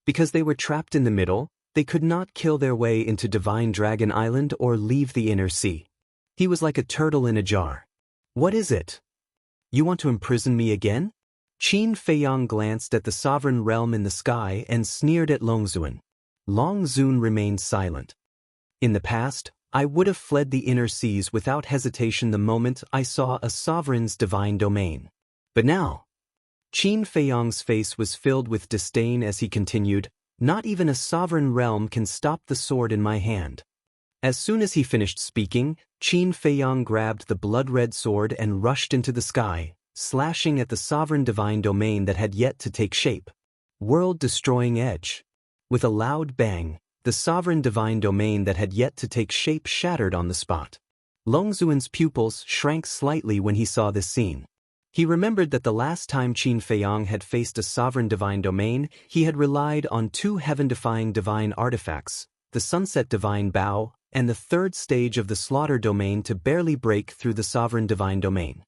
Because they were trapped in the middle, they could not kill their way into Divine Dragon Island or leave the inner sea. He was like a turtle in a jar. What is it? You want to imprison me again? Qin Feiyang glanced at the sovereign realm in the sky and sneered at Longzun. Longzun remained silent. In the past, I would have fled the inner seas without hesitation the moment I saw a sovereign's divine domain. But now, Qin Feiyang's face was filled with disdain as he continued, not even a sovereign realm can stop the sword in my hand. As soon as he finished speaking, Qin Feiyang grabbed the blood-red sword and rushed into the sky, slashing at the sovereign divine domain that had yet to take shape. World-destroying edge. With a loud bang, the sovereign divine domain that had yet to take shape shattered on the spot. Longzun's pupils shrank slightly when he saw this scene. He remembered that the last time Qin Feiyang had faced a sovereign divine domain, he had relied on two heaven-defying divine artifacts, the Sunset Divine Bow and the third stage of the Slaughter Domain to barely break through the sovereign divine domain.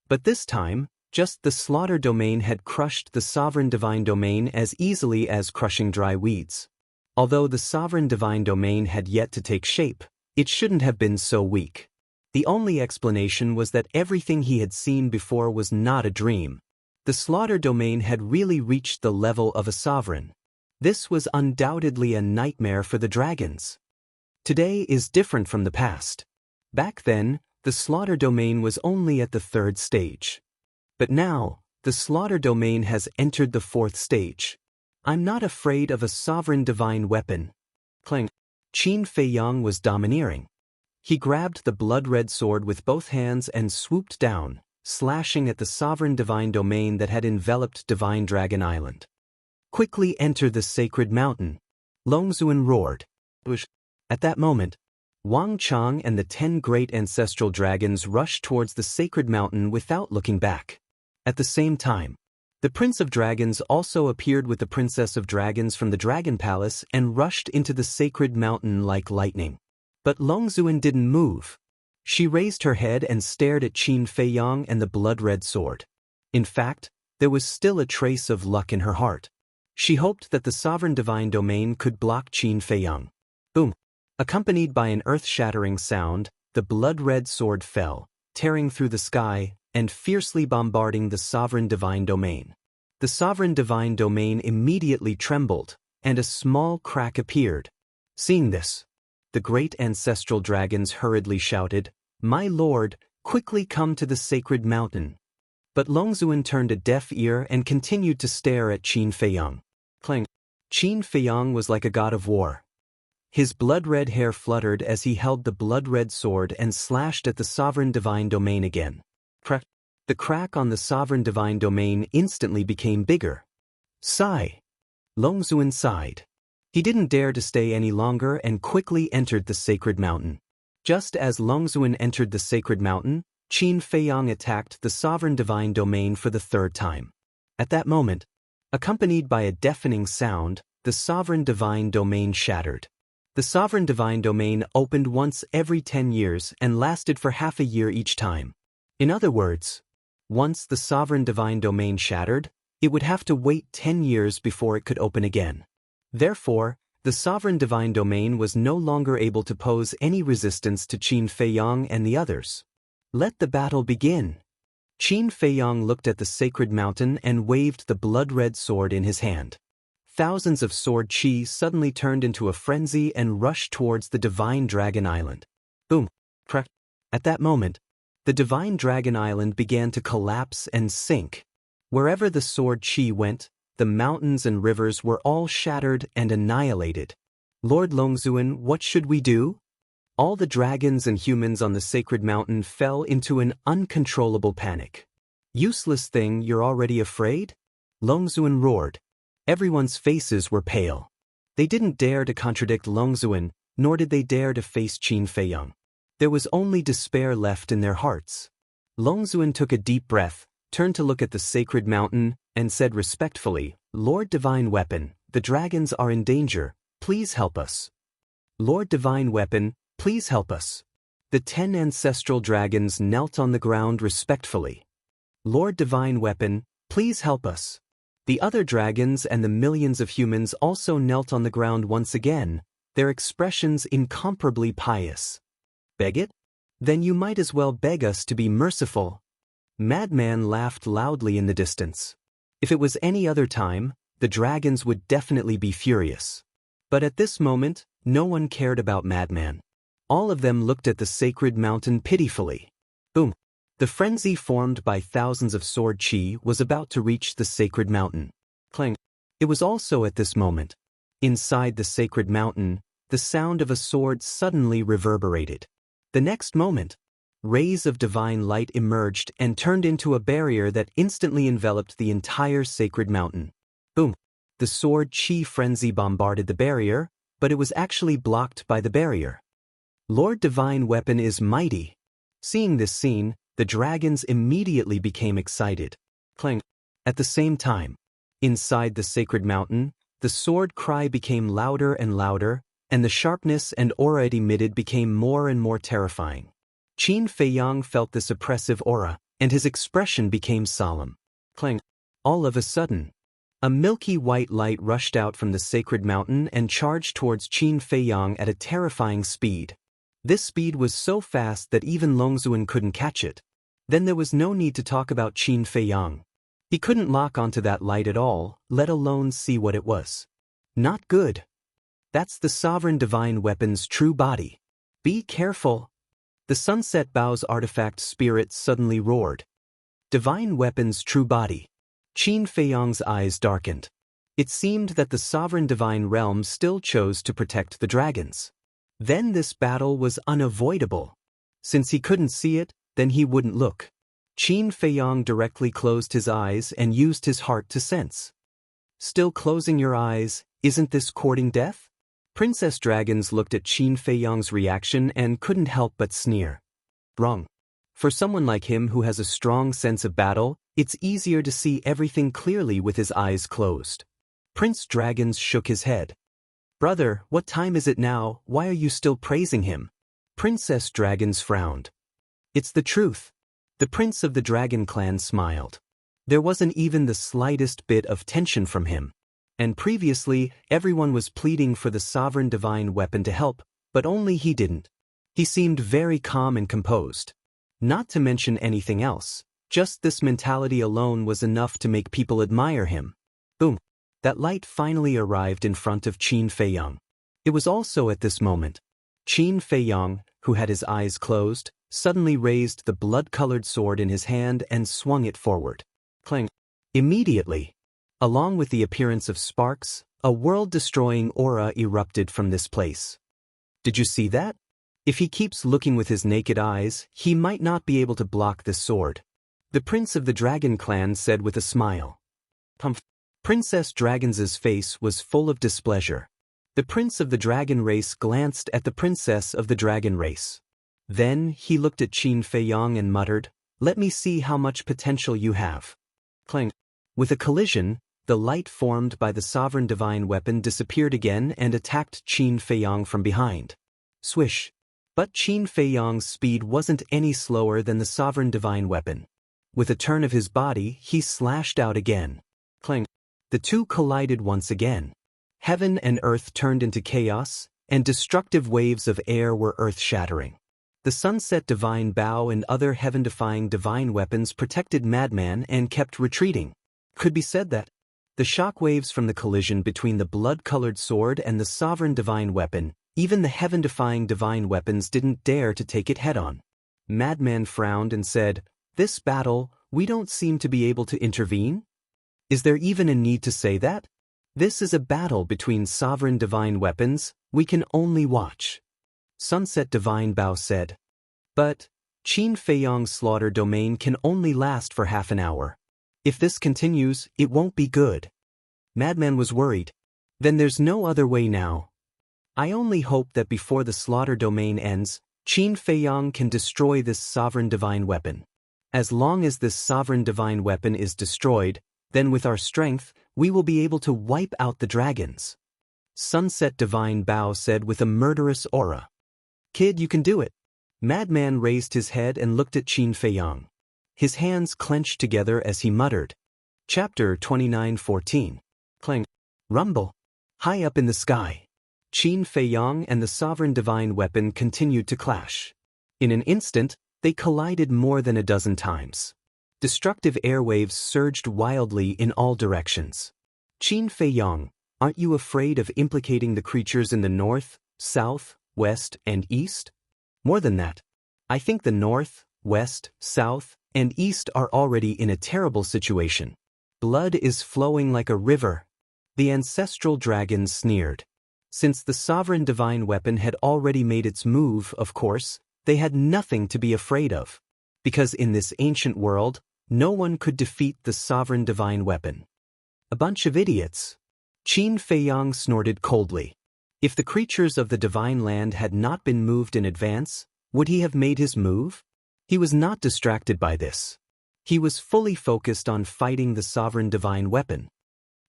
But this time, just the Slaughter Domain had crushed the sovereign divine domain as easily as crushing dry weeds. Although the sovereign divine domain had yet to take shape, it shouldn't have been so weak. The only explanation was that everything he had seen before was not a dream. The Slaughter Domain had really reached the level of a sovereign. This was undoubtedly a nightmare for the dragons. Today is different from the past. Back then, the Slaughter Domain was only at the third stage. But now, the Slaughter Domain has entered the fourth stage. I'm not afraid of a sovereign divine weapon. Clang. Qin Feiyang was domineering. He grabbed the blood-red sword with both hands and swooped down, slashing at the sovereign divine domain that had enveloped Divine Dragon Island. Quickly enter the sacred mountain. Longzun roared. At that moment, Wang Chang and the 10 great ancestral dragons rushed towards the sacred mountain without looking back. At the same time, the Prince of Dragons also appeared with the Princess of Dragons from the Dragon Palace and rushed into the sacred mountain like lightning. But Longzun didn't move. She raised her head and stared at Qin Feiyang and the blood-red sword. In fact, there was still a trace of luck in her heart. She hoped that the sovereign divine domain could block Qin Feiyang. Boom! Accompanied by an earth-shattering sound, the blood-red sword fell, tearing through the sky and fiercely bombarding the sovereign divine domain. The sovereign divine domain immediately trembled, and a small crack appeared. Seeing this, the great ancestral dragons hurriedly shouted, "My lord, quickly come to the sacred mountain." But Longzun turned a deaf ear and continued to stare at Qin Feiyang. Clang. Qin Feiyang was like a god of war. His blood-red hair fluttered as he held the blood-red sword and slashed at the sovereign divine domain again. Crack. The crack on the sovereign divine domain instantly became bigger. Sigh. Longzun sighed. He didn't dare to stay any longer and quickly entered the sacred mountain. Just as Longzun entered the sacred mountain, Qin Feiyang attacked the sovereign divine domain for the third time. At that moment, accompanied by a deafening sound, the sovereign divine domain shattered. The sovereign divine domain opened once every 10 years and lasted for half a year each time. In other words, once the sovereign divine domain shattered, it would have to wait 10 years before it could open again. Therefore, the sovereign divine domain was no longer able to pose any resistance to Qin Feiyang and the others. Let the battle begin. Qin Feiyang looked at the sacred mountain and waved the blood-red sword in his hand. Thousands of sword chi suddenly turned into a frenzy and rushed towards the Divine Dragon Island. Boom! Crack! At that moment, the Divine Dragon Island began to collapse and sink. Wherever the sword chi went, the mountains and rivers were all shattered and annihilated. Lord Longzun, what should we do? All the dragons and humans on the sacred mountain fell into an uncontrollable panic. Useless thing, you're already afraid? Longzun roared. Everyone's faces were pale. They didn't dare to contradict Longzun, nor did they dare to face Qin Feiyang. There was only despair left in their hearts. Longzun took a deep breath, turned to look at the sacred mountain, and said respectfully, "Lord Divine Weapon, the dragons are in danger, please help us." Lord Divine Weapon, please help us. The 10 ancestral dragons knelt on the ground respectfully. Lord Divine Weapon, please help us. The other dragons and the millions of humans also knelt on the ground once again, their expressions incomparably pious. Beg it? Then you might as well beg us to be merciful. Madman laughed loudly in the distance. If it was any other time, the dragons would definitely be furious. But at this moment, no one cared about Madman. All of them looked at the sacred mountain pitifully. Boom! The frenzy formed by thousands of sword chi was about to reach the sacred mountain. Clang! It was also at this moment. Inside the sacred mountain, the sound of a sword suddenly reverberated. The next moment, rays of divine light emerged and turned into a barrier that instantly enveloped the entire sacred mountain. Boom! The sword chi frenzy bombarded the barrier, but it was actually blocked by the barrier. Lord Divine Weapon is mighty. Seeing this scene, the dragons immediately became excited. Clang! At the same time, inside the sacred mountain, the sword cry became louder and louder, and the sharpness and aura it emitted became more and more terrifying. Qin Feiyang felt this oppressive aura, and his expression became solemn. Clang! All of a sudden, a milky white light rushed out from the sacred mountain and charged towards Qin Feiyang at a terrifying speed. This speed was so fast that even Longzuan couldn't catch it. Then there was no need to talk about Qin Feiyang. He couldn't lock onto that light at all, let alone see what it was. Not good. That's the sovereign divine weapon's true body. Be careful. The Sunset Bow's artifact spirit suddenly roared. Divine weapon's true body. Qin Feiyang's eyes darkened. It seemed that the sovereign divine realm still chose to protect the dragons. Then this battle was unavoidable. Since he couldn't see it, then he wouldn't look. Qin Feiyang directly closed his eyes and used his heart to sense. Still closing your eyes, isn't this courting death? Princess Dragons looked at Qin Feiyang's reaction and couldn't help but sneer. Wrong. For someone like him who has a strong sense of battle, it's easier to see everything clearly with his eyes closed. Prince Dragons shook his head. Brother, what time is it now? Why are you still praising him? Princess Dragons frowned. It's the truth. The prince of the dragon clan smiled. There wasn't even the slightest bit of tension from him. And previously, everyone was pleading for the sovereign divine weapon to help, but only he didn't. He seemed very calm and composed. Not to mention anything else, just this mentality alone was enough to make people admire him. Boom! That light finally arrived in front of Qin Feiyang. It was also at this moment. Qin Feiyang, who had his eyes closed, suddenly raised the blood-colored sword in his hand and swung it forward. Clang! Immediately, along with the appearance of sparks, a world-destroying aura erupted from this place. Did you see that? If he keeps looking with his naked eyes, he might not be able to block this sword. The prince of the dragon clan said with a smile. Humph! Princess Dragons's face was full of displeasure. The prince of the dragon race glanced at the princess of the dragon race. Then he looked at Qin Feiyang and muttered, "Let me see how much potential you have." Clang! With a collision, the light formed by the sovereign divine weapon disappeared again and attacked Qin Feiyang from behind. Swish! But Qin Feiyang's speed wasn't any slower than the sovereign divine weapon. With a turn of his body, he slashed out again. Clang! The two collided once again. Heaven and earth turned into chaos, and destructive waves of air were earth-shattering. The Sunset Divine Bow and other heaven-defying divine weapons protected Madman and kept retreating. Could be said that the shockwaves from the collision between the blood-colored sword and the sovereign divine weapon, even the heaven-defying divine weapons didn't dare to take it head-on. Madman frowned and said, "This battle, we don't seem to be able to intervene? Is there even a need to say that? This is a battle between sovereign divine weapons, we can only watch." Sunset Divine Bow said. But Qin Feiyang's slaughter domain can only last for half an hour. If this continues, it won't be good. Madman was worried. Then there's no other way now. I only hope that before the slaughter domain ends, Qin Feiyang can destroy this sovereign divine weapon. As long as this sovereign divine weapon is destroyed, then with our strength, we will be able to wipe out the dragons. Sunset Divine Bow said with a murderous aura. Kid, you can do it. Madman raised his head and looked at Qin Feiyang. His hands clenched together as he muttered. Chapter 29:14. Clang. Rumble. High up in the sky. Qin Feiyang and the sovereign divine weapon continued to clash. In an instant, they collided more than a dozen times. Destructive airwaves surged wildly in all directions. Qin Feiyang, aren't you afraid of implicating the creatures in the north, south, west, and east? More than that, I think the north, west, south, and east are already in a terrible situation. Blood is flowing like a river. The ancestral dragon sneered. Since the sovereign divine weapon had already made its move, of course, they had nothing to be afraid of. Because in this ancient world, no one could defeat the sovereign divine weapon. A bunch of idiots. Qin Feiyang snorted coldly. If the creatures of the divine land had not been moved in advance, would he have made his move? He was not distracted by this. He was fully focused on fighting the sovereign divine weapon.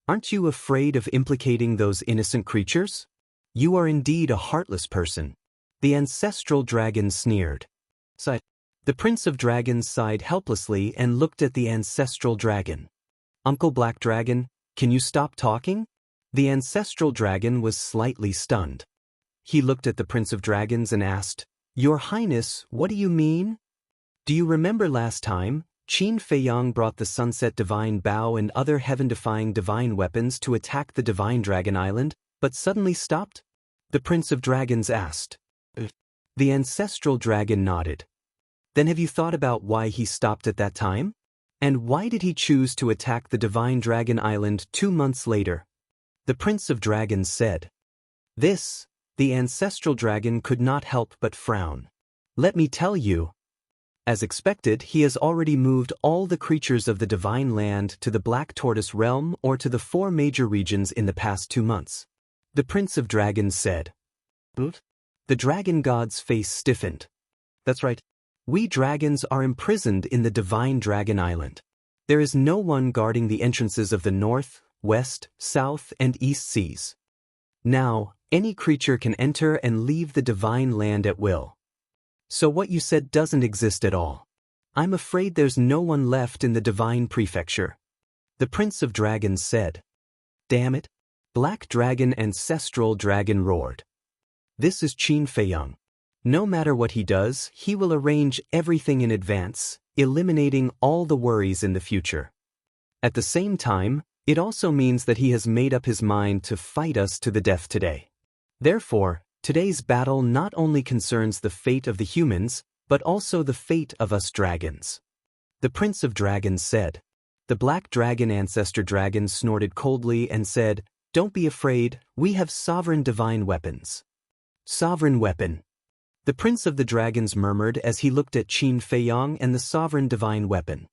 Aren't you afraid of implicating those innocent creatures? You are indeed a heartless person. The ancestral dragon sneered. The Prince of Dragons sighed helplessly and looked at the ancestral dragon. Uncle Black Dragon, can you stop talking? The ancestral dragon was slightly stunned. He looked at the Prince of Dragons and asked, Your Highness, what do you mean? Do you remember last time, Qin Feiyang brought the Sunset Divine Bow and other heaven-defying divine weapons to attack the Divine Dragon Island, but suddenly stopped? The Prince of Dragons asked. The ancestral dragon nodded. Then have you thought about why he stopped at that time? And why did he choose to attack the Divine Dragon Island 2 months later? The Prince of Dragons said. This, the ancestral dragon could not help but frown. Let me tell you. As expected, he has already moved all the creatures of the Divine Land to the Black Tortoise Realm or to the 4 major regions in the past 2 months. The Prince of Dragons said. The dragon god's face stiffened. That's right. We dragons are imprisoned in the Divine Dragon Island. There is no one guarding the entrances of the north, west, south, and east seas. Now, any creature can enter and leave the Divine Land at will. So what you said doesn't exist at all. I'm afraid there's no one left in the Divine Prefecture. The Prince of Dragons said. Damn it. Black Dragon Ancestral Dragon roared. This is Qin Feiyang. No matter what he does, he will arrange everything in advance, eliminating all the worries in the future. At the same time, it also means that he has made up his mind to fight us to the death today. Therefore, today's battle not only concerns the fate of the humans, but also the fate of us dragons. The Prince of Dragons said. The Black Dragon Ancestor Dragon snorted coldly and said, Don't be afraid, we have sovereign divine weapons. Sovereign weapon. The Prince of the Dragons murmured as he looked at Qin Feiyang and the sovereign divine weapon.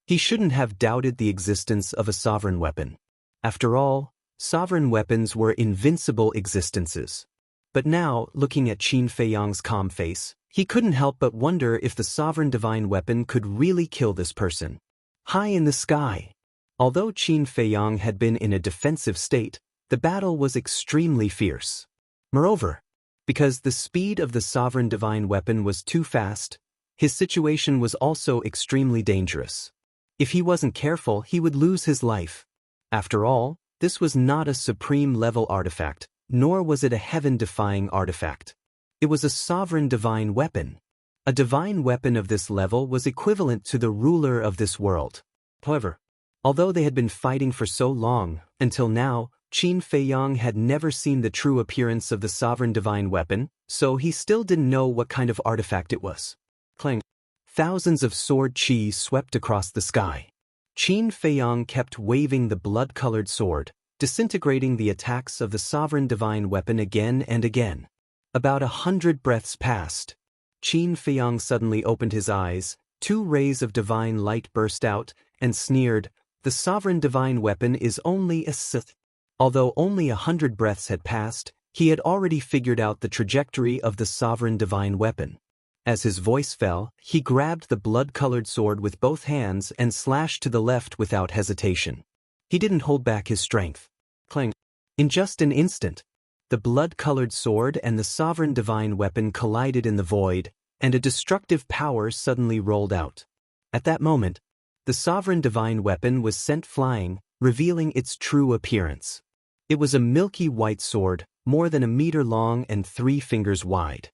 He shouldn't have doubted the existence of a sovereign weapon. After all, sovereign weapons were invincible existences. But now, looking at Qin Feiyang's calm face, he couldn't help but wonder if the sovereign divine weapon could really kill this person. High in the sky. Although Qin Feiyang had been in a defensive state, the battle was extremely fierce. Moreover, because the speed of the sovereign divine weapon was too fast, his situation was also extremely dangerous. If he wasn't careful, he would lose his life. After all, this was not a supreme-level artifact, nor was it a heaven-defying artifact. It was a sovereign divine weapon. A divine weapon of this level was equivalent to the ruler of this world. However, although they had been fighting for so long, until now, Qin Feiyang had never seen the true appearance of the sovereign divine weapon, so he still didn't know what kind of artifact it was. Clang. Thousands of sword chi swept across the sky. Qin Feiyang kept waving the blood-colored sword, disintegrating the attacks of the sovereign divine weapon again and again. About 100 breaths passed. Qin Feiyang suddenly opened his eyes, 2 rays of divine light burst out, and sneered, The sovereign divine weapon is only a Sith. Although only 100 breaths had passed, he had already figured out the trajectory of the sovereign divine weapon. As his voice fell, he grabbed the blood-colored sword with both hands and slashed to the left without hesitation. He didn't hold back his strength. Clang. In just an instant, the blood-colored sword and the sovereign divine weapon collided in the void, and a destructive power suddenly rolled out. At that moment, The sovereign divine weapon was sent flying, revealing its true appearance. It was a milky white sword, more than a meter long and 3 fingers wide.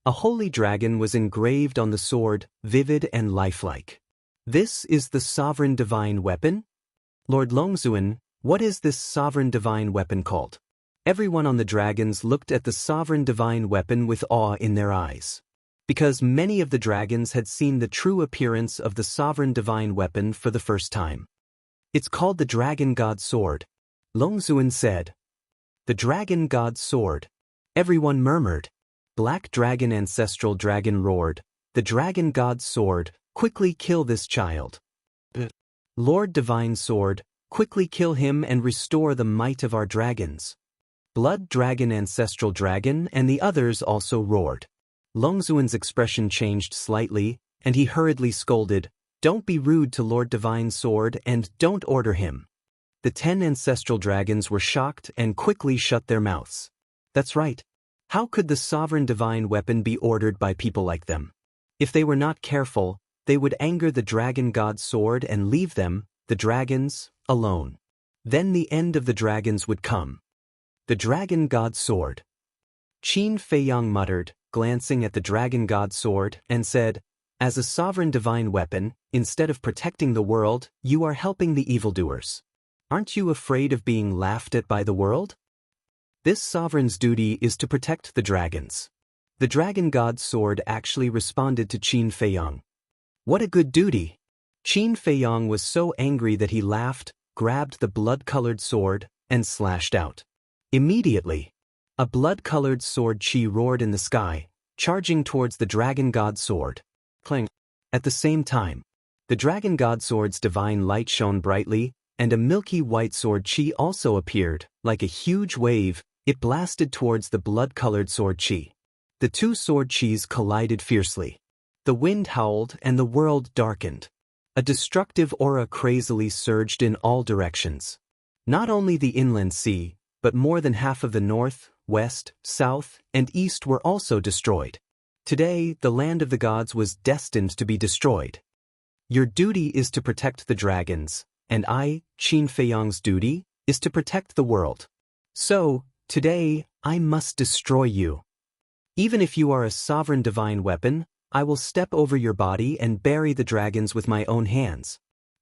A holy dragon was engraved on the sword, vivid and lifelike. This is the sovereign divine weapon? Lord Longzuan, what is this sovereign divine weapon called? Everyone on the dragons looked at the sovereign divine weapon with awe in their eyes. Because many of the dragons had seen the true appearance of the sovereign divine weapon for the first time. It's called the Dragon God Sword, Longzuan said. The Dragon God Sword. Everyone murmured. Black Dragon Ancestral Dragon roared, the Dragon God Sword, quickly kill this child. Lord Divine Sword, quickly kill him and restore the might of our dragons. Blood Dragon Ancestral Dragon and the others also roared. Longzuan's expression changed slightly, and he hurriedly scolded, don't be rude to Lord Divine Sword and don't order him. The 10 ancestral dragons were shocked and quickly shut their mouths. That's right. How could the sovereign divine weapon be ordered by people like them? If they were not careful, they would anger the Dragon God Sword and leave them, the dragons, alone. Then the end of the dragons would come. The Dragon God Sword. Qin Feiyang muttered, glancing at the Dragon God Sword, and said, as a sovereign divine weapon, instead of protecting the world, you are helping the evildoers. Aren't you afraid of being laughed at by the world? This sovereign's duty is to protect the dragons. The Dragon God Sword actually responded to Qin Feiyang. What a good duty! Qin Feiyang was so angry that he laughed, grabbed the blood-colored sword, and slashed out. Immediately, a blood-colored sword chi roared in the sky, charging towards the Dragon God Sword. Clang! At the same time, the Dragon God Sword's divine light shone brightly, and a milky white sword chi also appeared, like a huge wave. It blasted towards the blood-colored sword chi. The 2 sword chis collided fiercely. The wind howled and the world darkened. A destructive aura crazily surged in all directions. Not only the inland sea, but more than half of the north, west, south, and east were also destroyed. Today, the land of the gods was destined to be destroyed. Your duty is to protect the dragons, and I, Qin Feiyang's duty, is to protect the world. So, today, I must destroy you. Even if you are a sovereign divine weapon, I will step over your body and bury the dragons with my own hands.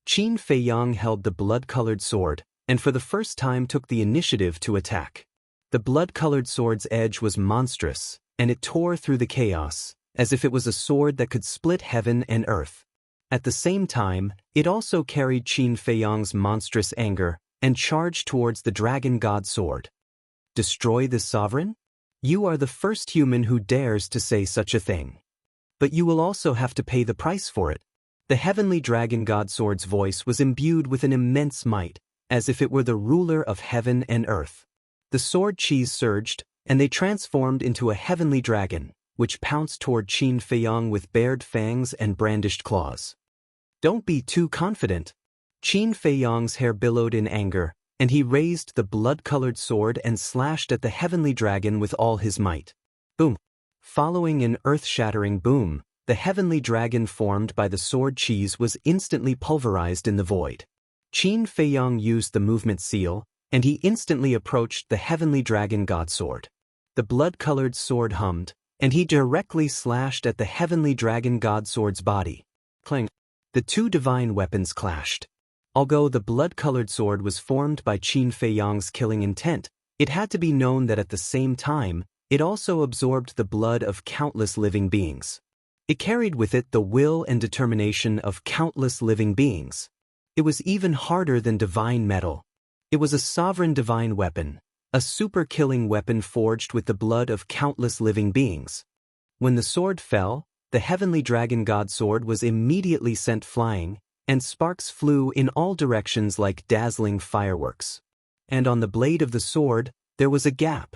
Qin Feiyang held the blood-colored sword, and for the first time took the initiative to attack. The blood-colored sword's edge was monstrous, and it tore through the chaos, as if it was a sword that could split heaven and earth. At the same time, it also carried Qin Feiyang's monstrous anger, and charged towards the Dragon God Sword. Destroy this sovereign? You are the first human who dares to say such a thing. But you will also have to pay the price for it. The heavenly Dragon God Sword's voice was imbued with an immense might, as if it were the ruler of heaven and earth. The sword chis surged, and they transformed into a heavenly dragon, which pounced toward Qin Feiyang with bared fangs and brandished claws. Don't be too confident. Qin Feiyang's hair billowed in anger, and he raised the blood-colored sword and slashed at the heavenly dragon with all his might. Boom! Following an earth-shattering boom, the heavenly dragon formed by the sword chis was instantly pulverized in the void. Qin Feiyang used the movement seal, and he instantly approached the heavenly Dragon God Sword. The blood-colored sword hummed, and he directly slashed at the heavenly Dragon God Sword's body. Clang! The 2 divine weapons clashed. Although the blood-colored sword was formed by Qin Feiyang's killing intent, it had to be known that at the same time, it also absorbed the blood of countless living beings. It carried with it the will and determination of countless living beings. It was even harder than divine metal. It was a sovereign divine weapon, a super-killing weapon forged with the blood of countless living beings. When the sword fell, the heavenly Dragon God Sword was immediately sent flying, and sparks flew in all directions like dazzling fireworks. And on the blade of the sword, there was a gap.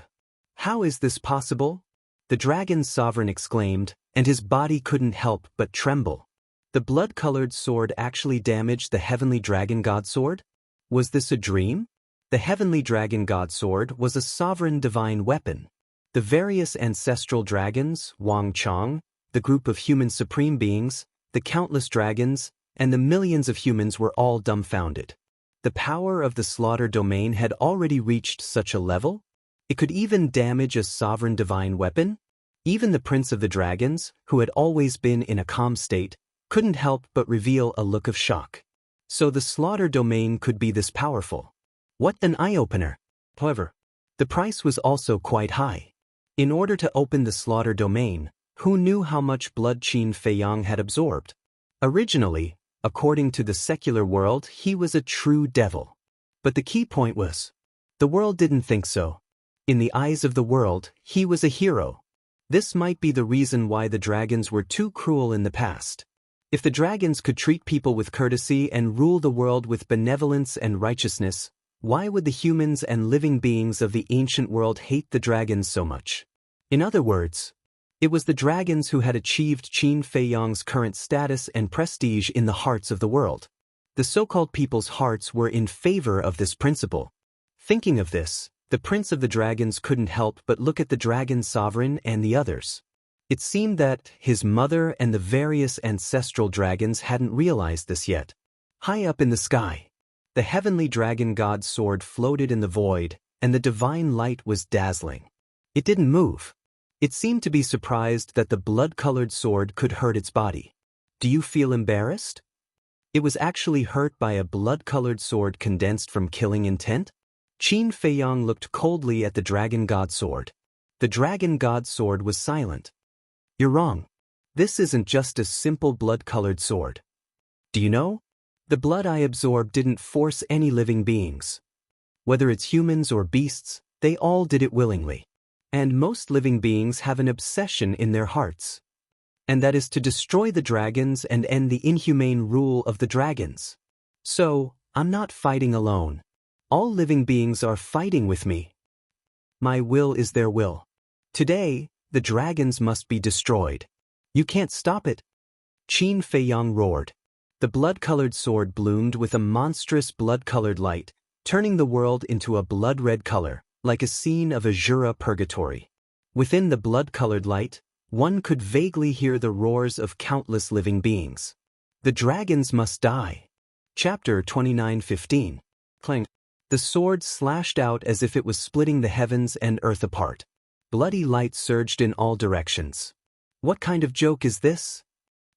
How is this possible? The dragon's sovereign exclaimed, and his body couldn't help but tremble. The blood-colored sword actually damaged the heavenly Dragon God Sword? Was this a dream? The heavenly Dragon God Sword was a sovereign divine weapon. The various ancestral dragons, Wang Chong, the group of human supreme beings, the countless dragons, and the millions of humans were all dumbfounded. The power of the slaughter domain had already reached such a level? It could even damage a sovereign divine weapon? Even the Prince of the Dragons, who had always been in a calm state, couldn't help but reveal a look of shock. So the slaughter domain could be this powerful. What an eye-opener! However, the price was also quite high. In order to open the slaughter domain, who knew how much blood Qin Feiyang had absorbed? Originally, according to the secular world, he was a true devil. But the key point was, the world didn't think so. In the eyes of the world, he was a hero. This might be the reason why the dragons were too cruel in the past. If the dragons could treat people with courtesy and rule the world with benevolence and righteousness, why would the humans and living beings of the ancient world hate the dragons so much? In other words, it was the dragons who had achieved Qin Feiyang's current status and prestige in the hearts of the world. The so-called people's hearts were in favor of this principle. Thinking of this, the Prince of the Dragons couldn't help but look at the dragon sovereign and the others. It seemed that his mother and the various ancestral dragons hadn't realized this yet. High up in the sky, the heavenly dragon god's sword floated in the void, and the divine light was dazzling. It didn't move. It seemed to be surprised that the blood-colored sword could hurt its body. Do you feel embarrassed? It was actually hurt by a blood-colored sword condensed from killing intent? Qin Feiyang looked coldly at the dragon god sword. The dragon god sword was silent. You're wrong. This isn't just a simple blood-colored sword. Do you know? The blood I absorbed didn't force any living beings. Whether it's humans or beasts, they all did it willingly. And most living beings have an obsession in their hearts. And that is to destroy the dragons and end the inhumane rule of the dragons. So, I'm not fighting alone. All living beings are fighting with me. My will is their will. Today, the dragons must be destroyed. You can't stop it. Qin Feiyang roared. The blood-colored sword bloomed with a monstrous blood-colored light, turning the world into a blood-red color, like a scene of Azura purgatory. Within the blood-colored light, one could vaguely hear the roars of countless living beings. The dragons must die. Chapter 29:15. Clang. The sword slashed out as if it was splitting the heavens and earth apart. Bloody light surged in all directions. What kind of joke is this?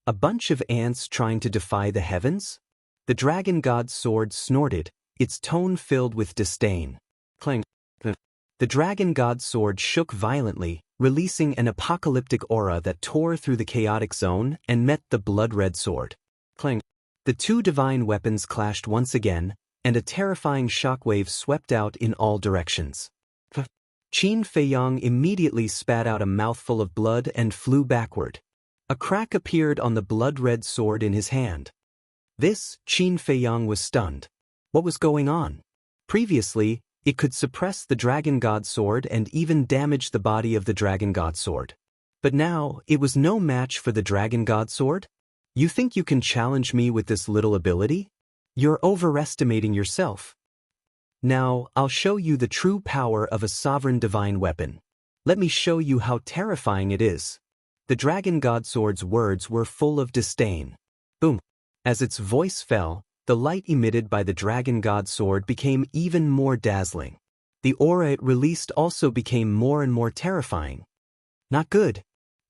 A bunch of ants trying to defy the heavens? The dragon god's sword snorted, its tone filled with disdain. Clang. The dragon god's sword shook violently, releasing an apocalyptic aura that tore through the chaotic zone and met the blood-red sword. Clang. The two divine weapons clashed once again, and a terrifying shockwave swept out in all directions. Qin Feiyang immediately spat out a mouthful of blood and flew backward. A crack appeared on the blood-red sword in his hand. Qin Feiyang was stunned. What was going on? Previously, it could suppress the dragon god sword and even damage the body of the dragon god sword. But now, it was no match for the dragon god sword? You think you can challenge me with this little ability? You're overestimating yourself. Now, I'll show you the true power of a sovereign divine weapon. Let me show you how terrifying it is. The dragon god sword's words were full of disdain. Boom. As its voice fell, the light emitted by the dragon god sword became even more dazzling. The aura it released also became more and more terrifying. Not good.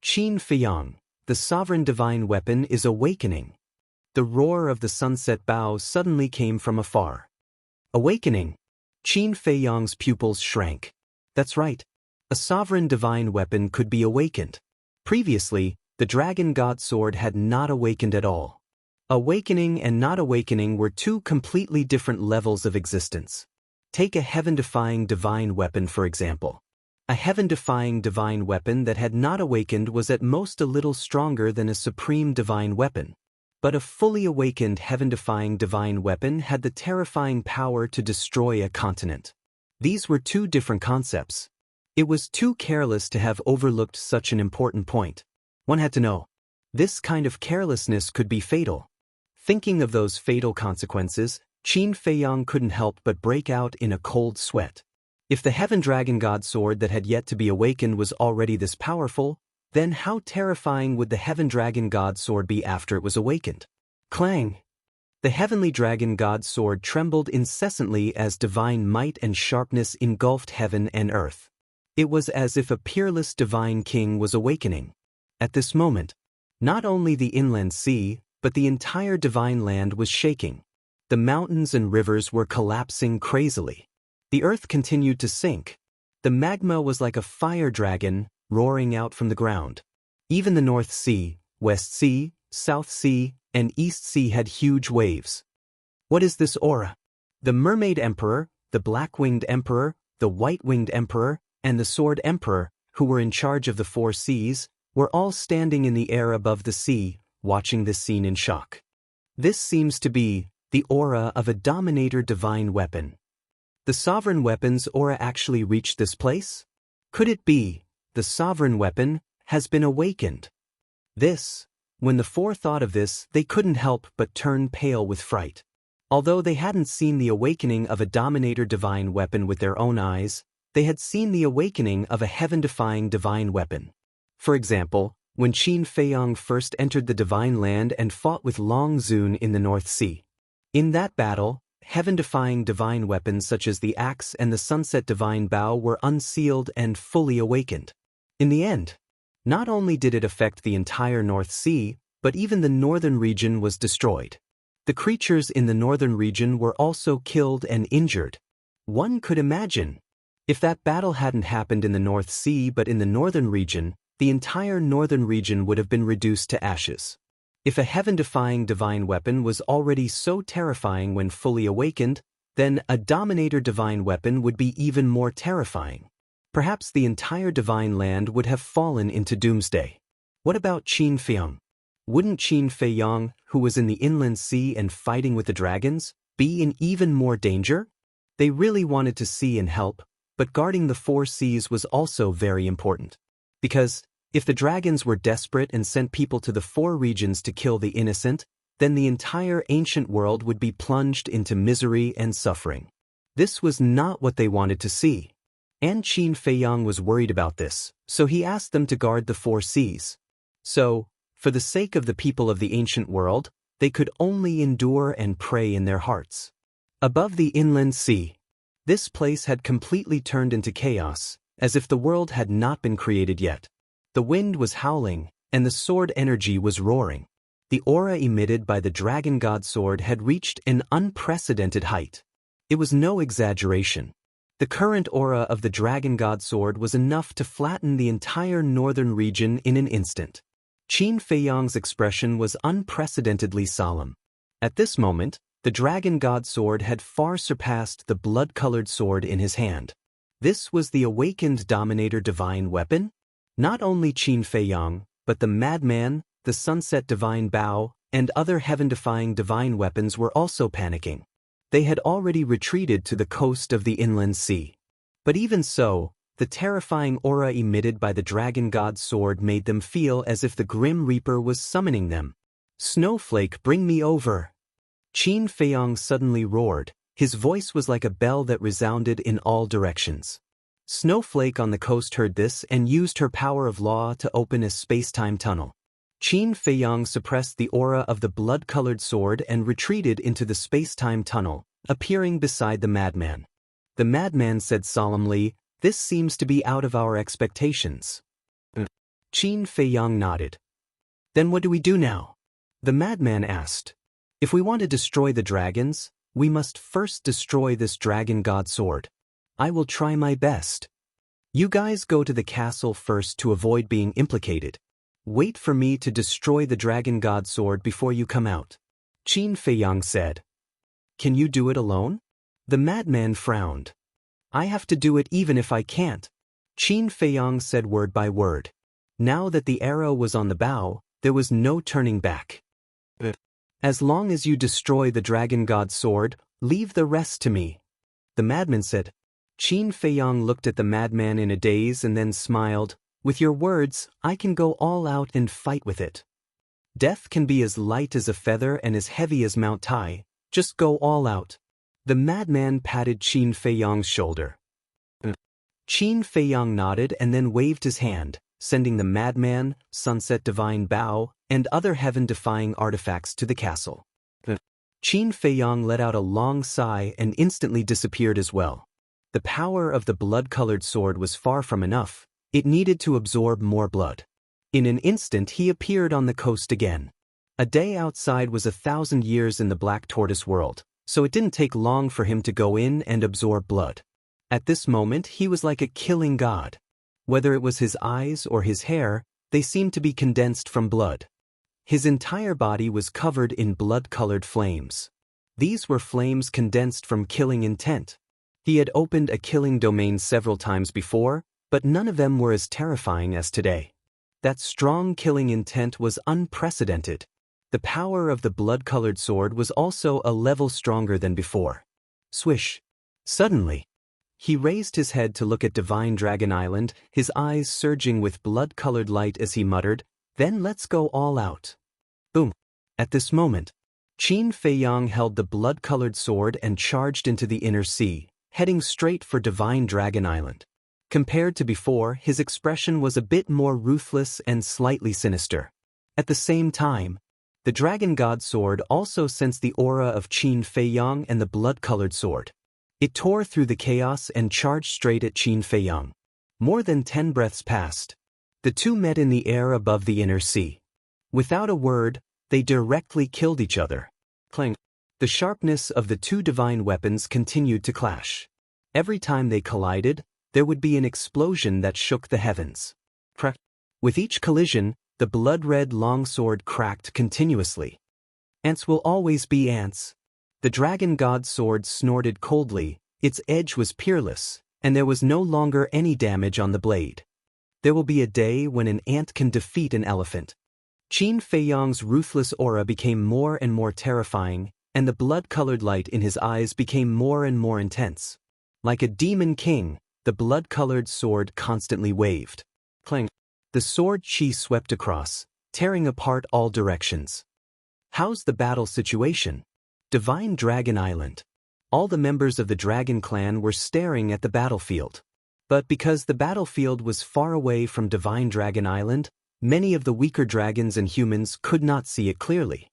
Qin Feiyang, the sovereign divine weapon, is awakening. The roar of the sunset bow suddenly came from afar. Awakening. Qin Feiyang's pupils shrank. That's right. A sovereign divine weapon could be awakened. Previously, the dragon god sword had not awakened at all. Awakening and not awakening were two completely different levels of existence. Take a heaven-defying divine weapon, for example. A heaven-defying divine weapon that had not awakened was at most a little stronger than a supreme divine weapon. But a fully awakened heaven-defying divine weapon had the terrifying power to destroy a continent. These were two different concepts. It was too careless to have overlooked such an important point. One had to know. This kind of carelessness could be fatal. Thinking of those fatal consequences, Qin Feiyang couldn't help but break out in a cold sweat. If the Heaven Dragon God sword that had yet to be awakened was already this powerful, then how terrifying would the Heaven Dragon God sword be after it was awakened? Clang! The heavenly dragon god's sword trembled incessantly as divine might and sharpness engulfed heaven and earth. It was as if a peerless divine king was awakening. At this moment, not only the inland sea, but the entire divine land was shaking. The mountains and rivers were collapsing crazily. The earth continued to sink. The magma was like a fire dragon, roaring out from the ground. Even the North Sea, West Sea, South Sea, and East Sea had huge waves. What is this aura? The Mermaid Emperor, the Black-Winged Emperor, the White-Winged Emperor, and the Sword Emperor, who were in charge of the 4 seas, were all standing in the air above the sea, watching this scene in shock. This seems to be the aura of a Dominator divine weapon. The Sovereign Weapon's aura actually reached this place? Could it be the Sovereign Weapon has been awakened? When the 4 thought of this, they couldn't help but turn pale with fright. Although they hadn't seen the awakening of a Dominator divine weapon with their own eyes, they had seen the awakening of a heaven-defying divine weapon. For example, when Qin Feiyang first entered the divine land and fought with Long Zun in the North Sea. In that battle, heaven-defying divine weapons such as the axe and the sunset divine bow were unsealed and fully awakened. In the end, not only did it affect the entire North Sea, but even the northern region was destroyed. The creatures in the northern region were also killed and injured. One could imagine, if that battle hadn't happened in the North Sea but in the northern region, the entire northern region would have been reduced to ashes. If a heaven-defying divine weapon was already so terrifying when fully awakened, then a Dominator divine weapon would be even more terrifying. Perhaps the entire divine land would have fallen into doomsday. What about Qin Feiyang? Wouldn't Qin Feiyang, who was in the inland sea and fighting with the dragons, be in even more danger? They really wanted to see and help, but guarding the 4 seas was also very important. Because if the dragons were desperate and sent people to the 4 regions to kill the innocent, then the entire ancient world would be plunged into misery and suffering. This was not what they wanted to see. And Qin Feiyang was worried about this, so he asked them to guard the 4 seas. So, for the sake of the people of the ancient world, they could only endure and pray in their hearts. Above the inland sea, this place had completely turned into chaos, as if the world had not been created yet. The wind was howling, and the sword energy was roaring. The aura emitted by the dragon god sword had reached an unprecedented height. It was no exaggeration. The current aura of the dragon god sword was enough to flatten the entire northern region in an instant. Qin Feiyang's expression was unprecedentedly solemn. At this moment, the dragon god sword had far surpassed the blood-colored sword in his hand. This was the awakened Dominator divine weapon? Not only Qin Feiyang, but the madman, the sunset divine bow, and other heaven-defying divine weapons were also panicking. They had already retreated to the coast of the inland sea. But even so, the terrifying aura emitted by the dragon god's sword made them feel as if the Grim Reaper was summoning them. "Snowflake, bring me over!" Qin Feiyang suddenly roared. His voice was like a bell that resounded in all directions. Snowflake on the coast heard this and used her power of law to open a space-time tunnel. Qin Feiyang suppressed the aura of the blood-colored sword and retreated into the space-time tunnel, appearing beside the madman. The madman said solemnly, "This seems to be out of our expectations." Qin Feiyang nodded. "Then what do we do now?" The madman asked. "If we want to destroy the dragons, we must first destroy this dragon god sword. I will try my best. You guys go to the castle first to avoid being implicated. Wait for me to destroy the dragon god sword before you come out." Qin Feiyang said. "Can you do it alone?" The madman frowned. "I have to do it even if I can't." Qin Feiyang said word by word. Now that the arrow was on the bow, there was no turning back. "As long as you destroy the dragon god sword, leave the rest to me," the madman said. Qin Feiyang looked at the madman in a daze and then smiled. "With your words, I can go all out and fight with it. Death can be as light as a feather and as heavy as Mount Tai. Just go all out." The madman patted Qin Feiyang's shoulder. Qin Feiyang nodded and then waved his hand, sending the madman, sunset divine bow, and other heaven-defying artifacts to the castle. Qin Feiyang let out a long sigh and instantly disappeared as well. The power of the blood-colored sword was far from enough. It needed to absorb more blood. In an instant he appeared on the coast again. A day outside was 1,000 years in the Black Tortoise world, so it didn't take long for him to go in and absorb blood. At this moment he was like a killing god. Whether it was his eyes or his hair, they seemed to be condensed from blood. His entire body was covered in blood-colored flames. These were flames condensed from killing intent. He had opened a killing domain several times before, but none of them were as terrifying as today. That strong killing intent was unprecedented. The power of the blood-colored sword was also a level stronger than before. Swish. Suddenly, he raised his head to look at Divine Dragon Island, his eyes surging with blood-colored light as he muttered, "Then let's go all out." Boom. At this moment, Qin Feiyang held the blood-colored sword and charged into the inner sea, heading straight for Divine Dragon Island. Compared to before, his expression was a bit more ruthless and slightly sinister. At the same time, the Dragon God sword also sensed the aura of Qin Feiyang and the blood-colored sword. It tore through the chaos and charged straight at Qin Feiyang. More than 10 breaths passed. The two met in the air above the inner sea. Without a word, they directly killed each other. Clang. The sharpness of the two divine weapons continued to clash. Every time they collided, there would be an explosion that shook the heavens. Crack. With each collision, the blood-red longsword cracked continuously. Ants will always be ants. The Dragon God sword snorted coldly, its edge was peerless, and there was no longer any damage on the blade. There will be a day when an ant can defeat an elephant. Qin Feiyang's ruthless aura became more and more terrifying, and the blood-colored light in his eyes became more and more intense. Like a demon king, the blood-colored sword constantly waved. Clang. The sword chi swept across, tearing apart all directions. How's the battle situation? Divine Dragon Island. All the members of the Dragon Clan were staring at the battlefield. But because the battlefield was far away from Divine Dragon Island, many of the weaker dragons and humans could not see it clearly.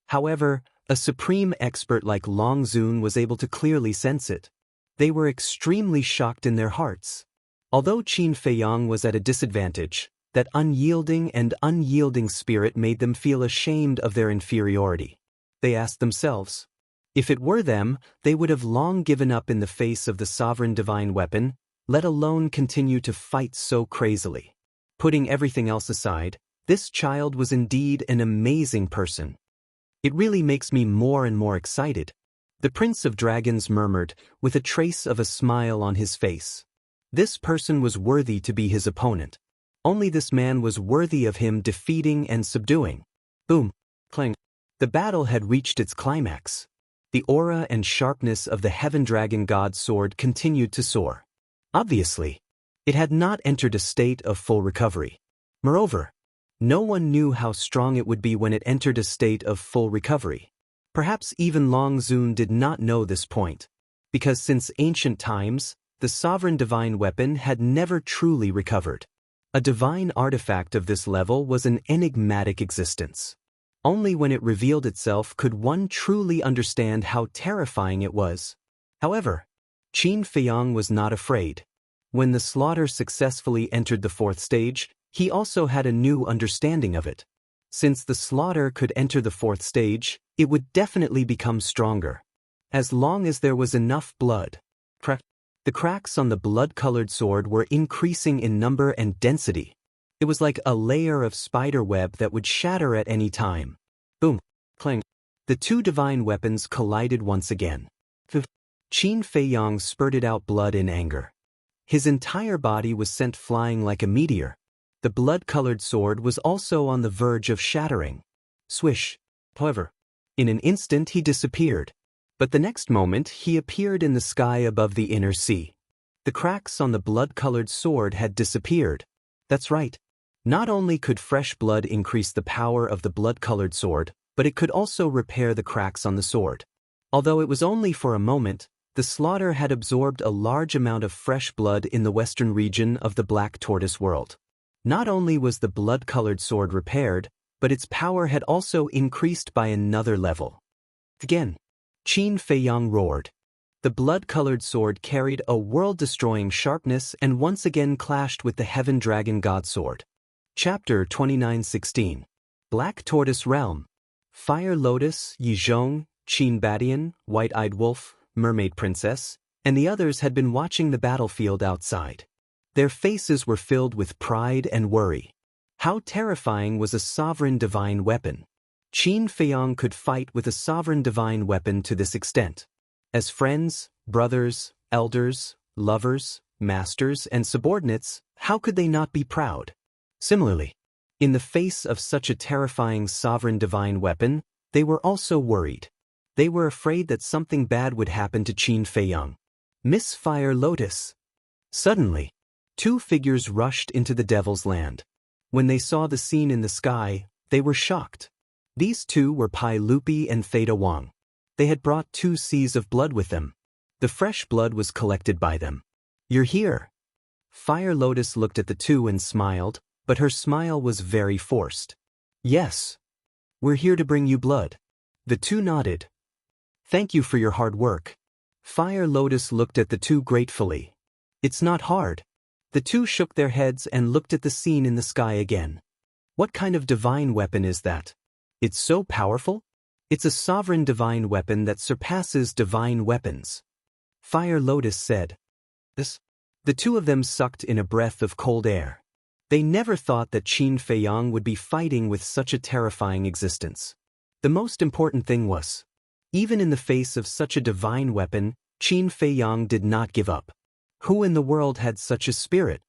However, a supreme expert like Long Zun was able to clearly sense it. They were extremely shocked in their hearts. Although Qin Feiyang was at a disadvantage, that unyielding spirit made them feel ashamed of their inferiority. They asked themselves, if it were them, they would have long given up in the face of the sovereign divine weapon, let alone continue to fight so crazily. Putting everything else aside, this child was indeed an amazing person. It really makes me more and more excited. The Prince of Dragons murmured, with a trace of a smile on his face. This person was worthy to be his opponent. Only this man was worthy of him defeating and subduing. Boom. Clang. The battle had reached its climax. The aura and sharpness of the Heaven Dragon God sword continued to soar. Obviously, it had not entered a state of full recovery. Moreover, no one knew how strong it would be when it entered a state of full recovery. Perhaps even Long Zun did not know this point, because since ancient times, the sovereign divine weapon had never truly recovered. A divine artifact of this level was an enigmatic existence. Only when it revealed itself could one truly understand how terrifying it was. However, Qin Feiyang was not afraid. When the slaughter successfully entered the fourth stage, he also had a new understanding of it. Since the slaughter could enter the fourth stage, it would definitely become stronger. As long as there was enough blood. The cracks on the blood-colored sword were increasing in number and density. It was like a layer of spider web that would shatter at any time. Boom. Clang. The two divine weapons collided once again. Qin Feiyang spurted out blood in anger. His entire body was sent flying like a meteor. The blood-colored sword was also on the verge of shattering. Swish. However, in an instant he disappeared. But the next moment he appeared in the sky above the inner sea. The cracks on the blood-colored sword had disappeared. That's right. Not only could fresh blood increase the power of the blood-colored sword, but it could also repair the cracks on the sword. Although it was only for a moment, the slaughter had absorbed a large amount of fresh blood in the western region of the Black Tortoise world. Not only was the blood-colored sword repaired, but its power had also increased by another level. Again, Qin Feiyang roared. The blood-colored sword carried a world-destroying sharpness and once again clashed with the Heaven Dragon God Sword. Chapter 29:16. Black Tortoise Realm. Fire Lotus, Yizhong, Qin Badian, White-Eyed Wolf, Mermaid Princess, and the others had been watching the battlefield outside. Their faces were filled with pride and worry. How terrifying was a sovereign divine weapon! Qin Feiyang could fight with a sovereign divine weapon to this extent. As friends, brothers, elders, lovers, masters, and subordinates, how could they not be proud? Similarly, in the face of such a terrifying sovereign divine weapon, they were also worried. They were afraid that something bad would happen to Qin Feiyang. Miss Fire Lotus. Suddenly, two figures rushed into the Devil's Land. When they saw the scene in the sky, they were shocked. These two were Pai Lupi and Theta Wang. They had brought 2 seas of blood with them. The fresh blood was collected by them. "You're here." Fire Lotus looked at the two and smiled, but her smile was very forced. "Yes. We're here to bring you blood." The two nodded. "Thank you for your hard work." Fire Lotus looked at the two gratefully. "It's not hard." The two shook their heads and looked at the scene in the sky again. "What kind of divine weapon is that? It's so powerful?" "It's a sovereign divine weapon that surpasses divine weapons," Fire Lotus said. The two of them sucked in a breath of cold air. They never thought that Qin Feiyang would be fighting with such a terrifying existence. The most important thing was, even in the face of such a divine weapon, Qin Feiyang did not give up. Who in the world had such a spirit?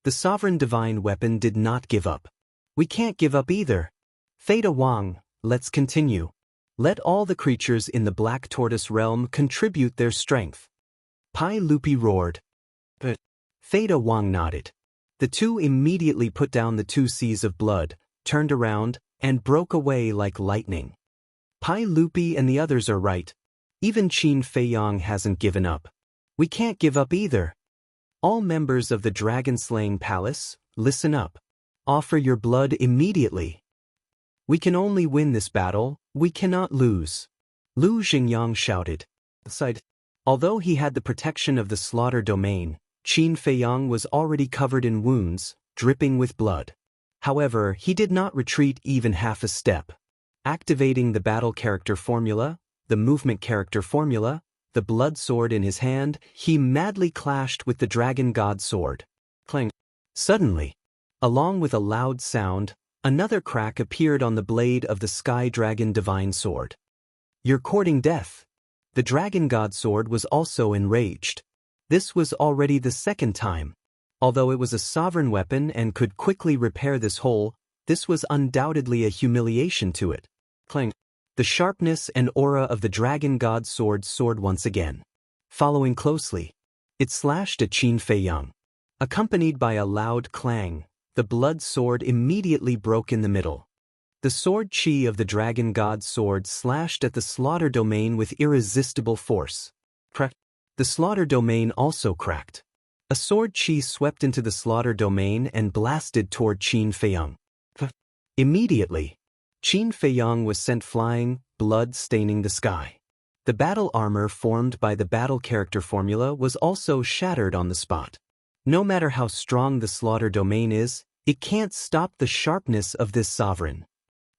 The sovereign divine weapon did not give up. "We can't give up either. Theta Wang, let's continue. Let all the creatures in the Black Tortoise realm contribute their strength." Pai Lupi roared. But Theta Wang nodded. The two immediately put down the 2 seas of blood, turned around, and broke away like lightning. Pai Lupi and the others are right. Even Qin Feiyang hasn't given up. We can't give up either. All members of the Dragon-Slaying Palace, listen up. Offer your blood immediately. We can only win this battle, we cannot lose. Lu Xingyang shouted. Although he had the protection of the slaughter domain, Qin Feiyang was already covered in wounds, dripping with blood. However, he did not retreat even half a step. Activating the battle character formula, the movement character formula, the blood sword in his hand, he madly clashed with the dragon god sword. Clang. Suddenly, along with a loud sound, another crack appeared on the blade of the Sky Dragon Divine Sword. "You're courting death." The Dragon God Sword was also enraged. This was already the second time. Although it was a sovereign weapon and could quickly repair this hole, this was undoubtedly a humiliation to it. Clang. The sharpness and aura of the Dragon God Sword soared once again. Following closely, it slashed at Qin Feiyang. Accompanied by a loud clang, the blood sword immediately broke in the middle. The sword chi of the Dragon God Sword slashed at the slaughter domain with irresistible force. Crack. The slaughter domain also cracked. A sword chi swept into the slaughter domain and blasted toward Qin Feiyang. Immediately, Qin Feiyang was sent flying, blood staining the sky. The battle armor formed by the battle character formula was also shattered on the spot. No matter how strong the slaughter domain is, it can't stop the sharpness of this sovereign.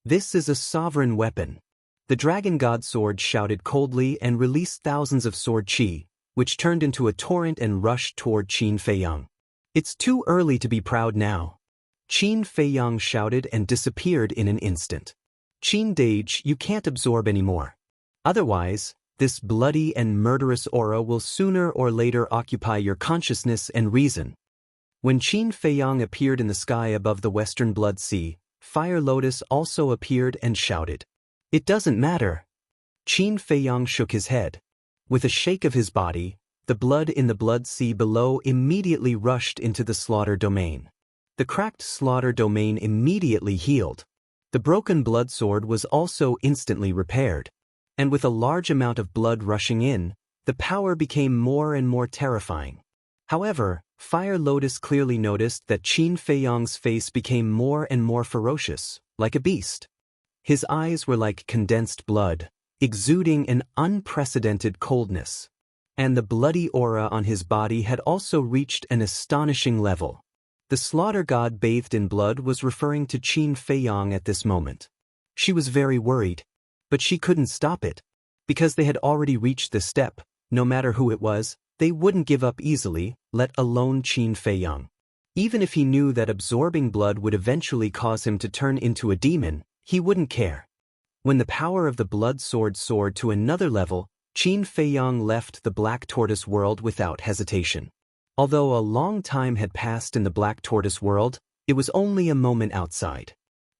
This is a sovereign weapon. The Dragon God Sword shouted coldly and released thousands of sword chi, which turned into a torrent and rushed toward Qin Feiyang. "It's too early to be proud now." Qin Feiyang shouted and disappeared in an instant. "Qin Dage, you can't absorb anymore. Otherwise, this bloody and murderous aura will sooner or later occupy your consciousness and reason." When Qin Feiyang appeared in the sky above the Western Blood Sea, Fire Lotus also appeared and shouted. "It doesn't matter." Qin Feiyang shook his head. With a shake of his body, the blood in the Blood Sea below immediately rushed into the slaughter domain. The cracked slaughter domain immediately healed. The broken blood sword was also instantly repaired. And with a large amount of blood rushing in, the power became more and more terrifying. However, Fire Lotus clearly noticed that Qin Feiyang's face became more and more ferocious, like a beast. His eyes were like condensed blood, exuding an unprecedented coldness. And the bloody aura on his body had also reached an astonishing level. The slaughter god bathed in blood was referring to Qin Feiyang at this moment. She was very worried, but she couldn't stop it. Because they had already reached this step, no matter who it was, they wouldn't give up easily, let alone Qin Feiyang. Even if he knew that absorbing blood would eventually cause him to turn into a demon, he wouldn't care. When the power of the blood sword soared to another level, Qin Feiyang left the Black Tortoise world without hesitation. Although a long time had passed in the Black Tortoise world, it was only a moment outside.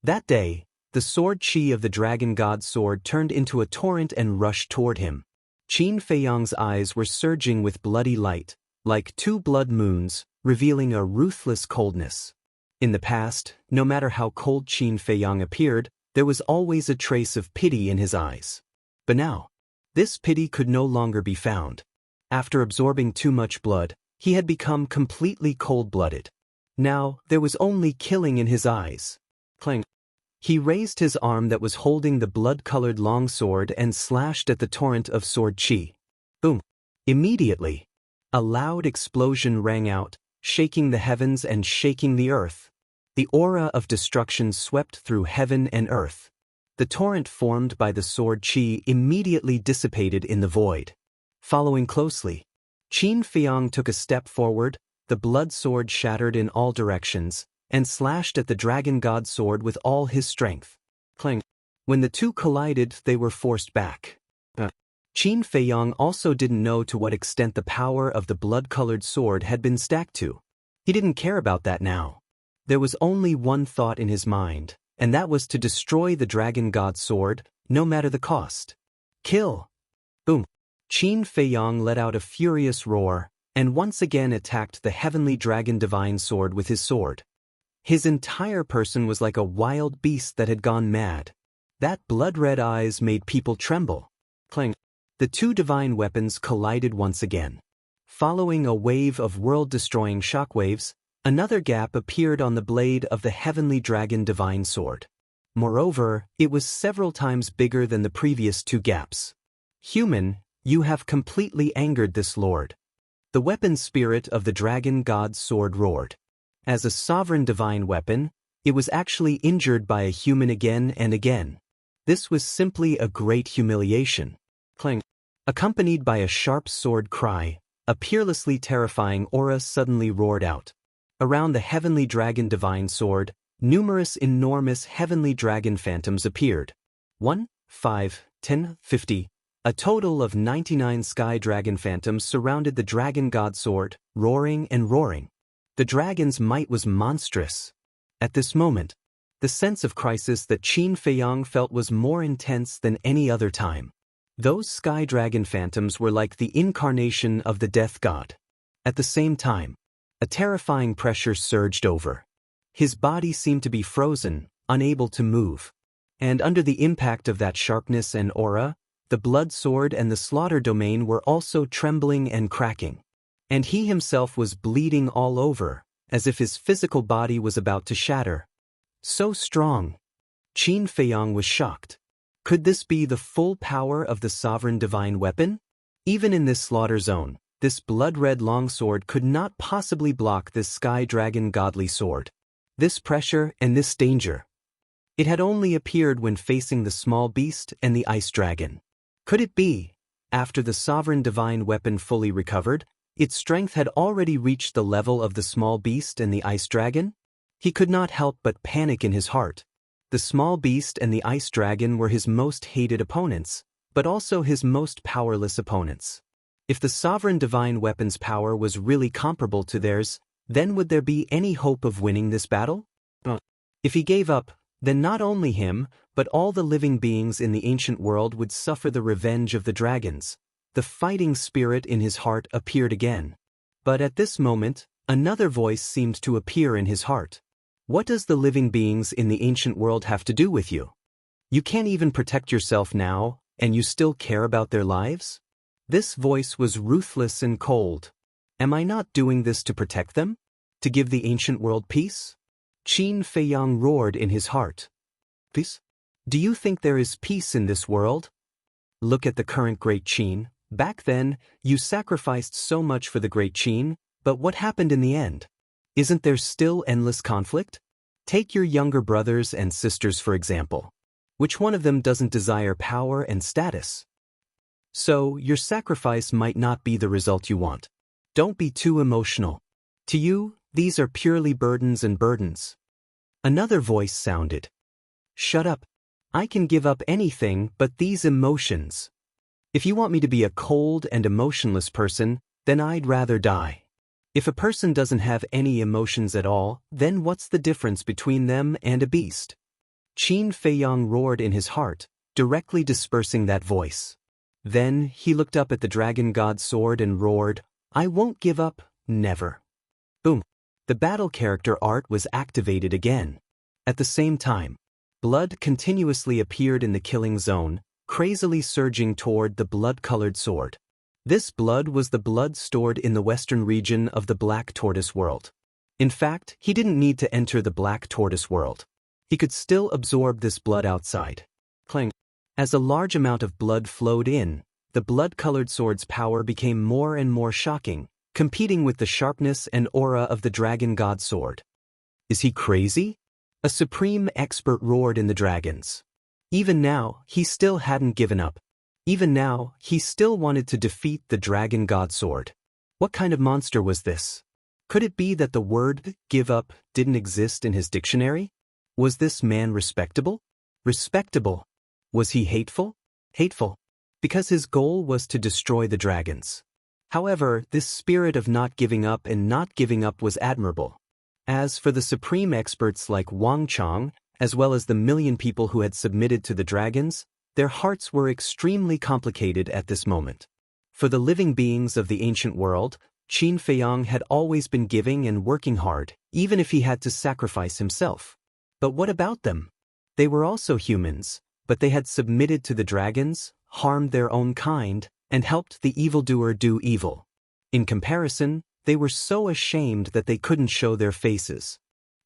That day, the sword chi of the dragon god's sword turned into a torrent and rushed toward him. Qin Feiyang's eyes were surging with bloody light, like two blood moons, revealing a ruthless coldness. In the past, no matter how cold Qin Feiyang appeared, there was always a trace of pity in his eyes. But now, this pity could no longer be found. After absorbing too much blood, he had become completely cold-blooded. Now, there was only killing in his eyes. Clang. He raised his arm that was holding the blood-colored longsword and slashed at the torrent of sword chi. Boom. Immediately, a loud explosion rang out, shaking the heavens and shaking the earth. The aura of destruction swept through heaven and earth. The torrent formed by the sword chi immediately dissipated in the void. Following closely, Qin Feiyang took a step forward, the blood sword shattered in all directions, and slashed at the dragon god's sword with all his strength. Clang. When the two collided, they were forced back. Qin Feiyang also didn't know to what extent the power of the blood-colored sword had been stacked to. He didn't care about that now. There was only one thought in his mind, and that was to destroy the dragon god's sword, no matter the cost. Kill! Boom! Qin Feiyang let out a furious roar, and once again attacked the heavenly dragon divine sword with his sword. His entire person was like a wild beast that had gone mad. That blood-red eyes made people tremble. Clang. The two divine weapons collided once again. Following a wave of world-destroying shockwaves, another gap appeared on the blade of the heavenly dragon divine sword. Moreover, it was several times bigger than the previous two gaps. Human, you have completely angered this lord. The weapon spirit of the dragon god's sword roared. As a sovereign divine weapon, it was actually injured by a human again and again. This was simply a great humiliation. Clang. Accompanied by a sharp sword cry, a peerlessly terrifying aura suddenly roared out. Around the heavenly dragon divine sword, numerous enormous heavenly dragon phantoms appeared. 1, 5, 10, 50. A total of 99 sky dragon phantoms surrounded the dragon god sword, roaring and roaring. The dragon's might was monstrous. At this moment, the sense of crisis that Qin Feiyang felt was more intense than any other time. Those sky dragon phantoms were like the incarnation of the death god. At the same time, a terrifying pressure surged over. His body seemed to be frozen, unable to move. And under the impact of that sharpness and aura, the blood sword and the slaughter domain were also trembling and cracking. And he himself was bleeding all over, as if his physical body was about to shatter. So strong. Qin Feiyang was shocked. Could this be the full power of the sovereign divine weapon? Even in this slaughter zone, this blood-red longsword could not possibly block this sky dragon godly sword. This pressure and this danger. It had only appeared when facing the small beast and the ice dragon. Could it be, after the sovereign divine weapon fully recovered, its strength had already reached the level of the small beast and the ice dragon? He could not help but panic in his heart. The small beast and the ice dragon were his most hated opponents, but also his most powerless opponents. If the sovereign divine weapon's power was really comparable to theirs, then would there be any hope of winning this battle? If he gave up, then not only him, but all the living beings in the ancient world would suffer the revenge of the dragons. The fighting spirit in his heart appeared again. But at this moment, another voice seemed to appear in his heart. What does the living beings in the ancient world have to do with you? You can't even protect yourself now, and you still care about their lives? This voice was ruthless and cold. Am I not doing this to protect them? To give the ancient world peace? Qin Feiyang roared in his heart. Peace? Do you think there is peace in this world? Look at the current Great Qin. Back then, you sacrificed so much for the Great Qin, but what happened in the end? Isn't there still endless conflict? Take your younger brothers and sisters for example. Which one of them doesn't desire power and status? So, your sacrifice might not be the result you want. Don't be too emotional. To you, these are purely burdens and burdens. Another voice sounded. Shut up. I can give up anything but these emotions. If you want me to be a cold and emotionless person, then I'd rather die. If a person doesn't have any emotions at all, then what's the difference between them and a beast? Qin Feiyang roared in his heart, directly dispersing that voice. Then he looked up at the dragon god's sword and roared, I won't give up, never. Boom. The battle character art was activated again. At the same time, blood continuously appeared in the killing zone, crazily surging toward the blood-colored sword. This blood was the blood stored in the western region of the Black Tortoise world. In fact, he didn't need to enter the Black Tortoise world. He could still absorb this blood outside. Clang. As a large amount of blood flowed in, the blood-colored sword's power became more and more shocking, competing with the sharpness and aura of the dragon god sword. Is he crazy? A supreme expert roared in the dragons. Even now, he still hadn't given up. Even now, he still wanted to defeat the dragon god sword. What kind of monster was this? Could it be that the word give up didn't exist in his dictionary? Was this man respectable? Respectable. Was he hateful? Hateful. Because his goal was to destroy the dragons. However, this spirit of not giving up and not giving up was admirable. As for the supreme experts like Wang Chang, as well as the million people who had submitted to the dragons, their hearts were extremely complicated at this moment. For the living beings of the ancient world, Qin Feiyang had always been giving and working hard, even if he had to sacrifice himself. But what about them? They were also humans, but they had submitted to the dragons, harmed their own kind, and helped the evildoer do evil. In comparison, they were so ashamed that they couldn't show their faces.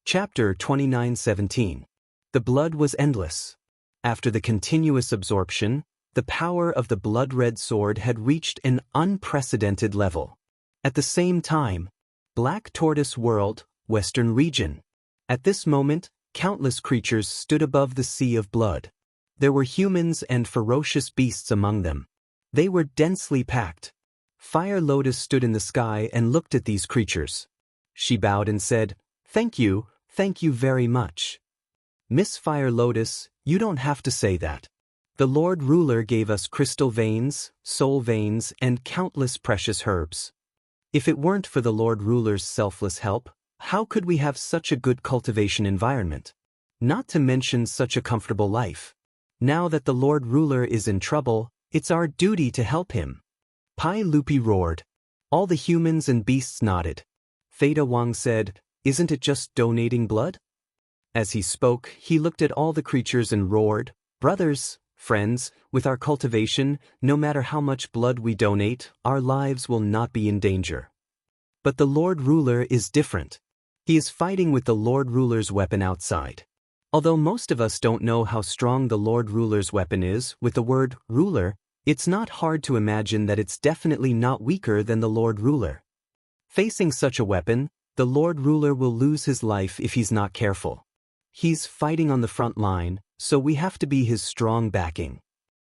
Chapter 29:17. The blood was endless. After the continuous absorption, the power of the blood-red sword had reached an unprecedented level. At the same time, Black Tortoise World, Western Region. At this moment, countless creatures stood above the sea of blood. There were humans and ferocious beasts among them. They were densely packed. Fire Lotus stood in the sky and looked at these creatures. She bowed and said, thank you very much. Miss Fire Lotus, you don't have to say that. The Lord Ruler gave us crystal veins, soul veins, and countless precious herbs. If it weren't for the Lord Ruler's selfless help, how could we have such a good cultivation environment? Not to mention such a comfortable life. Now that the Lord Ruler is in trouble, it's our duty to help him. Pai Lupi roared. All the humans and beasts nodded. Theta Wang said, isn't it just donating blood? As he spoke, he looked at all the creatures and roared, brothers, friends, with our cultivation, no matter how much blood we donate, our lives will not be in danger. But the Lord Ruler is different. He is fighting with the Lord Ruler's weapon outside. Although most of us don't know how strong the Lord Ruler's weapon is, with the word ruler, it's not hard to imagine that it's definitely not weaker than the Lord Ruler. Facing such a weapon, the Lord Ruler will lose his life if he's not careful. He's fighting on the front line, so we have to be his strong backing.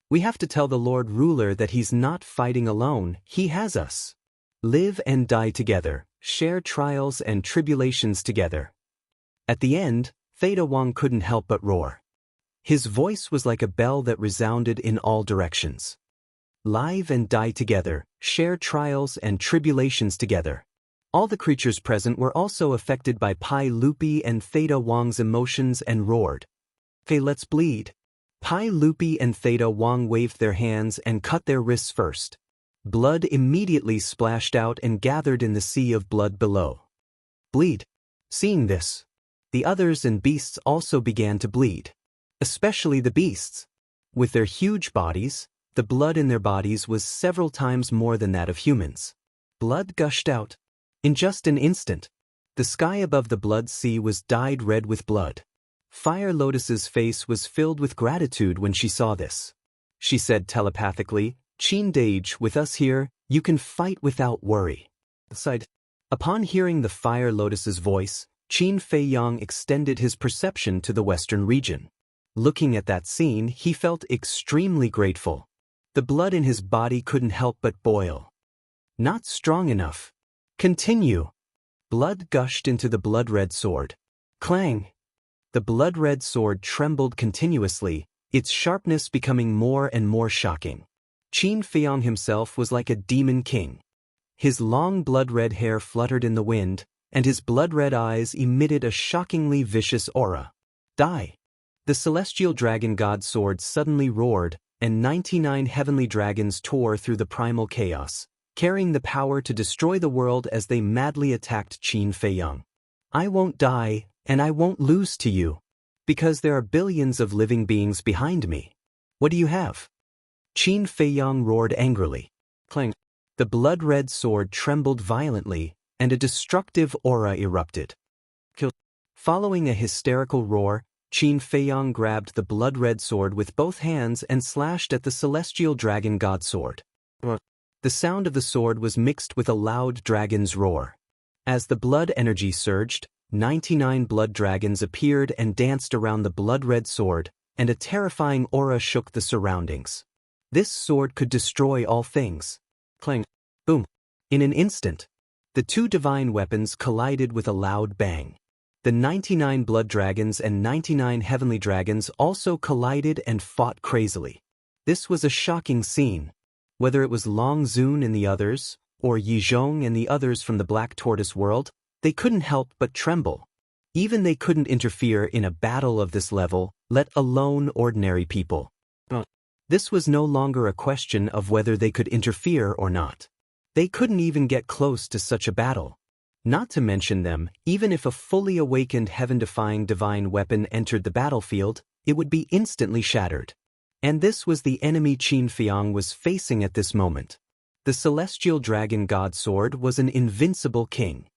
We have to tell the Lord Ruler that he's not fighting alone, he has us. Live and die together, share trials and tribulations together. At the end, Theta Wang couldn't help but roar. His voice was like a bell that resounded in all directions. Live and die together, share trials and tribulations together. All the creatures present were also affected by Pai Lupi and Theta Wang's emotions and roared. Okay, let's bleed. Pai Lupi and Theta Wang waved their hands and cut their wrists first. Blood immediately splashed out and gathered in the sea of blood below. Bleed. Seeing this, the others and beasts also began to bleed. Especially the beasts. With their huge bodies, the blood in their bodies was several times more than that of humans. Blood gushed out. In just an instant, the sky above the blood sea was dyed red with blood. Fire Lotus's face was filled with gratitude when she saw this. She said telepathically, "Qin Dage, with us here, you can fight without worry." Upon hearing the Fire Lotus's voice, Qin Feiyang extended his perception to the western region. Looking at that scene, he felt extremely grateful. The blood in his body couldn't help but boil. Not strong enough. Continue. Blood gushed into the blood-red sword. Clang! The blood-red sword trembled continuously, its sharpness becoming more and more shocking. Qin Feiyang himself was like a demon king. His long blood-red hair fluttered in the wind, and his blood-red eyes emitted a shockingly vicious aura. Die! The celestial dragon god sword suddenly roared, and 99 heavenly dragons tore through the primal chaos, carrying the power to destroy the world as they madly attacked Qin Feiyang. "I won't die, and I won't lose to you, because there are billions of living beings behind me. What do you have?" Qin Feiyang roared angrily. Clang! The blood-red sword trembled violently, and a destructive aura erupted. Following a hysterical roar, Qin Feiyang grabbed the blood-red sword with both hands and slashed at the celestial dragon god sword. The sound of the sword was mixed with a loud dragon's roar. As the blood energy surged, 99 blood dragons appeared and danced around the blood-red sword, and a terrifying aura shook the surroundings. This sword could destroy all things. Clang! Boom! In an instant, the two divine weapons collided with a loud bang. The 99 blood dragons and 99 heavenly dragons also collided and fought crazily. This was a shocking scene. Whether it was Long Zun and the others, or Yi Zhong and the others from the Black Tortoise world, they couldn't help but tremble. Even they couldn't interfere in a battle of this level, let alone ordinary people. This was no longer a question of whether they could interfere or not. They couldn't even get close to such a battle. Not to mention them, even if a fully awakened heaven-defying divine weapon entered the battlefield, it would be instantly shattered. And this was the enemy Qin Feiyang was facing at this moment. The celestial dragon god sword was an invincible king.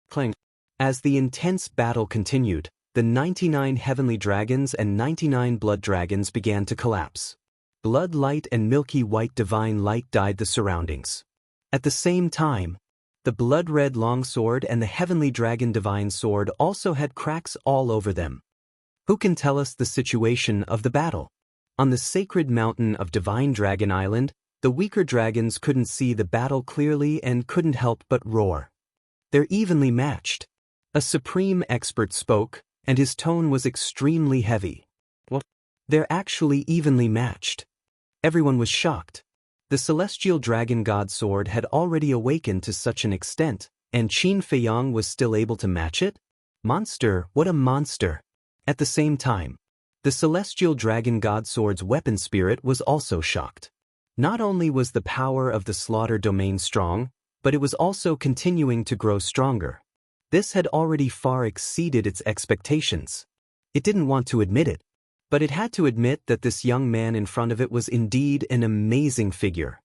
Clang! As the intense battle continued, the 99 heavenly dragons and 99 blood dragons began to collapse. Blood light and milky white divine light dyed the surroundings. At the same time, the blood-red longsword and the heavenly dragon divine sword also had cracks all over them. Who can tell us the situation of the battle? On the sacred mountain of Divine Dragon Island, the weaker dragons couldn't see the battle clearly and couldn't help but roar. They're evenly matched. A supreme expert spoke, and his tone was extremely heavy. What? They're actually evenly matched. Everyone was shocked. The celestial dragon god sword had already awakened to such an extent, and Qin Feiyang was still able to match it? Monster, what a monster! At the same time, the celestial dragon god sword's weapon spirit was also shocked. Not only was the power of the slaughter domain strong, but it was also continuing to grow stronger. This had already far exceeded its expectations. It didn't want to admit it, but it had to admit that this young man in front of it was indeed an amazing figure.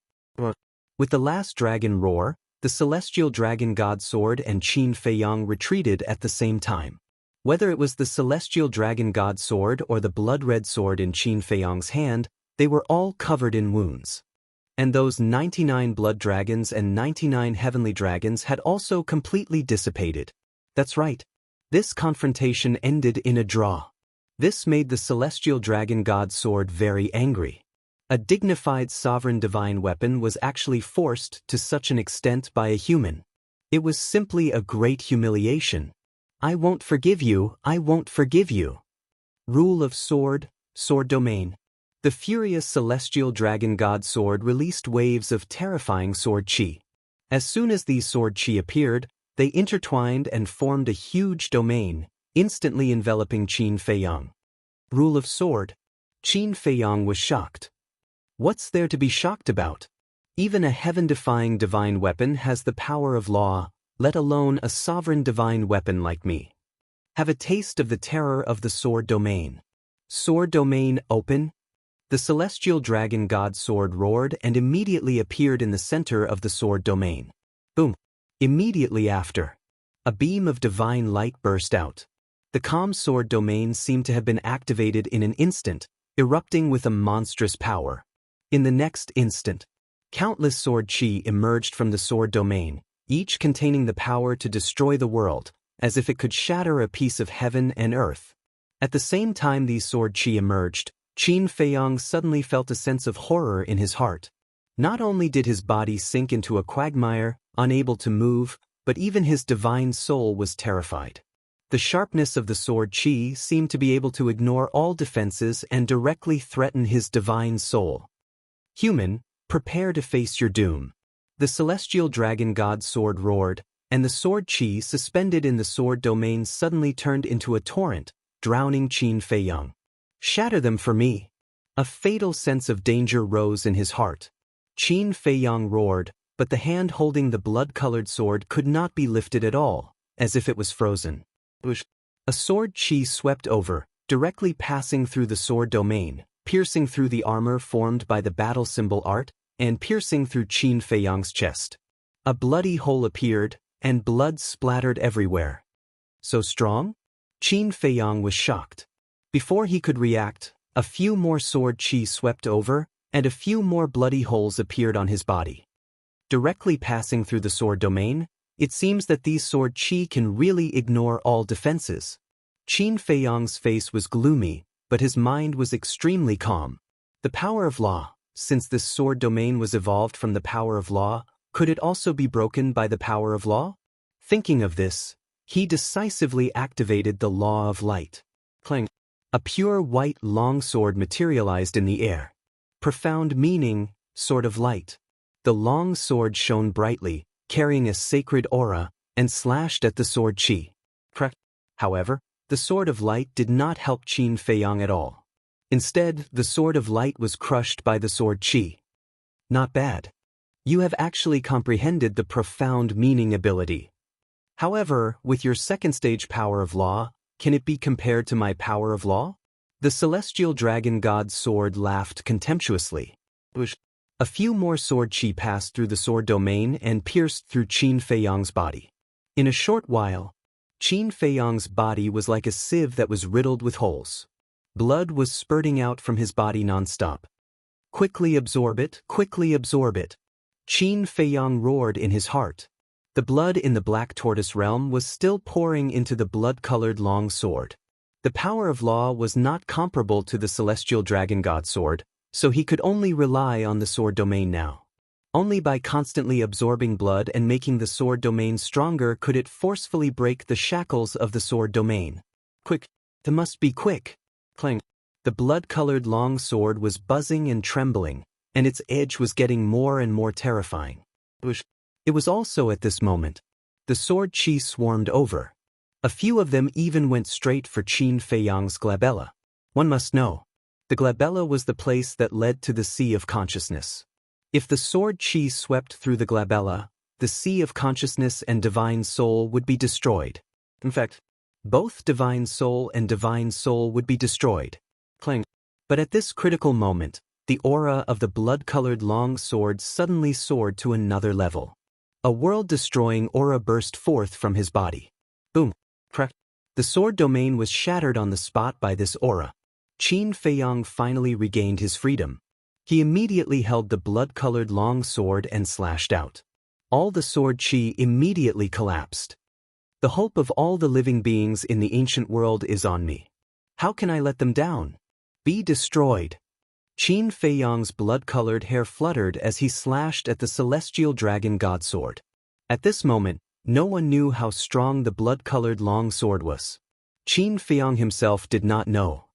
With the last dragon roar, the celestial dragon god sword and Qin Feiyang retreated at the same time. Whether it was the celestial dragon god sword or the blood-red sword in Qin Feiyang's hand, they were all covered in wounds. And those 99 blood dragons and 99 heavenly dragons had also completely dissipated. That's right. This confrontation ended in a draw. This made the celestial dragon god sword very angry. A dignified sovereign divine weapon was actually forced to such an extent by a human. It was simply a great humiliation. I won't forgive you, I won't forgive you. Rule of sword, sword domain. The furious celestial dragon god sword released waves of terrifying sword chi. As soon as these sword chi appeared, they intertwined and formed a huge domain, instantly enveloping Qin Feiyang. Rule of sword. Qin Feiyang was shocked. What's there to be shocked about? Even a heaven-defying divine weapon has the power of law, let alone a sovereign divine weapon like me. Have a taste of the terror of the sword domain. Sword domain open. The celestial dragon god sword roared and immediately appeared in the center of the sword domain. Boom. Immediately after, a beam of divine light burst out. The calm sword domain seemed to have been activated in an instant, erupting with a monstrous power. In the next instant, countless sword chi emerged from the sword domain, each containing the power to destroy the world, as if it could shatter a piece of heaven and earth. At the same time these sword chi emerged, Qin Feiyang suddenly felt a sense of horror in his heart. Not only did his body sink into a quagmire, unable to move, but even his divine soul was terrified. The sharpness of the sword chi seemed to be able to ignore all defenses and directly threaten his divine soul. Human, prepare to face your doom. The celestial dragon god sword roared, and the sword chi suspended in the sword domain suddenly turned into a torrent, drowning Qin Feiyang. Shatter them for me. A fatal sense of danger rose in his heart. Qin Feiyang roared, but the hand holding the blood-colored sword could not be lifted at all, as if it was frozen. A sword chi swept over, directly passing through the sword domain, piercing through the armor formed by the battle symbol art, and piercing through Qin Feiyang's chest. A bloody hole appeared, and blood splattered everywhere. So strong? Qin Feiyang was shocked. Before he could react, a few more sword chi swept over, and a few more bloody holes appeared on his body. Directly passing through the sword domain, it seems that these sword chi can really ignore all defenses. Qin Feiyang's face was gloomy, but his mind was extremely calm. The power of law, since this sword domain was evolved from the power of law, could it also be broken by the power of law? Thinking of this, he decisively activated the law of light. Clang. A pure white longsword materialized in the air. Profound meaning, sword of light. The long sword shone brightly, carrying a sacred aura, and slashed at the sword chi. However, the sword of light did not help Qin Feiyang at all. Instead, the sword of light was crushed by the sword chi. Not bad. You have actually comprehended the profound meaning ability. However, with your second stage power of law, can it be compared to my power of law? The celestial dragon god's sword laughed contemptuously. A few more sword chi passed through the sword domain and pierced through Qin Feiyang's body. In a short while, Qin Feiyang's body was like a sieve that was riddled with holes. Blood was spurting out from his body non-stop. Quickly absorb it, quickly absorb it. Qin Feiyang roared in his heart. The blood in the black tortoise realm was still pouring into the blood-colored long sword. The power of law was not comparable to the celestial dragon god sword, so he could only rely on the sword domain now. Only by constantly absorbing blood and making the sword domain stronger could it forcefully break the shackles of the sword domain. Quick! It must be quick! Clang! The blood-colored long sword was buzzing and trembling, and its edge was getting more and more terrifying. It was also at this moment. The sword chi swarmed over. A few of them even went straight for Qin Feiyang's glabella. One must know. The glabella was the place that led to the sea of consciousness. If the sword chi swept through the glabella, the sea of consciousness and divine soul would be destroyed. In fact, both divine soul and divine soul would be destroyed. Clang. But at this critical moment, the aura of the blood-colored long sword suddenly soared to another level. A world-destroying aura burst forth from his body. Boom. Crack. The sword domain was shattered on the spot by this aura. Qin Feiyang finally regained his freedom. He immediately held the blood-colored long sword and slashed out. All the sword chi immediately collapsed. The hope of all the living beings in the ancient world is on me. How can I let them down? Be destroyed. Qin Feiyang's blood-colored hair fluttered as he slashed at the celestial dragon god sword. At this moment, no one knew how strong the blood-colored long sword was. Qin Feiyang himself did not know.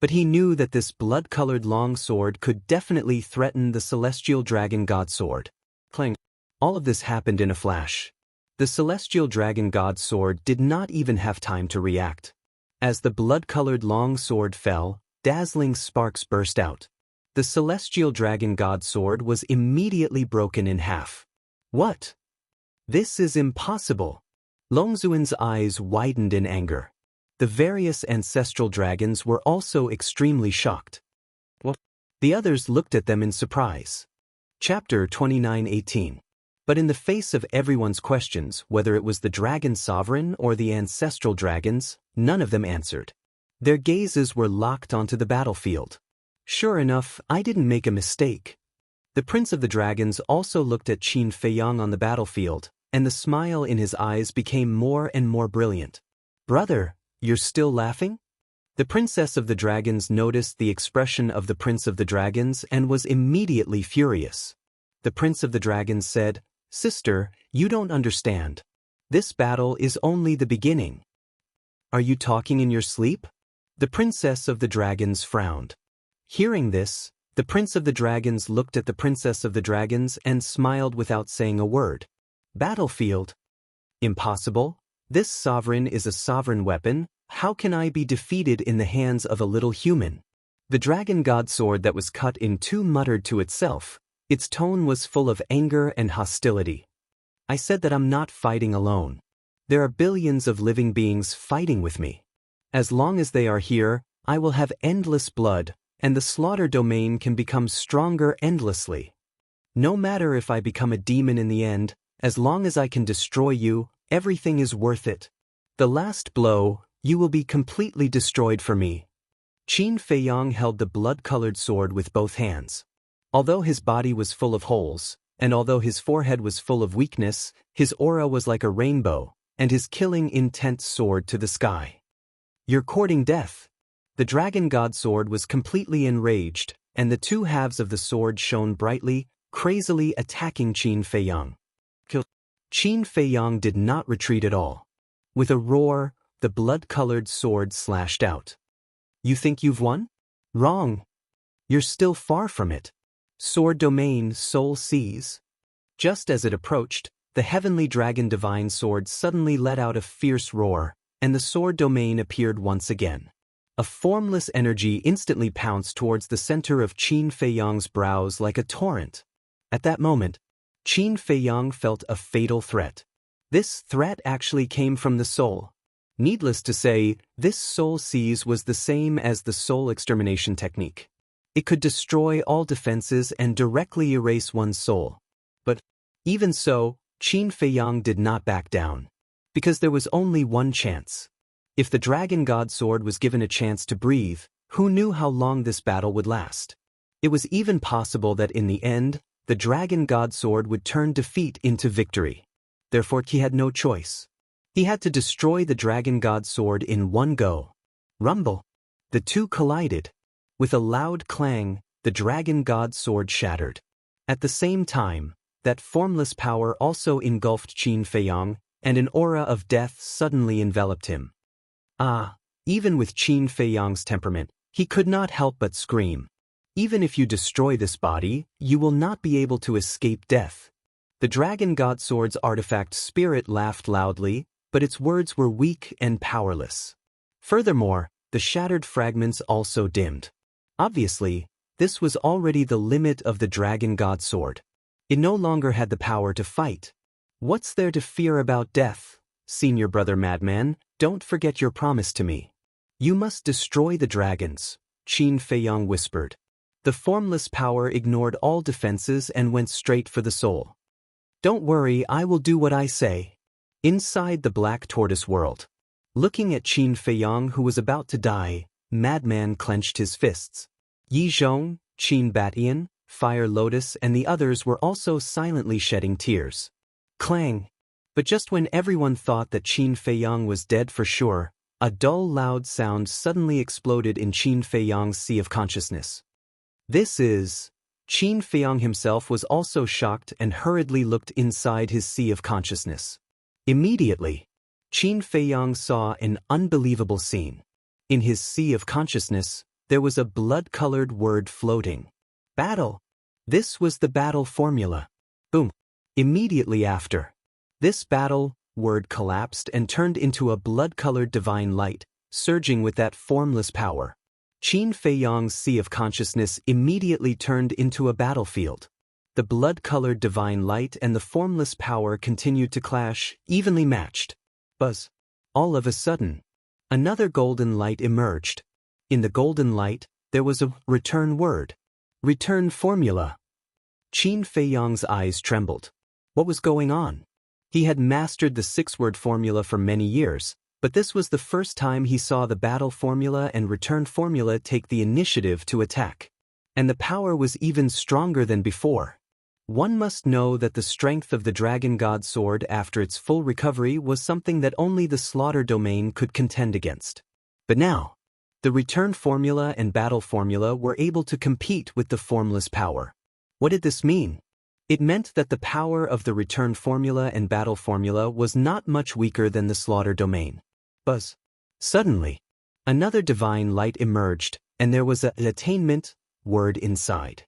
But he knew that this blood-colored long sword could definitely threaten the celestial dragon god sword. Clang. All of this happened in a flash. The celestial dragon god sword did not even have time to react. As the blood-colored long sword fell, dazzling sparks burst out. The celestial dragon god sword was immediately broken in half. What? This is impossible. Longzuan's eyes widened in anger. The various ancestral dragons were also extremely shocked. What? The others looked at them in surprise. Chapter 29:18. But in the face of everyone's questions, whether it was the dragon sovereign or the ancestral dragons, none of them answered. Their gazes were locked onto the battlefield. Sure enough, I didn't make a mistake. The Prince of the Dragons also looked at Qin Feiyang on the battlefield, and the smile in his eyes became more and more brilliant. Brother, you're still laughing? The Princess of the Dragons noticed the expression of the Prince of the Dragons and was immediately furious. The Prince of the Dragons said, Sister, you don't understand. This battle is only the beginning. Are you talking in your sleep? The Princess of the Dragons frowned. Hearing this, the Prince of the Dragons looked at the Princess of the Dragons and smiled without saying a word. Battlefield? Impossible. This sovereign is a sovereign weapon. How can I be defeated in the hands of a little human? The dragon god sword that was cut in two muttered to itself. Its tone was full of anger and hostility. I said that I'm not fighting alone. There are billions of living beings fighting with me. As long as they are here, I will have endless blood, and the slaughter domain can become stronger endlessly. No matter if I become a demon in the end, as long as I can destroy you, everything is worth it. The last blow, you will be completely destroyed for me. Qin Feiyang held the blood-colored sword with both hands. Although his body was full of holes, and although his forehead was full of weakness, his aura was like a rainbow, and his killing intent soared to the sky. You're courting death. The dragon god sword was completely enraged, and the two halves of the sword shone brightly, crazily attacking Qin Feiyang. Qin Feiyang did not retreat at all. With a roar, the blood-colored sword slashed out. You think you've won? Wrong. You're still far from it. Sword domain, soul seize. Just as it approached, the heavenly dragon divine sword suddenly let out a fierce roar, and the sword domain appeared once again. A formless energy instantly pounced towards the center of Qin Feiyang's brows like a torrent. At that moment, Qin Feiyang felt a fatal threat. This threat actually came from the soul. Needless to say, this soul seize was the same as the soul extermination technique. It could destroy all defenses and directly erase one's soul. But, even so, Qin Feiyang did not back down. Because there was only one chance. If the dragon god sword was given a chance to breathe, who knew how long this battle would last? It was even possible that in the end, the dragon god sword would turn defeat into victory. Therefore he had no choice. He had to destroy the dragon god sword in one go. Rumble. The two collided. With a loud clang, the dragon god sword shattered. At the same time, that formless power also engulfed Qin Feiyang, and an aura of death suddenly enveloped him. Even with Qin Feiyang's temperament, he could not help but scream. Even if you destroy this body, you will not be able to escape death. The dragon god sword's artifact spirit laughed loudly, but its words were weak and powerless. Furthermore, the shattered fragments also dimmed. Obviously, this was already the limit of the dragon god sword. It no longer had the power to fight. What's there to fear about death? Senior brother madman, don't forget your promise to me. You must destroy the dragons, Qin Feiyang whispered. The formless power ignored all defenses and went straight for the soul. Don't worry, I will do what I say. Inside the black tortoise world. Looking at Qin Feiyang who was about to die, Madman clenched his fists. Yi Zhong, Qin Batian, Fire Lotus and the others were also silently shedding tears. Clang! But just when everyone thought that Qin Feiyang was dead for sure, a dull loud sound suddenly exploded in Qin Feiyang's sea of consciousness. This is... Qin Feiyang himself was also shocked and hurriedly looked inside his sea of consciousness. Immediately, Qin Feiyang saw an unbelievable scene. In his sea of consciousness, there was a blood-colored word floating. Battle! This was the battle formula. Boom! Immediately after. This battle word collapsed and turned into a blood-colored divine light, surging with that formless power. Qin Feiyang's sea of consciousness immediately turned into a battlefield. The blood-colored divine light and the formless power continued to clash, evenly matched. Buzz. All of a sudden, another golden light emerged. In the golden light, there was a return word. Return formula. Qin Feiyang's eyes trembled. What was going on? He had mastered the six-word formula for many years, but this was the first time he saw the battle formula and return formula take the initiative to attack. And the power was even stronger than before. One must know that the strength of the Dragon God Sword after its full recovery was something that only the slaughter domain could contend against. But now, the return formula and battle formula were able to compete with the formless power. What did this mean? It meant that the power of the return formula and battle formula was not much weaker than the slaughter domain. Buzz. Suddenly, another divine light emerged, and there was an attainment word inside.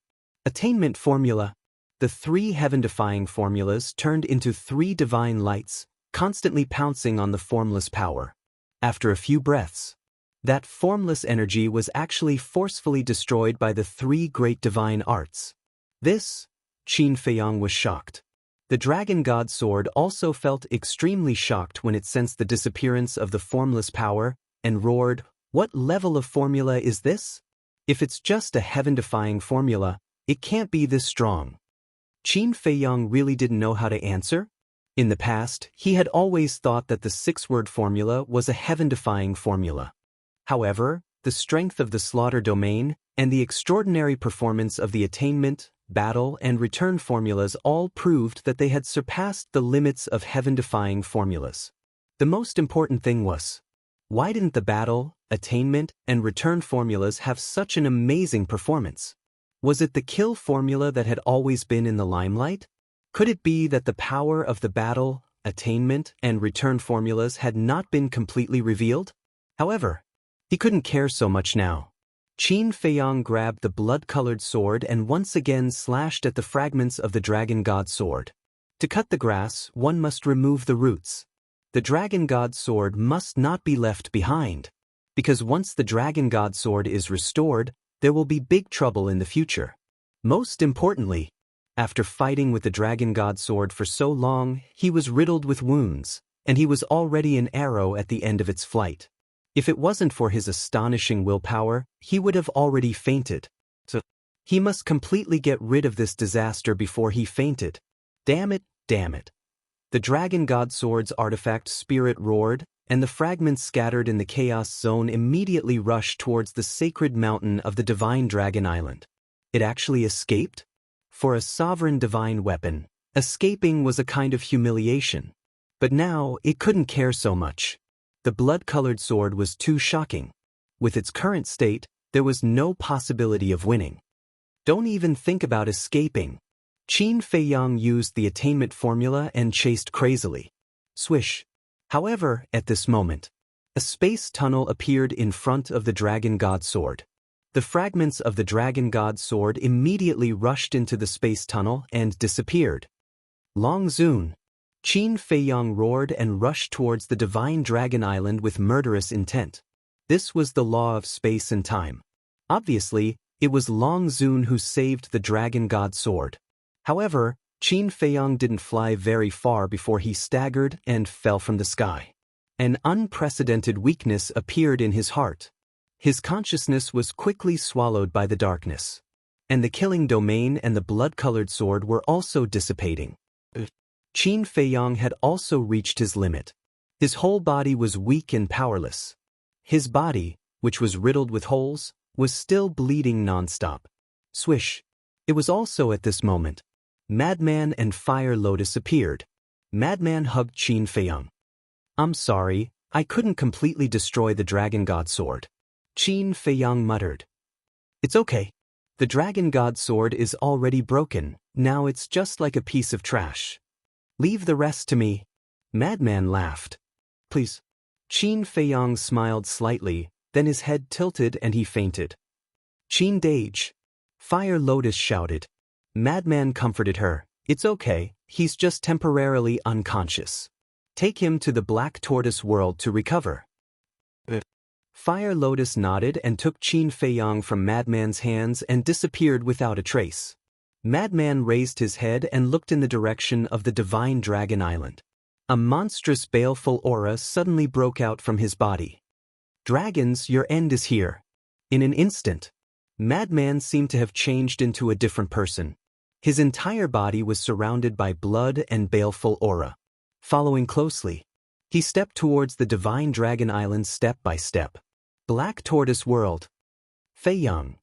Attainment formula. The three heaven-defying formulas turned into three divine lights, constantly pouncing on the formless power. After a few breaths, that formless energy was actually forcefully destroyed by the three great divine arts. This, Qin Feiyang was shocked. The Dragon God Sword also felt extremely shocked when it sensed the disappearance of the formless power, and roared, "What level of formula is this? If it's just a heaven-defying formula, it can't be this strong." Qin Feiyang really didn't know how to answer. In the past, he had always thought that the six-word formula was a heaven-defying formula. However, the strength of the slaughter domain and the extraordinary performance of the attainment, battle, and return formulas all proved that they had surpassed the limits of heaven-defying formulas. The most important thing was, why didn't the battle, attainment, and return formulas have such an amazing performance? Was it the kill formula that had always been in the limelight? Could it be that the power of the battle, attainment, and return formulas had not been completely revealed? However, he couldn't care so much now. Qin Feiyang grabbed the blood-colored sword and once again slashed at the fragments of the Dragon God Sword. To cut the grass, one must remove the roots. The Dragon God Sword must not be left behind, because once the Dragon God Sword is restored, there will be big trouble in the future. Most importantly, after fighting with the Dragon God Sword for so long, he was riddled with wounds, and he was already an arrow at the end of its flight. If it wasn't for his astonishing willpower, he would have already fainted. So, he must completely get rid of this disaster before he fainted. Damn it, damn it. The Dragon God Sword's artifact spirit roared, and the fragments scattered in the chaos zone immediately rushed towards the sacred mountain of the divine Dragon Island. It actually escaped? For a sovereign divine weapon, escaping was a kind of humiliation. But now, it couldn't care so much. The blood-colored sword was too shocking. With its current state, there was no possibility of winning. Don't even think about escaping. Qin Feiyang used the attainment formula and chased crazily. Swish. However, at this moment, a space tunnel appeared in front of the Dragon God Sword. The fragments of the Dragon God Sword immediately rushed into the space tunnel and disappeared. Long Zun. Qin Feiyang roared and rushed towards the divine Dragon Island with murderous intent. This was the law of space and time. Obviously, it was Long Zun who saved the Dragon God Sword. However, Qin Feiyang didn't fly very far before he staggered and fell from the sky. An unprecedented weakness appeared in his heart. His consciousness was quickly swallowed by the darkness. And the killing domain and the blood-colored sword were also dissipating. Qin Feiyang had also reached his limit. His whole body was weak and powerless. His body, which was riddled with holes, was still bleeding non-stop. Swish. It was also at this moment. Madman and Fire Lotus appeared. Madman hugged Qin Feiyang. "I'm sorry, I couldn't completely destroy the Dragon God Sword." Qin Feiyang muttered. "It's okay. The Dragon God Sword is already broken, now it's just like a piece of trash. Leave the rest to me." Madman laughed. "Please." Qin Feiyang smiled slightly, then his head tilted and he fainted. "Qin Dage." Fire Lotus shouted. Madman comforted her. "It's okay, he's just temporarily unconscious. Take him to the Black Tortoise world to recover." Fire Lotus nodded and took Qin Feiyang from Madman's hands and disappeared without a trace. Madman raised his head and looked in the direction of the divine Dragon Island. A monstrous baleful aura suddenly broke out from his body. "Dragons, your end is here." In an instant, Madman seemed to have changed into a different person. His entire body was surrounded by blood and baleful aura. Following closely, he stepped towards the divine dragon island step by step. Black Tortoise World. Feiyang.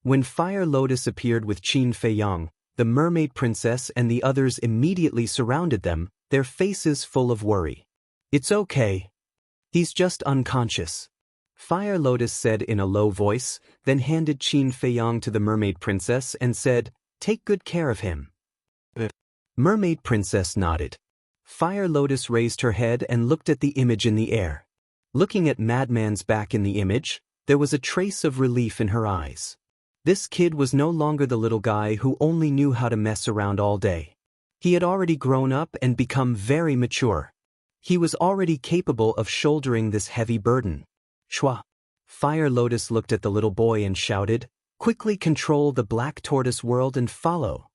When Fire Lotus appeared with Qin Feiyang, the mermaid princess and the others immediately surrounded them, their faces full of worry. "It's okay. He's just unconscious," Fire Lotus said in a low voice, then handed Qin Feiyang to the mermaid princess and said, "Take good care of him." The mermaid princess nodded. Fire Lotus raised her head and looked at the image in the air. Looking at Madman's back in the image, there was a trace of relief in her eyes. This kid was no longer the little guy who only knew how to mess around all day. He had already grown up and become very mature. He was already capable of shouldering this heavy burden. Shua. Fire Lotus looked at the little boy and shouted, "Quickly control the Black Tortoise World and follow."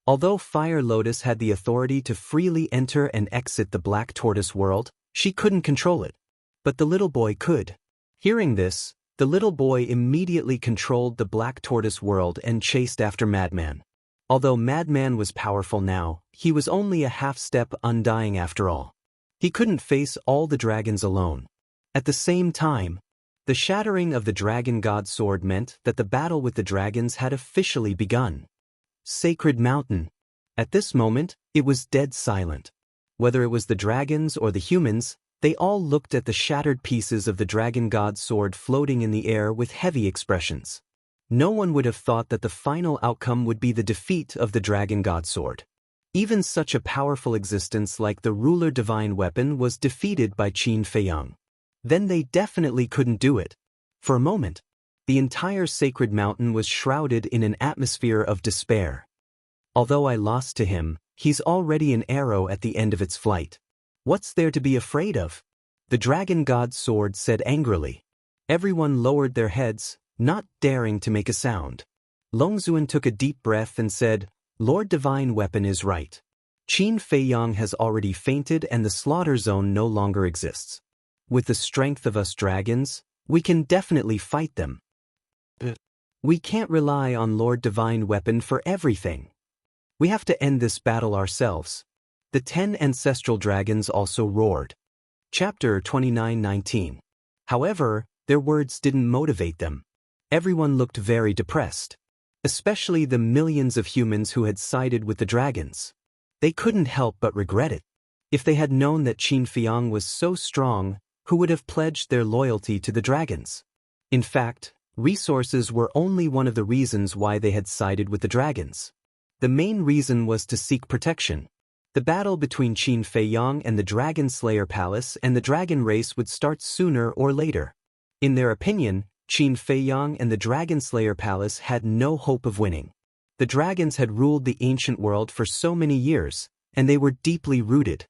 Although Fire Lotus had the authority to freely enter and exit the Black Tortoise World, she couldn't control it. But the little boy could. Hearing this, the little boy immediately controlled the Black Tortoise World and chased after Madman. Although Madman was powerful now, he was only a half-step undying after all. He couldn't face all the dragons alone. At the same time, the shattering of the Dragon God Sword meant that the battle with the dragons had officially begun. Sacred Mountain. At this moment, it was dead silent. Whether it was the dragons or the humans, they all looked at the shattered pieces of the Dragon God Sword floating in the air with heavy expressions. No one would have thought that the final outcome would be the defeat of the Dragon God Sword. Even such a powerful existence like the ruler divine weapon was defeated by Qin Feiyang. Then they definitely couldn't do it. For a moment, the entire sacred mountain was shrouded in an atmosphere of despair. Although I lost to him, he's already an arrow at the end of its flight. What's there to be afraid of? The Dragon God's Sword said angrily. Everyone lowered their heads, not daring to make a sound. Longzuan took a deep breath and said, "Lord Divine Weapon is right. Qin Feiyang has already fainted and the slaughter zone no longer exists. With the strength of us dragons, we can definitely fight them. We can't rely on Lord Divine Weapon for everything. We have to end this battle ourselves." The 10 ancestral dragons also roared. Chapter 29:19. However, their words didn't motivate them. Everyone looked very depressed. Especially the millions of humans who had sided with the dragons. They couldn't help but regret it. If they had known that Qin Feiyang was so strong, who would have pledged their loyalty to the dragons? In fact, resources were only one of the reasons why they had sided with the dragons. The main reason was to seek protection. The battle between Qin Feiyang and the Dragon Slayer Palace and the dragon race would start sooner or later. In their opinion, Qin Feiyang and the Dragon Slayer Palace had no hope of winning. The dragons had ruled the ancient world for so many years, and they were deeply rooted.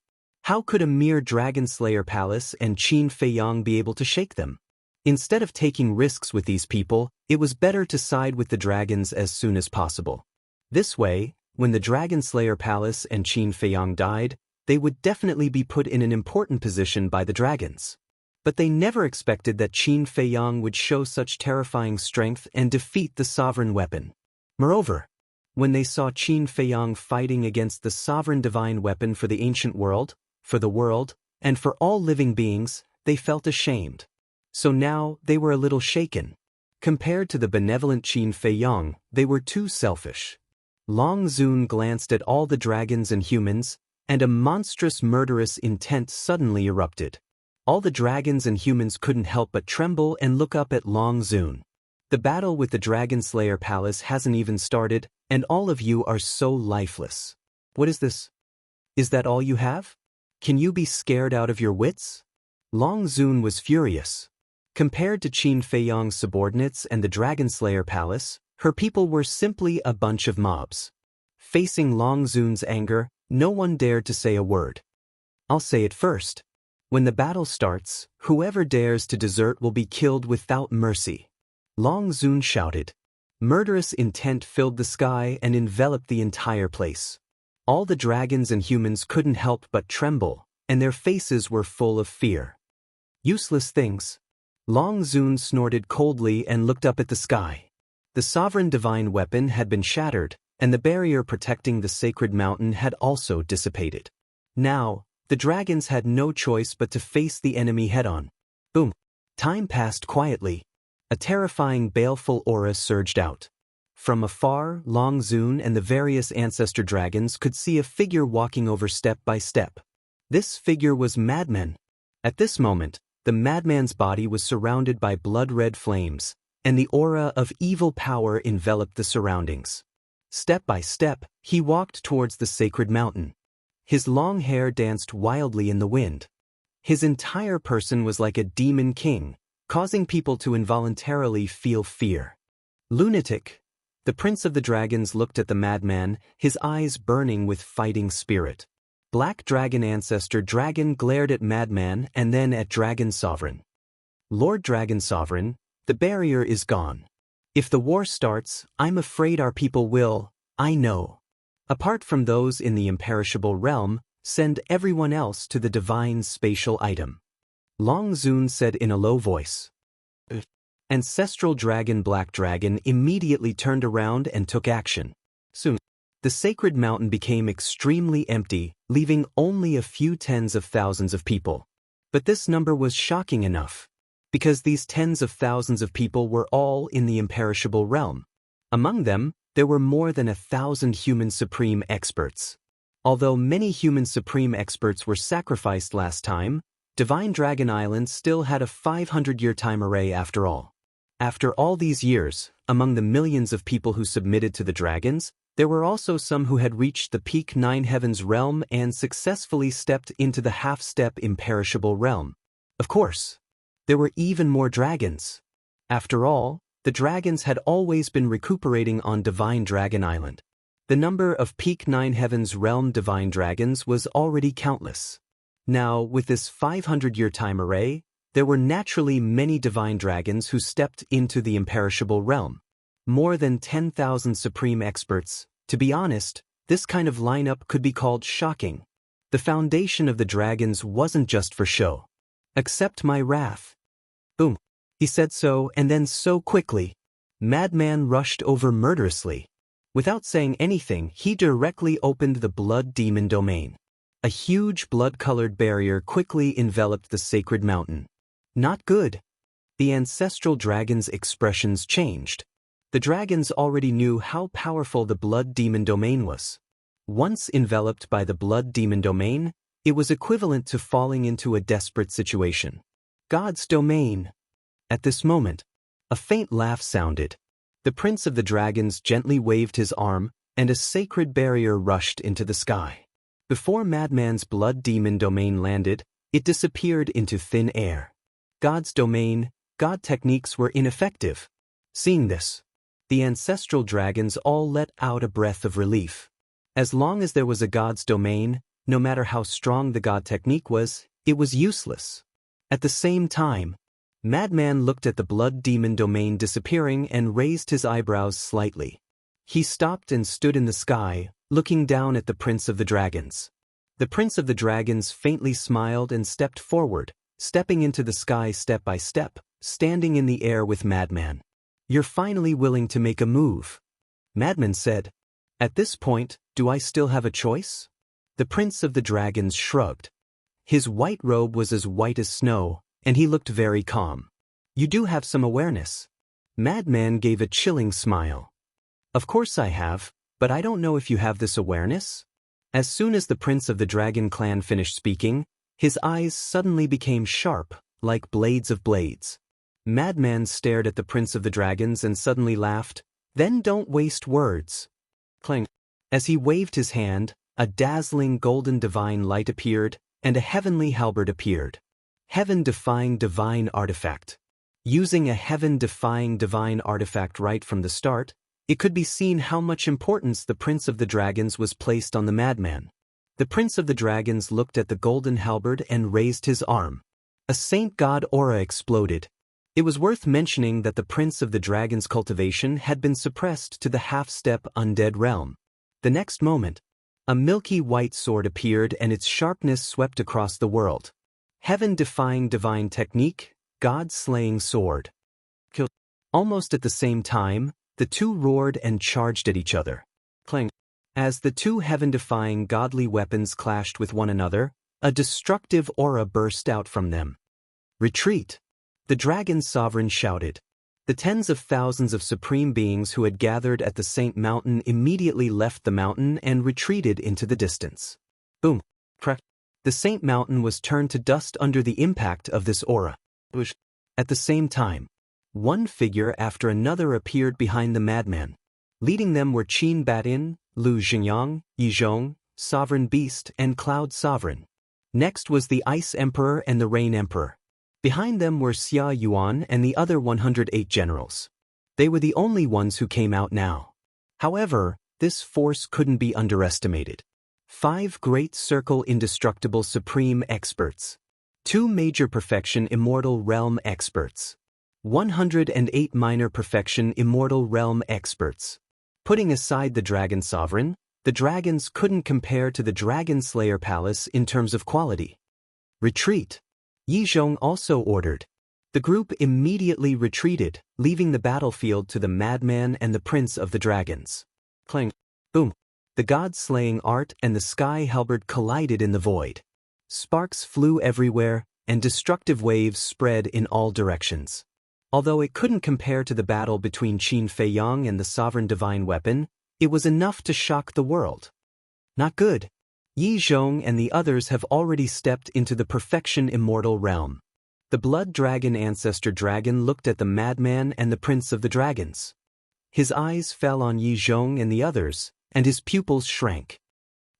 How could a mere Dragon Slayer Palace and Qin Feiyang be able to shake them? Instead of taking risks with these people, it was better to side with the dragons as soon as possible. This way, when the Dragon Slayer Palace and Qin Feiyang died, they would definitely be put in an important position by the dragons. But they never expected that Qin Feiyang would show such terrifying strength and defeat the sovereign weapon. Moreover, when they saw Qin Feiyang fighting against the sovereign divine weapon for the ancient world, for the world, and for all living beings, they felt ashamed. So now they were a little shaken. Compared to the benevolent Qin Feiyang, they were too selfish. Long Zun glanced at all the dragons and humans, and a monstrous murderous intent suddenly erupted. All the dragons and humans couldn't help but tremble and look up at Long Zun. The battle with the Dragon Slayer Palace hasn't even started, and all of you are so lifeless. What is this? Is that all you have? Can you be scared out of your wits? Long Zun was furious. Compared to Qin Feiyang's subordinates and the Dragon Slayer Palace, her people were simply a bunch of mobs. Facing Long Zun's anger, no one dared to say a word. I'll say it first. When the battle starts, whoever dares to desert will be killed without mercy. Long Zun shouted. Murderous intent filled the sky and enveloped the entire place. All the dragons and humans couldn't help but tremble, and their faces were full of fear. Useless things. Long Zun snorted coldly and looked up at the sky. The sovereign divine weapon had been shattered, and the barrier protecting the sacred mountain had also dissipated. Now, the dragons had no choice but to face the enemy head-on. Boom. Time passed quietly. A terrifying baleful aura surged out. From afar, Long Zun and the various ancestor dragons could see a figure walking over step by step. This figure was Madman. At this moment, the madman's body was surrounded by blood-red flames, and the aura of evil power enveloped the surroundings. Step by step, he walked towards the sacred mountain. His long hair danced wildly in the wind. His entire person was like a demon king, causing people to involuntarily feel fear. Lunatic. The prince of the dragons looked at the madman, his eyes burning with fighting spirit. Black Dragon Ancestor Dragon glared at Madman and then at Dragon Sovereign. Lord Dragon Sovereign, the barrier is gone. If the war starts, I'm afraid our people will, I know. Apart from those in the imperishable realm, send everyone else to the divine spatial item. Long Zun said in a low voice. Ancestral Dragon Black Dragon immediately turned around and took action. Soon, the sacred mountain became extremely empty, leaving only a few tens of thousands of people. But this number was shocking enough, because these tens of thousands of people were all in the imperishable realm. Among them, there were more than 1,000 human supreme experts. Although many human supreme experts were sacrificed last time, Divine Dragon Island still had a 500-year time array after all. After all these years, among the millions of people who submitted to the dragons, there were also some who had reached the peak Nine Heavens realm and successfully stepped into the half-step imperishable realm. Of course, there were even more dragons. After all, the dragons had always been recuperating on Divine Dragon Island. The number of peak Nine Heavens realm divine dragons was already countless. Now, with this 500-year time array, there were naturally many divine dragons who stepped into the imperishable realm. More than 10,000 supreme experts. To be honest, this kind of lineup could be called shocking. The foundation of the dragons wasn't just for show. Accept my wrath. Boom. He said so, and then so quickly. Madman rushed over murderously. Without saying anything, he directly opened the blood demon domain. A huge blood-colored barrier quickly enveloped the sacred mountain. Not good. The ancestral dragon's expressions changed. The dragons already knew how powerful the blood demon domain was. Once enveloped by the blood demon domain, it was equivalent to falling into a desperate situation. God's domain. At this moment, a faint laugh sounded. The prince of the dragons gently waved his arm, and a sacred barrier rushed into the sky. Before Madman's blood demon domain landed, it disappeared into thin air. God's domain, God techniques were ineffective. Seeing this, the ancestral dragons all let out a breath of relief. As long as there was a God's domain, no matter how strong the God technique was, it was useless. At the same time, Madman looked at the blood demon domain disappearing and raised his eyebrows slightly. He stopped and stood in the sky, looking down at the Prince of the Dragons. The Prince of the Dragons faintly smiled and stepped forward, stepping into the sky step by step, standing in the air with Madman. You're finally willing to make a move. Madman said. At this point, do I still have a choice? The Prince of the Dragons shrugged. His white robe was as white as snow, and he looked very calm. You do have some awareness. Madman gave a chilling smile. Of course I have, but I don't know if you have this awareness. As soon as the Prince of the Dragon clan finished speaking, his eyes suddenly became sharp, like blades of blades. Madman stared at the Prince of the Dragons and suddenly laughed. Then don't waste words. Clang. As he waved his hand, a dazzling golden divine light appeared, and a heavenly halberd appeared. Heaven-defying divine artifact. Using a heaven-defying divine artifact right from the start, it could be seen how much importance the Prince of the Dragons was placed on the Madman. The Prince of the Dragons looked at the golden halberd and raised his arm. A saint god aura exploded. It was worth mentioning that the Prince of the Dragons' cultivation had been suppressed to the half-step undead realm. The next moment, a milky white sword appeared and its sharpness swept across the world. Heaven-defying divine technique, God-slaying sword. Almost at the same time, the two roared and charged at each other. Clang. As the two heaven-defying godly weapons clashed with one another, a destructive aura burst out from them. Retreat! The dragon's sovereign shouted. The tens of thousands of supreme beings who had gathered at the Saint Mountain immediately left the mountain and retreated into the distance. Boom! Crack! The Saint Mountain was turned to dust under the impact of this aura. At the same time, one figure after another appeared behind the madman. Leading them were Qin Batin, Lu Xingyang, Yizhong, Sovereign Beast, and Cloud Sovereign. Next was the Ice Emperor and the Rain Emperor. Behind them were Xia Yuan and the other 108 generals. They were the only ones who came out now. However, this force couldn't be underestimated. 5 Great Circle Indestructible Supreme Experts. 2 Major Perfection Immortal Realm Experts. 108 Minor Perfection Immortal Realm Experts. Putting aside the Dragon Sovereign, the dragons couldn't compare to the Dragon Slayer Palace in terms of quality. Retreat! Yizhong also ordered. The group immediately retreated, leaving the battlefield to the madman and the prince of the dragons. Clang! Boom! The god-slaying art and the sky halberd collided in the void. Sparks flew everywhere, and destructive waves spread in all directions. Although it couldn't compare to the battle between Qin Feiyang and the sovereign divine weapon, it was enough to shock the world. Not good. Yi Zhong and the others have already stepped into the perfection immortal realm. The blood dragon ancestor dragon looked at the madman and the prince of the dragons. His eyes fell on Yi Zhong and the others, and his pupils shrank.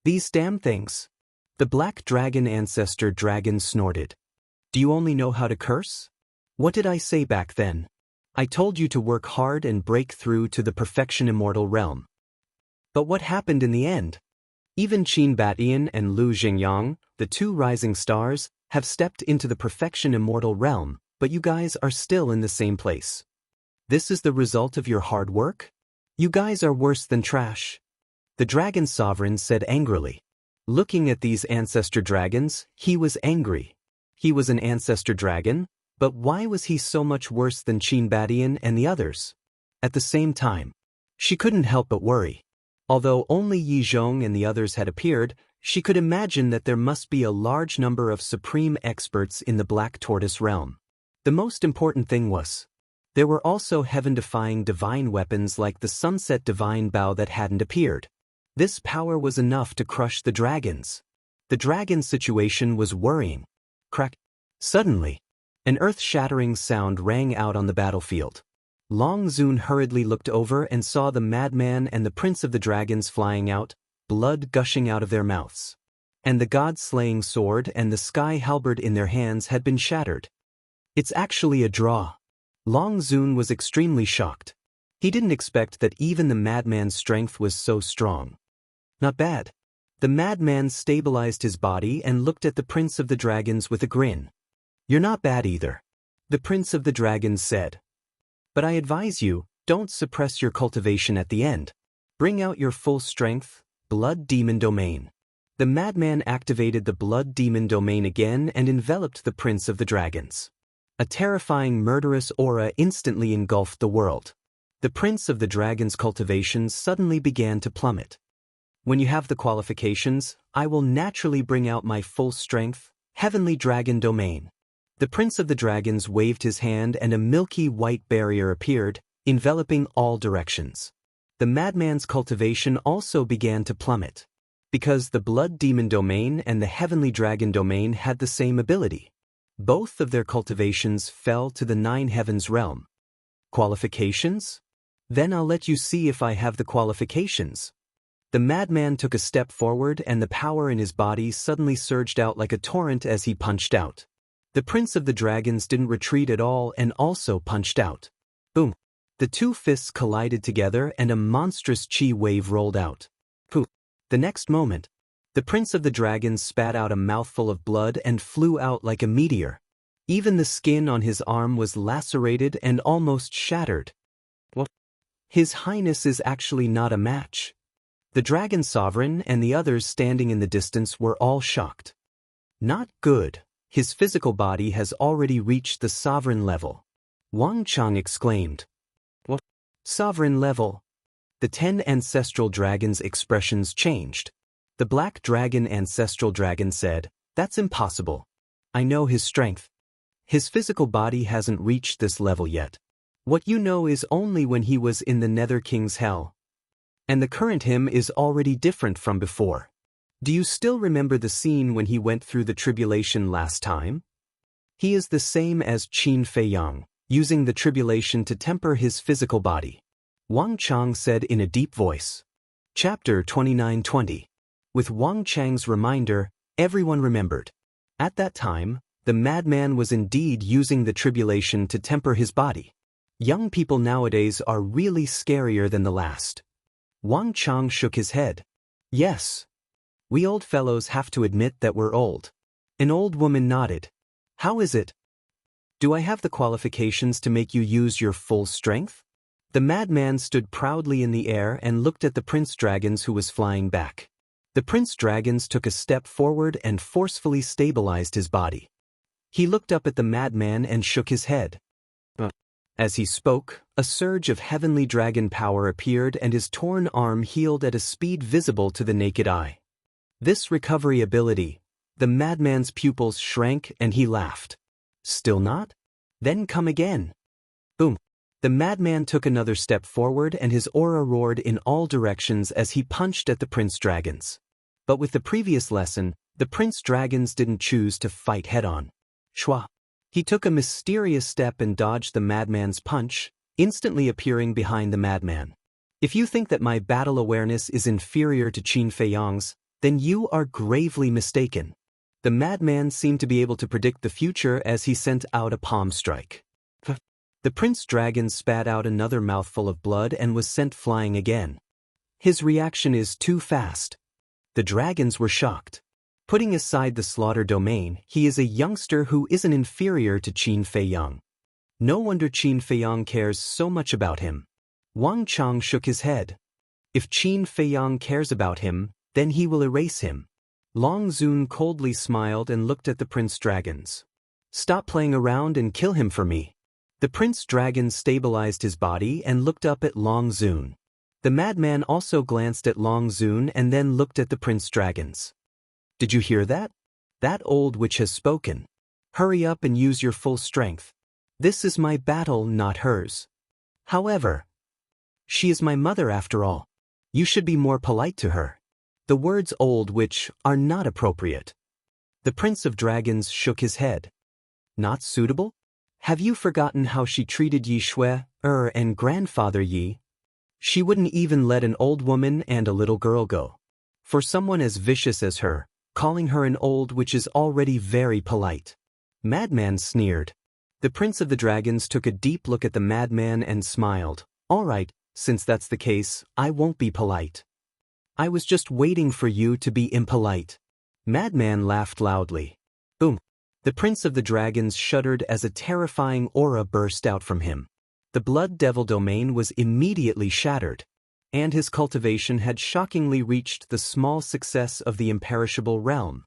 These damn things. The black dragon ancestor dragon snorted. Do you only know how to curse? What did I say back then? I told you to work hard and break through to the perfection immortal realm. But what happened in the end? Even Qin Batian and Lu Xingyang, the 2 rising stars, have stepped into the perfection immortal realm, but you guys are still in the same place. This is the result of your hard work? You guys are worse than trash. The Dragon Sovereign said angrily. Looking at these ancestor dragons, he was angry. He was an ancestor dragon, but why was he so much worse than Qin Batian and the others? At the same time, she couldn't help but worry. Although only Yi Zhong and the others had appeared, she could imagine that there must be a large number of supreme experts in the Black Tortoise realm. The most important thing was, there were also heaven-defying divine weapons like the Sunset Divine Bow that hadn't appeared. This power was enough to crush the dragons. The dragon situation was worrying. Crack! Suddenly, an earth-shattering sound rang out on the battlefield. Long Zun hurriedly looked over and saw the madman and the prince of the dragons flying out, blood gushing out of their mouths. And the god-slaying sword and the sky halberd in their hands had been shattered. It's actually a draw. Long Zun was extremely shocked. He didn't expect that even the madman's strength was so strong. Not bad. The madman stabilized his body and looked at the prince of the dragons with a grin. You're not bad either. The prince of the dragons said. But I advise you, don't suppress your cultivation at the end. Bring out your full strength, Blood Demon Domain. The madman activated the Blood Demon Domain again and enveloped the prince of the dragons. A terrifying murderous aura instantly engulfed the world. The prince of the dragons' cultivations suddenly began to plummet. When you have the qualifications, I will naturally bring out my full strength, Heavenly Dragon Domain. The prince of the dragons waved his hand and a milky white barrier appeared, enveloping all directions. The madman's cultivation also began to plummet. Because the Blood Demon Domain and the Heavenly Dragon Domain had the same ability. Both of their cultivations fell to the 9 heavens realm. Qualifications? Then I'll let you see if I have the qualifications. The madman took a step forward and the power in his body suddenly surged out like a torrent as he punched out. The prince of the dragons didn't retreat at all and also punched out. Boom! The 2 fists collided together and a monstrous chi wave rolled out. Poof! The next moment, the prince of the dragons spat out a mouthful of blood and flew out like a meteor. Even the skin on his arm was lacerated and almost shattered. What? His Highness is actually not a match. The Dragon Sovereign and the others standing in the distance were all shocked. Not good. His physical body has already reached the sovereign level. Wang Chang exclaimed. What? Sovereign level? The 10 ancestral dragons' expressions changed. The black dragon ancestral dragon said, "That's impossible. I know his strength. His physical body hasn't reached this level yet. What you know is only when he was in the Nether King's hell. And the current him is already different from before. Do you still remember the scene when he went through the tribulation last time? He is the same as Qin Feiyang, using the tribulation to temper his physical body," Wang Chang said in a deep voice. Chapter 29-20. With Wang Chang's reminder, everyone remembered. At that time, the madman was indeed using the tribulation to temper his body. Young people nowadays are really scarier than the last. Wang Chang shook his head. Yes. We old fellows have to admit that we're old. An old woman nodded. How is it? Do I have the qualifications to make you use your full strength? The madman stood proudly in the air and looked at the prince dragons who was flying back. The prince dragons took a step forward and forcefully stabilized his body. He looked up at the madman and shook his head. As he spoke, a surge of heavenly dragon power appeared and his torn arm healed at a speed visible to the naked eye. This recovery ability, the madman's pupils shrank and he laughed. Still not? Then come again. Boom. The madman took another step forward and his aura roared in all directions as he punched at the prince dragons. But with the previous lesson, the prince dragons didn't choose to fight head-on. Shwa. He took a mysterious step and dodged the madman's punch, instantly appearing behind the madman. If you think that my battle awareness is inferior to Qin Feiyang's, then you are gravely mistaken. The madman seemed to be able to predict the future as he sent out a palm strike. The prince dragon spat out another mouthful of blood and was sent flying again. His reaction is too fast. The dragons were shocked. Putting aside the slaughter domain, he is a youngster who isn't inferior to Qin Feiyang. No wonder Qin Feiyang cares so much about him. Wang Chang shook his head. If Qin Feiyang cares about him, then he will erase him. Long Zun coldly smiled and looked at the prince dragons. Stop playing around and kill him for me. The prince dragon stabilized his body and looked up at Long Zun. The madman also glanced at Long Zun and then looked at the prince dragons. Did you hear that? That old witch has spoken. Hurry up and use your full strength. This is my battle, not hers. However, she is my mother after all. You should be more polite to her. The words old witch are not appropriate. The Prince of Dragons shook his head. Not suitable? Have you forgotten how she treated Yi Shui, and grandfather Yi? She wouldn't even let an old woman and a little girl go. For someone as vicious as her, calling her an old witch is already very polite. Madman sneered. The Prince of the Dragons took a deep look at the madman and smiled. All right, since that's the case, I won't be polite. I was just waiting for you to be impolite. Madman laughed loudly. Boom. The Prince of the Dragons shuddered as a terrifying aura burst out from him. The Blood Devil domain was immediately shattered, and his cultivation had shockingly reached the small success of the imperishable realm.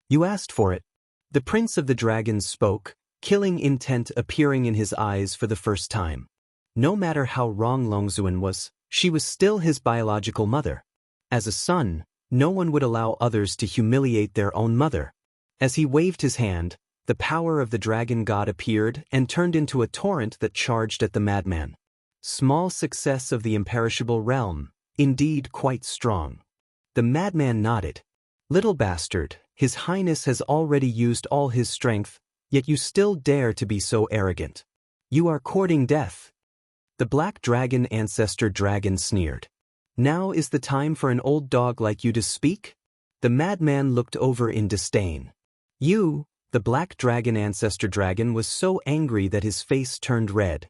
You asked for it. The Prince of the Dragons spoke, killing intent appearing in his eyes for the first time. No matter how wrong Longzuan was, she was still his biological mother. As a son, no one would allow others to humiliate their own mother. As he waved his hand, the power of the dragon god appeared and turned into a torrent that charged at the madman. Small success of the imperishable realm, indeed quite strong. The madman nodded. Little bastard, His Highness has already used all his strength, yet you still dare to be so arrogant. You are courting death. The black dragon ancestor dragon sneered. Now is the time for an old dog like you to speak? The madman looked over in disdain. You, the black dragon ancestor dragon was so angry that his face turned red.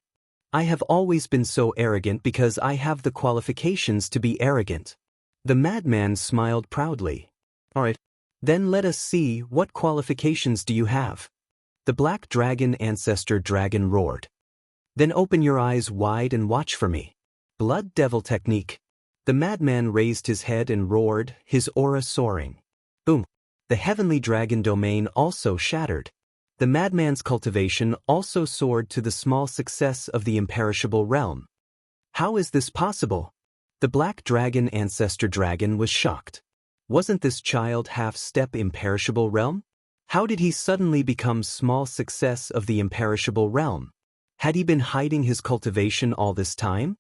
I have always been so arrogant because I have the qualifications to be arrogant. The madman smiled proudly. All right, then let us see, what qualifications do you have? The black dragon ancestor dragon roared. Then open your eyes wide and watch for me. Blood devil technique. The madman raised his head and roared, his aura soaring. Boom. The heavenly dragon domain also shattered. The madman's cultivation also soared to the small success of the imperishable realm. How is this possible? The black dragon ancestor dragon was shocked. Wasn't this child half-step imperishable realm? How did he suddenly become small success of the imperishable realm? Had he been hiding his cultivation all this time?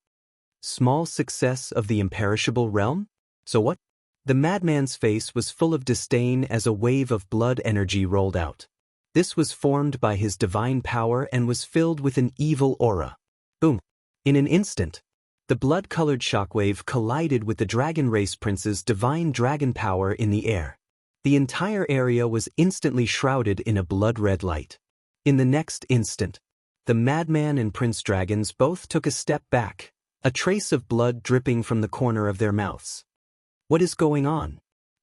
Small success of the imperishable realm? So what? The madman's face was full of disdain as a wave of blood energy rolled out. This was formed by his divine power and was filled with an evil aura. Boom! In an instant, the blood-colored shockwave collided with the dragon race prince's divine dragon power in the air. The entire area was instantly shrouded in a blood-red light. In the next instant, the madman and prince dragons both took a step back, a trace of blood dripping from the corner of their mouths. What is going on?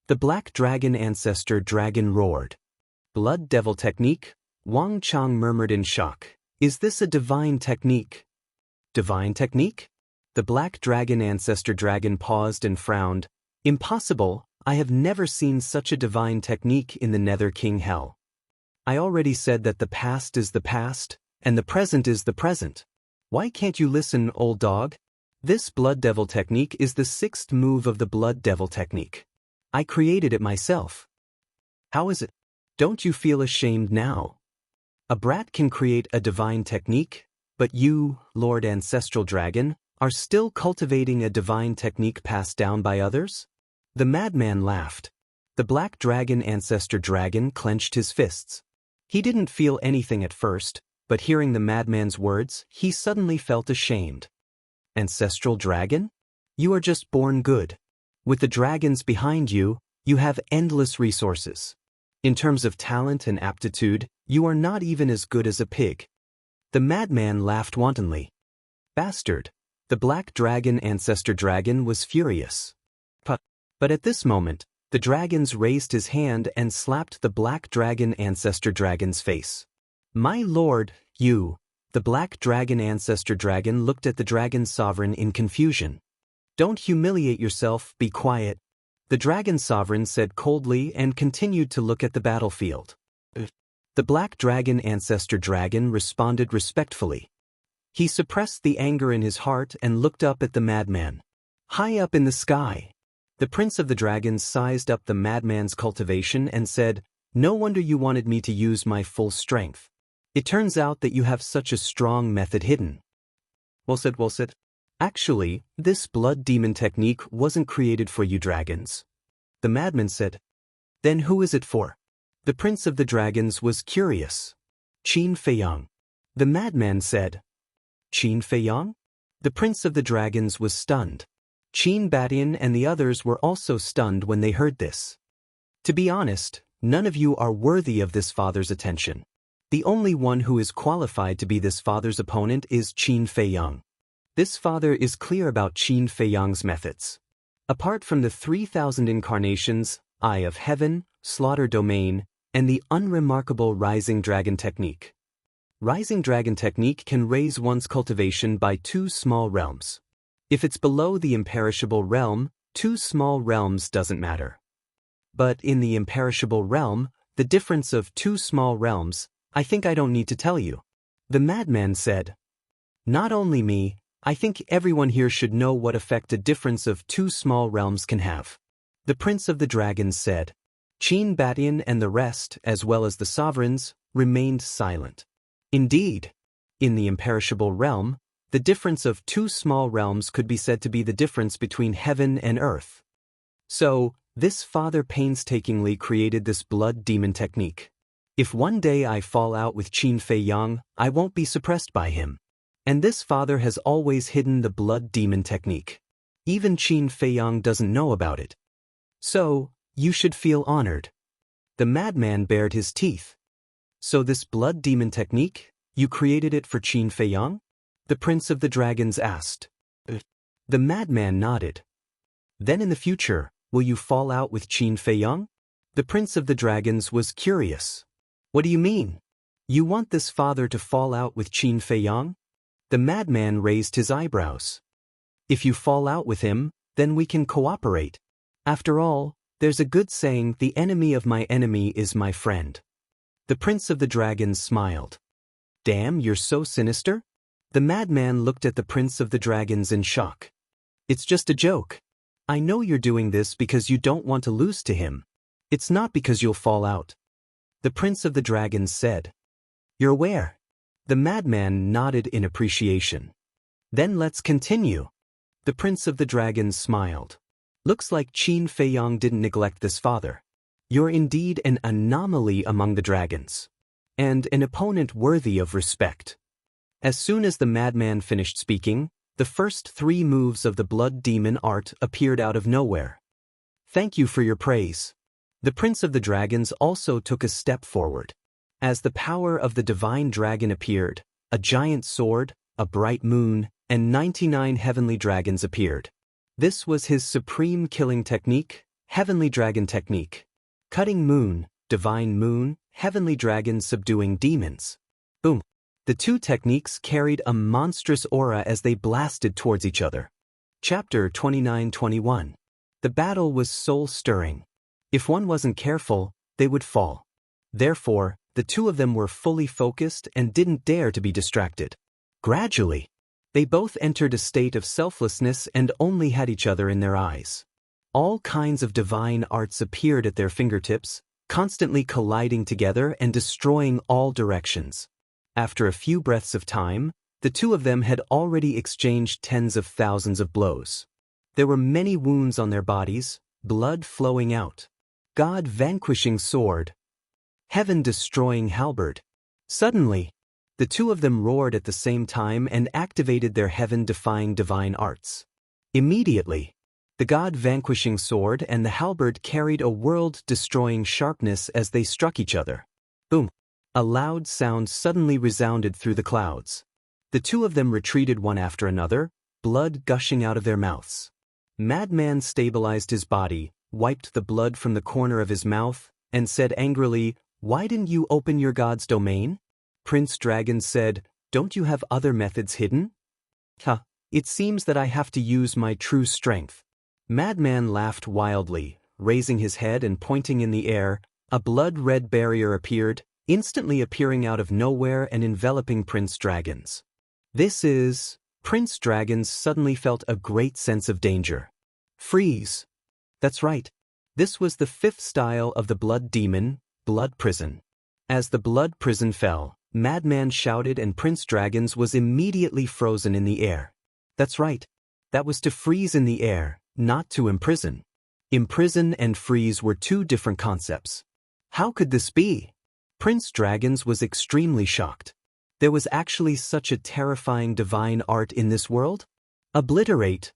The black dragon ancestor dragon roared. Blood devil technique? Wang Chang murmured in shock. Is this a divine technique? Divine technique? The black dragon ancestor dragon paused and frowned. Impossible, I have never seen such a divine technique in the Nether King Hell. I already said that the past is the past, and the present is the present. Why can't you listen, old dog? This blood devil technique is the 6th move of the blood devil technique. I created it myself. How is it? Don't you feel ashamed now? A brat can create a divine technique, but you, Lord Ancestral Dragon, are still cultivating a divine technique passed down by others? The madman laughed. The black dragon ancestor dragon clenched his fists. He didn't feel anything at first, but hearing the madman's words, he suddenly felt ashamed. Ancestral dragon? You are just born good. With the dragons behind you, you have endless resources. In terms of talent and aptitude, you are not even as good as a pig. The madman laughed wantonly. Bastard! The black dragon ancestor dragon was furious. But at this moment, the dragons raised his hand and slapped the black dragon ancestor dragon's face. My lord, you! The black dragon ancestor dragon looked at the dragon sovereign in confusion. Don't humiliate yourself, be quiet. The dragon sovereign said coldly and continued to look at the battlefield. The black dragon ancestor dragon responded respectfully. He suppressed the anger in his heart and looked up at the madman. High up in the sky, the prince of the dragons sized up the madman's cultivation and said, No wonder you wanted me to use my full strength. It turns out that you have such a strong method hidden. Well said. Actually, this blood demon technique wasn't created for you dragons. The madman said. Then who is it for? The prince of the dragons was curious. Qin Feiyang. The madman said. Qin Feiyang? The prince of the dragons was stunned. Qin Batian and the others were also stunned when they heard this. To be honest, none of you are worthy of this father's attention. The only one who is qualified to be this father's opponent is Qin Feiyang. This father is clear about Qin Feiyang's methods. Apart from the 3,000 incarnations, Eye of Heaven, Slaughter Domain, and the unremarkable Rising Dragon Technique. Rising Dragon Technique can raise one's cultivation by 2 small realms. If it's below the imperishable realm, 2 small realms doesn't matter. But in the imperishable realm, the difference of 2 small realms, I think I don't need to tell you. The madman said. Not only me, I think everyone here should know what effect a difference of 2 small realms can have. The prince of the dragons said. Qin Batian and the rest, as well as the sovereigns, remained silent. Indeed, in the imperishable realm, the difference of 2 small realms could be said to be the difference between heaven and earth. So, this father painstakingly created this blood demon technique. If one day I fall out with Qin Feiyang, I won't be suppressed by him. And this father has always hidden the blood demon technique. Even Qin Feiyang doesn't know about it. So, you should feel honored. The madman bared his teeth. So this blood demon technique, you created it for Qin Feiyang? The prince of the dragons asked. The madman nodded. Then in the future, will you fall out with Qin Feiyang? The prince of the dragons was curious. What do you mean? You want this father to fall out with Qin Feiyang? The madman raised his eyebrows. If you fall out with him, then we can cooperate. After all, there's a good saying, the enemy of my enemy is my friend. The prince of the dragons smiled. Damn, you're so sinister? The madman looked at the prince of the dragons in shock. It's just a joke. I know you're doing this because you don't want to lose to him. It's not because you'll fall out. The Prince of the Dragons said. You're aware? The madman nodded in appreciation. Then let's continue. The Prince of the Dragons smiled. Looks like Qin Feiyang didn't neglect this father. You're indeed an anomaly among the dragons. And an opponent worthy of respect. As soon as the madman finished speaking, the first 3 moves of the blood demon art appeared out of nowhere. Thank you for your praise. The Prince of the Dragons also took a step forward. As the power of the divine dragon appeared, a giant sword, a bright moon, and 99 heavenly dragons appeared. This was his supreme killing technique, Heavenly Dragon Technique. Cutting moon, divine moon, heavenly dragon subduing demons. Boom. The 2 techniques carried a monstrous aura as they blasted towards each other. Chapter 29-21. The battle was soul-stirring. If one wasn't careful, they would fall. Therefore, the 2 of them were fully focused and didn't dare to be distracted. Gradually, they both entered a state of selflessness and only had each other in their eyes. All kinds of divine arts appeared at their fingertips, constantly colliding together and destroying all directions. After a few breaths of time, the 2 of them had already exchanged tens of thousands of blows. There were many wounds on their bodies, blood flowing out. God vanquishing sword. Heaven destroying halberd. Suddenly, the 2 of them roared at the same time and activated their heaven-defying divine arts. Immediately, the God-vanquishing sword and the halberd carried a world-destroying sharpness as they struck each other. Boom! A loud sound suddenly resounded through the clouds. The 2 of them retreated one after another, blood gushing out of their mouths. Madman stabilized his body, wiped the blood from the corner of his mouth, and said angrily, "Why didn't you open your god's domain?" Prince Dragon said, "Don't you have other methods hidden?" It seems that I have to use my true strength." Madman laughed wildly, raising his head and pointing in the air. A blood-red barrier appeared, instantly appearing out of nowhere and enveloping Prince Dragons. Prince Dragons suddenly felt a great sense of danger. Freeze! That's right. This was the 5th style of the blood demon, blood prison. As the blood prison fell, Madman shouted and Prince Dragons was immediately frozen in the air. That's right. That was to freeze in the air, not to imprison. Imprison and freeze were 2 different concepts. How could this be? Prince Dragons was extremely shocked. There was actually such a terrifying divine art in this world? Obliterate!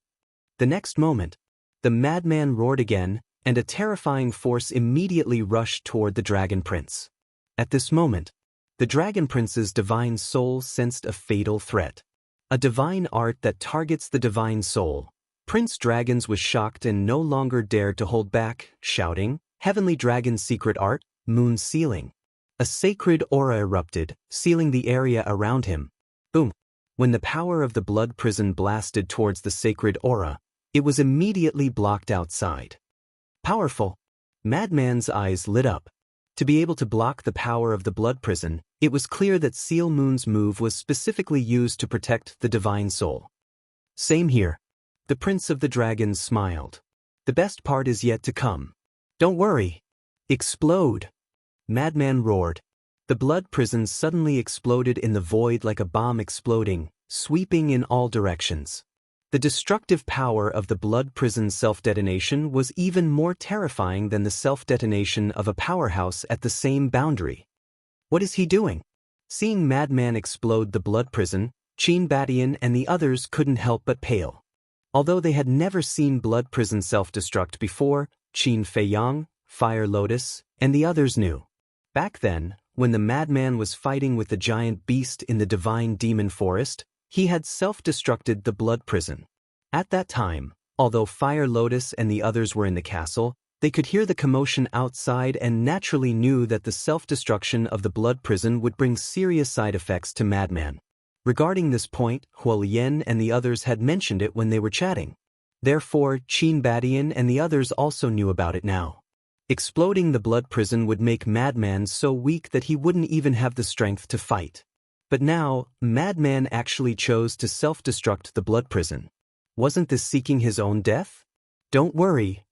The next moment, the madman roared again, and a terrifying force immediately rushed toward the Dragon Prince. At this moment, the Dragon Prince's divine soul sensed a fatal threat. A divine art that targets the divine soul. Prince Dragons was shocked and no longer dared to hold back, shouting, "Heavenly Dragon's secret art, moon sealing." A sacred aura erupted, sealing the area around him. Boom! When the power of the blood prison blasted towards the sacred aura, it was immediately blocked outside. Powerful! Madman's eyes lit up. To be able to block the power of the blood prison, it was clear that Seal Moon's move was specifically used to protect the divine soul. Same here. The Prince of the Dragons smiled. The best part is yet to come. Don't worry. Explode! Madman roared. The blood prison suddenly exploded in the void like a bomb exploding, sweeping in all directions. The destructive power of the blood prison's self-detonation was even more terrifying than the self-detonation of a powerhouse at the same boundary. What is he doing? Seeing Madman explode the blood prison, Qin Badian and the others couldn't help but pale. Although they had never seen blood prison self-destruct before, Qin Feiyang, Fire Lotus, and the others knew. Back then, when the madman was fighting with the giant beast in the divine demon forest, he had self-destructed the blood prison. At that time, although Fire Lotus and the others were in the castle, they could hear the commotion outside and naturally knew that the self-destruction of the blood prison would bring serious side effects to Madman. Regarding this point, Huolian and the others had mentioned it when they were chatting. Therefore, Qin Badian and the others also knew about it now. Exploding the blood prison would make Madman so weak that he wouldn't even have the strength to fight. But now, Madman actually chose to self-destruct the blood prison. Wasn't this seeking his own death? Don't worry.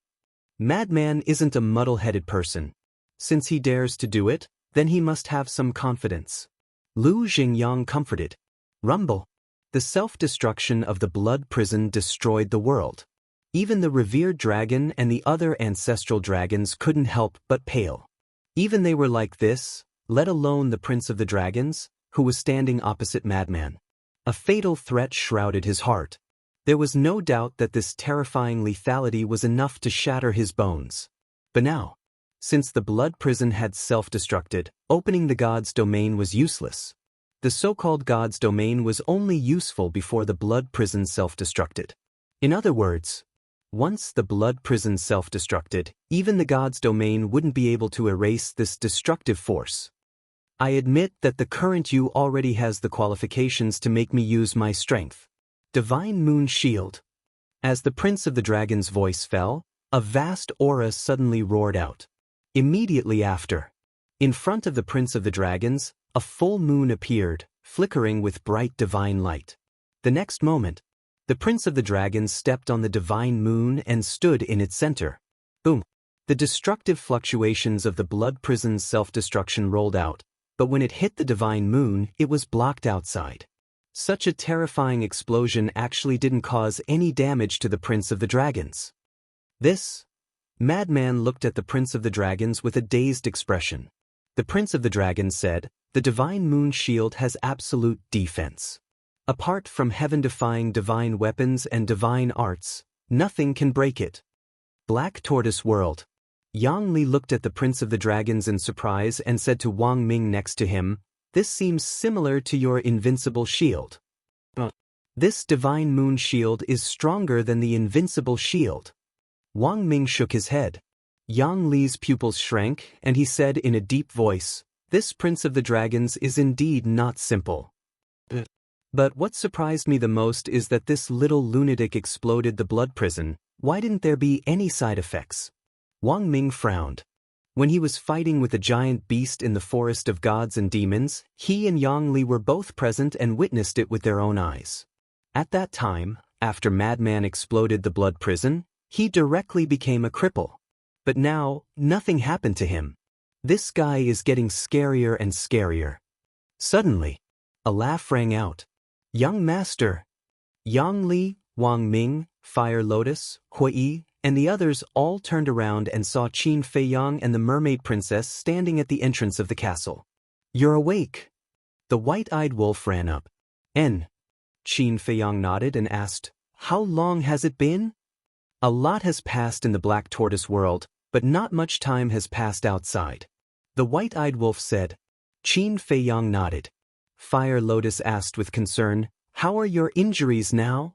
Madman isn't a muddle-headed person. Since he dares to do it, then he must have some confidence. Lu Xingyang comforted. Rumble. The self-destruction of the blood prison destroyed the world. Even the revered dragon and the other ancestral dragons couldn't help but pale. Even they were like this, let alone the prince of the dragons, who was standing opposite Madman. A fatal threat shrouded his heart. There was no doubt that this terrifying lethality was enough to shatter his bones. But now, since the blood prison had self-destructed, opening the god's domain was useless. The so-called god's domain was only useful before the blood prison self-destructed. In other words, once the blood prison self-destructed, even the god's domain wouldn't be able to erase this destructive force. I admit that the current you already has the qualifications to make me use my strength. Divine Moon Shield. As the Prince of the Dragon's voice fell, a vast aura suddenly roared out. Immediately after, in front of the Prince of the Dragons, a full moon appeared, flickering with bright divine light. The next moment, the Prince of the Dragons stepped on the divine moon and stood in its center. Boom! The destructive fluctuations of the blood prison's self-destruction rolled out, but when it hit the divine moon, it was blocked outside. Such a terrifying explosion actually didn't cause any damage to the Prince of the Dragons. This? Madman looked at the Prince of the Dragons with a dazed expression. The Prince of the Dragons said, "The divine moon shield has absolute defense. Apart from heaven-defying divine weapons and divine arts, nothing can break it." Black Tortoise World. Yang Li looked at the Prince of the Dragons in surprise and said to Wang Ming next to him, "This seems similar to your invincible shield." This divine moon shield is stronger than the invincible shield. Wang Ming shook his head. Yang Li's pupils shrank, and he said in a deep voice, "This Prince of the Dragons is indeed not simple." But what surprised me the most is that this little lunatic exploded the blood prison. Why didn't there be any side effects? Wang Ming frowned. When he was fighting with a giant beast in the forest of gods and demons, he and Yang Li were both present and witnessed it with their own eyes. At that time, after Madman exploded the blood prison, he directly became a cripple. But now, nothing happened to him. This guy is getting scarier and scarier. Suddenly, a laugh rang out. "Young Master!" Yang Li, Wang Ming, Fire Lotus, Hui, and the others all turned around and saw Qin Feiyang and the Mermaid Princess standing at the entrance of the castle. "You're awake." The white-eyed wolf ran up. "Qin Feiyang nodded and asked, "How long has it been?" "A lot has passed in the Black Tortoise world, but not much time has passed outside." The white-eyed wolf said. Qin Feiyang nodded. Fire Lotus asked with concern, "How are your injuries now?"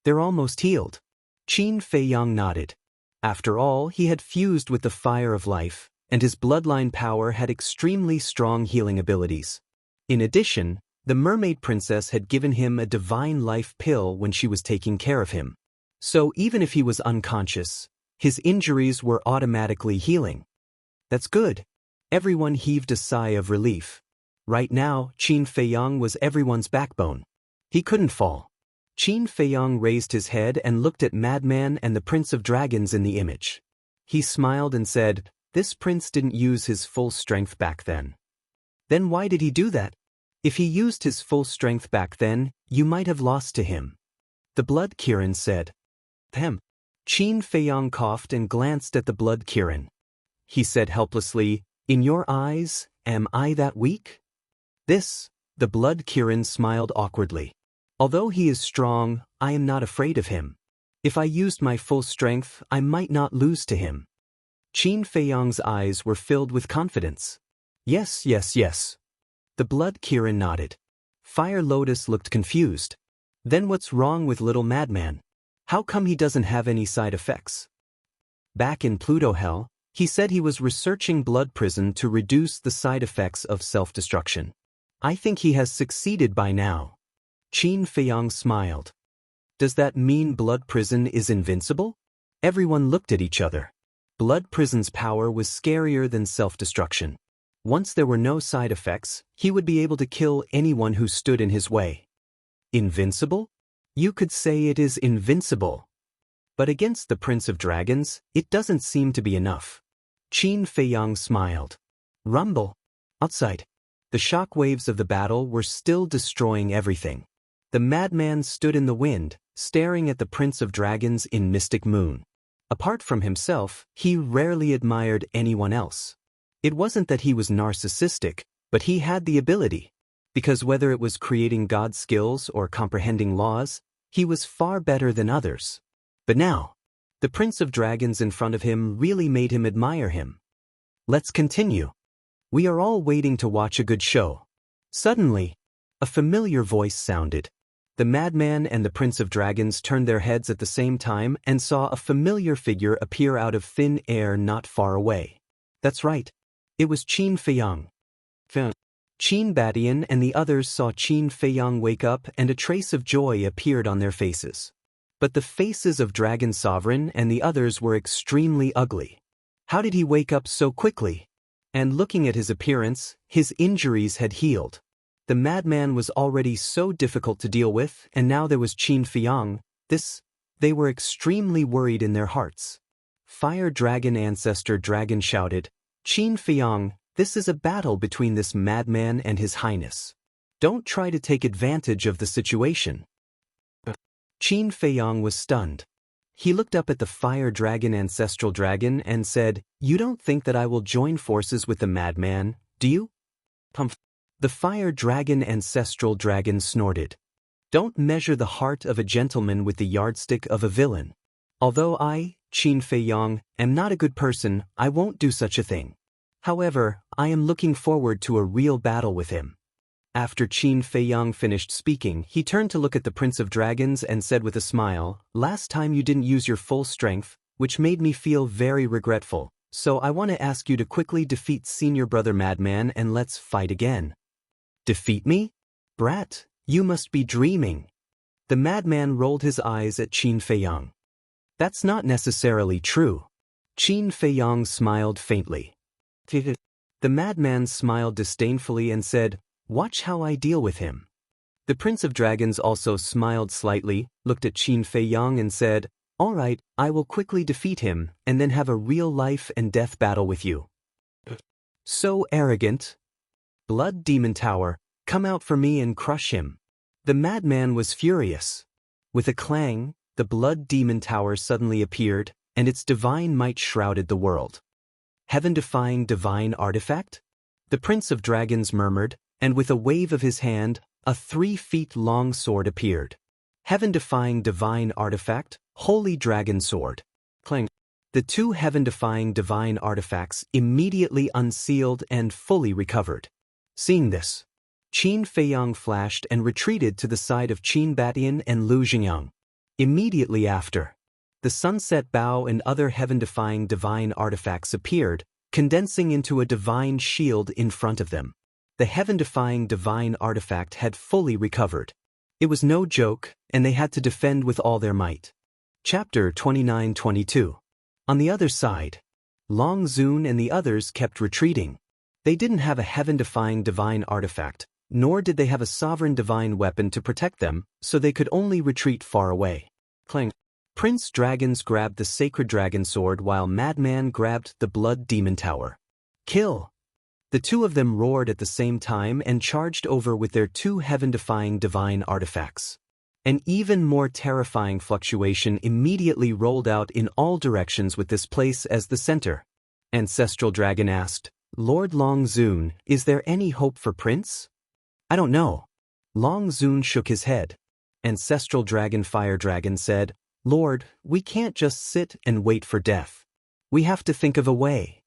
"They're almost healed." Qin Feiyang nodded. After all, he had fused with the fire of life, and his bloodline power had extremely strong healing abilities. In addition, the Mermaid Princess had given him a divine life pill when she was taking care of him. So even if he was unconscious, his injuries were automatically healing. That's good. Everyone heaved a sigh of relief. Right now, Qin Feiyang was everyone's backbone. He couldn't fall. Qin Feiyang raised his head and looked at Madman and the Prince of Dragons in the image. He smiled and said, "This prince didn't use his full strength back then." "Then why did he do that?" "If he used his full strength back then, you might have lost to him." The Blood Kirin said. "Hem." Qin Feiyang coughed and glanced at the Blood Kirin. He said helplessly, "In your eyes, am I that weak?" The Blood Kirin smiled awkwardly. "Although he is strong, I am not afraid of him. If I used my full strength, I might not lose to him." Qin Feiyang's eyes were filled with confidence. Yes. The Blood Kirin nodded. Fire Lotus looked confused. "Then what's wrong with little Madman? How come he doesn't have any side effects?" Back in Pluto Hell, he said he was researching blood prison to reduce the side effects of self-destruction. "I think he has succeeded by now." Qin Feiyang smiled. "Does that mean blood prison is invincible?" Everyone looked at each other. Blood prison's power was scarier than self-destruction. Once there were no side effects, he would be able to kill anyone who stood in his way. Invincible? You could say it is invincible. But against the Prince of Dragons, it doesn't seem to be enough. Qin Feiyang smiled. Rumble. Outside. The shock waves of the battle were still destroying everything. The madman stood in the wind, staring at the Prince of Dragons in mystic moon. Apart from himself, he rarely admired anyone else. It wasn't that he was narcissistic, but he had the ability. Because whether it was creating God skills or comprehending laws, he was far better than others. But now, the Prince of Dragons in front of him really made him admire him. Let's continue. We are all waiting to watch a good show. Suddenly, a familiar voice sounded. The madman and the Prince of Dragons turned their heads at the same time and saw a familiar figure appear out of thin air not far away. That's right. It was Qin Feiyang. Qin Badian and the others saw Qin Feiyang wake up and a trace of joy appeared on their faces. But the faces of Dragon Sovereign and the others were extremely ugly. How did he wake up so quickly? And looking at his appearance, his injuries had healed. The madman was already so difficult to deal with, and now there was Qin Feiyang. They were extremely worried in their hearts. Fire Dragon Ancestor Dragon shouted, Qin Feiyang, this is a battle between this madman and his highness. Don't try to take advantage of the situation. Qin Feiyang was stunned. He looked up at the Fire Dragon Ancestral Dragon and said, You don't think that I will join forces with the madman, do you? The Fire Dragon Ancestral Dragon snorted. Don't measure the heart of a gentleman with the yardstick of a villain. Although I, Qin Feiyang, am not a good person, I won't do such a thing. However, I am looking forward to a real battle with him. After Qin Feiyang finished speaking, he turned to look at the Prince of Dragons and said with a smile, Last time you didn't use your full strength, which made me feel very regretful, so I want to ask you to quickly defeat Senior Brother Madman and let's fight again. Defeat me? Brat, you must be dreaming. The madman rolled his eyes at Qin Feiyang. That's not necessarily true. Qin Feiyang smiled faintly. The madman smiled disdainfully and said, Watch how I deal with him. The Prince of Dragons also smiled slightly, looked at Qin Feiyang and said, All right, I will quickly defeat him and then have a real life and death battle with you. So arrogant. Blood Demon Tower, come out for me and crush him. The madman was furious. With a clang, the Blood Demon Tower suddenly appeared, and its divine might shrouded the world. Heaven-defying divine artifact? The Prince of Dragons murmured, and with a wave of his hand, a 3-feet-long sword appeared. Heaven-defying divine artifact, Holy Dragon Sword. Clang. The two heaven-defying divine artifacts immediately unsealed and fully recovered. Seeing this, Qin Feiyang flashed and retreated to the side of Qin Badian and Lu Jingyang. Immediately after, the Sunset Bow and other heaven-defying divine artifacts appeared, condensing into a divine shield in front of them. The heaven-defying divine artifact had fully recovered. It was no joke, and they had to defend with all their might. Chapter 29-22. On the other side, Long Zun and the others kept retreating. They didn't have a heaven-defying divine artifact, nor did they have a sovereign divine weapon to protect them, so they could only retreat far away. Clang. Prince Dragons grabbed the Sacred Dragon Sword while Madman grabbed the Blood Demon Tower. Kill! The two of them roared at the same time and charged over with their two heaven-defying divine artifacts. An even more terrifying fluctuation immediately rolled out in all directions with this place as the center. Ancestral Dragon asked, Lord Long Zun, is there any hope for Prince? I don't know. Long Zun shook his head. Ancestral Dragon Fire Dragon said, Lord, we can't just sit and wait for death. We have to think of a way.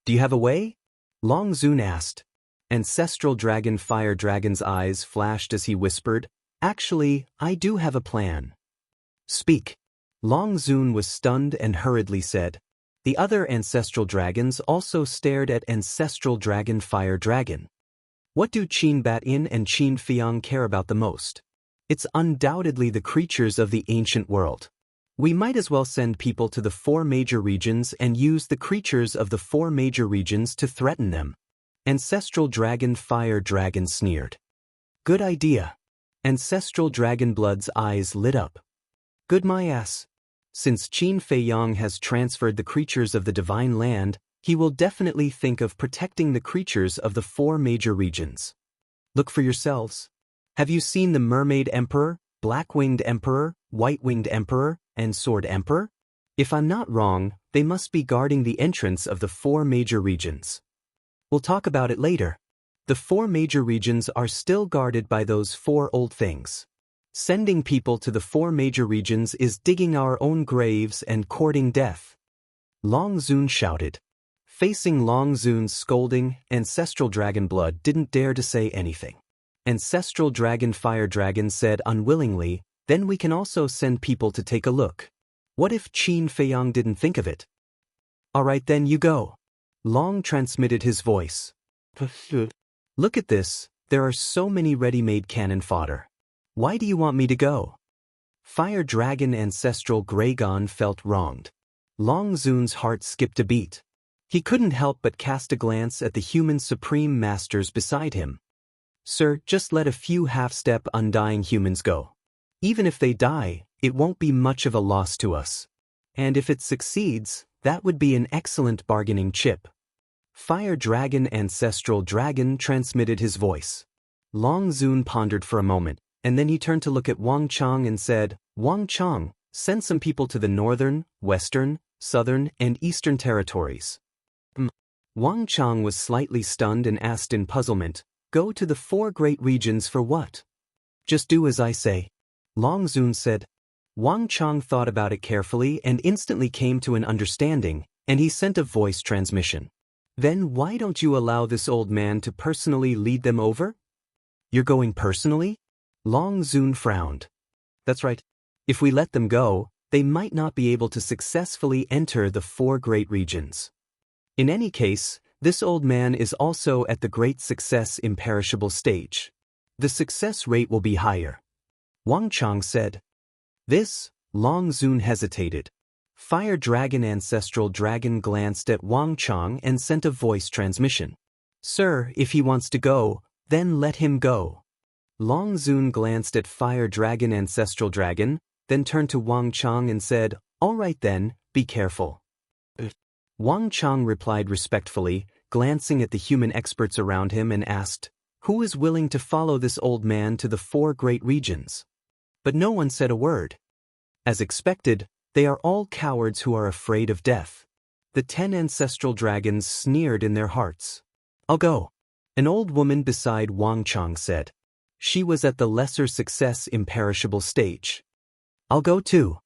Do you have a way? Long Zun asked. Ancestral Dragon Fire Dragon's eyes flashed as he whispered, Actually, I do have a plan. Speak. Long Zun was stunned and hurriedly said. The other Ancestral Dragons also stared at Ancestral Dragon Fire Dragon. What do Qin Badian and Qin Feiyang care about the most? It's undoubtedly the creatures of the ancient world. We might as well send people to the 4 major regions and use the creatures of the 4 major regions to threaten them. Ancestral Dragon Fire Dragon sneered. Good idea. Ancestral Dragon Blood's eyes lit up. Good my ass. Since Qin Feiyang has transferred the creatures of the Divine Land, he will definitely think of protecting the creatures of the 4 major regions. Look for yourselves. Have you seen the Mermaid Emperor, Black-Winged Emperor, White-Winged Emperor, and Sword Emperor? If I'm not wrong, they must be guarding the entrance of the 4 major regions. We'll talk about it later. The 4 major regions are still guarded by those 4 old things. Sending people to the 4 major regions is digging our own graves and courting death. Long Zun shouted. Facing Long Zun's scolding, Ancestral Dragon Blood didn't dare to say anything. Ancestral Dragon Fire Dragon said unwillingly, then we can also send people to take a look. What if Qin Feiyang didn't think of it? Alright then you go. Long transmitted his voice. Look at this, there are so many ready-made cannon fodder. Why do you want me to go? Fire Dragon Ancestral Graygon felt wronged. Long Zun's heart skipped a beat. He couldn't help but cast a glance at the human supreme masters beside him. Sir, just let a few half-step undying humans go. Even if they die, it won't be much of a loss to us. And if it succeeds, that would be an excellent bargaining chip. Fire Dragon Ancestral Dragon transmitted his voice. Long Zun pondered for a moment, and then he turned to look at Wang Chang and said, Wang Chang, send some people to the northern, western, southern, and eastern territories. Wang Chang was slightly stunned and asked in puzzlement, go to the 4 great regions for what? Just do as I say. Long Zun said. Wang Chang thought about it carefully and instantly came to an understanding, and he sent a voice transmission. Then why don't you allow this old man to personally lead them over? You're going personally? Long Zun frowned. That's right. If we let them go, they might not be able to successfully enter the 4 great regions. In any case, this old man is also at the great success imperishable stage. The success rate will be higher. Wang Chang said. This, Long Zun hesitated. Fire Dragon Ancestral Dragon glanced at Wang Chang and sent a voice transmission. Sir, if he wants to go, then let him go. Long Zun glanced at Fire Dragon Ancestral Dragon, then turned to Wang Chang and said, all right then, be careful. Wang Chang replied respectfully, glancing at the human experts around him and asked, who is willing to follow this old man to the 4 great regions? But no one said a word. As expected, they are all cowards who are afraid of death. The 10 ancestral dragons sneered in their hearts. I'll go. An old woman beside Wang Chang said. She was at the lesser success imperishable stage. I'll go too.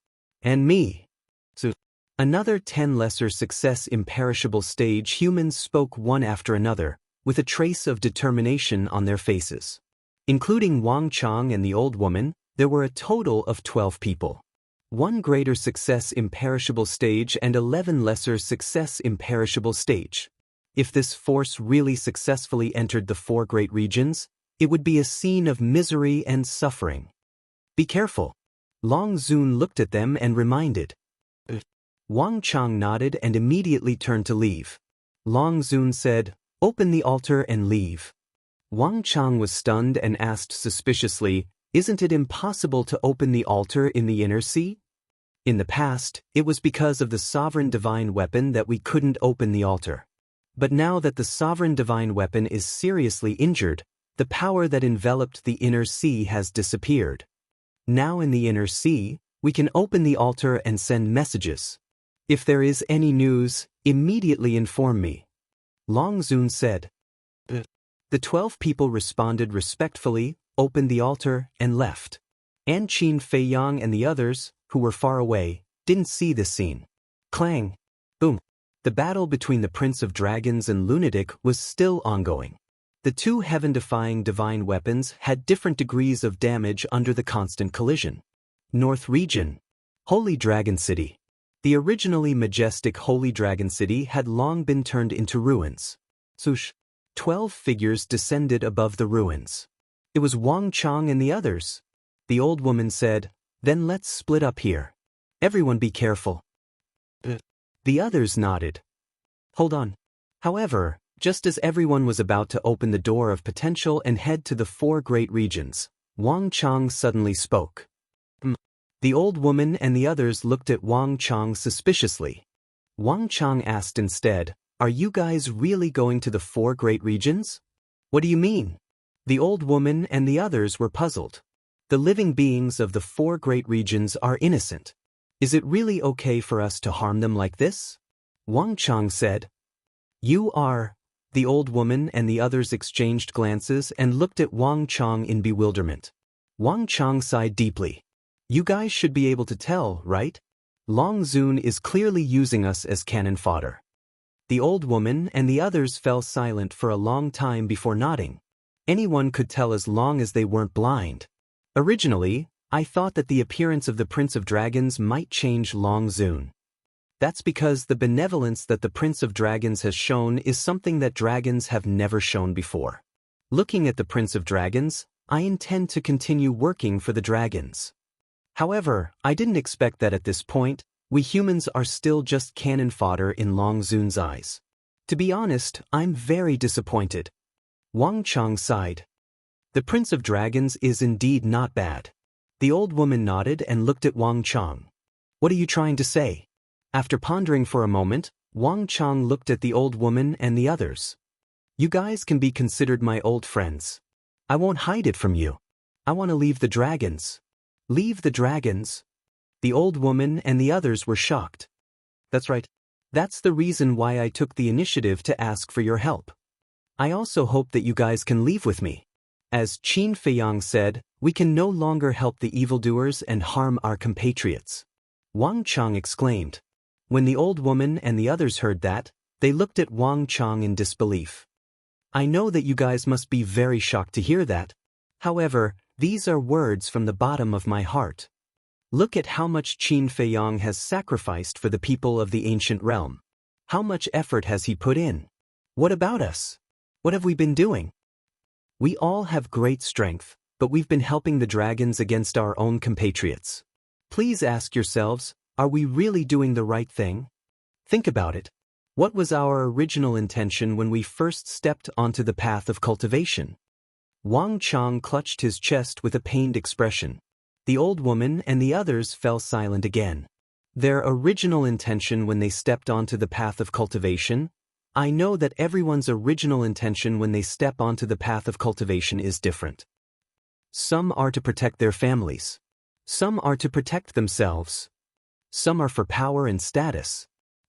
And me. So, another 10 lesser success imperishable stage humans spoke one after another, with a trace of determination on their faces. Including Wang Chang and the old woman, there were a total of 12 people. 1 greater success imperishable stage and 11 lesser success imperishable stage. If this force really successfully entered the 4 great regions, it would be a scene of misery and suffering. Be careful. Long Zun looked at them and reminded. Wang Chang nodded and immediately turned to leave. Long Zun said, open the altar and leave. Wang Chang was stunned and asked suspiciously, isn't it impossible to open the altar in the inner sea? In the past, it was because of the sovereign divine weapon that we couldn't open the altar. But now that the sovereign divine weapon is seriously injured, the power that enveloped the inner sea has disappeared. Now in the inner sea, we can open the altar and send messages. If there is any news, immediately inform me. Long Zun said. The 12 people responded respectfully, opened the altar, and left. And Qin Feiyang and the others, who were far away, didn't see this scene. Clang! Boom! The battle between the Prince of Dragons and Lunatic was still ongoing. The 2 heaven-defying divine weapons had different degrees of damage under the constant collision. North Region. Holy Dragon City. The originally majestic Holy Dragon City had long been turned into ruins. Swoosh! 12 figures descended above the ruins. It was Wang Chang and the others. The old woman said, then let's split up here. Everyone be careful. The others nodded. Hold on. However, just as everyone was about to open the door of potential and head to the 4 great regions, Wang Chang suddenly spoke. The old woman and the others looked at Wang Chang suspiciously. Wang Chang asked instead, "Are you guys really going to the 4 great regions?" "What do you mean?" The old woman and the others were puzzled. "The living beings of the 4 great regions are innocent. Is it really okay for us to harm them like this?" Wang Chang said. "You are..." The old woman and the others exchanged glances and looked at Wang Chang in bewilderment. Wang Chang sighed deeply. "You guys should be able to tell, right? Long Zun is clearly using us as cannon fodder." The old woman and the others fell silent for a long time before nodding. Anyone could tell as long as they weren't blind. "Originally, I thought that the appearance of the Prince of Dragons might change Long Zun. That's because the benevolence that the Prince of Dragons has shown is something that dragons have never shown before. Looking at the Prince of Dragons, I intend to continue working for the dragons. However, I didn't expect that at this point, we humans are still just cannon fodder in Long Zun's eyes. To be honest, I'm very disappointed." Wang Chang sighed. "The Prince of Dragons is indeed not bad." The old woman nodded and looked at Wang Chang. "What are you trying to say?" After pondering for a moment, Wang Chang looked at the old woman and the others. "You guys can be considered my old friends. I won't hide it from you. I want to leave the dragons." "Leave the dragons?" The old woman and the others were shocked. "That's right. That's the reason why I took the initiative to ask for your help. I also hope that you guys can leave with me. As Qin Feiyang said, we can no longer help the evildoers and harm our compatriots." Wang Chang exclaimed. When the old woman and the others heard that, they looked at Wang Chang in disbelief. "I know that you guys must be very shocked to hear that. However, these are words from the bottom of my heart. Look at how much Qin Feiyang has sacrificed for the people of the ancient realm. How much effort has he put in? What about us? What have we been doing? We all have great strength, but we've been helping the dragons against our own compatriots. Please ask yourselves, are we really doing the right thing? Think about it. What was our original intention when we first stepped onto the path of cultivation?" Wang Chang clutched his chest with a pained expression. The old woman and the others fell silent again. Their original intention when they stepped onto the path of cultivation? I know that everyone's original intention when they step onto the path of cultivation is different. Some are to protect their families. Some are to protect themselves. Some are for power and status.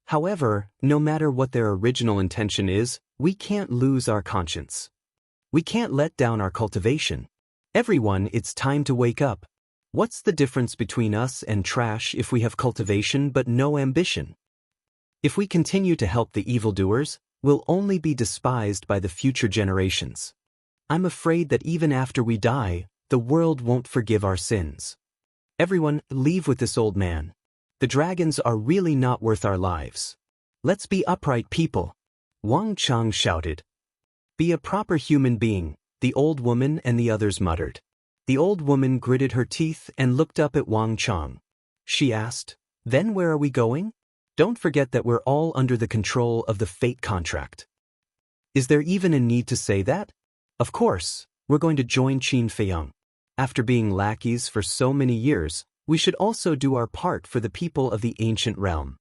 However, no matter what their original intention is, we can't lose our conscience. We can't let down our cultivation. Everyone, it's time to wake up. What's the difference between us and trash if we have cultivation but no ambition? If we continue to help the evildoers, we'll only be despised by the future generations. I'm afraid that even after we die, the world won't forgive our sins. Everyone, leave with this old man. The dragons are really not worth our lives. Let's be upright people." Wang Chang shouted. "Be a proper human being," the old woman and the others muttered. The old woman gritted her teeth and looked up at Wang Chang. She asked, "Then where are we going? Don't forget that we're all under the control of the fate contract." "Is there even a need to say that? Of course, we're going to join Qin Feiyang. After being lackeys for so many years, we should also do our part for the people of the ancient realm.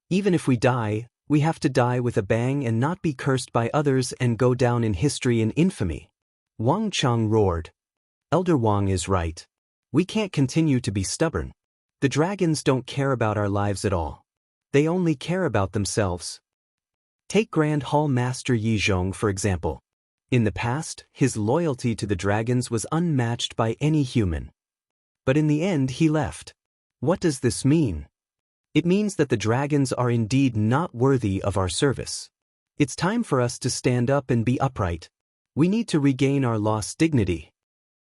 Even if we die, we have to die with a bang and not be cursed by others and go down in history in infamy." Wang Chang roared. "Elder Wang is right. We can't continue to be stubborn. The dragons don't care about our lives at all. They only care about themselves. Take Grand Hall Master Yi Zhong for example. In the past, his loyalty to the dragons was unmatched by any human. But in the end he left. What does this mean? It means that the dragons are indeed not worthy of our service. It's time for us to stand up and be upright. We need to regain our lost dignity."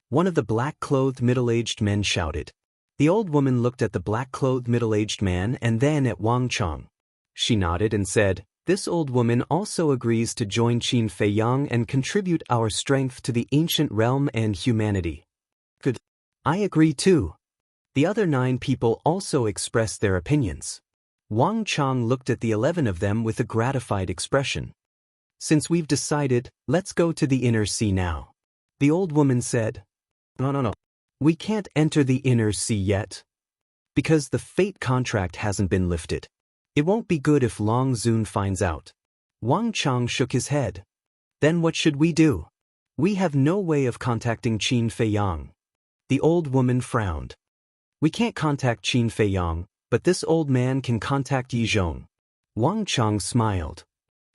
One of the black-clothed middle-aged men shouted. The old woman looked at the black-clothed middle-aged man and then at Wang Chang. She nodded and said, "This old woman also agrees to join Qin Feiyang and contribute our strength to the ancient realm and humanity." "Good. I agree too." The other 9 people also expressed their opinions. Wang Chang looked at the 11 of them with a gratified expression. "Since we've decided, let's go to the inner sea now," the old woman said. No. We can't enter the inner sea yet. Because the fate contract hasn't been lifted. It won't be good if Long Zun finds out. Wang Chang shook his head. Then what should we do? We have no way of contacting Qin Feiyang. The old woman frowned. We can't contact Qin Feiyang, but this old man can contact Yi Zhong. Wang Chang smiled.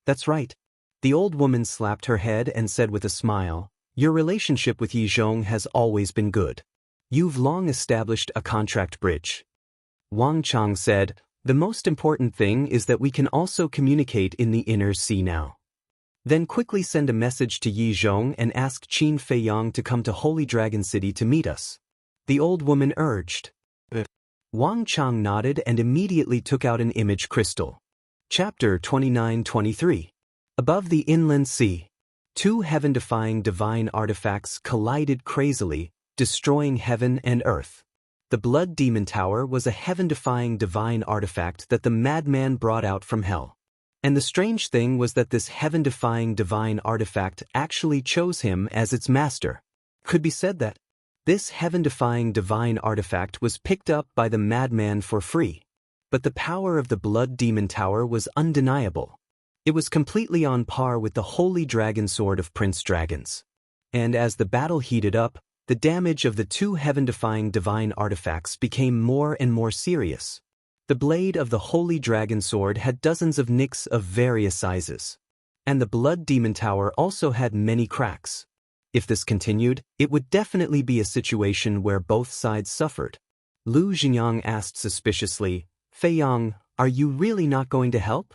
That's right. The old woman slapped her head and said with a smile, your relationship with Yi Zhong has always been good. You've long established a contract bridge. Wang Chang said, the most important thing is that we can also communicate in the inner sea now. Then quickly send a message to Yi Zhong and ask Qin Feiyang to come to Holy Dragon City to meet us. The old woman urged. Wang Chang nodded and immediately took out an image crystal. Chapter 29-23. Above the inland sea, two heaven-defying divine artifacts collided crazily, destroying heaven and earth. The Blood Demon Tower was a heaven-defying divine artifact that the madman brought out from hell. And the strange thing was that this heaven-defying divine artifact actually chose him as its master. Could be said that this heaven-defying divine artifact was picked up by the madman for free. But the power of the Blood Demon Tower was undeniable. It was completely on par with the Holy Dragon Sword of Prince Dragons. And as the battle heated up, the damage of the two heaven-defying divine artifacts became more and more serious. The blade of the Holy Dragon Sword had dozens of nicks of various sizes. And the Blood Demon Tower also had many cracks. If this continued, it would definitely be a situation where both sides suffered. Lu Xingyang asked suspiciously, Feiyang, are you really not going to help?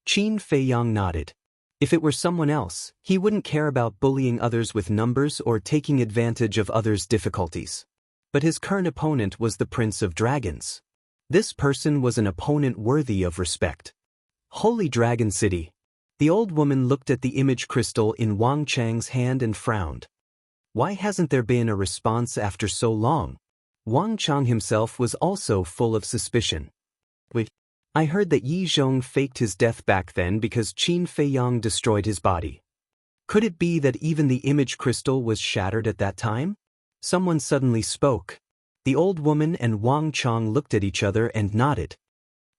Qin Feiyang nodded. If it were someone else, he wouldn't care about bullying others with numbers or taking advantage of others' difficulties. But his current opponent was the Prince of Dragons. This person was an opponent worthy of respect. Holy Dragon City. The old woman looked at the image crystal in Wang Chang's hand and frowned. Why hasn't there been a response after so long? Wang Chang himself was also full of suspicion. Wait, I heard that Yi Zhong faked his death back then because Qin Feiyang destroyed his body. Could it be that even the image crystal was shattered at that time? Someone suddenly spoke. The old woman and Wang Chang looked at each other and nodded.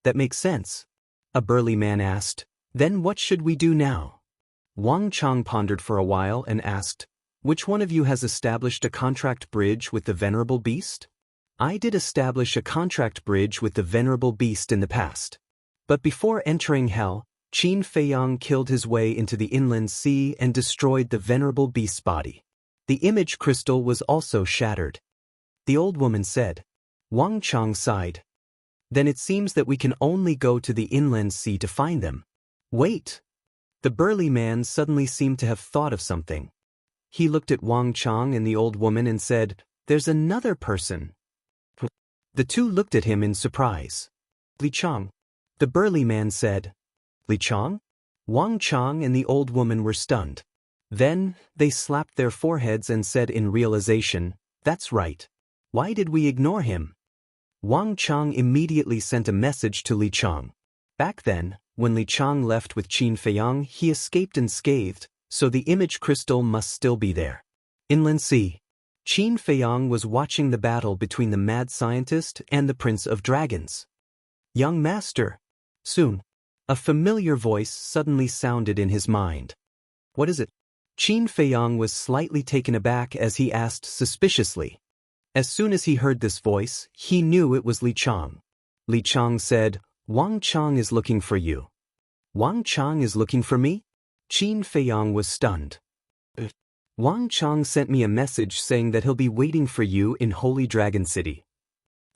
That makes sense. A burly man asked, then what should we do now? Wang Chang pondered for a while and asked, which one of you has established a contract bridge with the venerable beast? I did establish a contract bridge with the venerable beast in the past. But before entering hell, Qin Feiyang killed his way into the inland sea and destroyed the venerable beast's body. The image crystal was also shattered. The old woman said. Wang Chang sighed. Then it seems that we can only go to the inland sea to find them. Wait! The burly man suddenly seemed to have thought of something. He looked at Wang Chang and the old woman and said, there's another person. The two looked at him in surprise. Li Chang. The burly man said. Li Chang? Wang Chang and the old woman were stunned. Then, they slapped their foreheads and said in realization, that's right. Why did we ignore him? Wang Chang immediately sent a message to Li Chang. Back then, when Li Chang left with Qin Feiyang, he escaped unscathed, so the image crystal must still be there. Inland Sea. Qin Feiyang was watching the battle between the mad scientist and the Prince of Dragons. Young master. Soon. A familiar voice suddenly sounded in his mind. What is it? Qin Feiyang was slightly taken aback as he asked suspiciously. As soon as he heard this voice, he knew it was Li Chang. Li Chang said, Wang Chang is looking for you. Wang Chang is looking for me? Qin Feiyang was stunned. Wang Chang sent me a message saying that he'll be waiting for you in Holy Dragon City.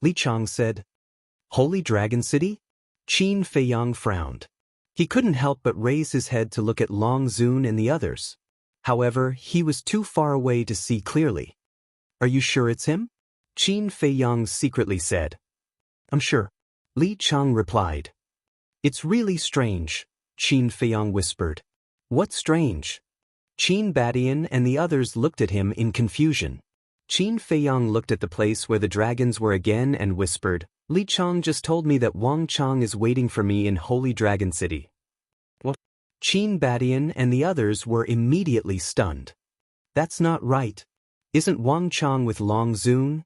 Li Chang said. Holy Dragon City? Qin Feiyang frowned. He couldn't help but raise his head to look at Long Zun and the others. However, he was too far away to see clearly. Are you sure it's him? Qin Feiyang secretly said. I'm sure. Li Chang replied. It's really strange, Qin Feiyang whispered. What's strange? Qin Badian and the others looked at him in confusion. Qin Feiyang looked at the place where the dragons were again and whispered, Li Chang just told me that Wang Chang is waiting for me in Holy Dragon City. What? Qin Badian and the others were immediately stunned. That's not right. Isn't Wang Chang with Long Zun?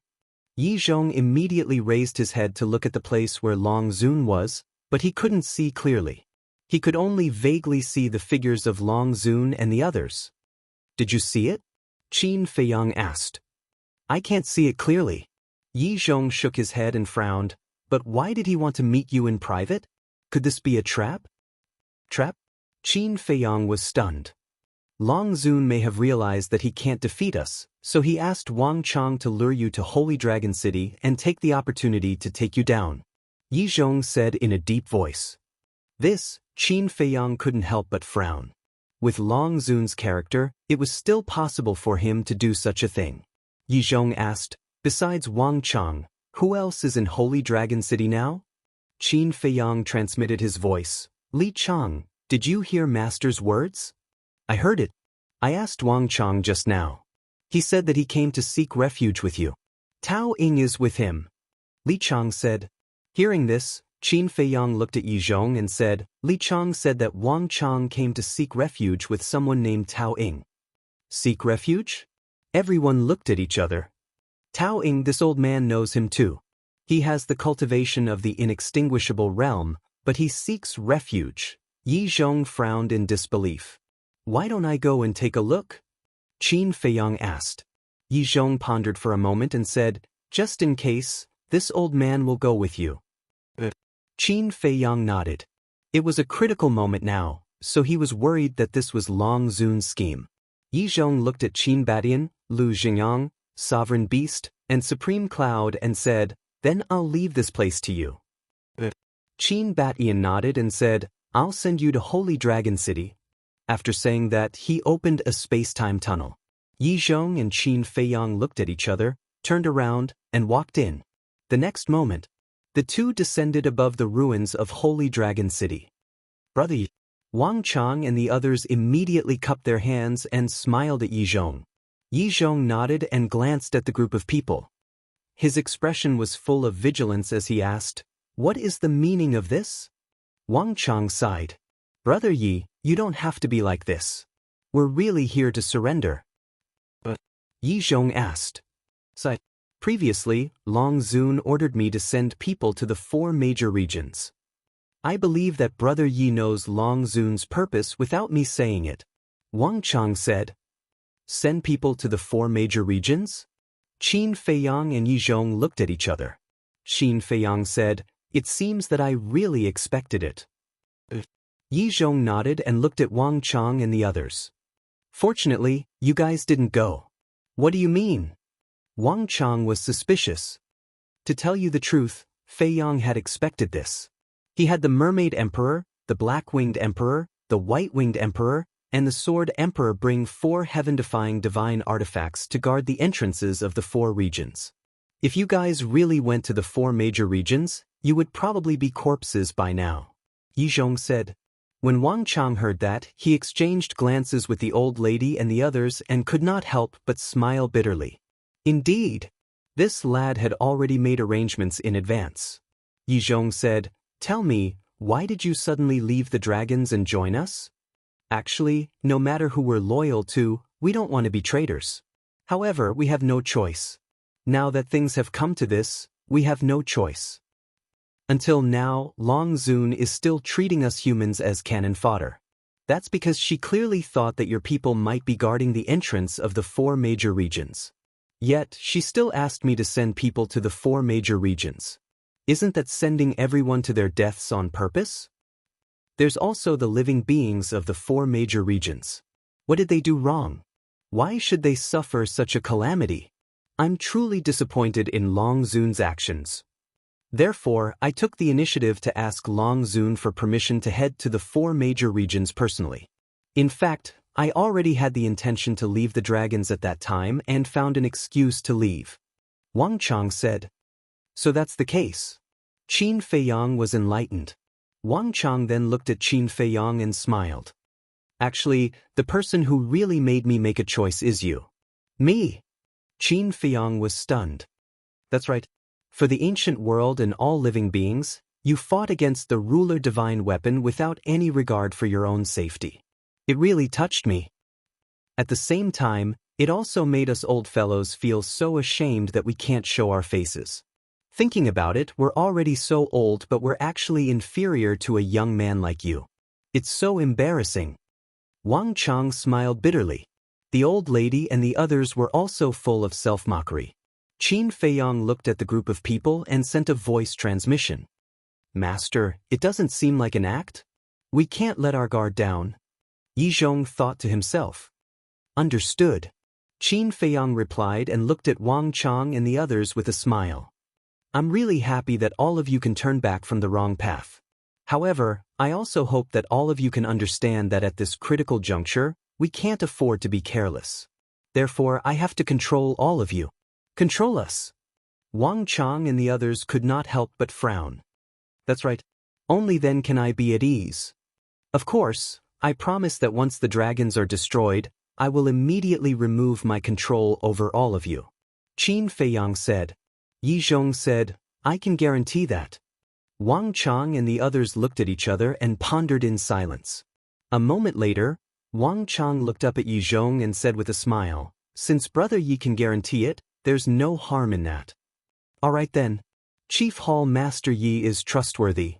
Yi Zhong immediately raised his head to look at the place where Long Zun was, but he couldn't see clearly. He could only vaguely see the figures of Long Zun and the others. Did you see it? Qin Feiyang asked. I can't see it clearly. Yi Zhong shook his head and frowned, but why did he want to meet you in private? Could this be a trap? Trap? Qin Feiyang was stunned. Long Zun may have realized that he can't defeat us, so he asked Wang Chang to lure you to Holy Dragon City and take the opportunity to take you down. Yi Zhong said in a deep voice. This, Qin Feiyang couldn't help but frown. With Long Zun's character, it was still possible for him to do such a thing. Yi Zhong asked, besides Wang Chang, who else is in Holy Dragon City now? Qin Feiyang transmitted his voice. Li Chang, did you hear Master's words? I heard it. I asked Wang Chang just now. He said that he came to seek refuge with you. Tao Ying is with him. Li Chang said. Hearing this, Qin Feiyang looked at Yi Zhong and said, Li Chang said that Wang Chang came to seek refuge with someone named Tao Ying. Seek refuge? Everyone looked at each other. Tao Ying, this old man knows him too. He has the cultivation of the inextinguishable realm, but he seeks refuge. Yi Zhong frowned in disbelief. Why don't I go and take a look? Qin Feiyang asked. Yi Zhong pondered for a moment and said, just in case, this old man will go with you. Qin Feiyang nodded. It was a critical moment now, so he was worried that this was Long Zun's scheme. Yi Zhong looked at Qin Badian, Lu Xingyang, Sovereign Beast, and Supreme Cloud and said, then I'll leave this place to you. Qin Badian nodded and said, I'll send you to Holy Dragon City. After saying that, he opened a space-time tunnel. Yi Zhong and Qin Feiyang looked at each other, turned around, and walked in. The next moment, the two descended above the ruins of Holy Dragon City. Brother Yi. Wang Chang and the others immediately cupped their hands and smiled at Yi Zhong. Yi Zhong nodded and glanced at the group of people. His expression was full of vigilance as he asked, what is the meaning of this? Wang Chang sighed. Brother Yi, you don't have to be like this. We're really here to surrender. But Yi Zhong asked. Previously, Long Zun ordered me to send people to the 4 major regions. I believe that Brother Yi knows Long Zun's purpose without me saying it. Wang Chang said. Send people to the 4 major regions? Qin Feiyang and Yi Zhong looked at each other. Qin Feiyang said, it seems that I really expected it. Yi Zhong nodded and looked at Wang Chang and the others. Fortunately, you guys didn't go. What do you mean? Wang Chang was suspicious. To tell you the truth, Feiyang had expected this. He had the Mermaid Emperor, the Black-Winged Emperor, the White-Winged Emperor, and the Sword Emperor bring 4 heaven-defying divine artifacts to guard the entrances of the 4 regions. If you guys really went to the 4 major regions, you would probably be corpses by now. Yi Zhong said. When Wang Chang heard that, he exchanged glances with the old lady and the others and could not help but smile bitterly. Indeed, this lad had already made arrangements in advance. Yi Zhong said, tell me, why did you suddenly leave the dragons and join us? Actually, no matter who we're loyal to, we don't want to be traitors. However, we have no choice. Now that things have come to this, we have no choice. Until now, Long Zun is still treating us humans as cannon fodder. That's because she clearly thought that your people might be guarding the entrance of the 4 major regions. Yet, she still asked me to send people to the 4 major regions. Isn't that sending everyone to their deaths on purpose? There's also the living beings of the 4 major regions. What did they do wrong? Why should they suffer such a calamity? I'm truly disappointed in Long Zun's actions. Therefore, I took the initiative to ask Long Zun for permission to head to the 4 major regions personally. In fact, I already had the intention to leave the dragons at that time and found an excuse to leave. Wang Chang said. So that's the case. Qin Feiyang was enlightened. Wang Chang then looked at Qin Feiyang and smiled. Actually, the person who really made me make a choice is you. Me? Qin Feiyang was stunned. That's right. For the ancient world and all living beings, you fought against the ruler divine weapon without any regard for your own safety. It really touched me. At the same time, It also made us old fellows feel so ashamed that we can't show our faces. Thinking about it, we're already so old, but we're actually inferior to a young man like you. It's so embarrassing. Wang Chang smiled bitterly. The old lady and the others were also full of self-mockery. Qin Feiyang looked at the group of people and sent a voice transmission. Master, it doesn't seem like an act? We can't let our guard down. Yi Zhong thought to himself. Understood. Qin Feiyang replied and looked at Wang Chang and the others with a smile. I'm really happy that all of you can turn back from the wrong path. However, I also hope that all of you can understand that at this critical juncture, we can't afford to be careless. Therefore, I have to control all of you. Control us. Wang Chang and the others could not help but frown. That's right. Only then can I be at ease. Of course, I promise that once the dragons are destroyed, I will immediately remove my control over all of you. Qin Feiyang said. Yi Zhong said, I can guarantee that. Wang Chang and the others looked at each other and pondered in silence. A moment later, Wang Chang looked up at Yi Zhong and said with a smile, Since Brother Yi can guarantee it, there's no harm in that. All right then. Chief Hall Master Yi is trustworthy.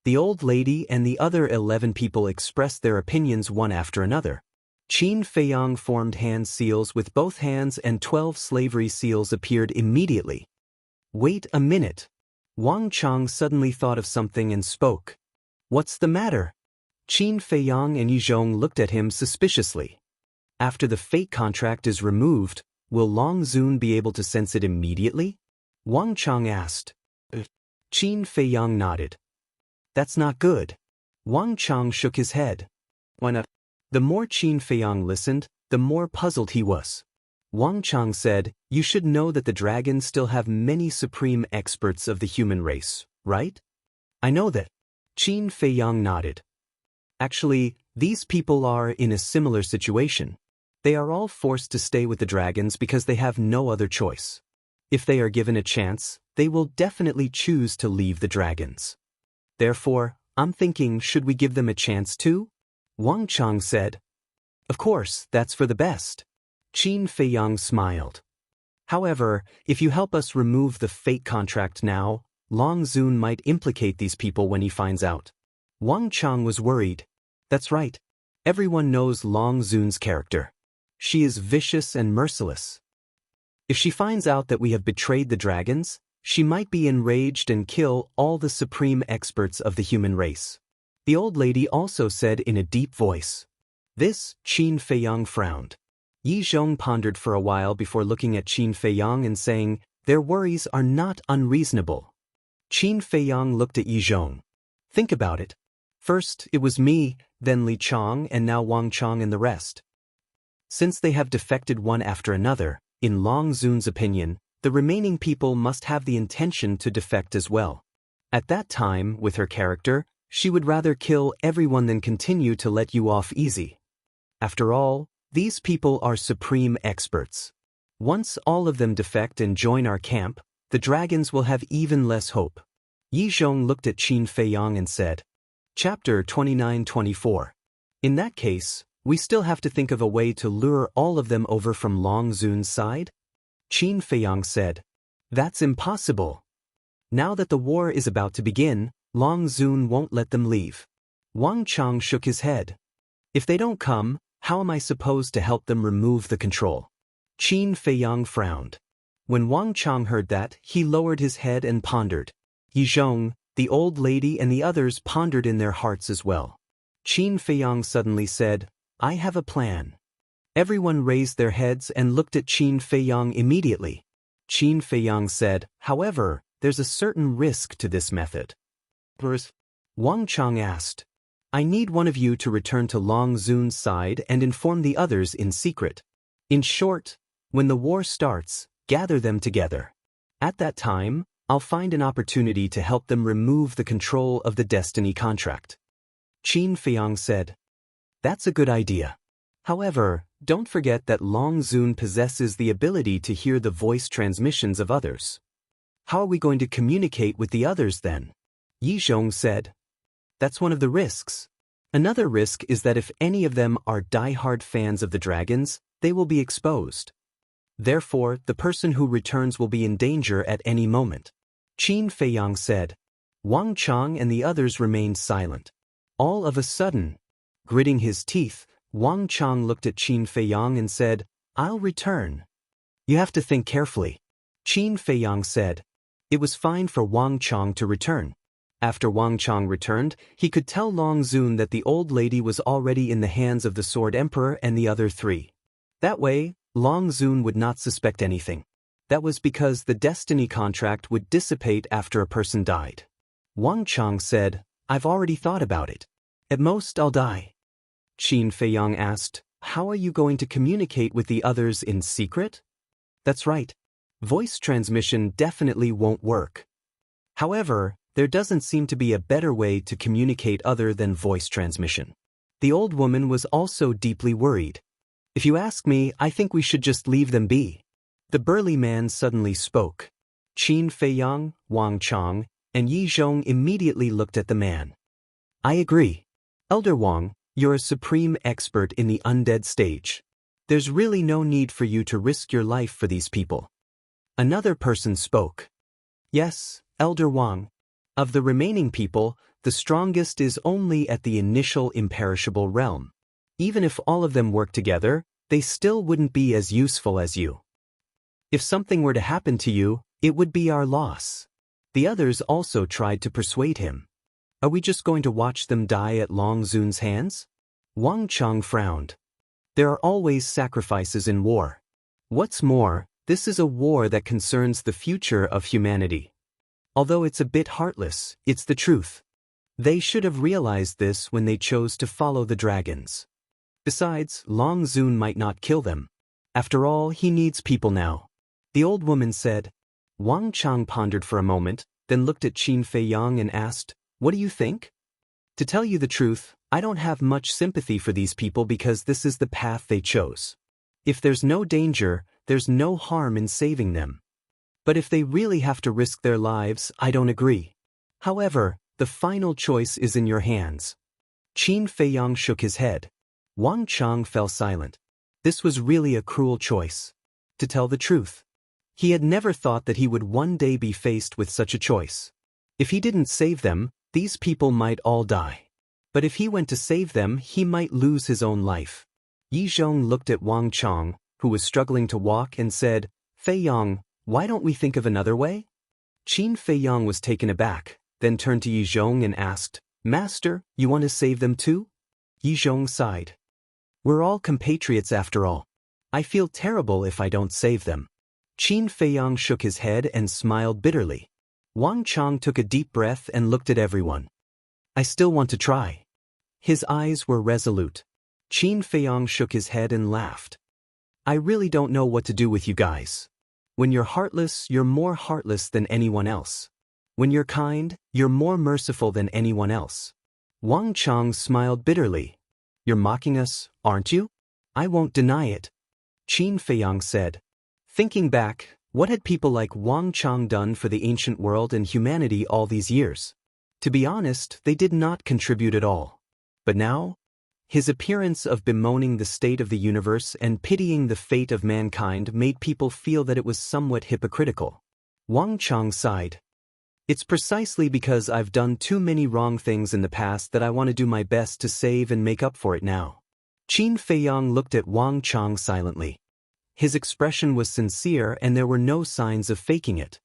The old lady and the other 11 people expressed their opinions one after another. Qin Feiyang formed hand seals with both hands and 12 slavery seals appeared immediately. Wait a minute. Wang Chang suddenly thought of something and spoke. What's the matter? Qin Feiyang and Yi Zhong looked at him suspiciously. After the fate contract is removed, will Long Zun be able to sense it immediately? Wang Chang asked. Qin Feiyang nodded. That's not good. Wang Chang shook his head. Why not? The more Qin Feiyang listened, the more puzzled he was. Wang Chang said, You should know that the dragons still have many supreme experts of the human race, right? I know that. Qin Feiyang nodded. Actually, these people are in a similar situation. They are all forced to stay with the dragons because they have no other choice. If they are given a chance, they will definitely choose to leave the dragons. Therefore, I'm thinking, should we give them a chance too? Wang Chang said. Of course, that's for the best. Qin Feiyang smiled. However, if you help us remove the fate contract now, Long Zun might implicate these people when he finds out. Wang Chang was worried. That's right. Everyone knows Long Zun's character. She is vicious and merciless. If she finds out that we have betrayed the dragons, she might be enraged and kill all the supreme experts of the human race. The old lady also said in a deep voice. This, Qin Feiyang frowned. Yi Zhong pondered for a while before looking at Qin Feiyang and saying, Their worries are not unreasonable. Qin Feiyang looked at Yi Zhong. Think about it. First, it was me, then Li Chang, and now Wang Chang and the rest. Since they have defected one after another, in Long Zun's opinion, the remaining people must have the intention to defect as well. At that time, with her character, she would rather kill everyone than continue to let you off easy. After all, these people are supreme experts. Once all of them defect and join our camp, the dragons will have even less hope. Yi Zhong looked at Qin Feiyang and said, Chapter 29-24. In that case, we still have to think of a way to lure all of them over from Long Zun's side? Qin Feiyang said, That's impossible. Now that the war is about to begin, Long Zun won't let them leave. Wang Chang shook his head. If they don't come, how am I supposed to help them remove the control? Qin Feiyang frowned. When Wang Chang heard that, he lowered his head and pondered. Yi Zhong, the old lady and the others pondered in their hearts as well. Qin Feiyang suddenly said, I have a plan. Everyone raised their heads and looked at Qin Feiyang immediately. Qin Feiyang said, However, there's a certain risk to this method. Wang Chang asked, I need one of you to return to Long Zun's side and inform the others in secret. In short, when the war starts, gather them together. At that time, I'll find an opportunity to help them remove the control of the destiny contract. Qin Feiyang said, That's a good idea. However, don't forget that Long Zun possesses the ability to hear the voice transmissions of others. How are we going to communicate with the others then? Yi Zhong said, That's one of the risks. Another risk is that if any of them are die-hard fans of the dragons, they will be exposed. Therefore, the person who returns will be in danger at any moment. Qin Feiyang said. Wang Chang and the others remained silent. All of a sudden, gritting his teeth, Wang Chang looked at Qin Feiyang and said, I'll return. You have to think carefully. Qin Feiyang said. It was fine for Wang Chang to return. After Wang Chang returned, he could tell Long Zun that the old lady was already in the hands of the Sword Emperor and the other three. That way, Long Zun would not suspect anything. That was because the destiny contract would dissipate after a person died. Wang Chang said, I've already thought about it. At most, I'll die. Qin Feiyang asked, How are you going to communicate with the others in secret? That's right. Voice transmission definitely won't work. However, there doesn't seem to be a better way to communicate other than voice transmission. The old woman was also deeply worried. If you ask me, I think we should just leave them be. The burly man suddenly spoke. Qin Feiyang, Wang Chang, and Yi Zhong immediately looked at the man. I agree. Elder Wang, you're a supreme expert in the undead stage. There's really no need for you to risk your life for these people. Another person spoke. Yes, Elder Wang. Of the remaining people, the strongest is only at the initial imperishable realm. Even if all of them work together, they still wouldn't be as useful as you. If something were to happen to you, it would be our loss. The others also tried to persuade him. Are we just going to watch them die at Long Zun's hands? Wang Chang frowned. There are always sacrifices in war. What's more, this is a war that concerns the future of humanity. Although it's a bit heartless, it's the truth. They should have realized this when they chose to follow the dragons. Besides, Long Zun might not kill them. After all, he needs people now. The old woman said. Wang Chang pondered for a moment, then looked at Qin Feiyang and asked, What do you think? To tell you the truth, I don't have much sympathy for these people because this is the path they chose. If there's no danger, there's no harm in saving them. But if they really have to risk their lives, I don't agree. However, the final choice is in your hands. Qin Feiyang shook his head. Wang Chang fell silent. This was really a cruel choice. To tell the truth, he had never thought that he would one day be faced with such a choice. If he didn't save them, these people might all die. But if he went to save them, he might lose his own life. Yi Zhong looked at Wang Chang, who was struggling to walk, and said, Feiyang, why don't we think of another way? Qin Feiyang was taken aback, then turned to Yi Zhong and asked, Master, you want to save them too? Yi Zhong sighed. We're all compatriots after all. I feel terrible if I don't save them. Qin Feiyang shook his head and smiled bitterly. Wang Chang took a deep breath and looked at everyone. I still want to try. His eyes were resolute. Qin Feiyang shook his head and laughed. I really don't know what to do with you guys. When you're heartless, you're more heartless than anyone else. When you're kind, you're more merciful than anyone else. Wang Chang smiled bitterly. You're mocking us, aren't you? I won't deny it. Qin Feiyang said. Thinking back, what had people like Wang Chang done for the ancient world and humanity all these years? To be honest, they did not contribute at all. But now, his appearance of bemoaning the state of the universe and pitying the fate of mankind made people feel that it was somewhat hypocritical. Wang Chang sighed. It's precisely because I've done too many wrong things in the past that I want to do my best to save and make up for it now. Qin Feiyang looked at Wang Chang silently. His expression was sincere and there were no signs of faking it.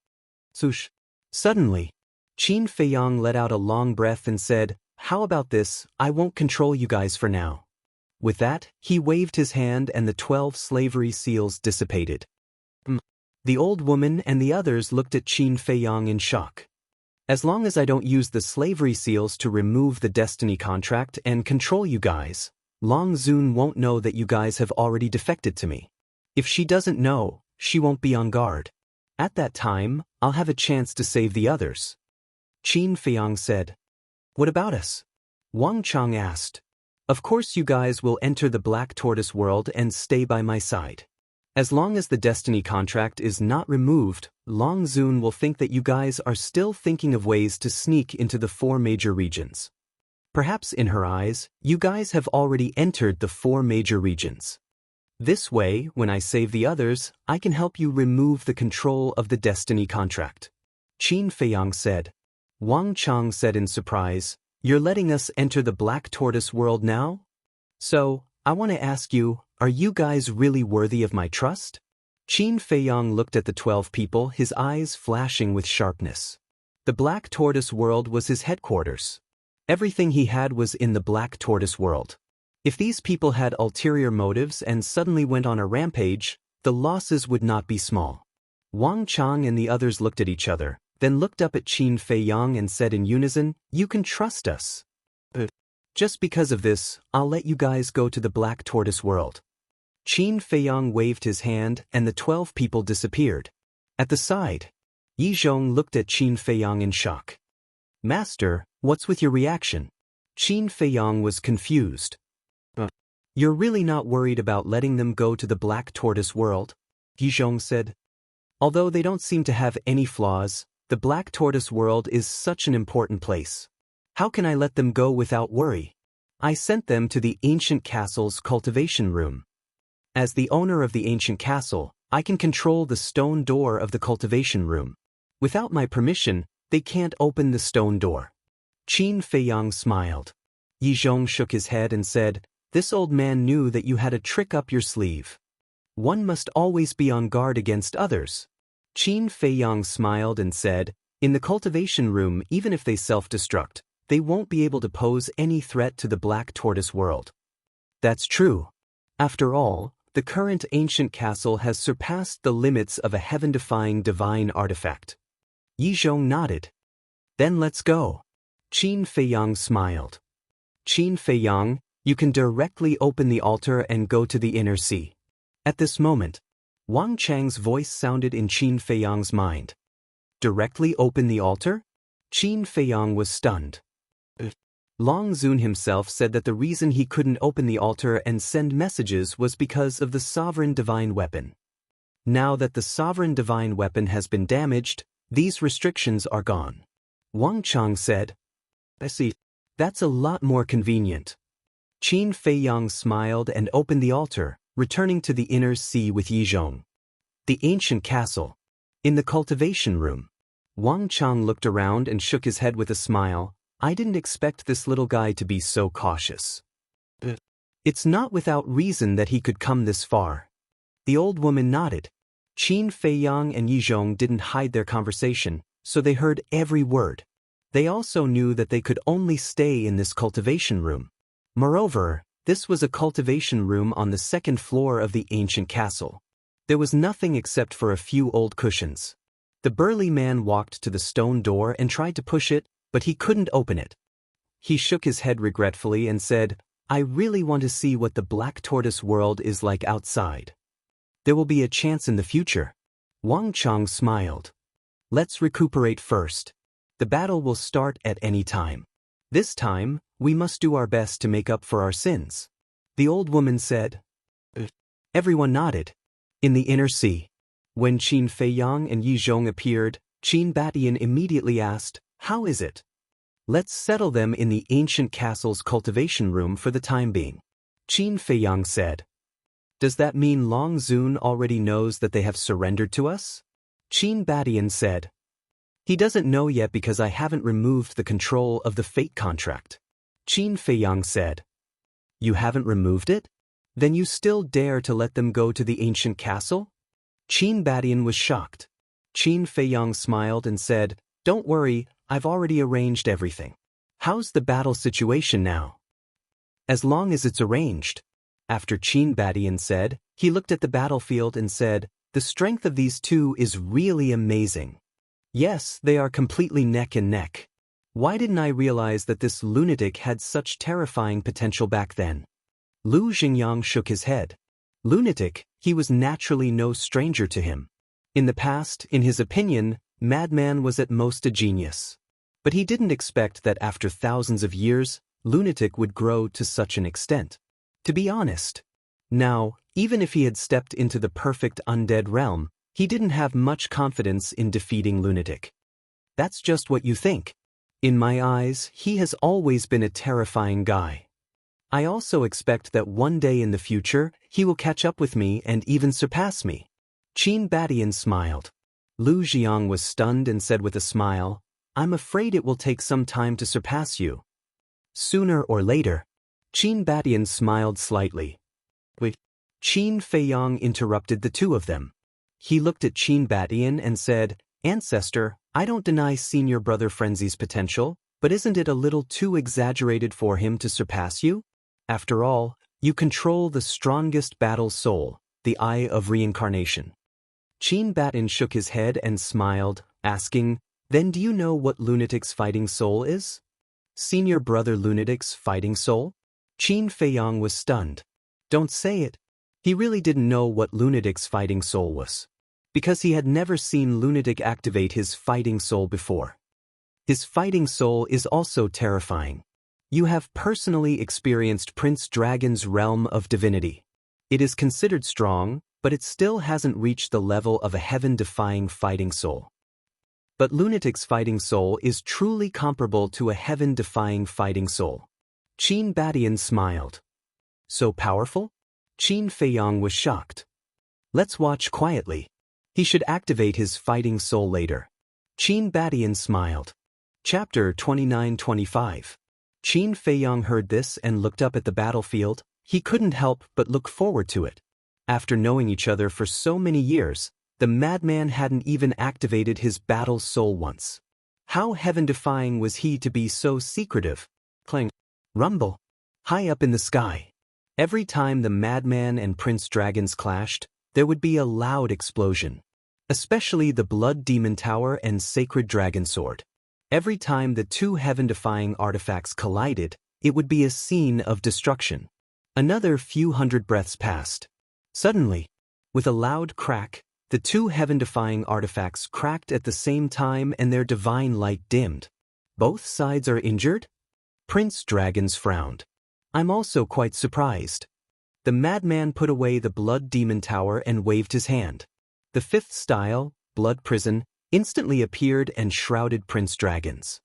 Swoosh. Suddenly, Qin Feiyang let out a long breath and said, How about this, I won't control you guys for now. With that, he waved his hand and the 12 slavery seals dissipated. The old woman and the others looked at Qin Feiyang in shock. As long as I don't use the slavery seals to remove the destiny contract and control you guys, Long Zun won't know that you guys have already defected to me. If she doesn't know, she won't be on guard. At that time, I'll have a chance to save the others. Qin Feiyang said. What about us? Wang Chang asked. Of course you guys will enter the Black Tortoise world and stay by my side. As long as the destiny contract is not removed, Long Zun will think that you guys are still thinking of ways to sneak into the 4 major regions. Perhaps in her eyes, you guys have already entered the 4 major regions. This way, when I save the others, I can help you remove the control of the destiny contract. Qin Feiyang said. Wang Chang said in surprise, "You're letting us enter the Black Tortoise world now? So, I want to ask you, are you guys really worthy of my trust?" Qin Feiyang looked at the 12 people, his eyes flashing with sharpness. The Black Tortoise world was his headquarters. Everything he had was in the Black Tortoise world. If these people had ulterior motives and suddenly went on a rampage, the losses would not be small. Wang Chang and the others looked at each other, then looked up at Qin Feiyang and said in unison, "You can trust us. Just because of this, I'll let you guys go to the Black Tortoise world." Qin Feiyang waved his hand and the 12 people disappeared. At the side, Yizhong looked at Qin Feiyang in shock. "Master, what's with your reaction?" Qin Feiyang was confused. "You're really not worried about letting them go to the Black Tortoise world?" Yizhong said. "Although they don't seem to have any flaws, the Black Tortoise world is such an important place. How can I let them go without worry? I sent them to the ancient castle's cultivation room. As the owner of the ancient castle, I can control the stone door of the cultivation room. Without my permission, they can't open the stone door." Qin Feiyang smiled. Yizhong shook his head and said, "This old man knew that you had a trick up your sleeve. One must always be on guard against others." Qin Feiyang smiled and said, "In the cultivation room, even if they self-destruct, they won't be able to pose any threat to the Black Tortoise world." "That's true. After all, the current ancient castle has surpassed the limits of a heaven-defying divine artifact." Yizhong nodded. "Then let's go." Qin Feiyang smiled. "Qin Feiyang, you can directly open the altar and go to the inner sea." At this moment, Wang Chang's voice sounded in Qin Feiyang's mind. "Directly open the altar?" Qin Feiyang was stunned. Long Zun himself said that the reason he couldn't open the altar and send messages was because of the sovereign divine weapon. Now that the sovereign divine weapon has been damaged, these restrictions are gone. Wang Chang said, "I see. That's a lot more convenient." Qin Feiyang smiled and opened the altar, returning to the inner sea with Yizhong. The ancient castle. In the cultivation room. Wang Chang looked around and shook his head with a smile. "I didn't expect this little guy to be so cautious. It's not without reason that he could come this far." The old woman nodded. Qin Feiyang and Yizhong didn't hide their conversation, so they heard every word. They also knew that they could only stay in this cultivation room. Moreover, this was a cultivation room on the second floor of the ancient castle. There was nothing except for a few old cushions. The burly man walked to the stone door and tried to push it, but he couldn't open it. He shook his head regretfully and said, "I really want to see what the Black Tortoise world is like outside. There will be a chance in the future." Wang Chang smiled. "Let's recuperate first. The battle will start at any time. This time, we must do our best to make up for our sins." The old woman said. Everyone nodded. In the inner sea. When Qin Feiyang and Yizhong appeared, Qin Batian immediately asked, "How is it?" "Let's settle them in the ancient castle's cultivation room for the time being," Qin Feiyang said. "Does that mean Long Zun already knows that they have surrendered to us?" Qin Batian said. "He doesn't know yet because I haven't removed the control of the fate contract," Qin Feiyang said. "You haven't removed it? Then you still dare to let them go to the ancient castle?" Qin Batian was shocked. Qin Feiyang smiled and said, "Don't worry, I've already arranged everything. How's the battle situation now?" "As long as it's arranged." After Qin Batian said, he looked at the battlefield and said, "The strength of these two is really amazing. Yes, they are completely neck and neck. Why didn't I realize that this lunatic had such terrifying potential back then?" Lu Xingyang shook his head. Lunatic, he was naturally no stranger to him. In the past, in his opinion, Madman was at most a genius. But he didn't expect that after thousands of years, Lunatic would grow to such an extent. To be honest. Now, even if he had stepped into the perfect undead realm, he didn't have much confidence in defeating Lunatic. That's just what you think. In my eyes, he has always been a terrifying guy. I also expect that one day in the future, he will catch up with me and even surpass me. Qin Badian smiled. Lu Jiang was stunned and said with a smile, I'm afraid it will take some time to surpass you. Sooner or later. Qin Badian smiled slightly. Wait. Qin Feiyang interrupted the two of them. He looked at Qin Badian and said, Ancestor, I don't deny senior brother Frenzy's potential, but isn't it a little too exaggerated for him to surpass you? After all, you control the strongest battle soul, the Eye of Reincarnation. Qin Badian shook his head and smiled, asking, Then do you know what Lunatic's fighting soul is? Senior brother Lunatic's fighting soul? Qin Feiyang was stunned. Don't say it. He really didn't know what Lunatic's fighting soul was, because he had never seen Lunatic activate his fighting soul before. His fighting soul is also terrifying. You have personally experienced Prince Dragon's realm of divinity. It is considered strong, but it still hasn't reached the level of a heaven-defying fighting soul. But Lunatic's fighting soul is truly comparable to a heaven-defying fighting soul. Qin Badian smiled. So powerful? Qin Feiyang was shocked. Let's watch quietly. He should activate his fighting soul later. Qin Badian smiled. Chapter 29-25. Qin Feiyang heard this and looked up at the battlefield. He couldn't help but look forward to it. After knowing each other for so many years, the madman hadn't even activated his battle soul once. How heaven-defying was he to be so secretive? Clang. Rumble. High up in the sky. Every time the madman and Prince Dragons clashed, there would be a loud explosion. Especially the Blood Demon Tower and Sacred Dragon Sword. Every time the two heaven-defying artifacts collided, it would be a scene of destruction. Another few hundred breaths passed. Suddenly, with a loud crack, the two heaven-defying artifacts cracked at the same time and their divine light dimmed. Both sides are injured? Prince Dragons frowned. I'm also quite surprised. The madman put away the Blood Demon Tower and waved his hand. The fifth style, Blood Prison, instantly appeared and shrouded Prince Dragons.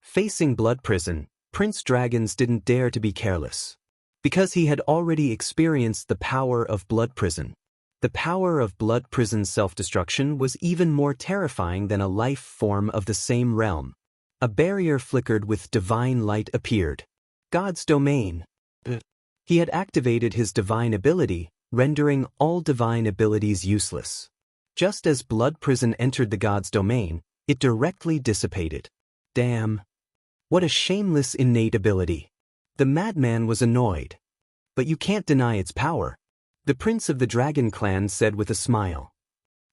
Facing Blood Prison, Prince Dragons didn't dare to be careless. Because he had already experienced the power of Blood Prison. The power of Blood Prison's self-destruction was even more terrifying than a life form of the same realm. A barrier flickered with divine light appeared. God's domain. He had activated his divine ability, rendering all divine abilities useless. Just as Blood Prison entered the God's domain, it directly dissipated. Damn. What a shameless innate ability. The madman was annoyed. But you can't deny its power. The Prince of the Dragon Clan said with a smile.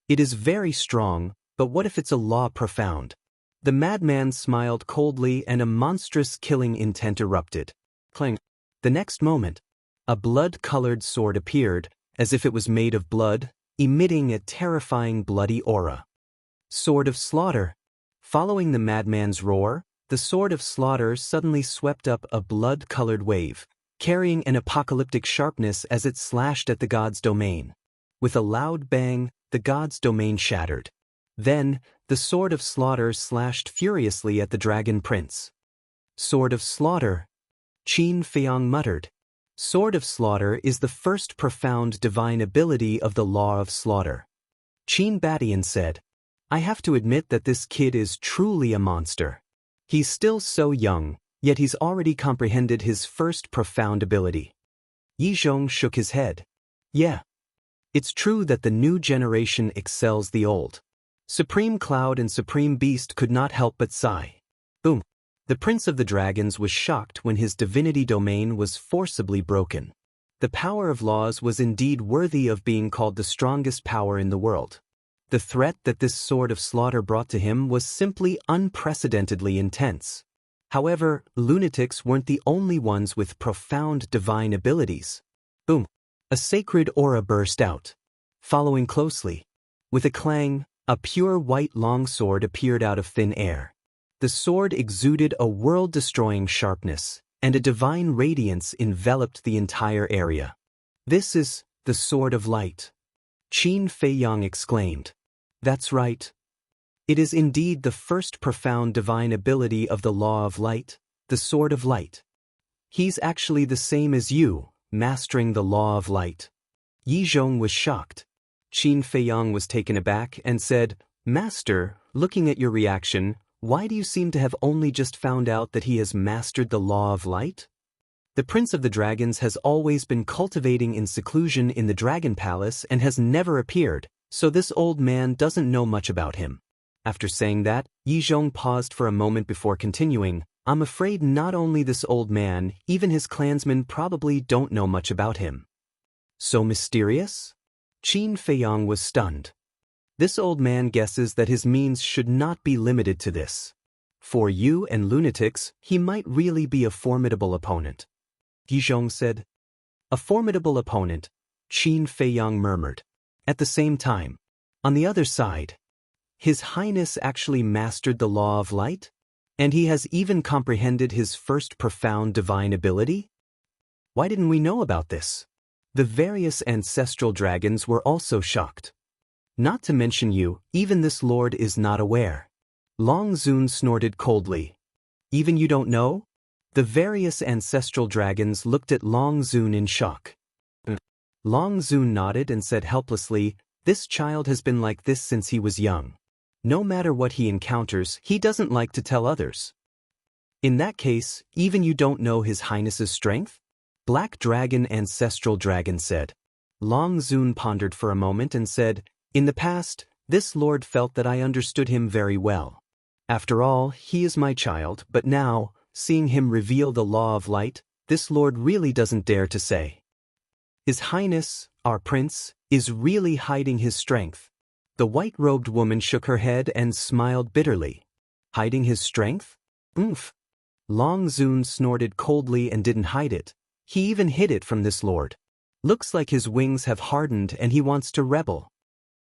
It is very strong, but what if it's a law profound? The madman smiled coldly and a monstrous killing intent erupted. Clang. The next moment, a blood-colored sword appeared, as if it was made of blood, emitting a terrifying bloody aura. Sword of Slaughter. Following the madman's roar, the Sword of Slaughter suddenly swept up a blood-colored wave, carrying an apocalyptic sharpness as it slashed at the god's domain. With a loud bang, the god's domain shattered. Then, the Sword of Slaughter slashed furiously at the Dragon Prince. Sword of Slaughter. Qin Feiyang muttered. Sword of Slaughter is the first profound divine ability of the Law of Slaughter. Qin Badian said, I have to admit that this kid is truly a monster. He's still so young, yet he's already comprehended his first profound ability. Yi Zhong shook his head. Yeah. It's true that the new generation excels the old. Supreme Cloud and Supreme Beast could not help but sigh. Boom. The Prince of the Dragons was shocked when his divinity domain was forcibly broken. The power of laws was indeed worthy of being called the strongest power in the world. The threat that this Sword of Slaughter brought to him was simply unprecedentedly intense. However, lunatics weren't the only ones with profound divine abilities. Boom! A sacred aura burst out. Following closely, with a clang, a pure white longsword appeared out of thin air. The sword exuded a world-destroying sharpness, and a divine radiance enveloped the entire area. This is the Sword of Light. Qin Feiyang exclaimed. That's right. It is indeed the first profound divine ability of the Law of Light, the Sword of Light. He's actually the same as you, mastering the law of light. Yi Zhong was shocked. Qin Feiyang was taken aback and said, Master, looking at your reaction, why do you seem to have only just found out that he has mastered the law of light? The Prince of the Dragons has always been cultivating in seclusion in the Dragon Palace and has never appeared, so this old man doesn't know much about him. After saying that, Yi Zhong paused for a moment before continuing, I'm afraid not only this old man, even his clansmen probably don't know much about him. So mysterious? Qin Feiyang was stunned. This old man guesses that his means should not be limited to this. For you and lunatics, he might really be a formidable opponent. Yi Zhong said. A formidable opponent, Qin Feiyang murmured. At the same time, on the other side, His Highness actually mastered the law of light? And he has even comprehended his first profound divine ability? Why didn't we know about this? The various ancestral dragons were also shocked. Not to mention you, even this lord is not aware. Long Zun snorted coldly. Even you don't know? The various ancestral dragons looked at Long Zun in shock. Long Zun nodded and said helplessly, This child has been like this since he was young. No matter what he encounters, he doesn't like to tell others. In that case, even you don't know His Highness's strength? Black Dragon Ancestral Dragon said. Long Zun pondered for a moment and said, In the past, this lord felt that I understood him very well. After all, he is my child, but now, seeing him reveal the law of light, this lord really doesn't dare to say. His Highness, our prince, is really hiding his strength. The white-robed woman shook her head and smiled bitterly. Hiding his strength? Oomph. Long Zun snorted coldly and didn't hide it. He even hid it from this lord. Looks like his wings have hardened and he wants to rebel.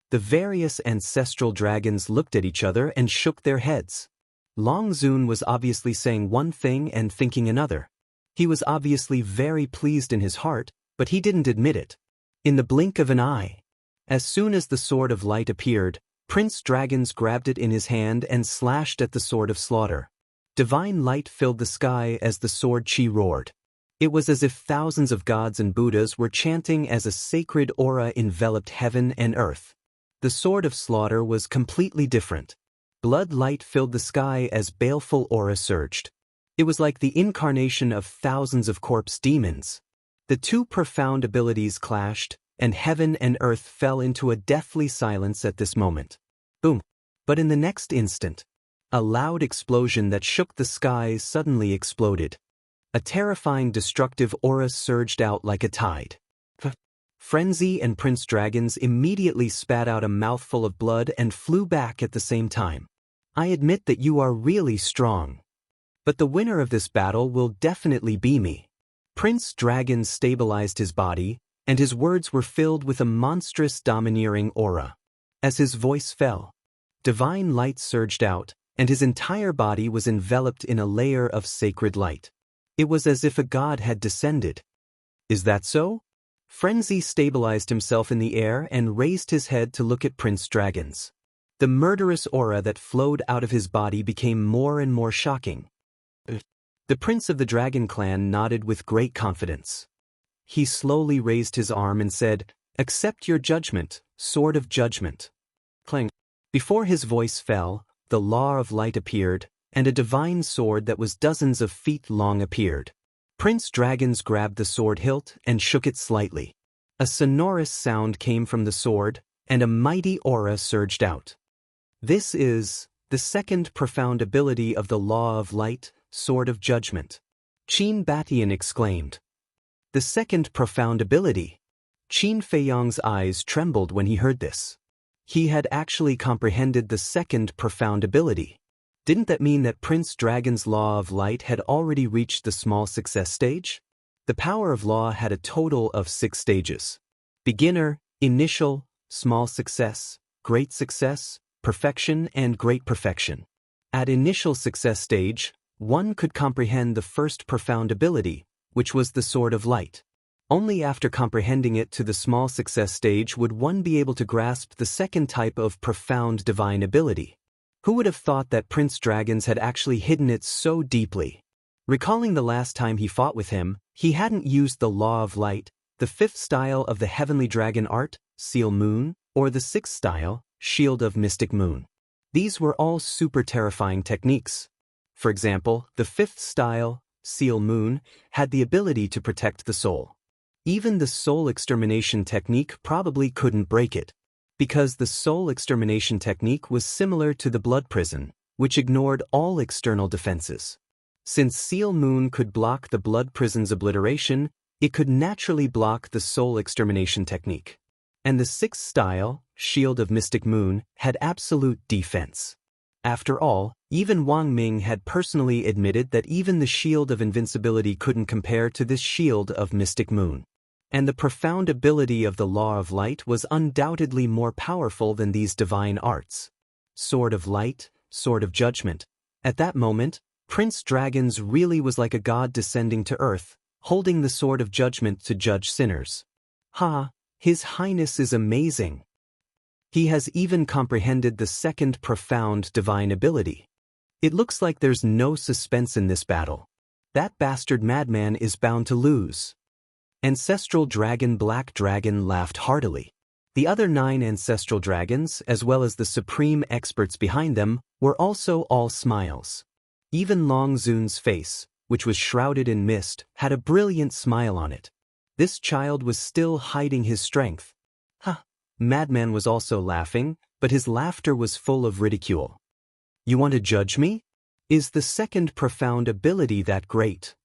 The various ancestral dragons looked at each other and shook their heads. Long Zun was obviously saying one thing and thinking another. He was obviously very pleased in his heart, but he didn't admit it. In the blink of an eye, as soon as the Sword of Light appeared, Prince Dragons grabbed it in his hand and slashed at the Sword of Slaughter. Divine light filled the sky as the sword chi roared. It was as if thousands of gods and Buddhas were chanting as a sacred aura enveloped heaven and earth. The Sword of Slaughter was completely different. Blood light filled the sky as baleful aura surged. It was like the incarnation of thousands of corpse demons. The two profound abilities clashed, and heaven and earth fell into a deathly silence at this moment. Boom! But in the next instant, a loud explosion that shook the skies suddenly exploded. A terrifying destructive aura surged out like a tide. Frenzy and Prince Dragons immediately spat out a mouthful of blood and flew back at the same time. I admit that you are really strong. But the winner of this battle will definitely be me. Prince Dragon stabilized his body, and his words were filled with a monstrous domineering aura. As his voice fell, divine light surged out, and his entire body was enveloped in a layer of sacred light. It was as if a god had descended. Is that so? Frenzy stabilized himself in the air and raised his head to look at Prince Dragons. The murderous aura that flowed out of his body became more and more shocking. The Prince of the Dragon Clan nodded with great confidence. He slowly raised his arm and said, Accept your judgment, Sword of Judgment. Clang. Before his voice fell, the Law of Light appeared, and a divine sword that was dozens of feet long appeared. Prince Dragons grabbed the sword hilt and shook it slightly. A sonorous sound came from the sword, and a mighty aura surged out. This is the second profound ability of the Law of Light, Sword of Judgment. Qin Batian exclaimed. The second profound ability. Qin Feiyang's eyes trembled when he heard this. He had actually comprehended the second profound ability. Didn't that mean that Prince Dragon's Law of Light had already reached the small success stage? The power of law had a total of 6 stages. Beginner, initial, small success, great success, perfection, and great perfection. At initial success stage, one could comprehend the first profound ability, which was the Sword of Light. Only after comprehending it to the small success stage would one be able to grasp the second type of profound divine ability. Who would have thought that Prince Dragons had actually hidden it so deeply? Recalling the last time he fought with him, he hadn't used the Law of Light, the 5th style of the Heavenly Dragon Art, Seal Moon, or the 6th style, Shield of Mystic Moon. These were all super terrifying techniques. For example, the 5th style, Seal Moon, had the ability to protect the soul. Even the soul extermination technique probably couldn't break it, because the soul extermination technique was similar to the blood prison, which ignored all external defenses. Since Seal Moon could block the blood prison's obliteration, it could naturally block the soul extermination technique. And the 6th style, Shield of Mystic Moon, had absolute defense. After all, even Wang Ming had personally admitted that even the Shield of Invincibility couldn't compare to this Shield of Mystic Moon. And the profound ability of the Law of Light was undoubtedly more powerful than these divine arts. Sword of Light, Sword of Judgment. At that moment, Prince Dragons really was like a god descending to earth, holding the Sword of Judgment to judge sinners. His Highness is amazing. He has even comprehended the second profound divine ability. It looks like there's no suspense in this battle. That bastard madman is bound to lose. Ancestral Dragon Black Dragon laughed heartily. The other 9 ancestral dragons, as well as the supreme experts behind them, were also all smiles. Even Long Zun's face, which was shrouded in mist, had a brilliant smile on it. This child was still hiding his strength. Madman was also laughing, but his laughter was full of ridicule. You want to judge me? Is the second profound ability that great?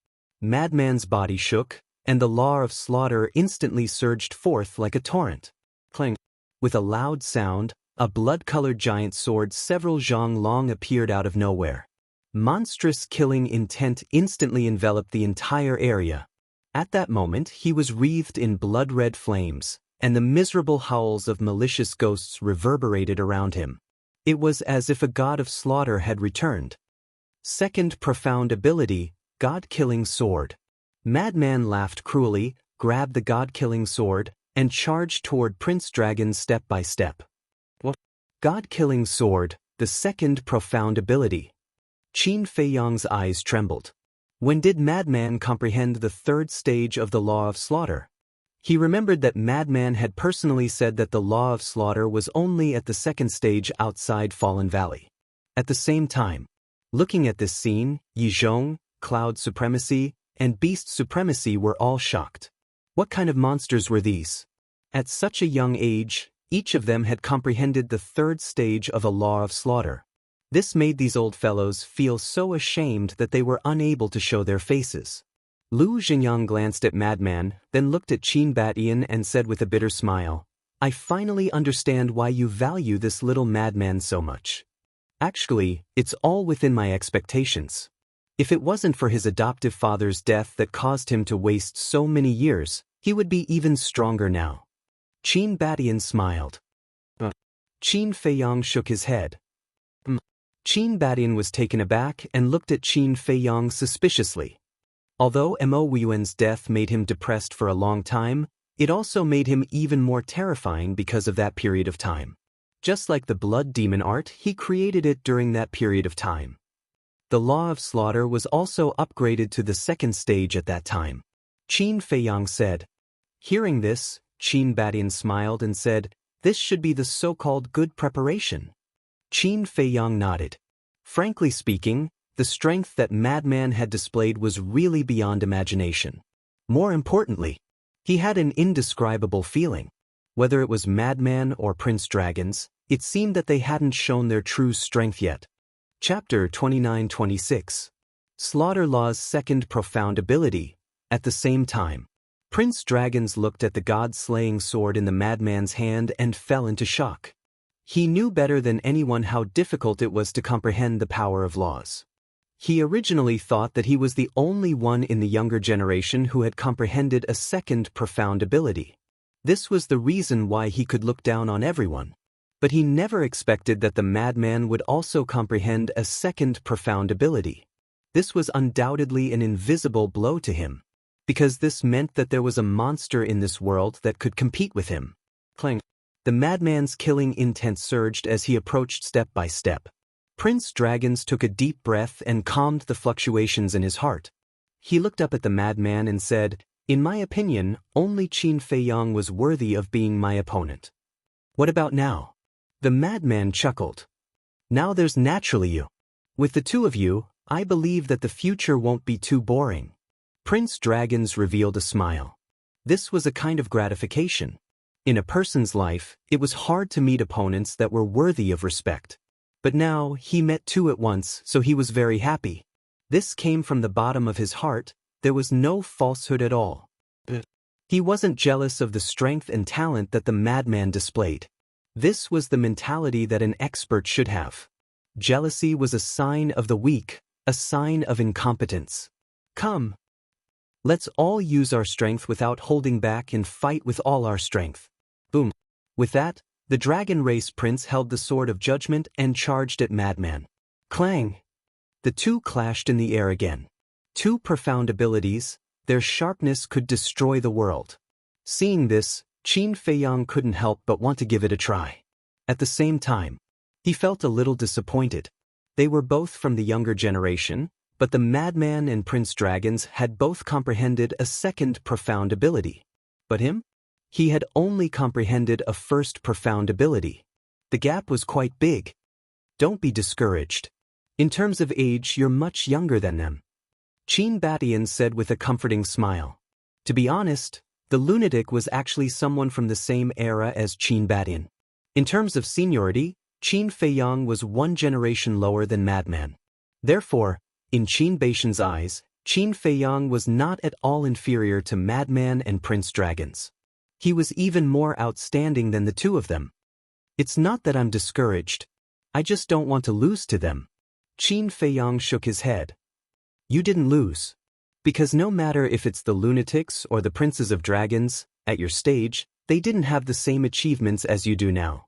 Madman's body shook, and the law of slaughter instantly surged forth like a torrent. Clang. With a loud sound, a blood-colored giant sword several zhang long appeared out of nowhere. Monstrous killing intent instantly enveloped the entire area. At that moment he was wreathed in blood-red flames, and the miserable howls of malicious ghosts reverberated around him. It was as if a god of slaughter had returned. Second profound ability, God-killing sword. Madman laughed cruelly, grabbed the God-killing sword, and charged toward Prince Dragon step by step. What? God-killing sword, the second profound ability. Qin Feiyang's eyes trembled. When did Madman comprehend the 3rd stage of the Law of Slaughter? He remembered that Madman had personally said that the Law of Slaughter was only at the 2nd stage outside Fallen Valley. At the same time, looking at this scene, Yizhong, Cloud Supremacy, and Beast Supremacy were all shocked. What kind of monsters were these? At such a young age, each of them had comprehended the 3rd stage of a Law of Slaughter. This made these old fellows feel so ashamed that they were unable to show their faces. Lu Xingyang glanced at Madman, then looked at Qin Batian and said with a bitter smile, I finally understand why you value this little madman so much. Actually, it's all within my expectations. If it wasn't for his adoptive father's death that caused him to waste so many years, he would be even stronger now. Qin Batian smiled. Qin Feiyang shook his head. Qin Batian was taken aback and looked at Qin Feiyang suspiciously. Although Mo Yuan's death made him depressed for a long time, it also made him even more terrifying because of that period of time. Just like the blood demon art, he created it during that period of time. The Law of Slaughter was also upgraded to the 2nd stage at that time. Qin Feiyang said. Hearing this, Qin Batian smiled and said, this should be the so-called good preparation. Qin Feiyang nodded. Frankly speaking, the strength that Madman had displayed was really beyond imagination. More importantly, he had an indescribable feeling. Whether it was Madman or Prince Dragons, it seemed that they hadn't shown their true strength yet. Chapter 29-26. Slaughter Law's second profound ability. At the same time, Prince Dragons looked at the god-slaying sword in the madman's hand and fell into shock. He knew better than anyone how difficult it was to comprehend the power of laws. He originally thought that he was the only one in the younger generation who had comprehended a second profound ability. This was the reason why he could look down on everyone. But he never expected that the madman would also comprehend a second profound ability. This was undoubtedly an invisible blow to him, because this meant that there was a monster in this world that could compete with him. Clang. The madman's killing intent surged as he approached step by step. Prince Dragons took a deep breath and calmed the fluctuations in his heart. He looked up at the madman and said, "In my opinion, only Qin Feiyang was worthy of being my opponent." "What about now?" The madman chuckled. "Now there's naturally you. With the two of you, I believe that the future won't be too boring." Prince Dragons revealed a smile. This was a kind of gratification. In a person's life, it was hard to meet opponents that were worthy of respect. But now, he met two at once, so he was very happy. This came from the bottom of his heart. There was no falsehood at all. He wasn't jealous of the strength and talent that the madman displayed. This was the mentality that an expert should have. Jealousy was a sign of the weak, a sign of incompetence. Come. Let's all use our strength without holding back and fight with all our strength. Boom. With that, the dragon race prince held the sword of judgment and charged at madman. Clang! The two clashed in the air again. Two profound abilities, their sharpness could destroy the world. Seeing this, Qin Feiyang couldn't help but want to give it a try. At the same time, he felt a little disappointed. They were both from the younger generation, but the madman and Prince Dragons had both comprehended a second profound ability. But him? He had only comprehended a first profound ability. The gap was quite big. Don't be discouraged. In terms of age, you're much younger than them. Qin Batian said with a comforting smile. To be honest, the lunatic was actually someone from the same era as Qin Batian. In terms of seniority, Qin Feiyang was one generation lower than madman. Therefore, in Qin Batian's eyes, Qin Feiyang was not at all inferior to madman and Prince Dragons. He was even more outstanding than the two of them. It's not that I'm discouraged. I just don't want to lose to them. Qin Feiyang shook his head. You didn't lose. Because no matter if it's the lunatics or the princes of dragons, at your stage, they didn't have the same achievements as you do now.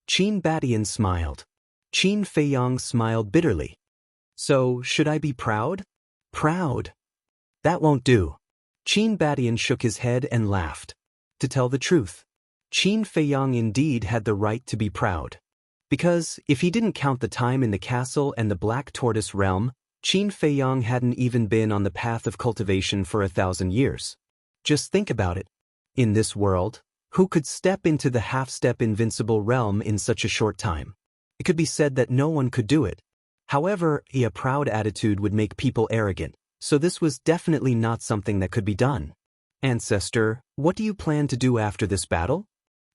Qin Batian smiled. Qin Feiyang smiled bitterly. So, should I be proud? Proud? That won't do. Qin Batian shook his head and laughed. To tell the truth, Qin Feiyang indeed had the right to be proud. Because, if he didn't count the time in the castle and the Black Tortoise realm, Qin Feiyang hadn't even been on the path of cultivation for 1,000 years. Just think about it. In this world, who could step into the half-step invincible realm in such a short time? It could be said that no one could do it. However, a proud attitude would make people arrogant, so this was definitely not something that could be done. Ancestor, what do you plan to do after this battle?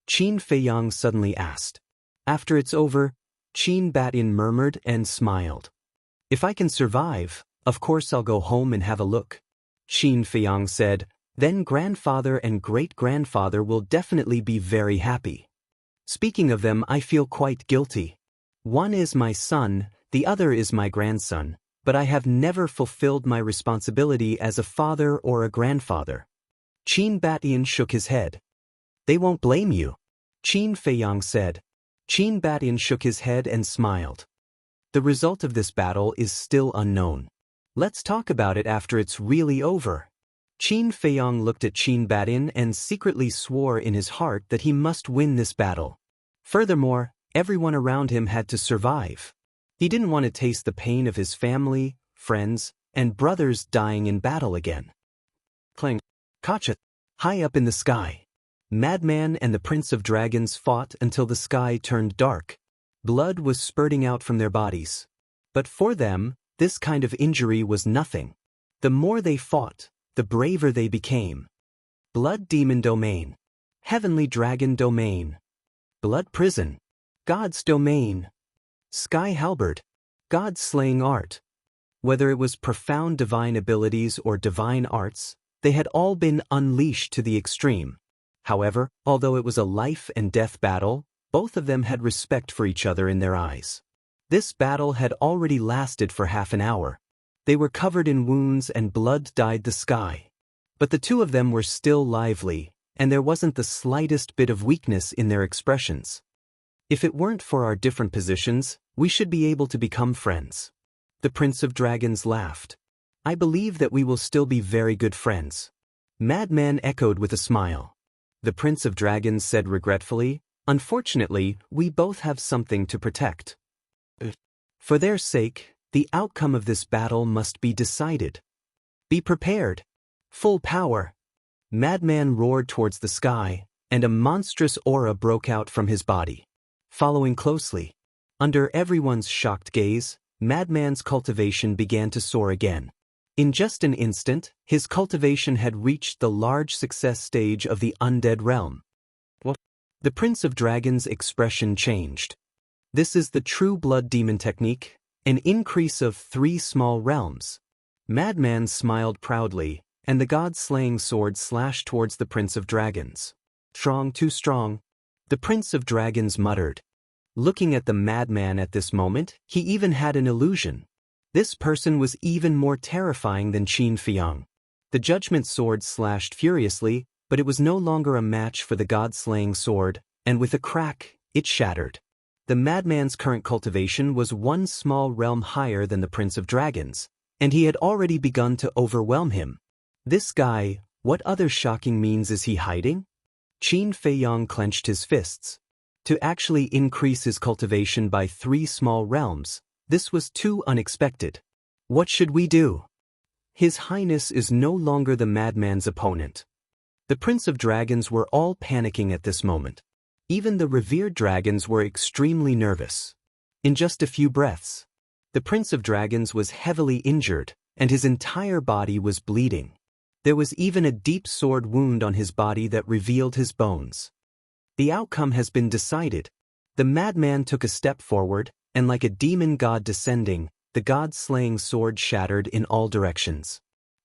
Qin Feiyang suddenly asked. After it's over, Qin Batian murmured and smiled. If I can survive, of course I'll go home and have a look. Qin Feiyang said, then grandfather and great-grandfather will definitely be very happy. Speaking of them, I feel quite guilty. One is my son, the other is my grandson, but I have never fulfilled my responsibility as a father or a grandfather. Qin Batian shook his head. They won't blame you, Qin Feiyang said. Qin Batian shook his head and smiled. The result of this battle is still unknown. Let's talk about it after it's really over. Qin Feiyang looked at Qin Batian and secretly swore in his heart that he must win this battle. Furthermore, everyone around him had to survive. He didn't want to taste the pain of his family, friends, and brothers dying in battle again. Clang. Kacha. High up in the sky. Madman and the Prince of Dragons fought until the sky turned dark. Blood was spurting out from their bodies. But for them, this kind of injury was nothing. The more they fought, the braver they became. Blood Demon Domain. Heavenly Dragon Domain. Blood Prison. God's Domain. Sky Halberd. God's Slaying Art. Whether it was profound divine abilities or divine arts, they had all been unleashed to the extreme. However, although it was a life and death battle, both of them had respect for each other in their eyes. This battle had already lasted for half an hour. They were covered in wounds and blood dyed the sky. But the two of them were still lively, and there wasn't the slightest bit of weakness in their expressions. If it weren't for our different positions, we should be able to become friends. The Prince of Dragons laughed. I believe that we will still be very good friends. Madman echoed with a smile. The Prince of Dragons said regretfully, unfortunately, we both have something to protect. For their sake, the outcome of this battle must be decided. Be prepared. Full power. Madman roared towards the sky, and a monstrous aura broke out from his body. Following closely, under everyone's shocked gaze, Madman's cultivation began to soar again. In just an instant, his cultivation had reached the large success stage of the undead realm. What? The Prince of Dragons' expression changed. This is the true blood demon technique, an increase of 3 small realms. Madman smiled proudly, and the god-slaying sword slashed towards the Prince of Dragons. Strong, too strong. The Prince of Dragons muttered. Looking at the madman at this moment, he even had an illusion. This person was even more terrifying than Qin Feiyang. The judgment sword slashed furiously, but it was no longer a match for the god-slaying sword, and with a crack, it shattered. The madman's current cultivation was 1 small realm higher than the Prince of Dragons, and he had already begun to overwhelm him. This guy, what other shocking means is he hiding? Qin Feiyang clenched his fists. To actually increase his cultivation by 3 small realms, this was too unexpected. What should we do? His Highness is no longer the madman's opponent. The Prince of Dragons were all panicking at this moment. Even the revered dragons were extremely nervous. In just a few breaths, the Prince of Dragons was heavily injured, and his entire body was bleeding. There was even a deep sword wound on his body that revealed his bones. The outcome has been decided. The madman took a step forward, and like a demon god descending, the god-slaying sword shattered in all directions.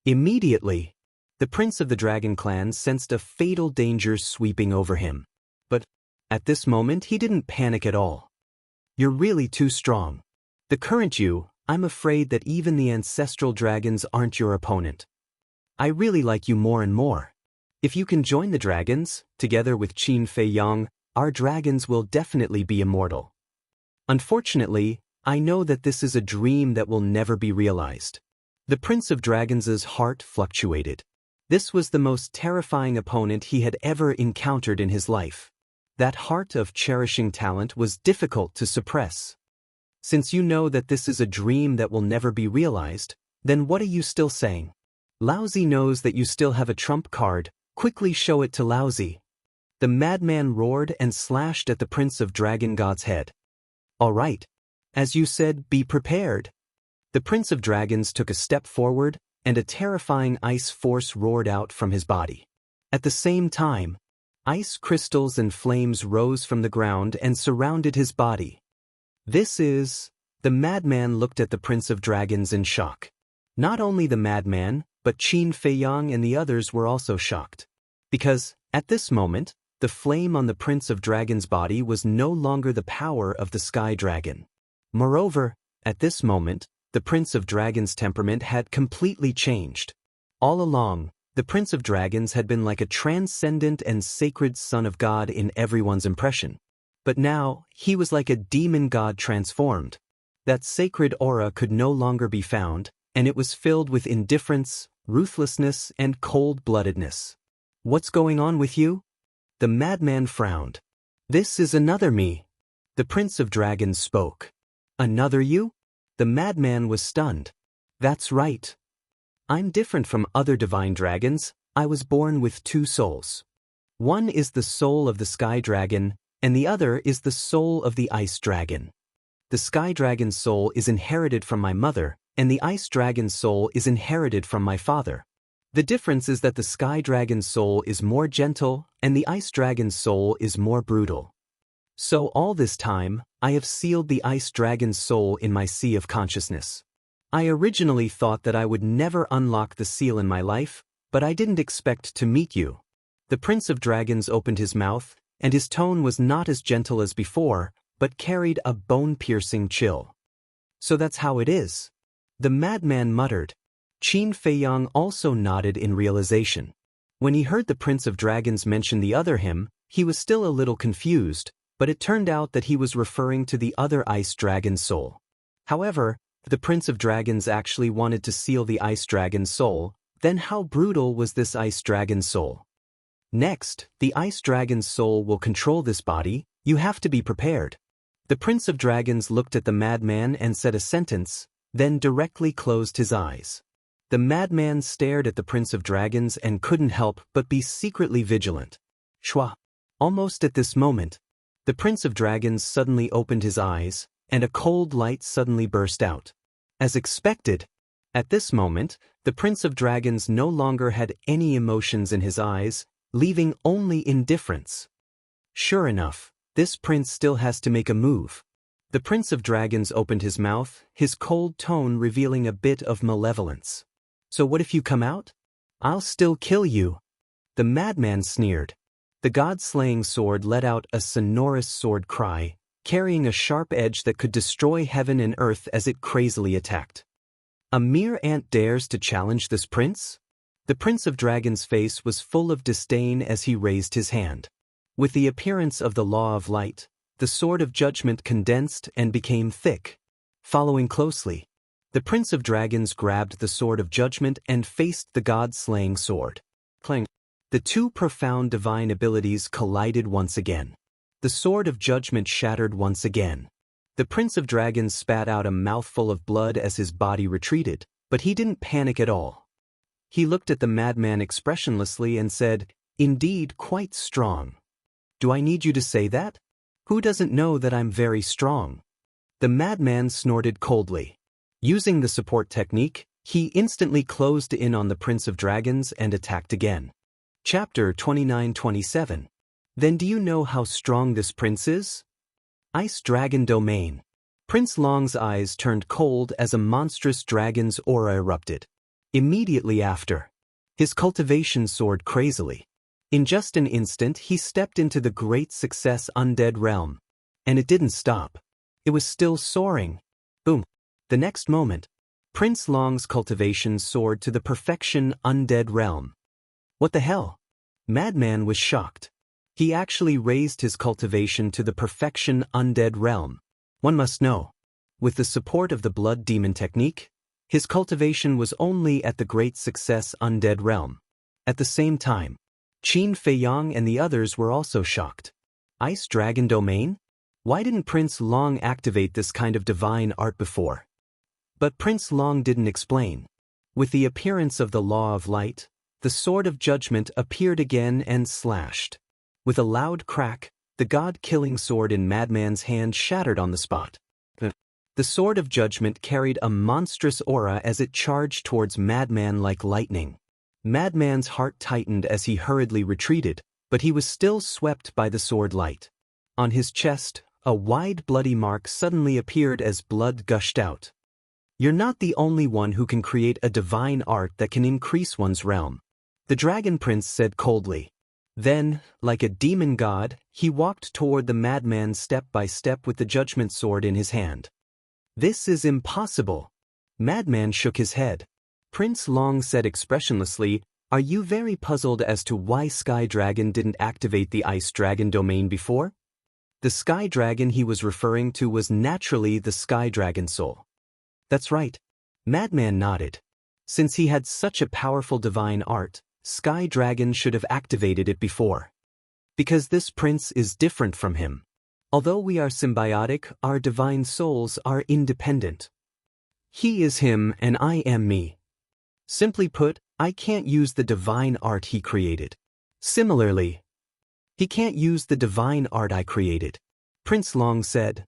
Immediately, the Prince of the Dragon Clan sensed a fatal danger sweeping over him. But, at this moment he didn't panic at all. You're really too strong. The current you, I'm afraid that even the ancestral dragons aren't your opponent. I really like you more and more. If you can join the dragons, together with Qin Feiyang, our dragons will definitely be immortal. Unfortunately, I know that this is a dream that will never be realized. The Prince of Dragons' heart fluctuated. This was the most terrifying opponent he had ever encountered in his life. That heart of cherishing talent was difficult to suppress. Since you know that this is a dream that will never be realized, then what are you still saying? Laozi knows that you still have a trump card. Quickly show it to Laozi. The madman roared and slashed at the Prince of Dragon God's head. All right. As you said, be prepared. The Prince of Dragons took a step forward, and a terrifying ice force roared out from his body. At the same time, ice crystals and flames rose from the ground and surrounded his body. The madman looked at the Prince of Dragons in shock. Not only the madman, but Qin Feiyang and the others were also shocked. Because, at this moment, the flame on the Prince of Dragons' body was no longer the power of the Sky Dragon. Moreover, at this moment, the Prince of Dragons' temperament had completely changed. All along, the Prince of Dragons had been like a transcendent and sacred son of God in everyone's impression. But now, he was like a demon god transformed. That sacred aura could no longer be found, and it was filled with indifference, ruthlessness, and cold-bloodedness. What's going on with you? The madman frowned. This is another me. The Prince of Dragons spoke. Another you? The madman was stunned. That's right. I'm different from other divine dragons. I was born with 2 souls. One is the soul of the Sky Dragon, and the other is the soul of the Ice Dragon. The Sky Dragon's soul is inherited from my mother, and the Ice Dragon's soul is inherited from my father. The difference is that the Sky Dragon's soul is more gentle, and the Ice Dragon's soul is more brutal. So all this time, I have sealed the Ice Dragon's soul in my sea of consciousness. I originally thought that I would never unlock the seal in my life, but I didn't expect to meet you. The Prince of Dragons opened his mouth, and his tone was not as gentle as before, but carried a bone-piercing chill. So that's how it is. The madman muttered. Qin Feiyang also nodded in realization. When he heard the Prince of Dragons mention the other him, he was still a little confused, but it turned out that he was referring to the other Ice Dragon's soul. However, the Prince of Dragons actually wanted to seal the Ice Dragon's soul. Then how brutal was this Ice Dragon's soul? Next, the Ice Dragon's soul will control this body. You have to be prepared. The Prince of Dragons looked at the madman and said a sentence, then directly closed his eyes. The madman stared at the Prince of Dragons and couldn't help but be secretly vigilant. Shwa. Almost at this moment, the Prince of Dragons suddenly opened his eyes, and a cold light suddenly burst out. As expected, at this moment, the Prince of Dragons no longer had any emotions in his eyes, leaving only indifference. Sure enough, this prince still has to make a move. The Prince of Dragons opened his mouth, his cold tone revealing a bit of malevolence. So what if you come out? I'll still kill you. The madman sneered. The god-slaying sword let out a sonorous sword cry, carrying a sharp edge that could destroy heaven and earth as it crazily attacked. A mere ant dares to challenge this prince? The Prince of Dragons' face was full of disdain as he raised his hand. With the appearance of the law of light, the sword of judgment condensed and became thick. Following closely, the Prince of Dragons grabbed the sword of judgment and faced the god-slaying sword. Clang! The two profound divine abilities collided once again. The sword of judgment shattered once again. The Prince of Dragons spat out a mouthful of blood as his body retreated, but he didn't panic at all. He looked at the madman expressionlessly and said, "Indeed, quite strong. Do I need you to say that? Who doesn't know that I'm very strong?" The madman snorted coldly. Using the support technique, he instantly closed in on the Prince of Dragons and attacked again. Chapter 29-27. Then do you know how strong this prince is? Ice Dragon Domain. Prince Long's eyes turned cold as a monstrous dragon's aura erupted. Immediately after, his cultivation soared crazily. In just an instant he stepped into the great success undead realm. And it didn't stop. It was still soaring. Boom. The next moment, Prince Long's cultivation soared to the perfection undead realm. What the hell? Madman was shocked. He actually raised his cultivation to the perfection undead realm. One must know, with the support of the blood demon technique, his cultivation was only at the great success undead realm. At the same time, Qin Feiyang and the others were also shocked. Ice Dragon Domain? Why didn't Prince Long activate this kind of divine art before? But Prince Long didn't explain. With the appearance of the Law of Light, the Sword of Judgment appeared again and slashed. With a loud crack, the god-killing sword in Madman's hand shattered on the spot. The Sword of Judgment carried a monstrous aura as it charged towards Madman like lightning. Madman's heart tightened as he hurriedly retreated, but he was still swept by the sword light. On his chest, a wide bloody mark suddenly appeared as blood gushed out. You're not the only one who can create a divine art that can increase one's realm, the Dragon Prince said coldly. Then, like a demon god, he walked toward the madman step by step with the judgment sword in his hand. This is impossible. Madman shook his head. Prince Long said expressionlessly, "Are you very puzzled as to why Sky Dragon didn't activate the Ice Dragon domain before?" The Sky Dragon he was referring to was naturally the Sky Dragon soul. That's right. Madman nodded. Since he had such a powerful divine art, Sky Dragon should have activated it before. Because this prince is different from him. Although we are symbiotic, our divine souls are independent. He is him and I am me. Simply put, I can't use the divine art he created. Similarly, he can't use the divine art I created. Prince Long said.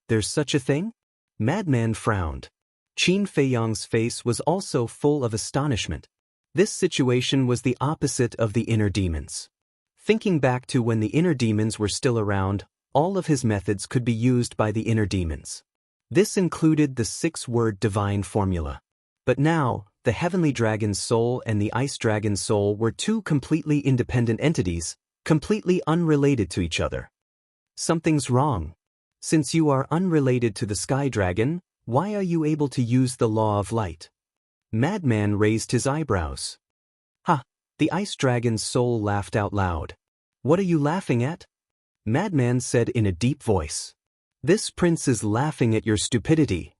There's such a thing? Madman frowned. Qin Feiyang's face was also full of astonishment. This situation was the opposite of the inner demons. Thinking back to when the inner demons were still around, all of his methods could be used by the inner demons. This included the 6-word divine formula. But now, the Heavenly Dragon's soul and the Ice Dragon's soul were two completely independent entities, completely unrelated to each other. Something's wrong. Since you are unrelated to the Sky Dragon, why are you able to use the Law of Light? Madman raised his eyebrows. Ha! The Ice Dragon's soul laughed out loud. What are you laughing at? Madman said in a deep voice. This prince is laughing at your stupidity.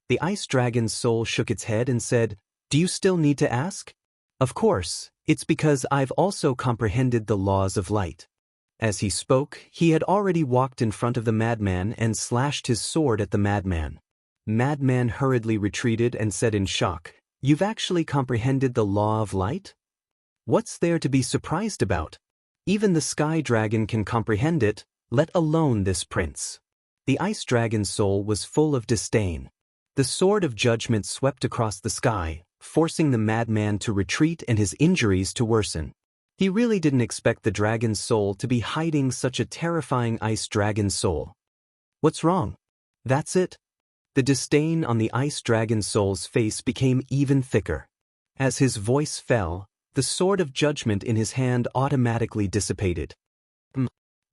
The Ice Dragon's soul shook its head and said, Do you still need to ask? Of course, it's because I've also comprehended the laws of light. As he spoke, he had already walked in front of the madman and slashed his sword at the madman. Madman hurriedly retreated and said in shock, "You've actually comprehended the law of light? What's there to be surprised about? Even the sky dragon can comprehend it, let alone this prince." The ice dragon's soul was full of disdain. The sword of judgment swept across the sky, forcing the madman to retreat and his injuries to worsen. He really didn't expect the dragon's soul to be hiding such a terrifying ice dragon's soul. "What's wrong?" "That's it." The disdain on the ice dragon's soul's face became even thicker. As his voice fell, the sword of judgment in his hand automatically dissipated.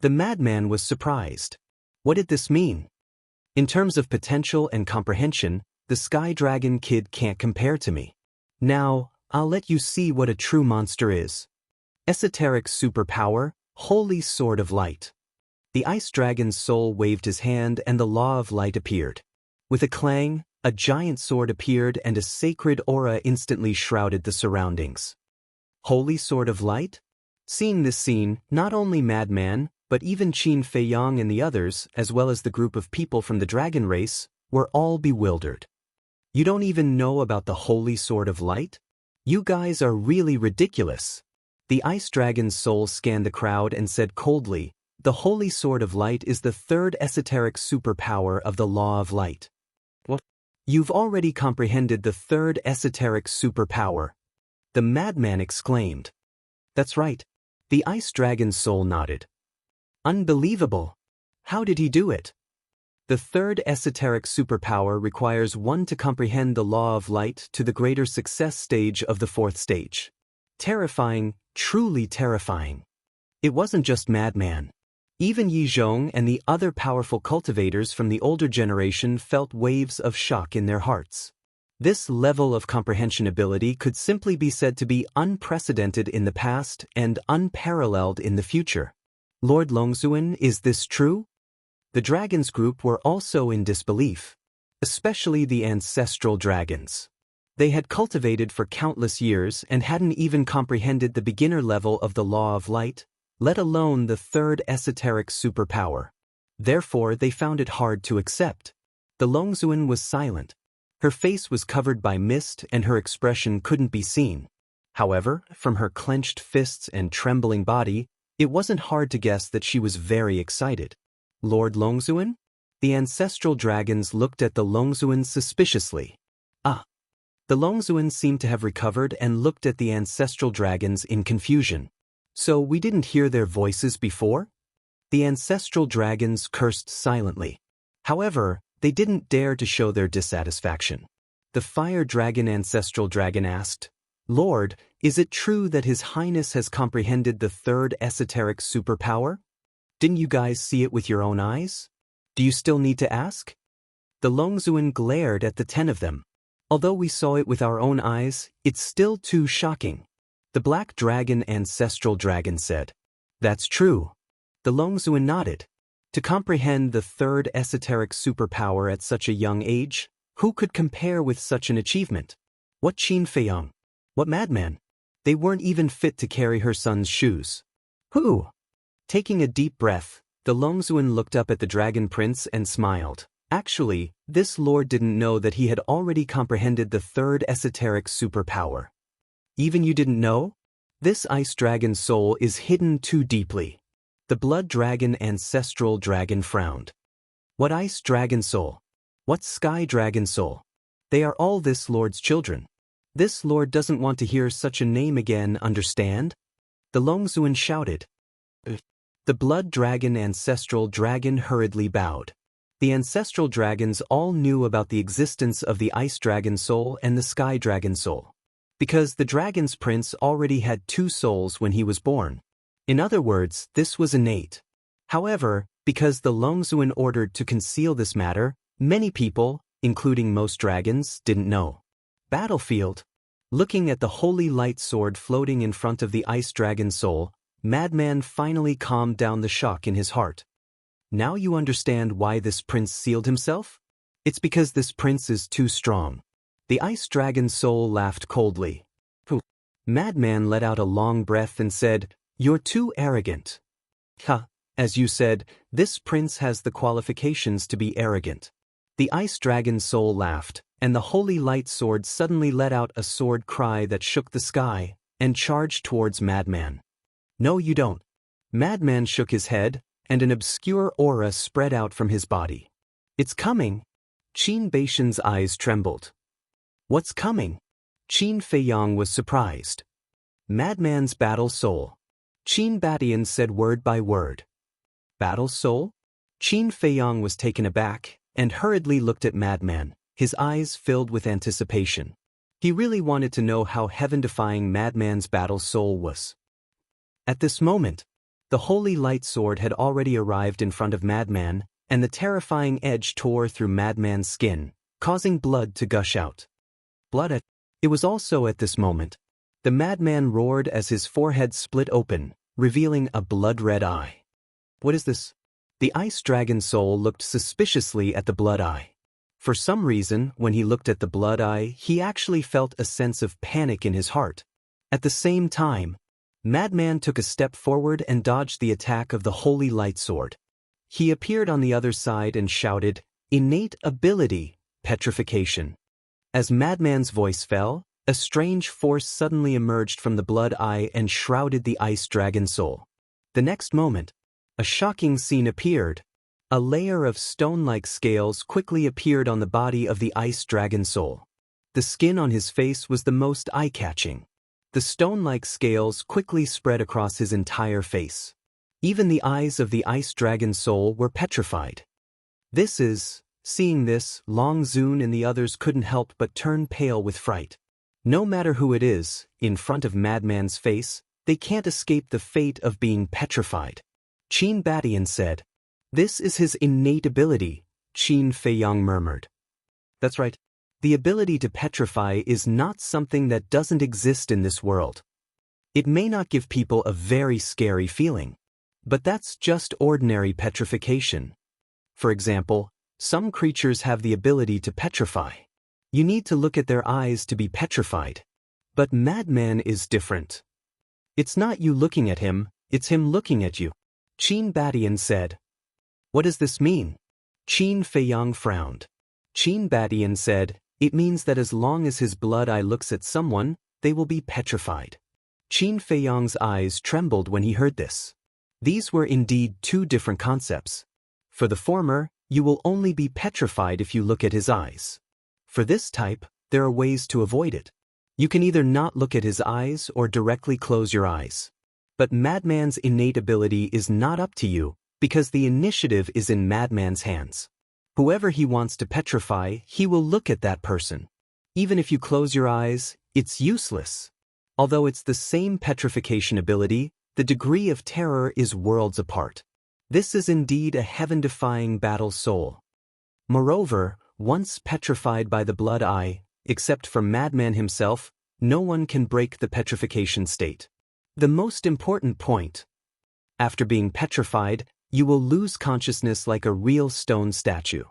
The madman was surprised. What did this mean? In terms of potential and comprehension, the Sky Dragon Kid can't compare to me. Now, I'll let you see what a true monster is. Esoteric superpower, Holy Sword of Light. The Ice Dragon's soul waved his hand and the Law of Light appeared. With a clang, a giant sword appeared and a sacred aura instantly shrouded the surroundings. Holy Sword of Light? Seeing this scene, not only Madman, but even Qin Feiyang and the others, as well as the group of people from the dragon race, were all bewildered. You don't even know about the Holy Sword of Light? You guys are really ridiculous. The Ice Dragon's soul scanned the crowd and said coldly, "The Holy Sword of Light is the third esoteric superpower of the Law of Light." What? You've already comprehended the third esoteric superpower. The madman exclaimed. That's right. The Ice Dragon's soul nodded. Unbelievable. How did he do it? The third esoteric superpower requires one to comprehend the law of light to the greater success stage of the fourth stage. Terrifying, truly terrifying. It wasn't just Madman. Even Yi Zhong and the other powerful cultivators from the older generation felt waves of shock in their hearts. This level of comprehension ability could simply be said to be unprecedented in the past and unparalleled in the future. Lord Longzuan, is this true? The dragons group were also in disbelief, especially the ancestral dragons. They had cultivated for countless years and hadn't even comprehended the beginner level of the Law of Light, let alone the third esoteric superpower. Therefore, they found it hard to accept. The Longzuan was silent. Her face was covered by mist and her expression couldn't be seen. However, from her clenched fists and trembling body, it wasn't hard to guess that she was very excited. Lord Longzuan? The ancestral dragons looked at the Longzuan suspiciously. Ah! The Longzuan seemed to have recovered and looked at the ancestral dragons in confusion. So we didn't hear their voices before? The ancestral dragons cursed silently. However, they didn't dare to show their dissatisfaction. The fire dragon ancestral dragon asked, "Lord, is it true that His Highness has comprehended the third esoteric superpower? Didn't you guys see it with your own eyes? Do you still need to ask?" The Longzuan glared at the 10 of them. "Although we saw it with our own eyes, it's still too shocking." The black dragon ancestral dragon said, "That's true." The Longzuan nodded. To comprehend the third esoteric superpower at such a young age, who could compare with such an achievement? What Qin Feiyang? What Madman? They weren't even fit to carry her son's shoes. Who? Taking a deep breath, the Longzuan looked up at the Dragon Prince and smiled. Actually, this lord didn't know that he had already comprehended the third esoteric superpower. Even you didn't know? This ice dragon soul is hidden too deeply. The blood dragon ancestral dragon frowned. What ice dragon soul? What sky dragon soul? They are all this lord's children. This lord doesn't want to hear such a name again, understand? The Longzuan shouted. The blood dragon ancestral dragon hurriedly bowed. The ancestral dragons all knew about the existence of the ice dragon soul and the sky dragon soul, because the dragon's prince already had 2 souls when he was born. In other words, this was innate. However, because the Longzuan ordered to conceal this matter, many people, including most dragons, didn't know. Battlefield. Looking at the holy light sword floating in front of the ice dragon soul, Madman finally calmed down the shock in his heart. Now you understand why this prince sealed himself? It's because this prince is too strong. The ice dragon soul laughed coldly. Madman let out a long breath and said, "You're too arrogant." Ha, as you said, this prince has the qualifications to be arrogant. The ice dragon's soul laughed, and the holy light sword suddenly let out a sword cry that shook the sky, and charged towards Madman. No, you don't. Madman shook his head, and an obscure aura spread out from his body. It's coming. Qin Beishan's eyes trembled. What's coming? Qin Feiyang was surprised. Madman's battle soul. Qin Batian said word by word. Battle soul? Qin Feiyang was taken aback, and hurriedly looked at Madman, his eyes filled with anticipation. He really wanted to know how heaven-defying Madman's battle soul was. At this moment, the holy light sword had already arrived in front of Madman, and the terrifying edge tore through Madman's skin, causing blood to gush out. It was also at this moment. The Madman roared as his forehead split open, revealing a blood-red eye. What is this? The ice dragon's soul looked suspiciously at the blood eye. For some reason, when he looked at the blood eye, he actually felt a sense of panic in his heart. At the same time, Madman took a step forward and dodged the attack of the holy light sword. He appeared on the other side and shouted, "Innate ability, petrification." As Madman's voice fell, a strange force suddenly emerged from the blood eye and shrouded the ice dragon soul. The next moment, a shocking scene appeared. A layer of stone-like scales quickly appeared on the body of the ice dragon soul. The skin on his face was the most eye-catching. The stone-like scales quickly spread across his entire face. Even the eyes of the ice dragon soul were petrified. Seeing this, Long Zun and the others couldn't help but turn pale with fright. No matter who it is, in front of Madman's face, they can't escape the fate of being petrified. Qin Batian said. This is his innate ability, Qin Feiyang murmured. That's right. The ability to petrify is not something that doesn't exist in this world. It may not give people a very scary feeling, but that's just ordinary petrification. For example, some creatures have the ability to petrify. You need to look at their eyes to be petrified. But Madman is different. It's not you looking at him, it's him looking at you. Qin Batian said. What does this mean? Qin Feiyang frowned. Qin Batian said, it means that as long as his blood eye looks at someone, they will be petrified. Qin Feiyang's eyes trembled when he heard this. These were indeed two different concepts. For the former, you will only be petrified if you look at his eyes. For this type, there are ways to avoid it. You can either not look at his eyes or directly close your eyes. But Madman's innate ability is not up to you, because the initiative is in Madman's hands. Whoever he wants to petrify, he will look at that person. Even if you close your eyes, it's useless. Although it's the same petrification ability, the degree of terror is worlds apart. This is indeed a heaven-defying battle soul. Moreover, once petrified by the blood eye, except for Madman himself, no one can break the petrification state. The most important point. After being petrified, you will lose consciousness like a real stone statue.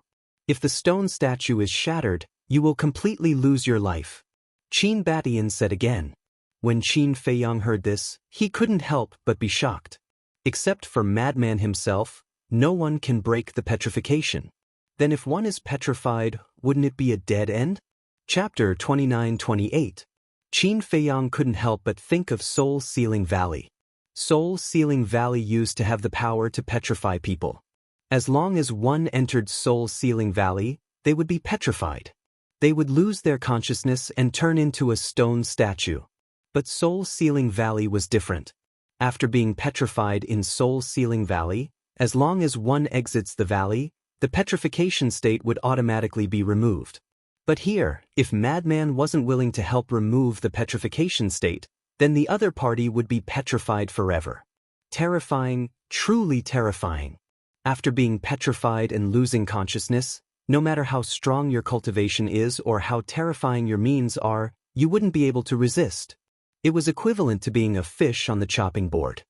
If the stone statue is shattered, you will completely lose your life. Qin Batian said again. When Qin Feiyang heard this, he couldn't help but be shocked. Except for Madman himself, no one can break the petrification. Then if one is petrified, wouldn't it be a dead end? Chapter 29-28. Qin Feiyang couldn't help but think of Soul Sealing Valley. Soul Sealing Valley used to have the power to petrify people. As long as one entered Soul Sealing Valley, they would be petrified. They would lose their consciousness and turn into a stone statue. But Soul Sealing Valley was different. After being petrified in Soul Sealing Valley, as long as one exits the valley, the petrification state would automatically be removed. But here, if Madman wasn't willing to help remove the petrification state, then the other party would be petrified forever. Terrifying, truly terrifying. After being petrified and losing consciousness, no matter how strong your cultivation is or how terrifying your means are, you wouldn't be able to resist. It was equivalent to being a fish on the chopping board.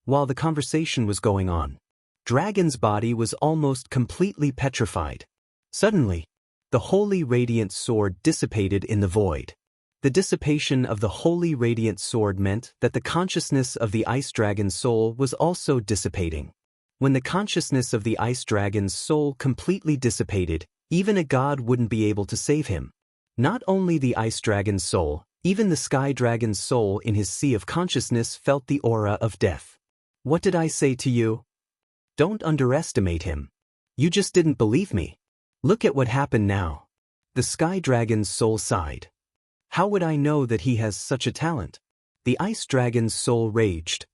While the conversation was going on, Dragon's body was almost completely petrified. Suddenly, the holy radiant sword dissipated in the void. The dissipation of the holy radiant sword meant that the consciousness of the ice dragon's soul was also dissipating. When the consciousness of the ice dragon's soul completely dissipated, even a god wouldn't be able to save him. Not only the ice dragon's soul, even the sky dragon's soul in his sea of consciousness felt the aura of death. What did I say to you? Don't underestimate him. You just didn't believe me. Look at what happened now. The sky dragon's soul sighed. How would I know that he has such a talent? The ice dragon's soul raged.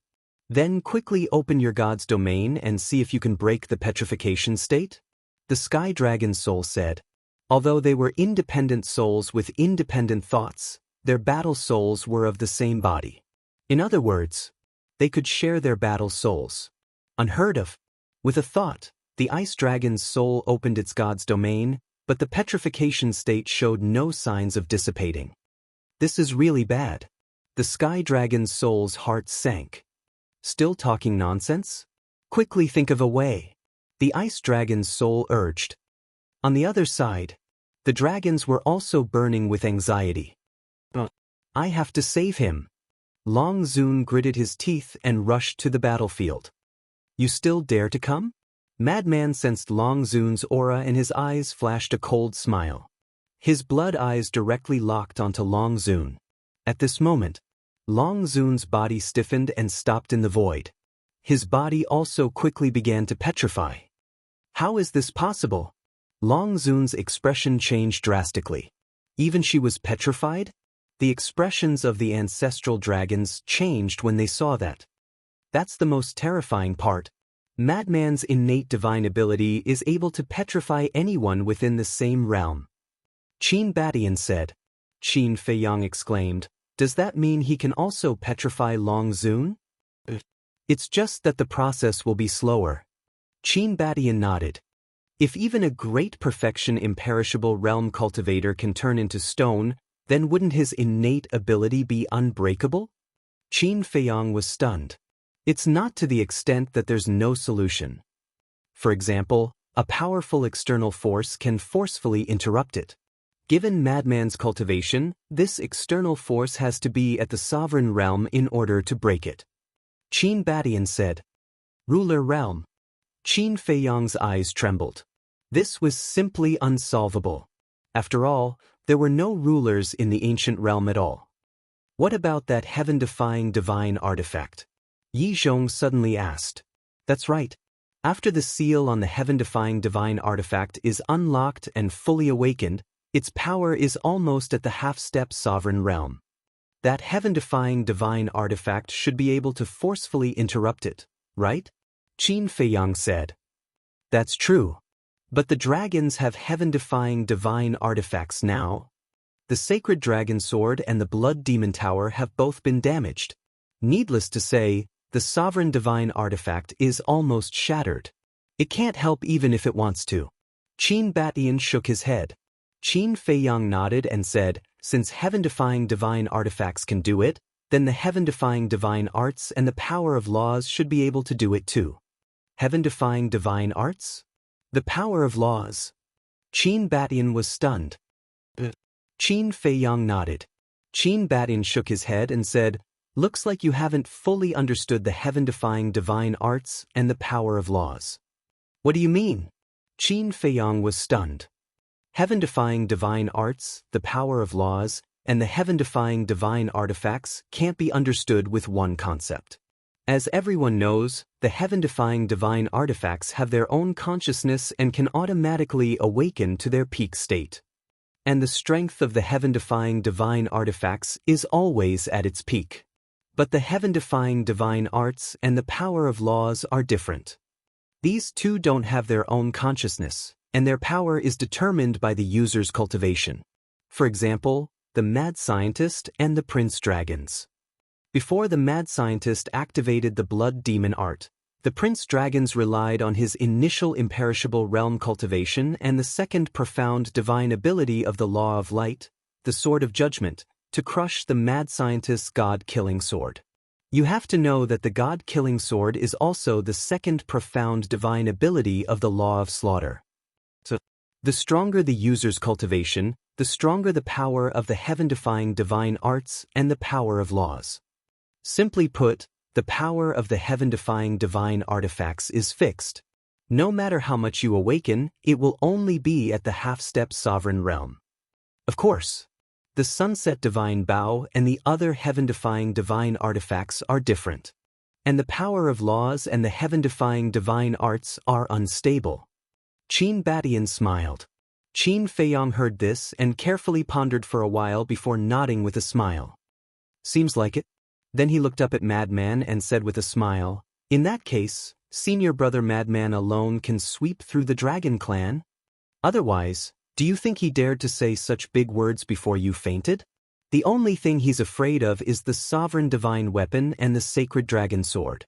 Then quickly open your god's domain and see if you can break the petrification state? The sky dragon's soul said. Although they were independent souls with independent thoughts, their battle souls were of the same body. In other words, they could share their battle souls. Unheard of. With a thought, the ice dragon's soul opened its god's domain, but the petrification state showed no signs of dissipating. This is really bad. The sky dragon's soul's heart sank. Still talking nonsense? Quickly think of a way. The ice dragon's soul urged. On the other side, the dragons were also burning with anxiety. I have to save him. Long Zun gritted his teeth and rushed to the battlefield. You still dare to come? Madman sensed Long Zun's aura and his eyes flashed a cold smile. His blood eyes directly locked onto Long Zun. At this moment, Long Zun's body stiffened and stopped in the void. His body also quickly began to petrify. How is this possible? Long Zun's expression changed drastically. Even she was petrified? The expressions of the ancestral dragons changed when they saw that. That's the most terrifying part. Madman's innate divine ability is able to petrify anyone within the same realm. Qin Badian said. Qin Feiyang exclaimed, does that mean he can also petrify Long Zun? It's just that the process will be slower. Qin Badian nodded. If even a great perfection imperishable realm cultivator can turn into stone, then wouldn't his innate ability be unbreakable? Qin Feiyang was stunned. It's not to the extent that there's no solution. For example, a powerful external force can forcefully interrupt it. Given Madman's cultivation, this external force has to be at the sovereign realm in order to break it. Qin Badian said. Ruler realm. Qin Feiyang's eyes trembled. This was simply unsolvable. After all, there were no rulers in the ancient realm at all. What about that heaven-defying divine artifact? Yi Zhong suddenly asked. That's right. After the seal on the heaven-defying divine artifact is unlocked and fully awakened, its power is almost at the half-step sovereign realm. That heaven-defying divine artifact should be able to forcefully interrupt it, right? Qin Feiyang said. That's true. But the dragons have heaven-defying divine artifacts now. The sacred dragon sword and the blood demon tower have both been damaged. Needless to say, the sovereign divine artifact is almost shattered. It can't help even if it wants to. Qin Badian shook his head. Qin Feiyang nodded and said, since heaven-defying divine artifacts can do it, then the heaven-defying divine arts and the power of laws should be able to do it too. Heaven-defying divine arts? The power of laws. Qin Badian was stunned. Qin Feiyang nodded. Qin Badian shook his head and said, looks like you haven't fully understood the heaven-defying divine arts and the power of laws. What do you mean? Qin Feiyang was stunned. Heaven-defying divine arts, the power of laws, and the heaven-defying divine artifacts can't be understood with one concept. As everyone knows, the heaven-defying divine artifacts have their own consciousness and can automatically awaken to their peak state. And the strength of the heaven-defying divine artifacts is always at its peak. But the heaven-defying divine arts and the power of laws are different. These two don't have their own consciousness, and their power is determined by the user's cultivation. For example, the mad scientist and the prince dragons. Before the mad scientist activated the blood demon art, the prince dragons relied on his initial imperishable realm cultivation and the second profound divine ability of the law of light, the sword of judgment, to crush the mad scientist's god-killing sword. You have to know that the god-killing sword is also the second profound divine ability of the law of slaughter. So, the stronger the user's cultivation, the stronger the power of the heaven-defying divine arts and the power of laws. Simply put, the power of the heaven-defying divine artifacts is fixed. No matter how much you awaken, it will only be at the half-step sovereign realm. Of course, the sunset divine bow and the other heaven-defying divine artifacts are different. And the power of laws and the heaven-defying divine arts are unstable. Qin Badian smiled. Qin Feiyong heard this and carefully pondered for a while before nodding with a smile. Seems like it. Then he looked up at Madman and said with a smile, "In that case, senior brother Madman alone can sweep through the Dragon Clan? Otherwise, do you think he dared to say such big words before you fainted? The only thing he's afraid of is the sovereign divine weapon and the sacred dragon sword.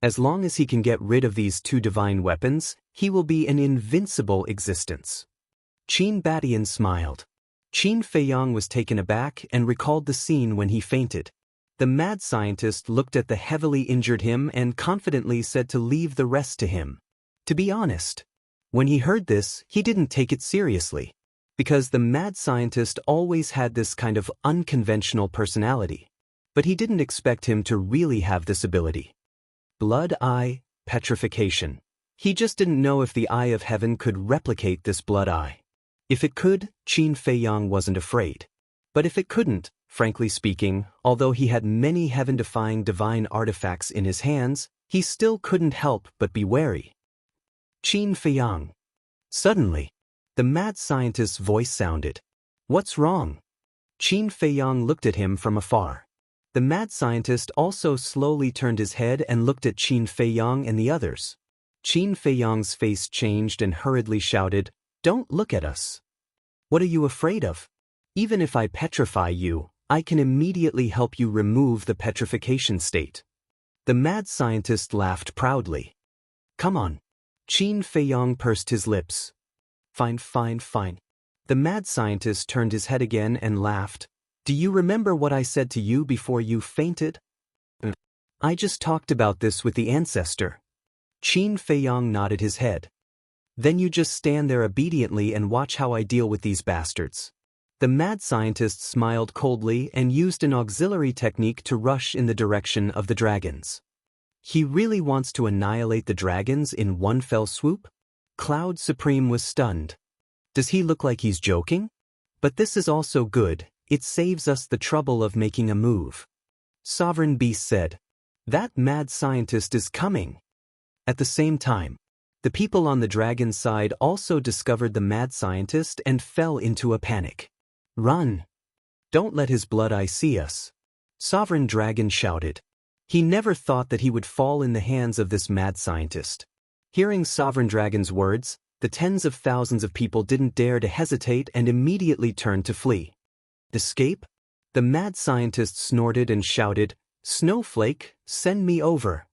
As long as he can get rid of these two divine weapons, he will be an invincible existence." Qin Badian smiled. Qin Feiyong was taken aback and recalled the scene when he fainted. The mad scientist looked at the heavily injured him and confidently said to leave the rest to him. To be honest, when he heard this, he didn't take it seriously, because the mad scientist always had this kind of unconventional personality. But he didn't expect him to really have this ability. Blood Eye, Petrification. He just didn't know if the Eye of Heaven could replicate this blood eye. If it could, Qin Feiyong wasn't afraid. But if it couldn't, frankly speaking, although he had many heaven-defying divine artifacts in his hands, he still couldn't help but be wary. Qin Feiyong. Suddenly, the mad scientist's voice sounded. "What's wrong?" Qin Feiyong looked at him from afar. The mad scientist also slowly turned his head and looked at Qin Feiyong and the others. Qin Feiyong's face changed and hurriedly shouted, "Don't look at us. What are you afraid of? Even if I petrify you, I can immediately help you remove the petrification state." The mad scientist laughed proudly. "Come on." Qin Feiyong pursed his lips. Fine. The mad scientist turned his head again and laughed. "Do you remember what I said to you before you fainted?" "I just talked about this with the ancestor." Qin Feiyong nodded his head. "Then you just stand there obediently and watch how I deal with these bastards." The mad scientist smiled coldly and used an auxiliary technique to rush in the direction of the dragons. He really wants to annihilate the dragons in one fell swoop? Cloud Supreme was stunned. Does he look like he's joking? But this is also good, it saves us the trouble of making a move. Sovereign Beast said, "That mad scientist is coming." At the same time, the people on the dragon's side also discovered the mad scientist and fell into a panic. "Run! Don't let his blood eye see us," Sovereign Dragon shouted. He never thought that he would fall in the hands of this mad scientist. Hearing Sovereign Dragon's words, the tens of thousands of people didn't dare to hesitate and immediately turned to flee. Escape? The mad scientist snorted and shouted, "Snowflake, send me over."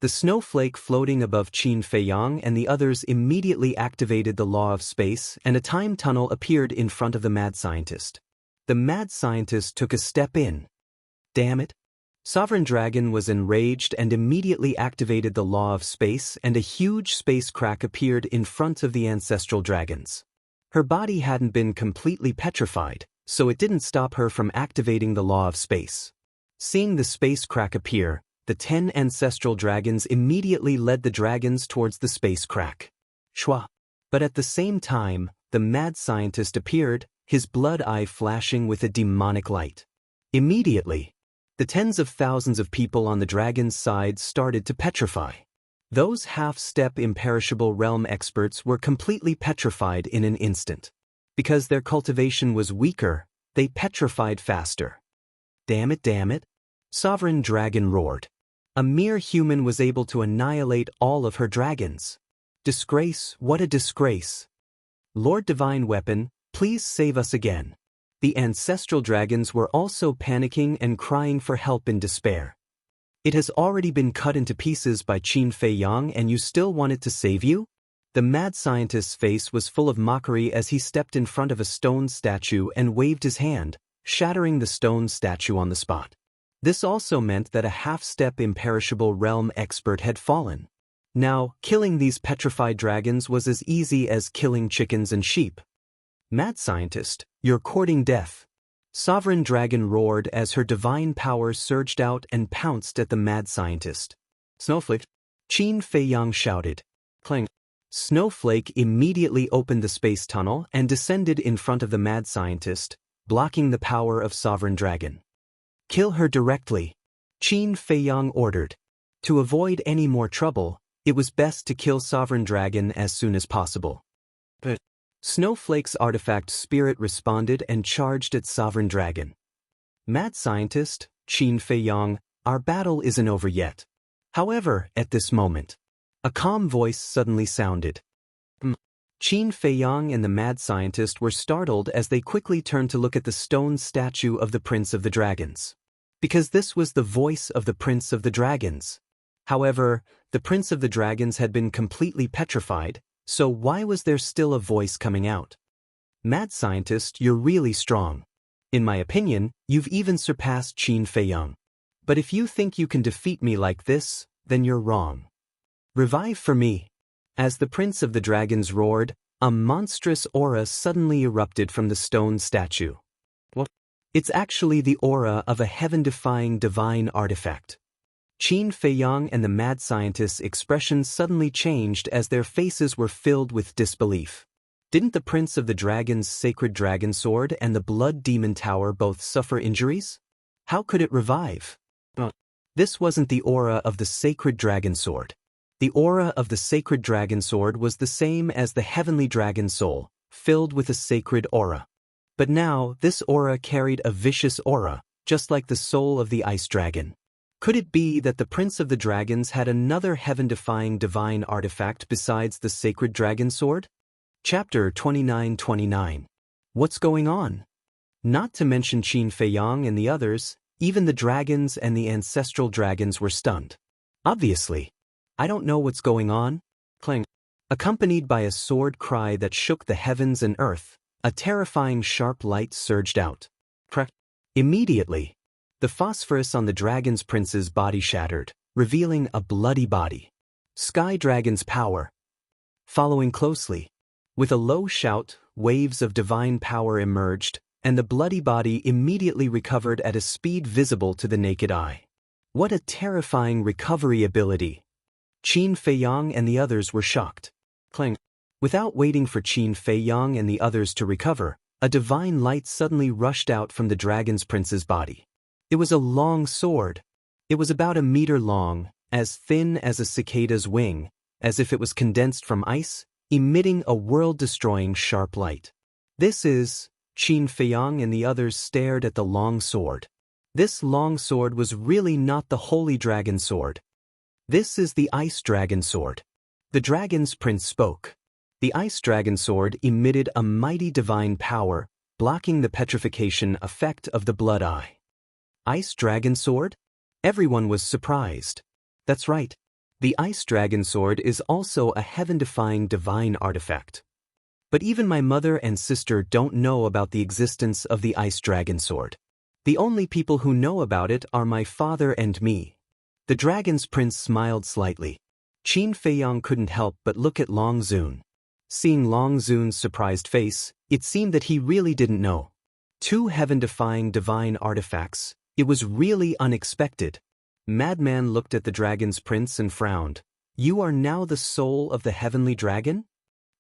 The snowflake floating above Qin Feiyong and the others immediately activated the law of space, and a time tunnel appeared in front of the mad scientist. The mad scientist took a step in. Damn it! Sovereign Dragon was enraged and immediately activated the law of space, and a huge space crack appeared in front of the ancestral dragons. Her body hadn't been completely petrified, so it didn't stop her from activating the law of space. Seeing the space crack appear, the 10 ancestral dragons immediately led the dragons towards the space crack. Shwa! But at the same time, the mad scientist appeared, his blood eye flashing with a demonic light. Immediately, the tens of thousands of people on the dragon's side started to petrify. Those half-step imperishable realm experts were completely petrified in an instant. Because their cultivation was weaker, they petrified faster. Damn it, Sovereign Dragon roared. A mere human was able to annihilate all of her dragons. Disgrace, what a disgrace. Lord Divine Weapon, please save us again. The ancestral dragons were also panicking and crying for help in despair. It has already been cut into pieces by Qin Feiyong and you still want it to save you? The mad scientist's face was full of mockery as he stepped in front of a stone statue and waved his hand, shattering the stone statue on the spot. This also meant that a half-step imperishable realm expert had fallen. Now, killing these petrified dragons was as easy as killing chickens and sheep. Mad scientist, you're courting death. Sovereign Dragon roared as her divine power surged out and pounced at the mad scientist. Snowflake. Qin Feiyang shouted. Clang. Snowflake immediately opened the space tunnel and descended in front of the mad scientist, blocking the power of Sovereign Dragon. Kill her directly, Qin Feiyang ordered. To avoid any more trouble, it was best to kill Sovereign Dragon as soon as possible. But Snowflake's artifact spirit responded and charged at Sovereign Dragon. Mad scientist, Qin Feiyang, our battle isn't over yet. However, at this moment, a calm voice suddenly sounded. Qin Feiyang and the mad scientist were startled as they quickly turned to look at the stone statue of the Prince of the Dragons. Because this was the voice of the Prince of the Dragons. However, the Prince of the Dragons had been completely petrified, so why was there still a voice coming out? Mad scientist, you're really strong. In my opinion, you've even surpassed Qin Feiyang. But if you think you can defeat me like this, then you're wrong. Revive for me. As the Prince of the Dragons roared, a monstrous aura suddenly erupted from the stone statue. What? It's actually the aura of a heaven-defying divine artifact. Qin Feiyang and the mad scientist's expressions suddenly changed as their faces were filled with disbelief. Didn't the Prince of the Dragons' sacred dragon sword and the blood demon tower both suffer injuries? How could it revive? This wasn't the aura of the sacred dragon sword. The aura of the sacred dragon sword was the same as the heavenly dragon soul, filled with a sacred aura. But now, this aura carried a vicious aura, just like the soul of the ice dragon. Could it be that the Prince of the Dragons had another heaven-defying divine artifact besides the sacred dragon sword? Chapter 29-29. What's going on? Not to mention Qin Feiyang and the others, even the dragons and the ancestral dragons were stunned. Obviously. I don't know what's going on. Clang. Accompanied by a sword cry that shook the heavens and earth, a terrifying sharp light surged out. Crack. Immediately, the phosphorus on the dragon's prince's body shattered, revealing a bloody body. Sky Dragon's power. Following closely. With a low shout, waves of divine power emerged, and the bloody body immediately recovered at a speed visible to the naked eye. What a terrifying recovery ability! Qin Feiyang and the others were shocked. Clang. Without waiting for Qin Feiyang and the others to recover, a divine light suddenly rushed out from the dragon's prince's body. It was a long sword. It was about 1 meter long, as thin as a cicada's wing, as if it was condensed from ice, emitting a world-destroying sharp light. This is... Qin Feiyang and the others stared at the long sword. This long sword was really not the Holy Dragon Sword. This is the Ice Dragon Sword. The dragon's prince spoke. The Ice Dragon Sword emitted a mighty divine power, blocking the petrification effect of the blood eye. Ice Dragon Sword? Everyone was surprised. That's right. The Ice Dragon Sword is also a heaven-defying divine artifact. But even my mother and sister don't know about the existence of the Ice Dragon Sword. The only people who know about it are my father and me. The dragon's prince smiled slightly. Qin Feiyang couldn't help but look at Long Zun. Seeing Long Zun's surprised face, it seemed that he really didn't know. 2 heaven-defying divine artifacts. It was really unexpected. Madman looked at the dragon's prince and frowned. You are now the soul of the heavenly dragon?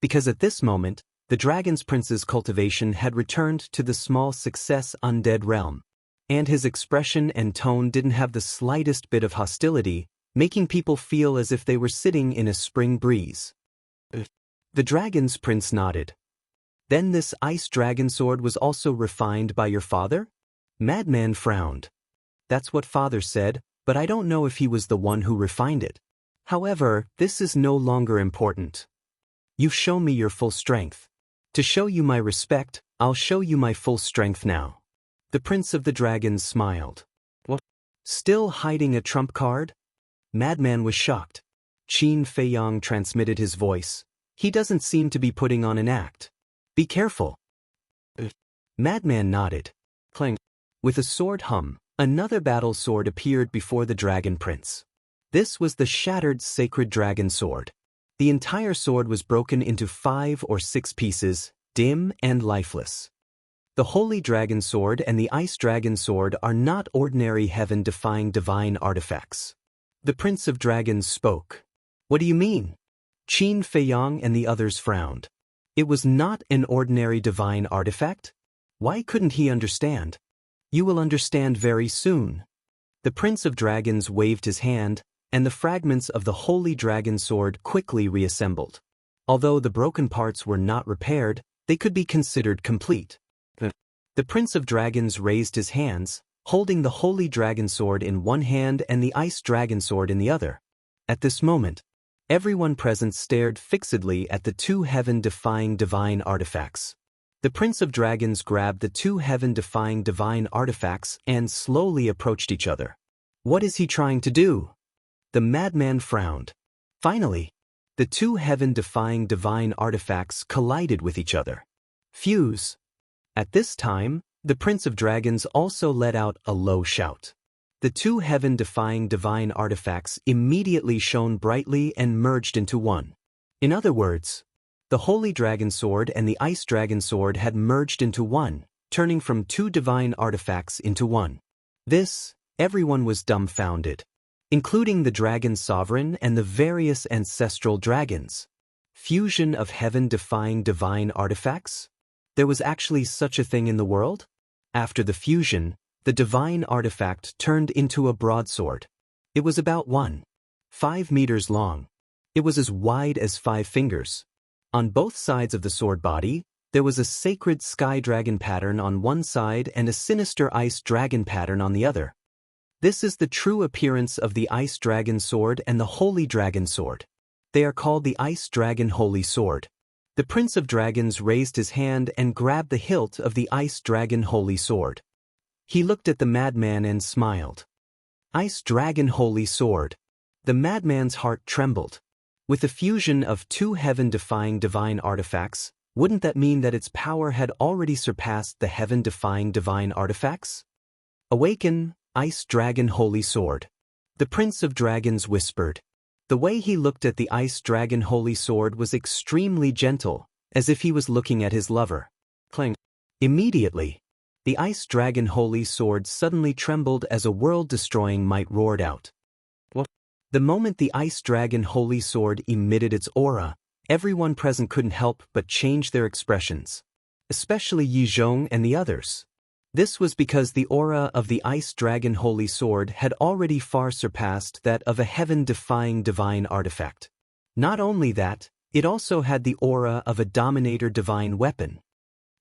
Because at this moment, the dragon's prince's cultivation had returned to the small success undead realm, and his expression and tone didn't have the slightest bit of hostility, making people feel as if they were sitting in a spring breeze. The dragon's prince nodded. Then this ice dragon sword was also refined by your father? Madman frowned. That's what father said, but I don't know if he was the one who refined it. However, this is no longer important. You've shown me your full strength. To show you my respect, I'll show you my full strength now. The Prince of the Dragons smiled. What? Still hiding a trump card? Madman was shocked. Qin Feiyang transmitted his voice. He doesn't seem to be putting on an act. Be careful. Madman nodded. Clang. With a sword hum, another battle sword appeared before the Dragon Prince. This was the shattered sacred dragon sword. The entire sword was broken into 5 or 6 pieces, dim and lifeless. The Holy Dragon Sword and the Ice Dragon Sword are not ordinary heaven-defying divine artifacts. The Prince of Dragons spoke. What do you mean? Qin Feiyang and the others frowned. It was not an ordinary divine artifact? Why couldn't he understand? You will understand very soon. The Prince of Dragons waved his hand, and the fragments of the Holy Dragon Sword quickly reassembled. Although the broken parts were not repaired, they could be considered complete. The Prince of Dragons raised his hands, holding the Holy Dragon Sword in one hand and the Ice Dragon Sword in the other. At this moment, everyone present stared fixedly at the two heaven-defying divine artifacts. The Prince of Dragons grabbed the two heaven-defying divine artifacts and slowly approached each other. What is he trying to do? The madman frowned. Finally, the two heaven-defying divine artifacts collided with each other. Fuse. At this time, the Prince of Dragons also let out a low shout. The two heaven-defying divine artifacts immediately shone brightly and merged into one. In other words, the Holy Dragon Sword and the Ice Dragon Sword had merged into one, turning from two divine artifacts into one. This, everyone was dumbfounded, including the Dragon Sovereign and the various ancestral dragons. Fusion of heaven-defying divine artifacts? There was actually such a thing in the world? After the fusion, the divine artifact turned into a broadsword. It was about 1.5 meters long. It was as wide as 5 fingers. On both sides of the sword body, there was a sacred sky dragon pattern on one side and a sinister ice dragon pattern on the other. This is the true appearance of the Ice Dragon Sword and the Holy Dragon Sword. They are called the Ice Dragon Holy Sword. The Prince of Dragons raised his hand and grabbed the hilt of the Ice Dragon Holy Sword. He looked at the madman and smiled. Ice Dragon Holy Sword. The madman's heart trembled. With the fusion of two heaven-defying divine artifacts, wouldn't that mean that its power had already surpassed the heaven-defying divine artifacts? Awaken, Ice Dragon Holy Sword. The Prince of Dragons whispered. The way he looked at the Ice Dragon Holy Sword was extremely gentle, as if he was looking at his lover. Clang. Immediately, the Ice Dragon Holy Sword suddenly trembled as a world-destroying might roared out. What? The moment the Ice Dragon Holy Sword emitted its aura, everyone present couldn't help but change their expressions. Especially Yi Zhong and the others. This was because the aura of the Ice Dragon Holy Sword had already far surpassed that of a heaven-defying divine artifact. Not only that, it also had the aura of a dominator divine weapon.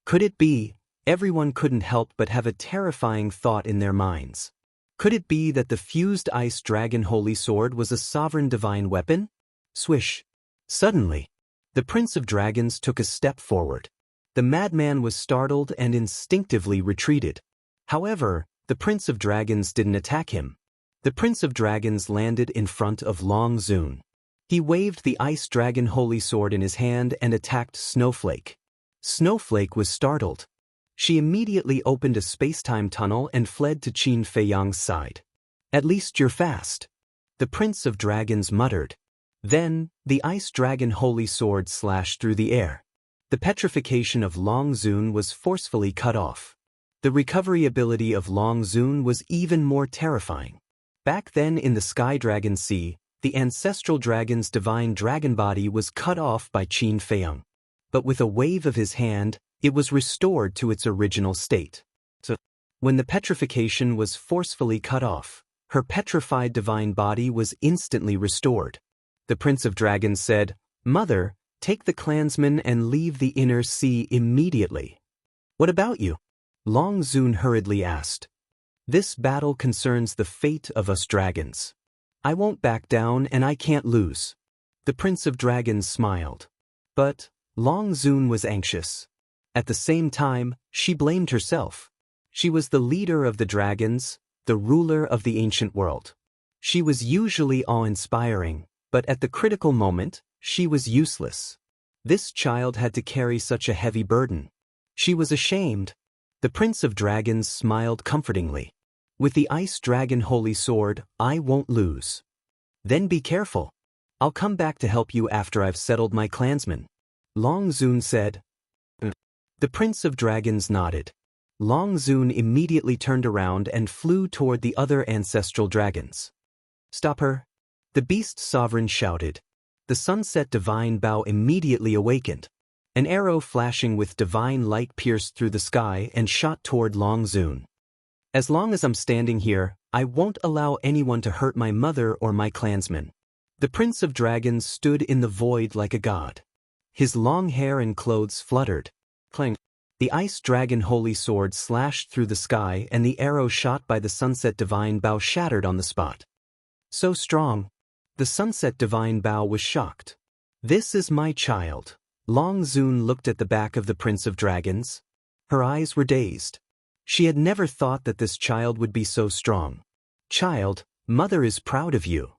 Could it be? Everyone couldn't help but have a terrifying thought in their minds. Could it be that the fused Ice Dragon Holy Sword was a sovereign divine weapon? Swish. Suddenly, the Prince of Dragons took a step forward. The madman was startled and instinctively retreated. However, the Prince of Dragons didn't attack him. The Prince of Dragons landed in front of Long Zun. He waved the Ice Dragon Holy Sword in his hand and attacked Snowflake. Snowflake was startled. She immediately opened a space-time tunnel and fled to Qin Feiyang's side. At least you're fast. The Prince of Dragons muttered. Then, the Ice Dragon Holy Sword slashed through the air. The petrification of Long Zun was forcefully cut off. The recovery ability of Long Zun was even more terrifying. Back then in the Sky Dragon Sea, the ancestral dragon's divine dragon body was cut off by Qin Feiyang. But with a wave of his hand, it was restored to its original state. So, when the petrification was forcefully cut off, her petrified divine body was instantly restored. The Prince of Dragons said, "Mother, take the clansmen and leave the inner sea immediately." "What about you?" Long Zun hurriedly asked. "This battle concerns the fate of us dragons. I won't back down and I can't lose." The Prince of Dragons smiled. But Long Zun was anxious. At the same time, she blamed herself. She was the leader of the dragons, the ruler of the ancient world. She was usually awe-inspiring, but at the critical moment, she was useless. This child had to carry such a heavy burden. She was ashamed. The Prince of Dragons smiled comfortingly. "With the Ice Dragon Holy Sword, I won't lose." "Then be careful. I'll come back to help you after I've settled my clansmen," Long Zun said. The Prince of Dragons nodded. Long Zun immediately turned around and flew toward the other ancestral dragons. Stop her! The beast sovereign shouted. The sunset divine bow immediately awakened. An arrow flashing with divine light pierced through the sky and shot toward Long Zun. As long as I'm standing here, I won't allow anyone to hurt my mother or my clansmen. The Prince of Dragons stood in the void like a god. His long hair and clothes fluttered. Clang! The ice dragon holy sword slashed through the sky and the arrow shot by the sunset divine bow shattered on the spot. So strong. The sunset divine bow was shocked. This is my child. Long Zun looked at the back of the Prince of Dragons. Her eyes were dazed. She had never thought that this child would be so strong. Child, mother is proud of you.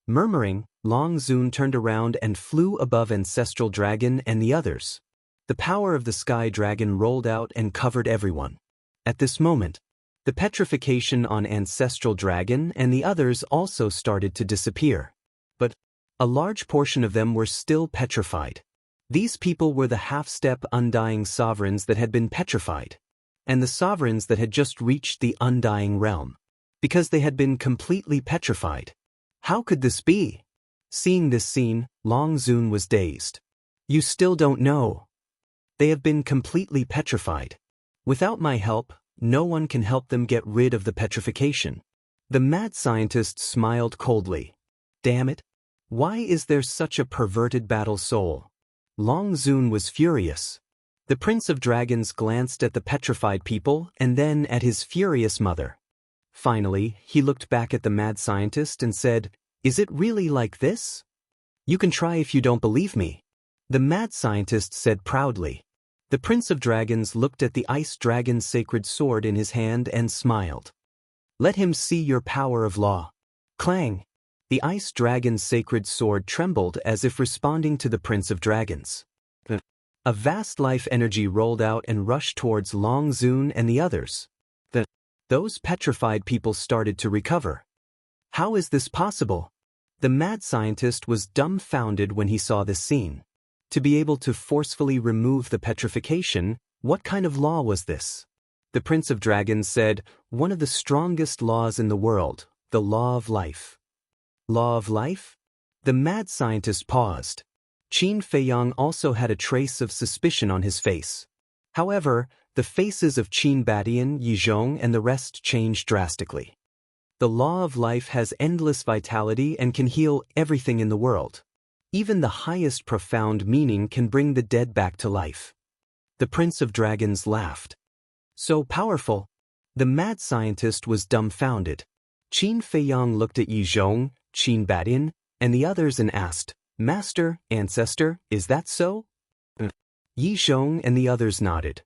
Murmuring, Long Zun turned around and flew above Ancestral Dragon and the others. The power of the Sky Dragon rolled out and covered everyone. At this moment, the petrification on Ancestral Dragon and the others also started to disappear. But a large portion of them were still petrified. These people were the half-step undying sovereigns that had been petrified, and the sovereigns that had just reached the undying realm, because they had been completely petrified. How could this be? Seeing this scene, Long Zun was dazed. You still don't know. They have been completely petrified. Without my help, no one can help them get rid of the petrification. The mad scientist smiled coldly. Damn it! Why is there such a perverted battle soul? Long Zun was furious. The Prince of Dragons glanced at the petrified people and then at his furious mother. Finally, he looked back at the mad scientist and said, "Is it really like this? You can try if you don't believe me." The mad scientist said proudly. The Prince of Dragons looked at the ice dragon's sacred sword in his hand and smiled. Let him see your power of law. Clang! The ice dragon's sacred sword trembled as if responding to the Prince of Dragons. A vast life energy rolled out and rushed towards Long Zun and the others. Those petrified people started to recover. How is this possible? The mad scientist was dumbfounded when he saw this scene. To be able to forcefully remove the petrification, what kind of law was this? The Prince of Dragons said, one of the strongest laws in the world, the law of life. Law of life? The mad scientist paused. Qin Feiyang also had a trace of suspicion on his face. However, the faces of Qin Badian, Yizhong and the rest changed drastically. The law of life has endless vitality and can heal everything in the world. Even the highest profound meaning can bring the dead back to life. The Prince of Dragons laughed. So powerful. The mad scientist was dumbfounded. Qin Feiyang looked at Yizhong, Qin Badian, and the others and asked, Master, Ancestor, is that so? Yizhong and the others nodded.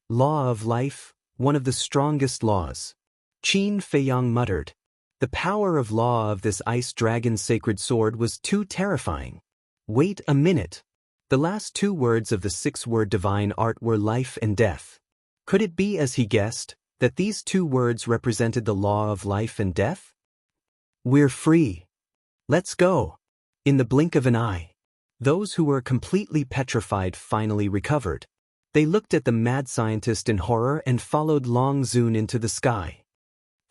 Law of life, one of the strongest laws. Qin Feiyang muttered. The power of law of this ice dragon's sacred sword was too terrifying. Wait a minute. The last two words of the six-word divine art were life and death. Could it be, as he guessed, that these two words represented the law of life and death? We're free. Let's go. In the blink of an eye, those who were completely petrified finally recovered. They looked at the mad scientist in horror and followed Long Zun into the sky.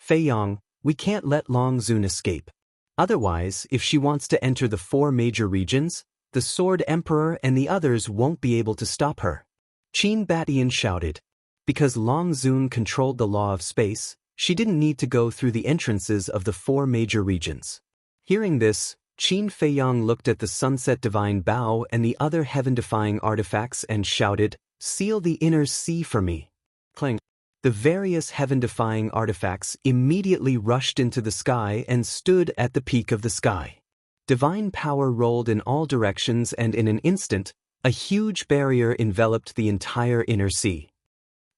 Feiyang, we can't let Long Zun escape. Otherwise, if she wants to enter the 4 major regions, the Sword Emperor and the others won't be able to stop her. Qin Badian shouted. Because Long Zun controlled the law of space, she didn't need to go through the entrances of the 4 major regions. Hearing this, Qin Feiyang looked at the Sunset Divine Bow and the other heaven-defying artifacts and shouted, Seal the inner sea for me. Clang. The various heaven-defying artifacts immediately rushed into the sky and stood at the peak of the sky. Divine power rolled in all directions and in an instant, a huge barrier enveloped the entire inner sea.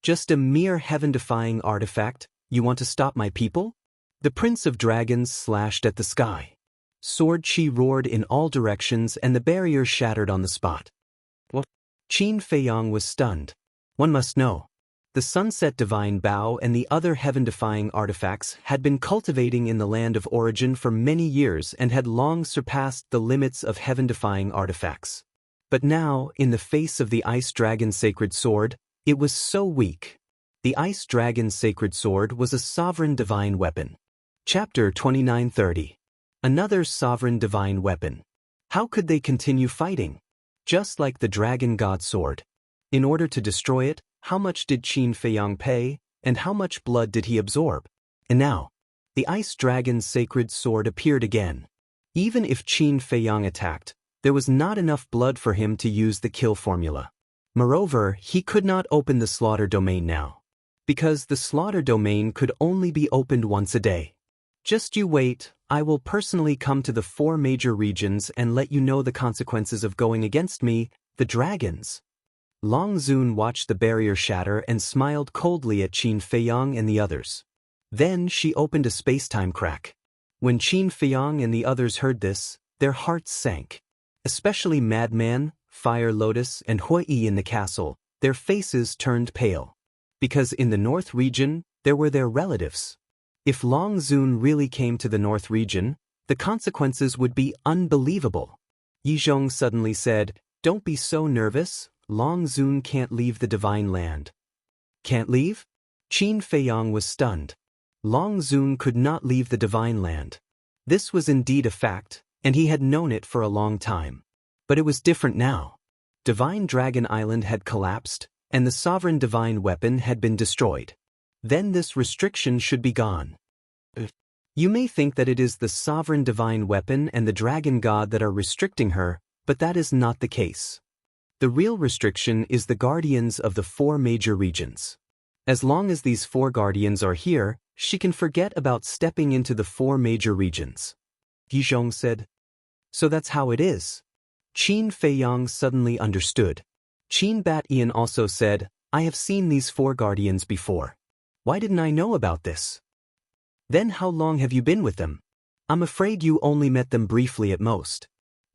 Just a mere heaven-defying artifact, you want to stop my people? The Prince of Dragons slashed at the sky. Sword chi roared in all directions and the barrier shattered on the spot. What? Qin Feiyang was stunned. One must know. The Sunset Divine Bow and the other heaven-defying artifacts had been cultivating in the land of origin for many years and had long surpassed the limits of heaven-defying artifacts. But now, in the face of the Ice Dragon's sacred sword, It was so weak. The ice dragon's sacred sword was a sovereign divine weapon. Chapter 29:30. Another sovereign divine weapon. How could they continue fighting? Just like the dragon god sword. In order to destroy it, how much did Qin Feiyang pay, and how much blood did he absorb? And now, the ice dragon's sacred sword appeared again. Even if Qin Feiyang attacked, there was not enough blood for him to use the kill formula. Moreover, he could not open the slaughter domain now, because the slaughter domain could only be opened once a day. Just you wait, I will personally come to the 4 major regions and let you know the consequences of going against me, the dragons. Long Zun watched the barrier shatter and smiled coldly at Qin Feiyang and the others. Then she opened a space-time crack. When Qin Feiyang and the others heard this, their hearts sank. Especially Madman, Fire Lotus, and Hui in the castle, their faces turned pale. Because in the North region, there were their relatives. If Long Zun really came to the North region, the consequences would be unbelievable. Yizhong suddenly said, "Don't be so nervous, Long Zun can't leave the divine land." Can't leave? Qin Feiyang was stunned. Long Zun could not leave the divine land. This was indeed a fact, and he had known it for a long time. But it was different now. Divine Dragon Island had collapsed, and the sovereign divine weapon had been destroyed. Then this restriction should be gone. You may think that it is the sovereign divine weapon and the dragon god that are restricting her, but that is not the case. The real restriction is the guardians of the 4 major regions. As long as these 4 guardians are here, she can forget about stepping into the 4 major regions. Yizhong said. So that's how it is. Qin Feiyang suddenly understood. Qin Bat-Ian also said, I have seen these 4 guardians before. Why didn't I know about this? Then how long have you been with them? I'm afraid you only met them briefly at most.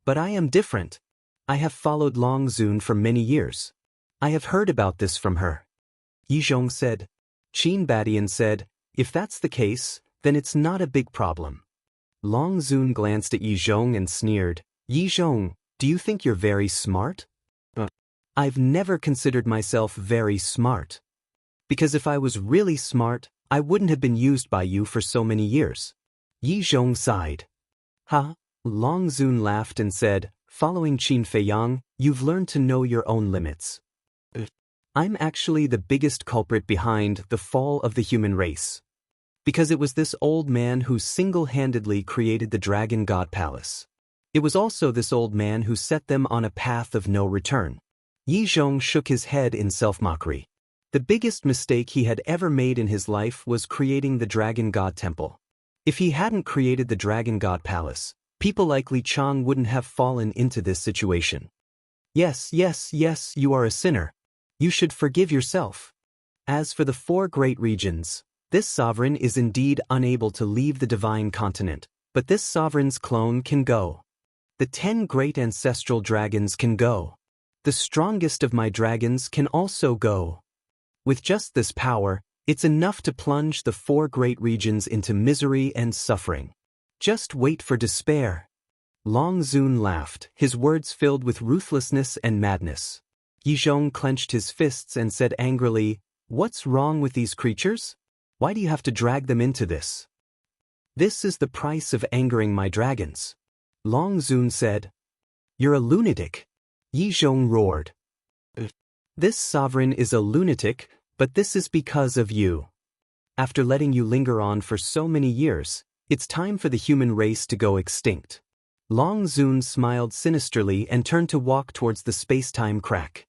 But I am different. I have followed Long Zun for many years. I have heard about this from her. Yizhong said. Qin Bat-Ian said, if that's the case, then it's not a big problem. Long Zun glanced at Yizhong and sneered, Yizhong, do you think you're very smart? I've never considered myself very smart. Because if I was really smart, I wouldn't have been used by you for so many years. Yizhong sighed. Ha! Long Zun laughed and said, following Qin Feiyang, you've learned to know your own limits. I'm actually the biggest culprit behind the fall of the human race. Because it was this old man who single-handedly created the Dragon God Palace. It was also this old man who set them on a path of no return. Yizhong shook his head in self-mockery. The biggest mistake he had ever made in his life was creating the Dragon God Temple. If he hadn't created the Dragon God Palace, people like Li Chang wouldn't have fallen into this situation. Yes, you are a sinner. You should forgive yourself. As for the 4 great regions, this sovereign is indeed unable to leave the divine continent, but this sovereign's clone can go. The 10 great ancestral dragons can go. The strongest of my dragons can also go. With just this power, it's enough to plunge the 4 great regions into misery and suffering. Just wait for despair. Long Zun laughed, his words filled with ruthlessness and madness. Yizhong clenched his fists and said angrily, what's wrong with these creatures? Why do you have to drag them into this? This is the price of angering my dragons. Long Zun said. You're a lunatic. Yizhong roared. This sovereign is a lunatic, but this is because of you. After letting you linger on for so many years, it's time for the human race to go extinct. Long Zun smiled sinisterly and turned to walk towards the space-time crack.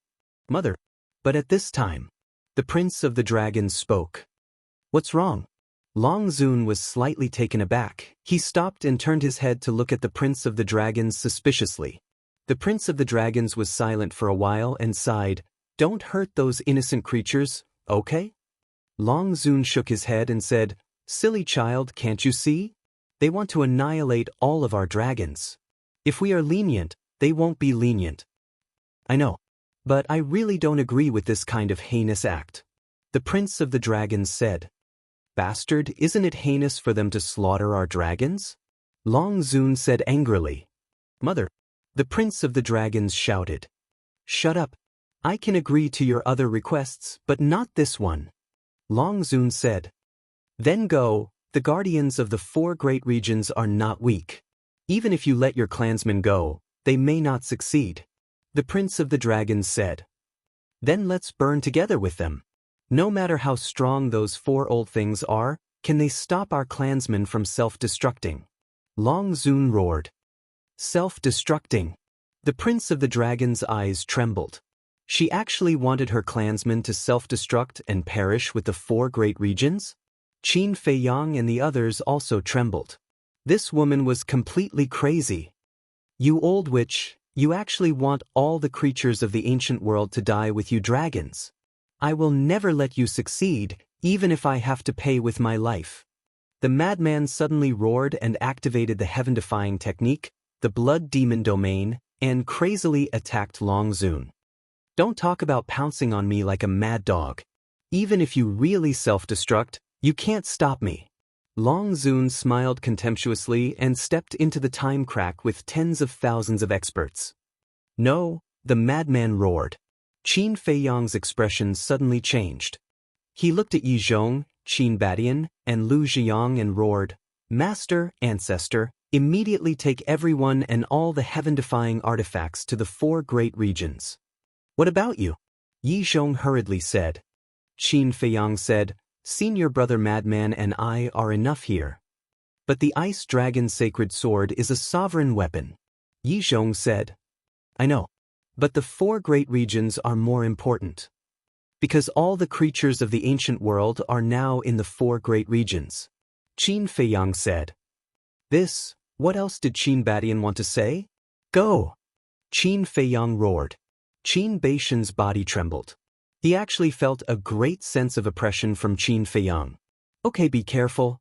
Mother. But at this time, the Prince of the Dragons spoke. What's wrong? Long Zun was slightly taken aback. He stopped and turned his head to look at the Prince of the Dragons suspiciously. The Prince of the Dragons was silent for a while and sighed, Don't hurt those innocent creatures, okay? Long Zun shook his head and said, Silly child, can't you see? They want to annihilate all of our dragons. If we are lenient, they won't be lenient. I know. But I really don't agree with this kind of heinous act. The Prince of the Dragons said. Bastard, isn't it heinous for them to slaughter our dragons? Long Zun said angrily. Mother. The Prince of the Dragons shouted. Shut up. I can agree to your other requests, but not this one. Long Zun said. Then go, the guardians of the 4 great regions are not weak. Even if you let your clansmen go, they may not succeed. The Prince of the Dragons said. Then let's burn together with them. No matter how strong those 4 old things are, can they stop our clansmen from self-destructing? Long Zun roared. Self-destructing. The Prince of the Dragon's eyes trembled. She actually wanted her clansmen to self-destruct and perish with the 4 great regions? Qin Feiyang and the others also trembled. This woman was completely crazy. You old witch, you actually want all the creatures of the ancient world to die with you dragons. I will never let you succeed, even if I have to pay with my life. The madman suddenly roared and activated the heaven-defying technique, the blood demon domain, and crazily attacked Long Zun. Don't talk about pouncing on me like a mad dog. Even if you really self-destruct, you can't stop me. Long Zun smiled contemptuously and stepped into the time crack with tens of thousands of experts. No, the madman roared. Qin Feiyang's expression suddenly changed. He looked at Yi Zhong, Qin Badian, and Lu Zhiyang and roared, Master, Ancestor, immediately take everyone and all the heaven-defying artifacts to the 4 great regions. What about you? Yi Zhong hurriedly said. Qin Feiyang said, Senior brother Madman and I are enough here. But the Ice Dragon's sacred sword is a sovereign weapon. Yi Zhong said. I know. But the 4 great regions are more important. Because all the creatures of the ancient world are now in the 4 great regions. Qin Feiyang said. What else did Qin Badian want to say? Go! Qin Feiyang roared. Qin Baishan's body trembled. He actually felt a great sense of oppression from Qin Feiyang. Okay, be careful.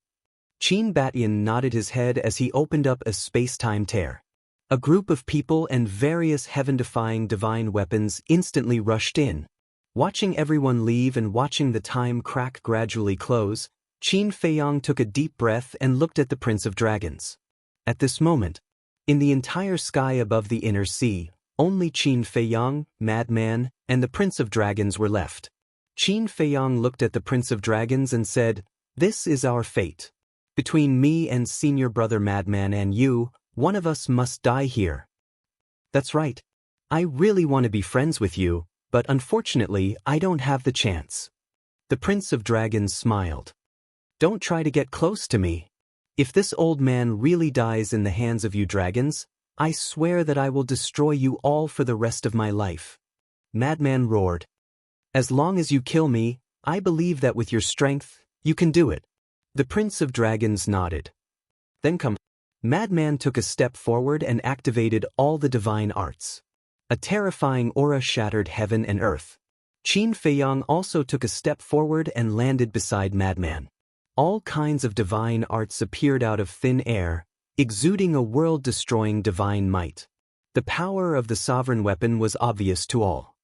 Qin Badian nodded his head as he opened up a space-time tear. A group of people and various heaven-defying divine weapons instantly rushed in. Watching everyone leave and watching the time crack gradually close, Qin Feiyang took a deep breath and looked at the Prince of Dragons. At this moment, in the entire sky above the inner sea, only Qin Feiyang, Madman, and the Prince of Dragons were left. Qin Feiyang looked at the Prince of Dragons and said, This is our fate. Between me and senior brother Madman and you, one of us must die here. That's right. I really want to be friends with you, but unfortunately I don't have the chance. The Prince of Dragons smiled. Don't try to get close to me. If this old man really dies in the hands of you dragons, I swear that I will destroy you all for the rest of my life. Madman roared. As long as you kill me, I believe that with your strength, you can do it. The Prince of Dragons nodded. Then come. Madman took a step forward and activated all the divine arts. A terrifying aura shattered heaven and earth. Qin Feiyang also took a step forward and landed beside Madman. All kinds of divine arts appeared out of thin air, exuding a world-destroying divine might. The power of the sovereign weapon was obvious to all.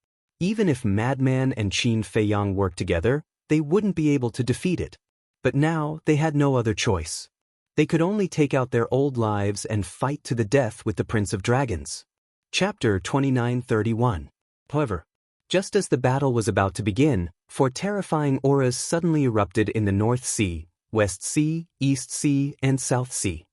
Even if Madman and Qin Feiyang worked together, they wouldn't be able to defeat it. But now they had no other choice. They could only take out their old lives and fight to the death with the Prince of Dragons. Chapter 29:31. However, just as the battle was about to begin, 4 terrifying auras suddenly erupted in the North Sea, West Sea, East Sea, and South Sea.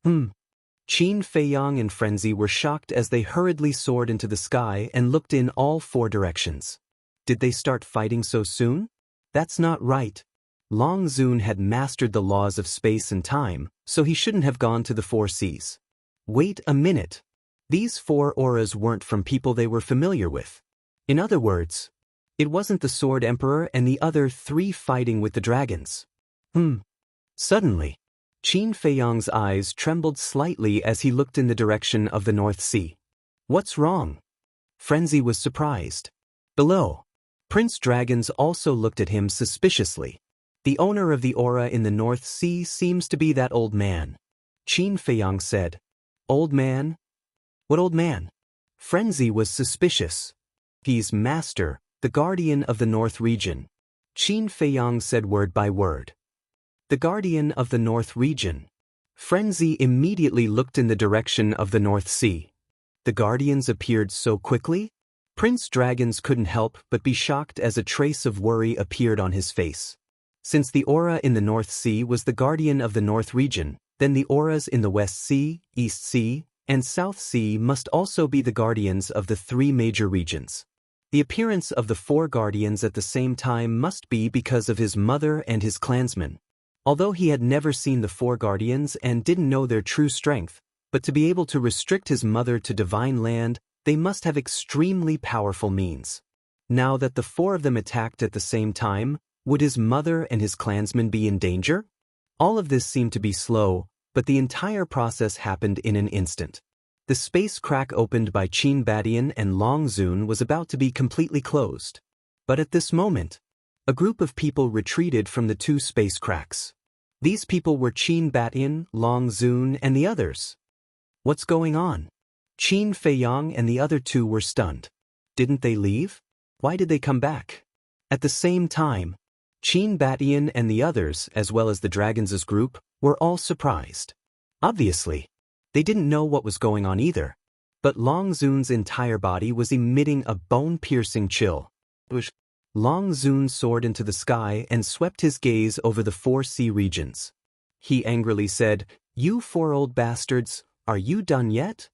Qin Feiyang and Frenzy were shocked as they hurriedly soared into the sky and looked in all 4 directions. Did they start fighting so soon? That's not right. Long Zun had mastered the laws of space and time, so he shouldn't have gone to the 4 seas. Wait a minute. These 4 auras weren't from people they were familiar with. In other words, it wasn't the Sword Emperor and the other 3 fighting with the dragons. Suddenly, Qin Feiyang's eyes trembled slightly as he looked in the direction of the North Sea. What's wrong? Frenzy was surprised. Below, Prince Dragons also looked at him suspiciously. The owner of the aura in the North Sea seems to be that old man. Qin Feiyang said. Old man? What old man? Frenzy was suspicious. He's Master, the Guardian of the North Region. Qin Feiyang said word by word. The Guardian of the North Region. Frenzy immediately looked in the direction of the North Sea. The Guardians appeared so quickly? Prince Dragons couldn't help but be shocked as a trace of worry appeared on his face. Since the aura in the North Sea was the guardian of the North region, then the auras in the West Sea, East Sea, and South Sea must also be the guardians of the three major regions. The appearance of the four guardians at the same time must be because of his mother and his clansmen. Although he had never seen the four guardians and didn't know their true strength, but to be able to restrict his mother to divine land, they must have extremely powerful means. Now that the four of them attacked at the same time, would his mother and his clansmen be in danger? All of this seemed to be slow, but the entire process happened in an instant. The space crack opened by Qin Badian and Long Zun was about to be completely closed. But at this moment, a group of people retreated from the two space cracks. These people were Qin Badian, Long Zun, and the others. What's going on? Qin Feiyang and the other two were stunned. Didn't they leave? Why did they come back? At the same time, Qin Badian and the others, as well as the dragons' group, were all surprised. Obviously, they didn't know what was going on either. But Long Zun's entire body was emitting a bone-piercing chill. Long Zun soared into the sky and swept his gaze over the four sea regions. He angrily said, "You four old bastards, are you done yet?"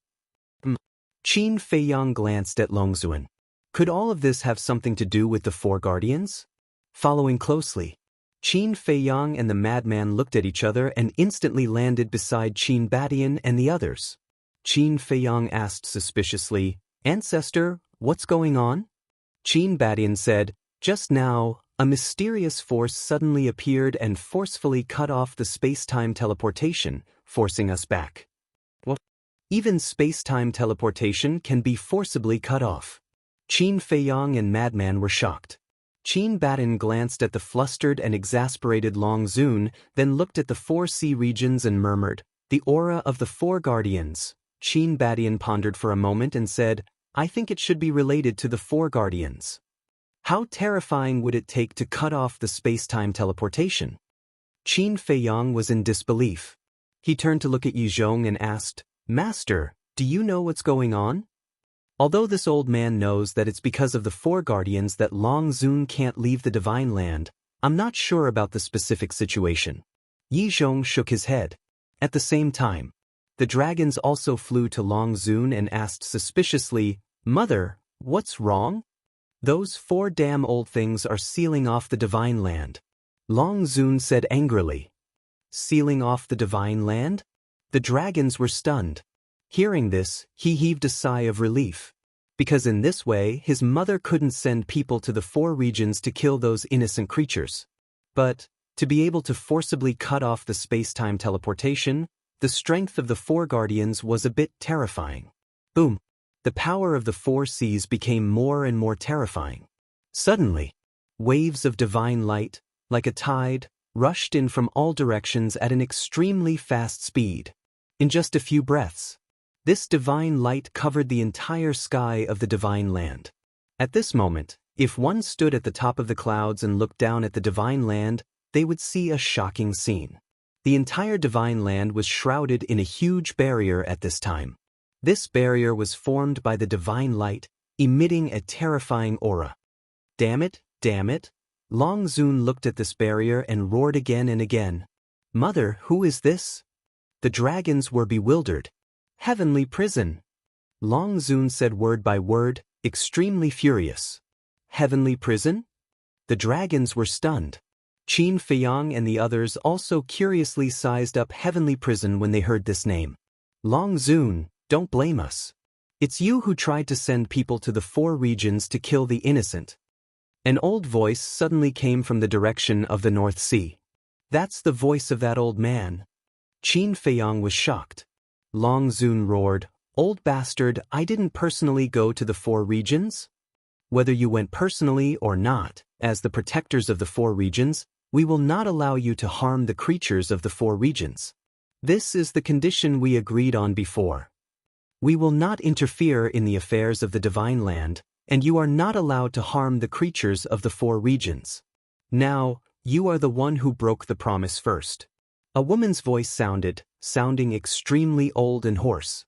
Qin Feiyang glanced at Long Zun. Could all of this have something to do with the four guardians? Following closely, Qin Feiyang and the madman looked at each other and instantly landed beside Qin Badian and the others. Qin Feiyang asked suspiciously, "Ancestor, what's going on?" Qin Badian said, "Just now, a mysterious force suddenly appeared and forcefully cut off the space-time teleportation, forcing us back." What? Even space-time teleportation can be forcibly cut off. Qin Feiyang and madman were shocked. Qin Badian glanced at the flustered and exasperated Long Zun, then looked at the four sea regions and murmured, "The aura of the four guardians." Qin Badian pondered for a moment and said, "I think it should be related to the four guardians." How terrifying would it take to cut off the space-time teleportation? Qin Feiyang was in disbelief. He turned to look at Yizhong and asked, "Master, do you know what's going on?" Although this old man knows that it's because of the four guardians that Long Zun can't leave the divine land, I'm not sure about the specific situation. Yizhong shook his head. At the same time, the dragons also flew to Long Zun and asked suspiciously, "Mother, what's wrong?" "Those four damn old things are sealing off the divine land," Long Zun said angrily. Sealing off the divine land? The dragons were stunned. Hearing this, he heaved a sigh of relief. Because in this way, his mother couldn't send people to the four regions to kill those innocent creatures. But, to be able to forcibly cut off the space-time teleportation, the strength of the four guardians was a bit terrifying. Boom! The power of the four seas became more and more terrifying. Suddenly, waves of divine light, like a tide, rushed in from all directions at an extremely fast speed. In just a few breaths, this divine light covered the entire sky of the divine land. At this moment, if one stood at the top of the clouds and looked down at the divine land, they would see a shocking scene. The entire divine land was shrouded in a huge barrier at this time. This barrier was formed by the divine light, emitting a terrifying aura. Damn it, damn it! Long Zun looked at this barrier and roared again and again. "Mother, who is this?" The dragons were bewildered. "Heavenly prison!" Long Zun said word by word, extremely furious. "Heavenly prison?" The dragons were stunned. Qin Feiyang and the others also curiously sized up heavenly prison when they heard this name. "Long Zun, don't blame us. It's you who tried to send people to the four regions to kill the innocent." An old voice suddenly came from the direction of the North Sea. "That's the voice of that old man." Qin Feiyang was shocked. Long Zun roared, "Old bastard, I didn't personally go to the four regions. Whether you went personally or not, as the protectors of the four regions, we will not allow you to harm the creatures of the four regions. This is the condition we agreed on before. We will not interfere in the affairs of the divine land, and you are not allowed to harm the creatures of the four regions. Now, you are the one who broke the promise first." A woman's voice sounding extremely old and hoarse.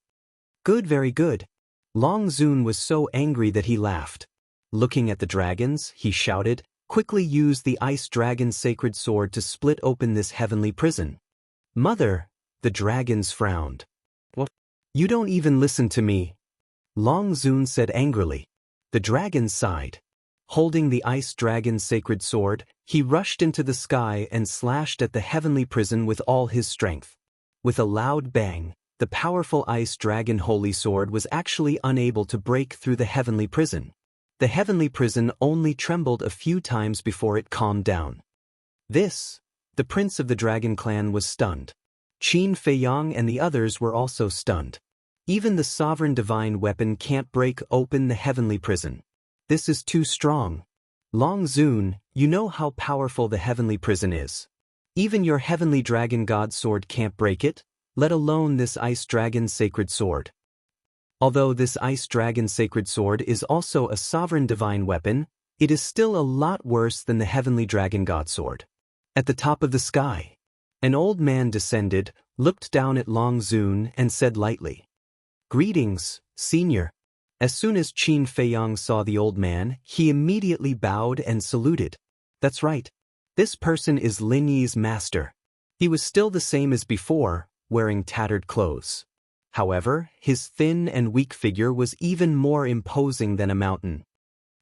"Good, very good. Long Zun was so angry that he laughed. Looking at the dragons, he shouted, "Quickly use the ice dragon's sacred sword to split open this heavenly prison." "Mother," the dragons frowned. "What? You don't even listen to me," Long Zun said angrily. The dragons sighed. Holding the ice dragon's sacred sword, he rushed into the sky and slashed at the heavenly prison with all his strength. With a loud bang, the powerful ice dragon holy sword was actually unable to break through the heavenly prison. The heavenly prison only trembled a few times before it calmed down. The prince of the dragon clan was stunned. Qin Feiyang and the others were also stunned. Even the sovereign divine weapon can't break open the heavenly prison. This is too strong. Long Zun, you know how powerful the heavenly prison is. Even your heavenly dragon god sword can't break it, let alone this ice dragon sacred sword. Although this ice dragon sacred sword is also a sovereign divine weapon, it is still a lot worse than the heavenly dragon god sword. At the top of the sky, an old man descended, looked down at Long Zun and said lightly, "Greetings, senior." As soon as Qin Feiyang saw the old man, he immediately bowed and saluted. That's right. This person is Lin Yi's master. He was still the same as before, wearing tattered clothes. However, his thin and weak figure was even more imposing than a mountain.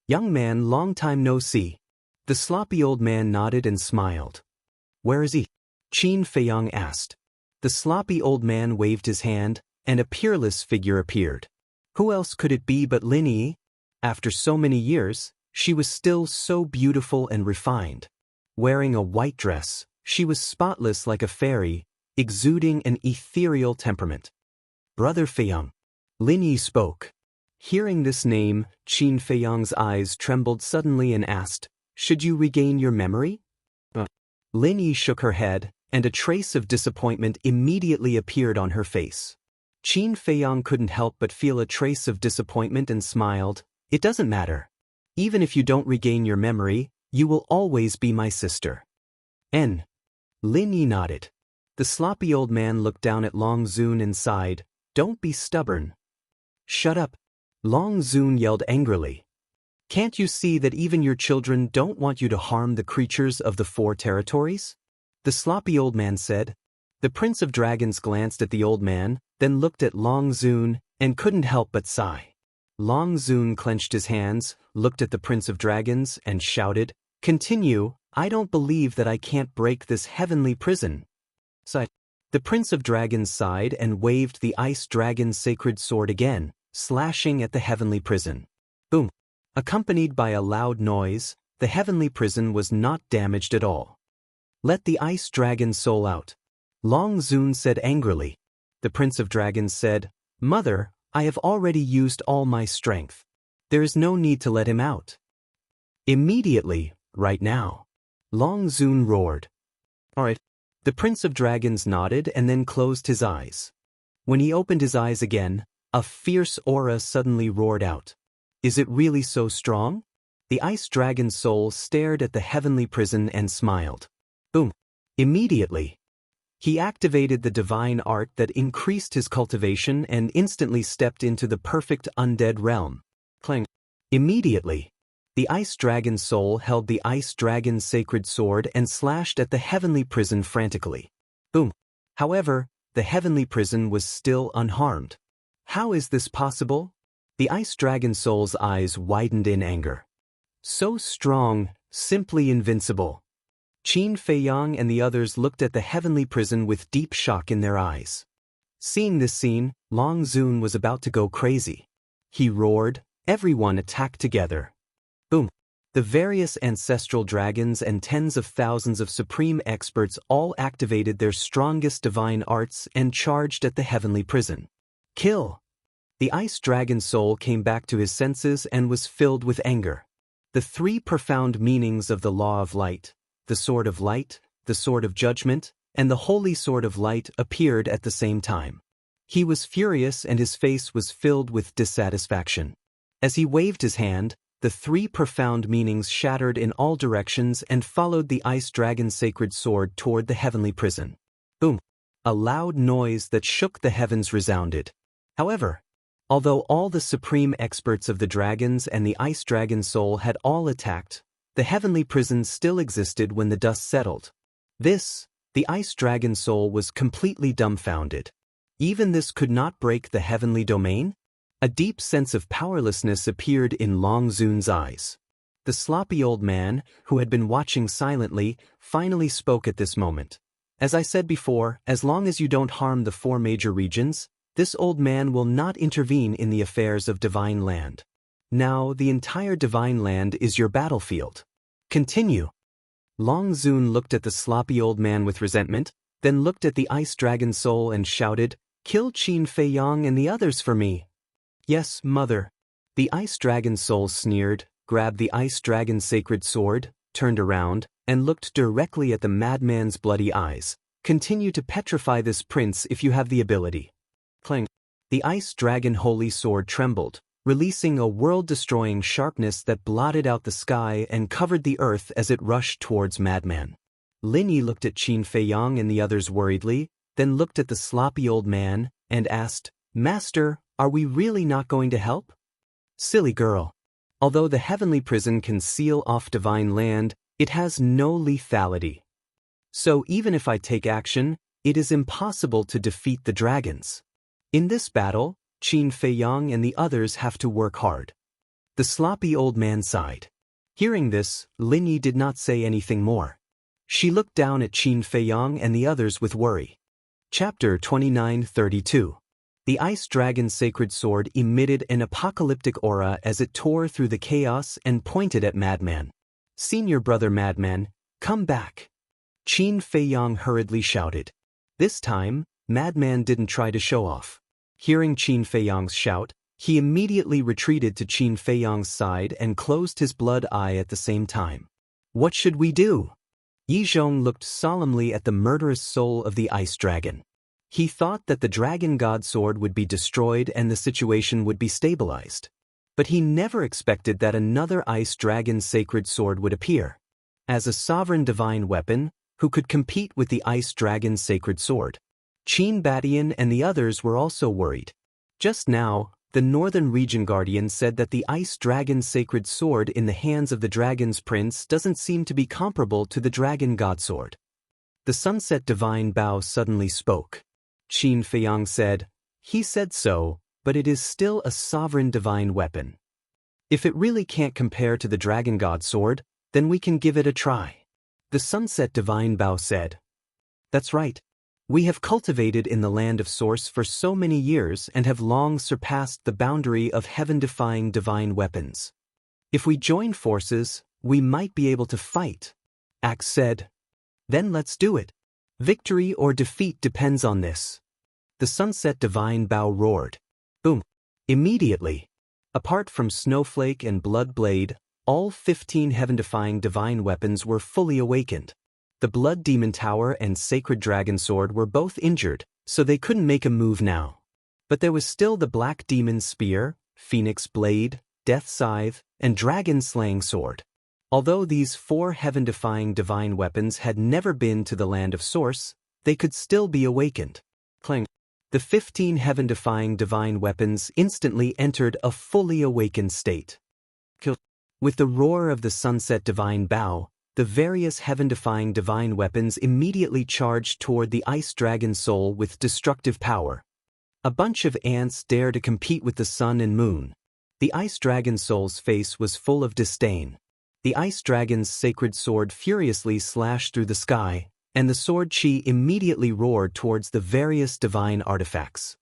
"Young man, long time no see." The sloppy old man nodded and smiled. "Where is he?" Qin Feiyang asked. The sloppy old man waved his hand, and a peerless figure appeared. Who else could it be but Lin Yi? After so many years, she was still so beautiful and refined. Wearing a white dress, she was spotless like a fairy, exuding an ethereal temperament. "Brother Feiyang," Lin Yi spoke. Hearing this name, Qin Feiyang's eyes trembled suddenly and asked, "Should you regain your memory?" Lin Yi shook her head, and a trace of disappointment immediately appeared on her face. Qin Feiyang couldn't help but feel a trace of disappointment and smiled. "It doesn't matter. Even if you don't regain your memory, you will always be my sister." Lin Yi nodded. The sloppy old man looked down at Long Zun and sighed, "Don't be stubborn." "Shut up," Long Zun yelled angrily. "Can't you see that even your children don't want you to harm the creatures of the four territories?" The sloppy old man said. The Prince of Dragons glanced at the old man, then looked at Long Zun, and couldn't help but sigh. Long Zun clenched his hands, looked at the Prince of Dragons, and shouted, "Continue, I don't believe that I can't break this heavenly prison." The Prince of Dragons sighed and waved the ice dragon's sacred sword again, slashing at the heavenly prison. Boom! Accompanied by a loud noise, the heavenly prison was not damaged at all. "Let the ice dragon's soul out," Long Zun said angrily. The Prince of Dragons said, "Mother, I have already used all my strength. There is no need to let him out." "Immediately, right now," Long Zun roared. "All right." The Prince of Dragons nodded and then closed his eyes. When he opened his eyes again, a fierce aura suddenly roared out. "Is it really so strong?" The ice dragon's soul stared at the heavenly prison and smiled. Boom! Immediately, he activated the divine art that increased his cultivation and instantly stepped into the perfect undead realm. Clang! Immediately, the ice dragon's soul held the ice dragon's sacred sword and slashed at the heavenly prison frantically. Boom! However, the heavenly prison was still unharmed. How is this possible? The ice dragon's soul's eyes widened in anger. So strong, simply invincible. Qin Feiyang and the others looked at the heavenly prison with deep shock in their eyes. Seeing this scene, Long Zun was about to go crazy. He roared, "Everyone attack together." Boom! The various ancestral dragons and tens of thousands of supreme experts all activated their strongest divine arts and charged at the heavenly prison. Kill! The ice dragon's soul came back to his senses and was filled with anger. The three profound meanings of the law of light, the sword of light, the sword of judgment, and the holy sword of light appeared at the same time. He was furious and his face was filled with dissatisfaction. As he waved his hand, the three profound meanings shattered in all directions and followed the ice dragon's sacred sword toward the heavenly prison. Boom! A loud noise that shook the heavens resounded. However, Although all the supreme experts of the dragons and the ice dragon soul had all attacked, the heavenly prison still existed when the dust settled. The ice dragon soul was completely dumbfounded. Even this could not break the heavenly domain? A deep sense of powerlessness appeared in Long Zun's eyes. The sloppy old man, who had been watching silently, finally spoke at this moment. As I said before, as long as you don't harm the 4 major regions, this old man will not intervene in the affairs of Divine Land. Now, the entire Divine Land is your battlefield. Continue. Long Zun looked at the sloppy old man with resentment, then looked at the ice dragon soul and shouted, "Kill Qin Feiyang and the others for me." "Yes, mother." The ice dragon soul sneered, grabbed the ice dragon sacred sword, turned around, and looked directly at the madman's bloody eyes. "Continue to petrify this prince if you have the ability." Clang. The ice dragon holy sword trembled, releasing a world-destroying sharpness that blotted out the sky and covered the earth as it rushed towards Madman. Lin Yi looked at Qin Feiyang and the others worriedly, then looked at the sloppy old man, and asked, "Master, are we really not going to help?" "Silly girl. Although the heavenly prison can seal off Divine Land, it has no lethality. So even if I take action, it is impossible to defeat the dragons. In this battle, Qin Feiyang and the others have to work hard." The sloppy old man sighed. Hearing this, Lin Yi did not say anything more. She looked down at Qin Feiyang and the others with worry. Chapter 29-32. The ice dragon's sacred sword emitted an apocalyptic aura as it tore through the chaos and pointed at Madman. "Senior brother Madman, come back." Qin Feiyang hurriedly shouted. This time, Madman didn't try to show off. Hearing Qin Feiyang's shout, he immediately retreated to Qin Feiyang's side and closed his blood eye at the same time. "What should we do?" Yi Zhong looked solemnly at the murderous soul of the ice dragon. He thought that the dragon god sword would be destroyed and the situation would be stabilized. But he never expected that another ice dragon sacred sword would appear. As a sovereign divine weapon, who could compete with the ice dragon's sacred sword? Qin Badian and the others were also worried. Just now, the Northern Region Guardian said that the ice dragon's sacred sword in the hands of the dragon's prince doesn't seem to be comparable to the dragon god sword. The Sunset Divine Bao suddenly spoke. Qin Feiyang said, "He said so, but it is still a sovereign divine weapon. If it really can't compare to the dragon god sword, then we can give it a try." The Sunset Divine Bao said, "That's right. We have cultivated in the land of Source for so many years and have long surpassed the boundary of heaven-defying divine weapons. If we join forces, we might be able to fight." Axe said, "Then let's do it. Victory or defeat depends on this." The Sunset Divine Bao roared. Boom. Immediately, apart from Snowflake and Blood Blade, all 15 heaven-defying divine weapons were fully awakened. The Blood Demon Tower and Sacred Dragon Sword were both injured, so they couldn't make a move now. But there was still the Black Demon Spear, Phoenix Blade, Death Scythe, and Dragon Slaying Sword. Although these 4 heaven-defying divine weapons had never been to the land of Source, they could still be awakened. Clang. The 15 heaven-defying divine weapons instantly entered a fully awakened state. With the roar of the Sunset Divine Bao, the various heaven-defying divine weapons immediately charged toward the ice dragon soul with destructive power. A bunch of ants dare to compete with the sun and moon. The ice dragon soul's face was full of disdain. The ice dragon's sacred sword furiously slashed through the sky, and the sword chi immediately roared towards the various divine artifacts.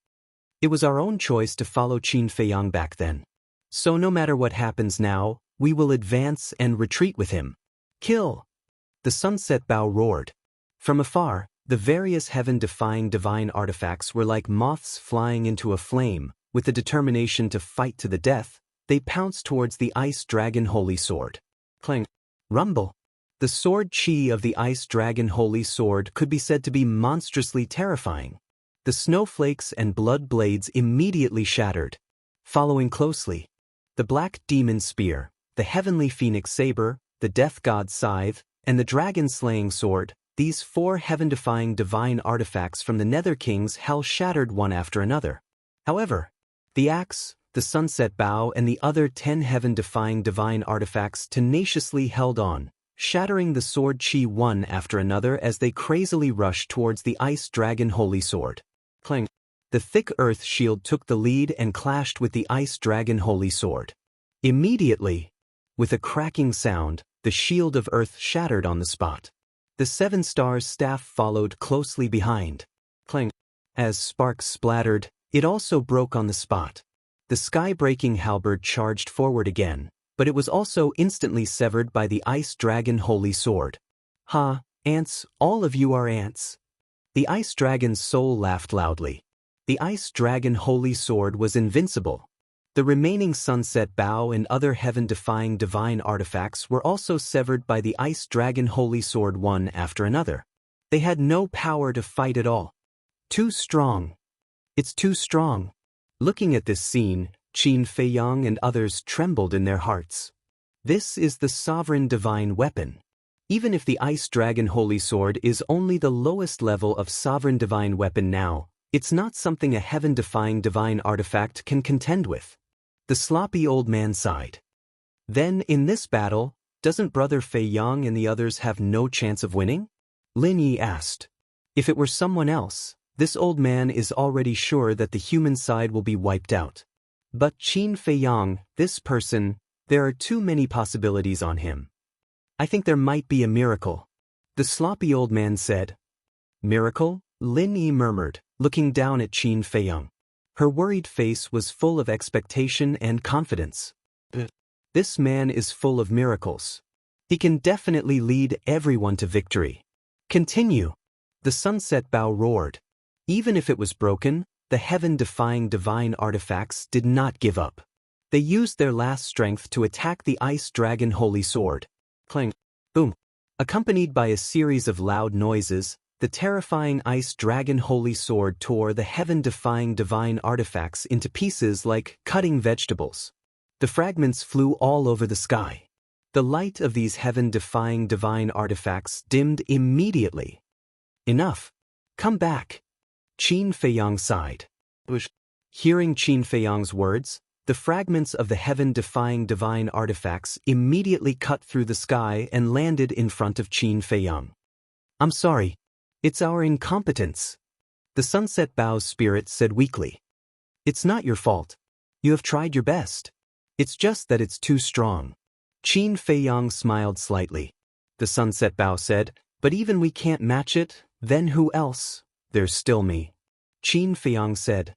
It was our own choice to follow Qin Feiyang back then. So no matter what happens now, we will advance and retreat with him. Kill! The Sunset Bao roared. From afar, the various heaven-defying divine artifacts were like moths flying into a flame. With the determination to fight to the death, they pounced towards the ice dragon holy sword. Clang. Rumble. The sword chi of the ice dragon holy sword could be said to be monstrously terrifying. The snowflakes and blood blades immediately shattered. Following closely, the Black Demon Spear, the Heavenly Phoenix Saber, the Death God Scythe, and the Dragon Slaying Sword, these 4 heaven-defying divine artifacts from the Nether King's hell shattered one after another. However, The axe, the sunset bow and the other 10 heaven-defying divine artifacts tenaciously held on, shattering the sword chi one after another as they crazily rushed towards the ice dragon holy sword. Clang! The thick earth shield took the lead and clashed with the ice dragon holy sword. Immediately, with a cracking sound, the shield of earth shattered on the spot. The 7 stars staff followed closely behind. Clang! As sparks splattered, it also broke on the spot. The sky-breaking halberd charged forward again, but it was also instantly severed by the ice dragon holy sword. Ha, ants, all of you are ants. The ice dragon's soul laughed loudly. The ice dragon holy sword was invincible. The remaining sunset bow and other heaven-defying divine artifacts were also severed by the ice dragon holy sword one after another. They had no power to fight at all. Too strong. It's too strong. Looking at this scene, Qin Feiyang and others trembled in their hearts. This is the sovereign divine weapon. Even if the Ice Dragon Holy Sword is only the lowest level of sovereign divine weapon now, it's not something a heaven-defying divine artifact can contend with. The sloppy old man sighed. Then, in this battle, doesn't Brother Feiyang and the others have no chance of winning? Lin Yi asked. If it were someone else, this old man is already sure that the human side will be wiped out. But Qin Feiyang, this person, there are too many possibilities on him. I think there might be a miracle. The sloppy old man said. Miracle? Lin Yi murmured, looking down at Qin Feiyang. Her worried face was full of expectation and confidence. This man is full of miracles. He can definitely lead everyone to victory. Continue. The sunset bow roared. Even if it was broken, the heaven-defying divine artifacts did not give up. They used their last strength to attack the ice dragon holy sword. Clang! Boom! Accompanied by a series of loud noises, the terrifying ice dragon holy sword tore the heaven-defying divine artifacts into pieces like cutting vegetables. The fragments flew all over the sky. The light of these heaven-defying divine artifacts dimmed immediately. Enough! Come back! Qin Feiyang sighed. Hearing Qin Feiyang's words, the fragments of the heaven-defying divine artifacts immediately cut through the sky and landed in front of Qin Feiyang. I'm sorry. It's our incompetence. The sunset bow's spirit said weakly. It's not your fault. You have tried your best. It's just that it's too strong. Qin Feiyang smiled slightly. The sunset bow said, but even we can't match it, then who else? There's still me. Qin Feiyang said.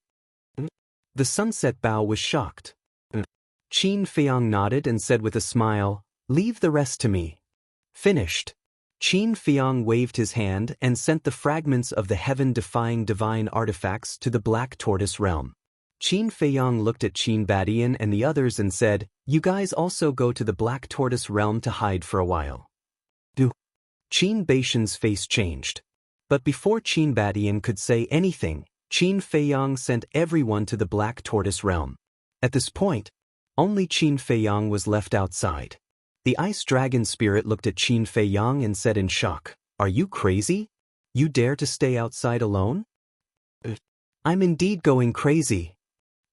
The sunset bow was shocked. Qin Feiyang nodded and said with a smile, leave the rest to me. Finished. Qin Feiyang waved his hand and sent the fragments of the heaven-defying divine artifacts to the Black Tortoise realm. Qin Feiyang looked at Qin Badian and the others and said, you guys also go to the Black Tortoise realm to hide for a while. Do. Qin Baishan's face changed. But before Qin Badian could say anything, Qin Feiyang sent everyone to the Black Tortoise realm. At this point, only Qin Feiyang was left outside. The ice dragon spirit looked at Qin Feiyang and said in shock, are you crazy? You dare to stay outside alone? I'm indeed going crazy.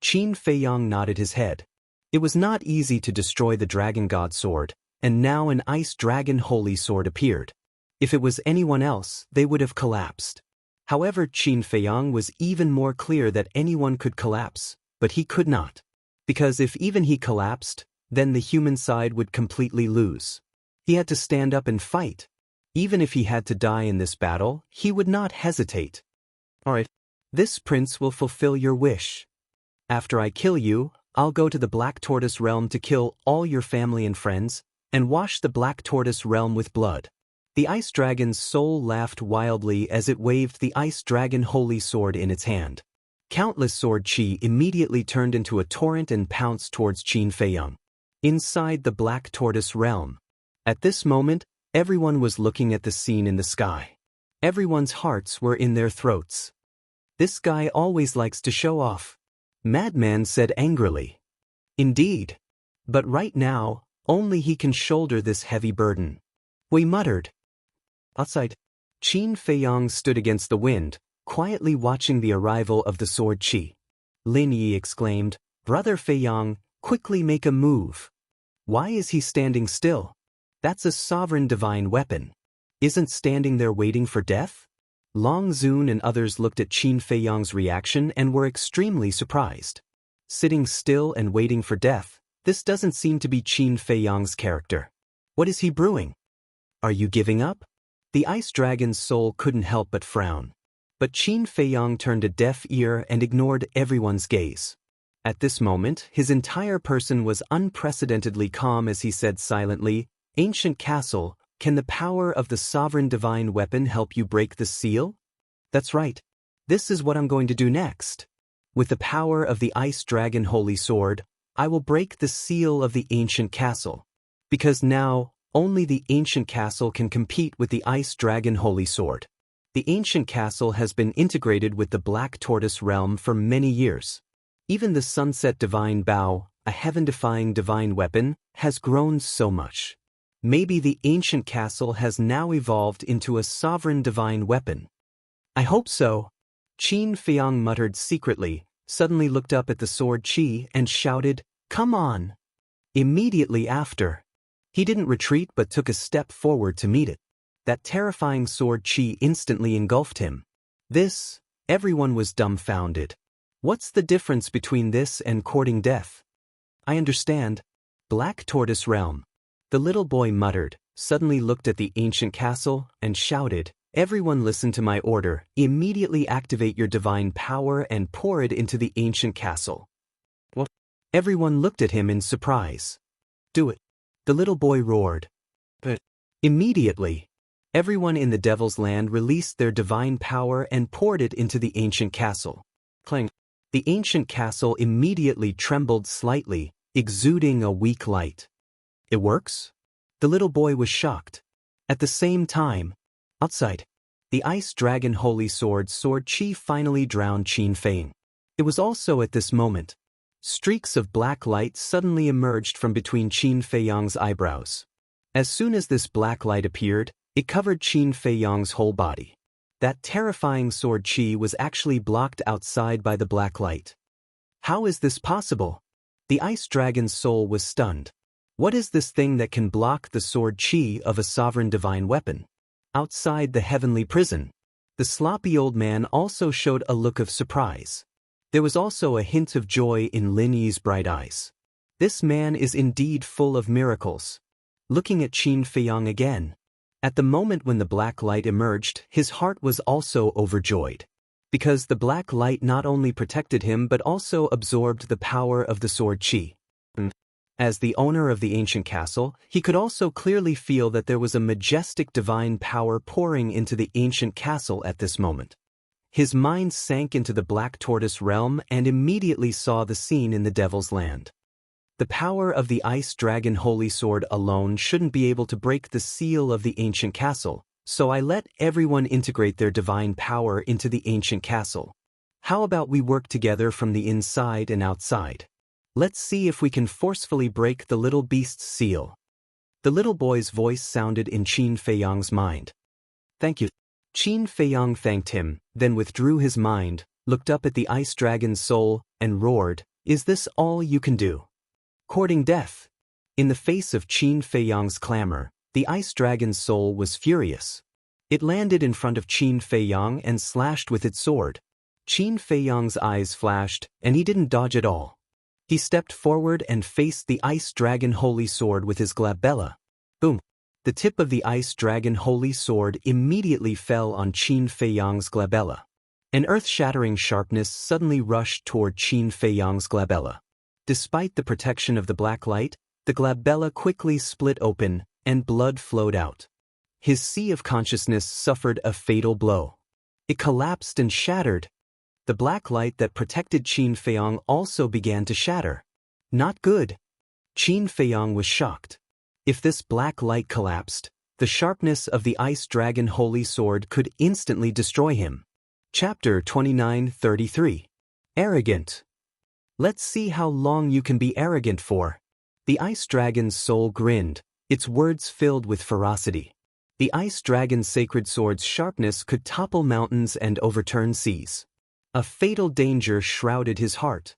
Qin Feiyang nodded his head. It was not easy to destroy the Dragon God sword, and now an ice dragon holy sword appeared. If it was anyone else, they would have collapsed. However, Qin Feiyang was even more clear that anyone could collapse, but he could not. Because if even he collapsed, then the human side would completely lose. He had to stand up and fight. Even if he had to die in this battle, he would not hesitate. Alright, this prince will fulfill your wish. After I kill you, I'll go to the Black Tortoise realm to kill all your family and friends, and wash the Black Tortoise realm with blood. The ice dragon's soul laughed wildly as it waved the ice dragon holy sword in its hand. Countless sword chi immediately turned into a torrent and pounced towards Qin Feiyang. Inside the Black Tortoise realm. At this moment, everyone was looking at the scene in the sky. Everyone's hearts were in their throats. This guy always likes to show off. Madman said angrily. Indeed. But right now, only he can shoulder this heavy burden. We muttered. Outside, Qin Feiyang stood against the wind, quietly watching the arrival of the sword chi. Lin Yi exclaimed. Brother Feiyang, quickly make a move. Why is he standing still? That's a sovereign divine weapon. Isn't standing there waiting for death? Long Zun and others looked at Qin Feiyang's reaction and were extremely surprised. Sitting still and waiting for death, this doesn't seem to be Qin Feiyang's character. What is he brewing? Are you giving up? The ice dragon's soul couldn't help but frown. But Qin Feiyang turned a deaf ear and ignored everyone's gaze. At this moment, his entire person was unprecedentedly calm as he said silently, Ancient Castle, can the power of the sovereign divine weapon help you break the seal? That's right. This is what I'm going to do next. With the power of the Ice Dragon Holy Sword, I will break the seal of the Ancient Castle. Because now, only the Ancient Castle can compete with the Ice Dragon Holy Sword. The Ancient Castle has been integrated with the Black Tortoise realm for many years. Even the Sunset Divine Bow, a heaven-defying divine weapon, has grown so much. Maybe the Ancient Castle has now evolved into a sovereign divine weapon. I hope so. Qin Feiyang muttered secretly, suddenly looked up at the sword Qi and shouted, Come on! Immediately after. He didn't retreat but took a step forward to meet it. That terrifying sword Qi instantly engulfed him. This, everyone was dumbfounded. What's the difference between this and courting death? I understand. Black Tortoise Realm. The little boy muttered, suddenly looked at the ancient castle, and shouted, Everyone listen to my order, immediately activate your divine power and pour it into the ancient castle. What? Everyone looked at him in surprise. Do it. The little boy roared. But immediately, everyone in the Devil's Land released their divine power and poured it into the ancient castle. Clang. The ancient castle immediately trembled slightly, exuding a weak light. It works? The little boy was shocked. At the same time, outside, the Ice Dragon Holy Sword Qi finally drowned Qin Feiyang. It was also at this moment. Streaks of black light suddenly emerged from between Qin Feiyang's eyebrows. As soon as this black light appeared, it covered Qin Feiyang's whole body. That terrifying sword Qi was actually blocked outside by the black light. How is this possible? The Ice Dragon's soul was stunned. What is this thing that can block the sword Qi of a sovereign divine weapon? Outside the heavenly prison, the sloppy old man also showed a look of surprise. There was also a hint of joy in Lin Yi's bright eyes. This man is indeed full of miracles. Looking at Qin Feiyang again. At the moment when the black light emerged, his heart was also overjoyed. Because the black light not only protected him but also absorbed the power of the sword Qi. As the owner of the ancient castle, he could also clearly feel that there was a majestic divine power pouring into the ancient castle at this moment. His mind sank into the Black Tortoise realm and immediately saw the scene in the Devil's Land. The power of the Ice Dragon Holy Sword alone shouldn't be able to break the seal of the ancient castle, so I let everyone integrate their divine power into the ancient castle. How about we work together from the inside and outside? Let's see if we can forcefully break the little beast's seal. The little boy's voice sounded in Qin Feiyang's mind. Thank you. Qin Feiyang thanked him, then withdrew his mind, looked up at the ice dragon's soul, and roared, Is this all you can do? Courting death. In the face of Qin Feiyang's clamor, the ice dragon's soul was furious. It landed in front of Qin Feiyang and slashed with its sword. Qin Feiyang's eyes flashed, and he didn't dodge at all. He stepped forward and faced the ice dragon holy sword with his glabella. Boom! The tip of the Ice Dragon Holy Sword immediately fell on Qin Feiyang's glabella. An earth-shattering sharpness suddenly rushed toward Qin Feiyang's glabella. Despite the protection of the black light, the glabella quickly split open, and blood flowed out. His sea of consciousness suffered a fatal blow. It collapsed and shattered. The black light that protected Qin Feiyang also began to shatter. Not good. Qin Feiyang was shocked. If this black light collapsed, the sharpness of the Ice Dragon Holy Sword could instantly destroy him. Chapter 29:33. Arrogant. Let's see how long you can be arrogant for. The Ice Dragon's soul grinned, its words filled with ferocity. The Ice Dragon's sacred sword's sharpness could topple mountains and overturn seas. A fatal danger shrouded his heart.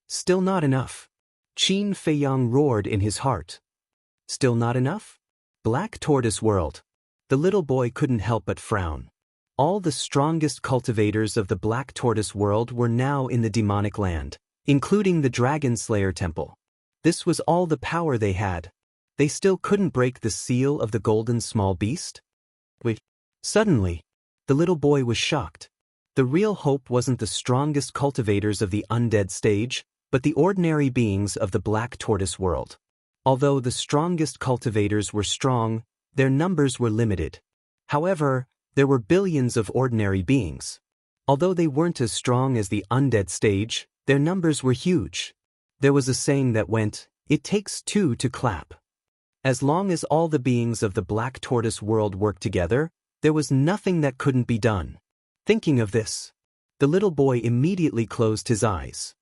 Still not enough. Qin Feiyang roared in his heart. Still not enough? Black Tortoise World. The little boy couldn't help but frown. All the strongest cultivators of the Black Tortoise World were now in the demonic land, including the Dragon Slayer Temple. This was all the power they had. They still couldn't break the seal of the golden small beast? Wait. Suddenly, the little boy was shocked. The real hope wasn't the strongest cultivators of the undead stage, but the ordinary beings of the Black Tortoise World. Although the strongest cultivators were strong, their numbers were limited. However, there were billions of ordinary beings. Although they weren't as strong as the undead stage, their numbers were huge. There was a saying that went, "It takes two to clap." As long as all the beings of the Black Tortoise World worked together, there was nothing that couldn't be done. Thinking of this, the little boy immediately closed his eyes.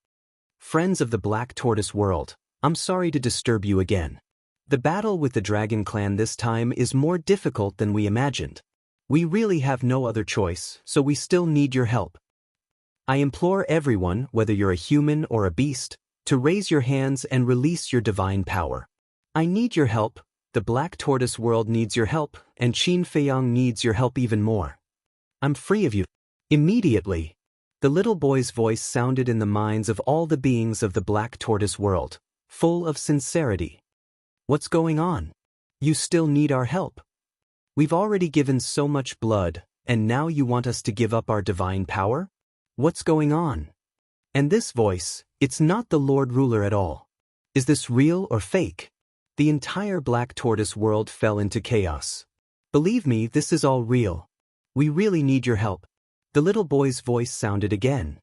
Friends of the Black Tortoise World, I'm sorry to disturb you again. The battle with the Dragon Clan this time is more difficult than we imagined. We really have no other choice, so we still need your help. I implore everyone, whether you're a human or a beast, to raise your hands and release your divine power. I need your help, the Black Tortoise World needs your help, and Qin Feiyang needs your help even more. I'm free of you. Immediately, the little boy's voice sounded in the minds of all the beings of the Black Tortoise World, full of sincerity. What's going on? You still need our help. We've already given so much blood, and now you want us to give up our divine power? What's going on? And this voice, it's not the Lord Ruler at all. Is this real or fake? The entire Black Tortoise World fell into chaos. Believe me, this is all real. We really need your help. The little boy's voice sounded again.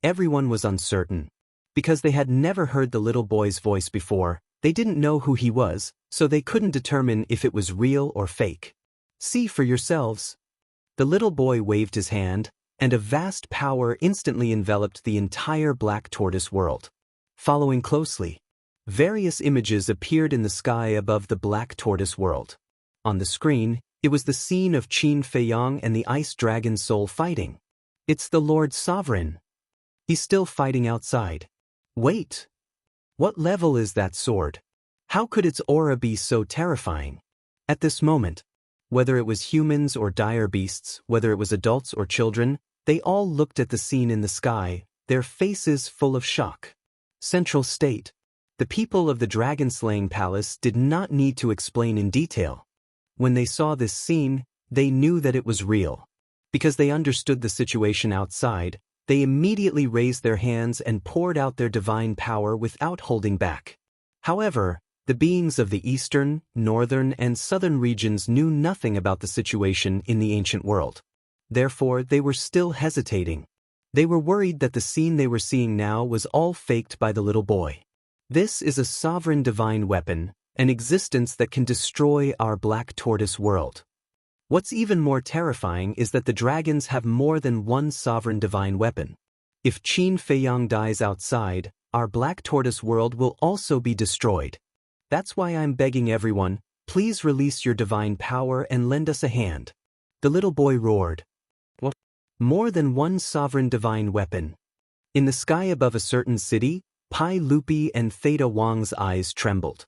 Everyone was uncertain. Because they had never heard the little boy's voice before, they didn't know who he was, so they couldn't determine if it was real or fake. See for yourselves. The little boy waved his hand, and a vast power instantly enveloped the entire Black Tortoise World. Following closely, various images appeared in the sky above the Black Tortoise World. On the screen, it was the scene of Qin Feiyang and the Ice Dragon Soul fighting. It's the Lord Sovereign. He's still fighting outside. Wait! What level is that sword? How could its aura be so terrifying? At this moment, whether it was humans or dire beasts, whether it was adults or children, they all looked at the scene in the sky, their faces full of shock. Central State. The people of the dragon-slaying palace did not need to explain in detail. When they saw this scene, they knew that it was real. Because they understood the situation outside, they immediately raised their hands and poured out their divine power without holding back. However, the beings of the eastern, northern, and southern regions knew nothing about the situation in the ancient world. Therefore, they were still hesitating. They were worried that the scene they were seeing now was all faked by the little boy. This is a sovereign divine weapon, an existence that can destroy our Black Tortoise World. What's even more terrifying is that the dragons have more than one sovereign divine weapon. If Qin Feiyang dies outside, our Black Tortoise World will also be destroyed. That's why I'm begging everyone, please release your divine power and lend us a hand. The little boy roared. What? More than one sovereign divine weapon. In the sky above a certain city, Pai Lupi and Theta Wang's eyes trembled.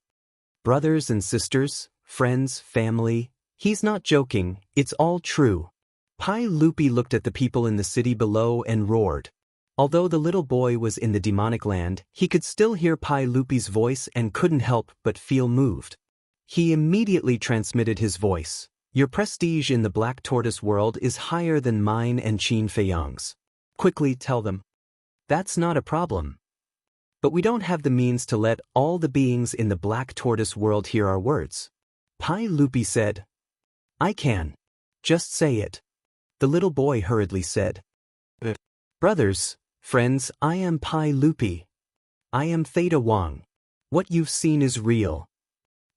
Brothers and sisters, friends, family, he's not joking, it's all true. Pai Lupi looked at the people in the city below and roared. Although the little boy was in the demonic land, he could still hear Pai Lupi's voice and couldn't help but feel moved. He immediately transmitted his voice. Your prestige in the Black Tortoise World is higher than mine and Qin Feiyang's. Quickly tell them. That's not a problem. But we don't have the means to let all the beings in the Black Tortoise World hear our words. Pai Lupi said. I can. Just say it. The little boy hurriedly said. Brothers, friends, I am Pai Lupi. I am Theta Wang. What you've seen is real.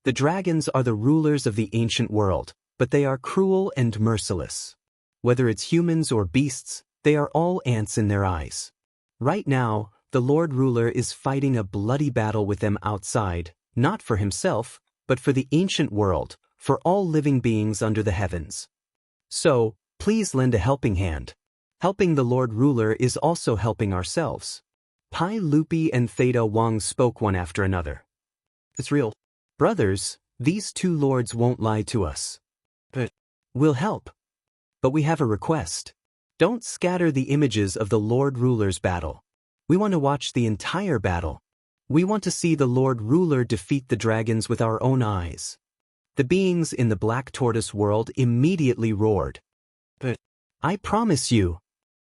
The dragons are the rulers of the ancient world, but they are cruel and merciless. Whether it's humans or beasts, they are all ants in their eyes. Right now, the Lord Ruler is fighting a bloody battle with them outside, not for himself, but for the ancient world, for all living beings under the heavens. So, please lend a helping hand. Helping the Lord Ruler is also helping ourselves. Pai Lupi and Theta Wang spoke one after another. It's real. Brothers, these two lords won't lie to us. But we'll help. But we have a request. Don't scatter the images of the Lord Ruler's battle. We want to watch the entire battle. We want to see the Lord Ruler defeat the dragons with our own eyes. The beings in the Black Tortoise world immediately roared. But I promise you.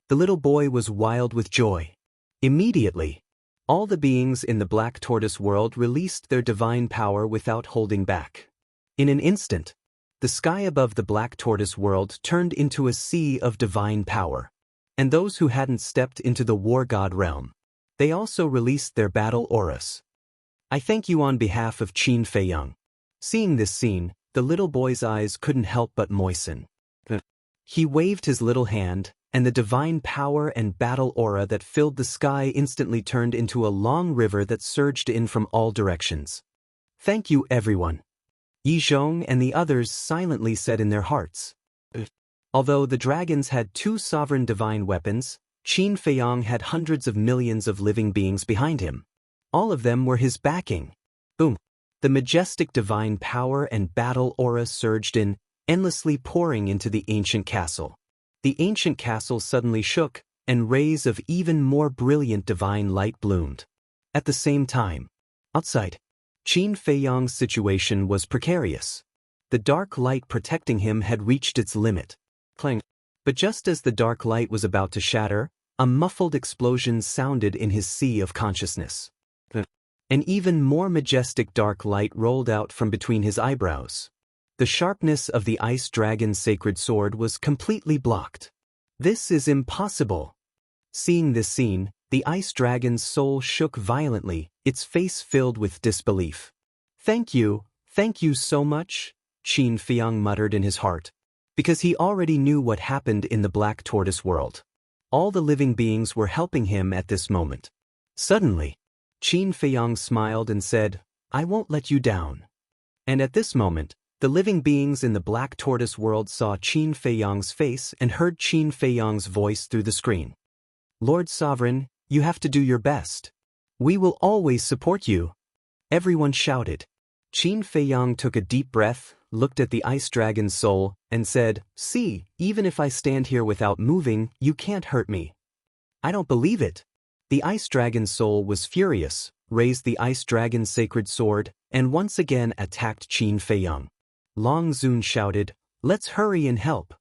The little boy was wild with joy. Immediately, all the beings in the Black Tortoise world released their divine power without holding back. In an instant, the sky above the Black Tortoise world turned into a sea of divine power. And those who hadn't stepped into the War God realm, they also released their battle auras. I thank you on behalf of Qin Feiyang. Seeing this scene, the little boy's eyes couldn't help but moisten. He waved his little hand, and the divine power and battle aura that filled the sky instantly turned into a long river that surged in from all directions. Thank you, everyone. Yi Zhong and the others silently said in their hearts. Although the dragons had two sovereign divine weapons, Qin Feiyang had hundreds of millions of living beings behind him. All of them were his backing. Boom! The majestic divine power and battle aura surged in, endlessly pouring into the ancient castle. The ancient castle suddenly shook, and rays of even more brilliant divine light bloomed. At the same time, outside, Qin Feiyang's situation was precarious. The dark light protecting him had reached its limit. Clang! But just as the dark light was about to shatter, a muffled explosion sounded in his sea of consciousness. An even more majestic dark light rolled out from between his eyebrows. The sharpness of the ice dragon's sacred sword was completely blocked. This is impossible. Seeing this scene, the ice dragon's soul shook violently, its face filled with disbelief. Thank you so much, Qin Feiyang muttered in his heart, because he already knew what happened in the Black Tortoise world. All the living beings were helping him at this moment. Suddenly, Qin Feiyang smiled and said, I won't let you down. And at this moment, the living beings in the Black Tortoise world saw Qin Feiyang's face and heard Qin Feiyang's voice through the screen. Lord Sovereign, you have to do your best. We will always support you. Everyone shouted. Qin Feiyang took a deep breath, looked at the ice dragon's soul, and said, See, even if I stand here without moving, you can't hurt me. I don't believe it. The ice dragon's soul was furious, raised the ice dragon's sacred sword, and once again attacked Qin Feiyang. Long Zun shouted, Let's hurry and help.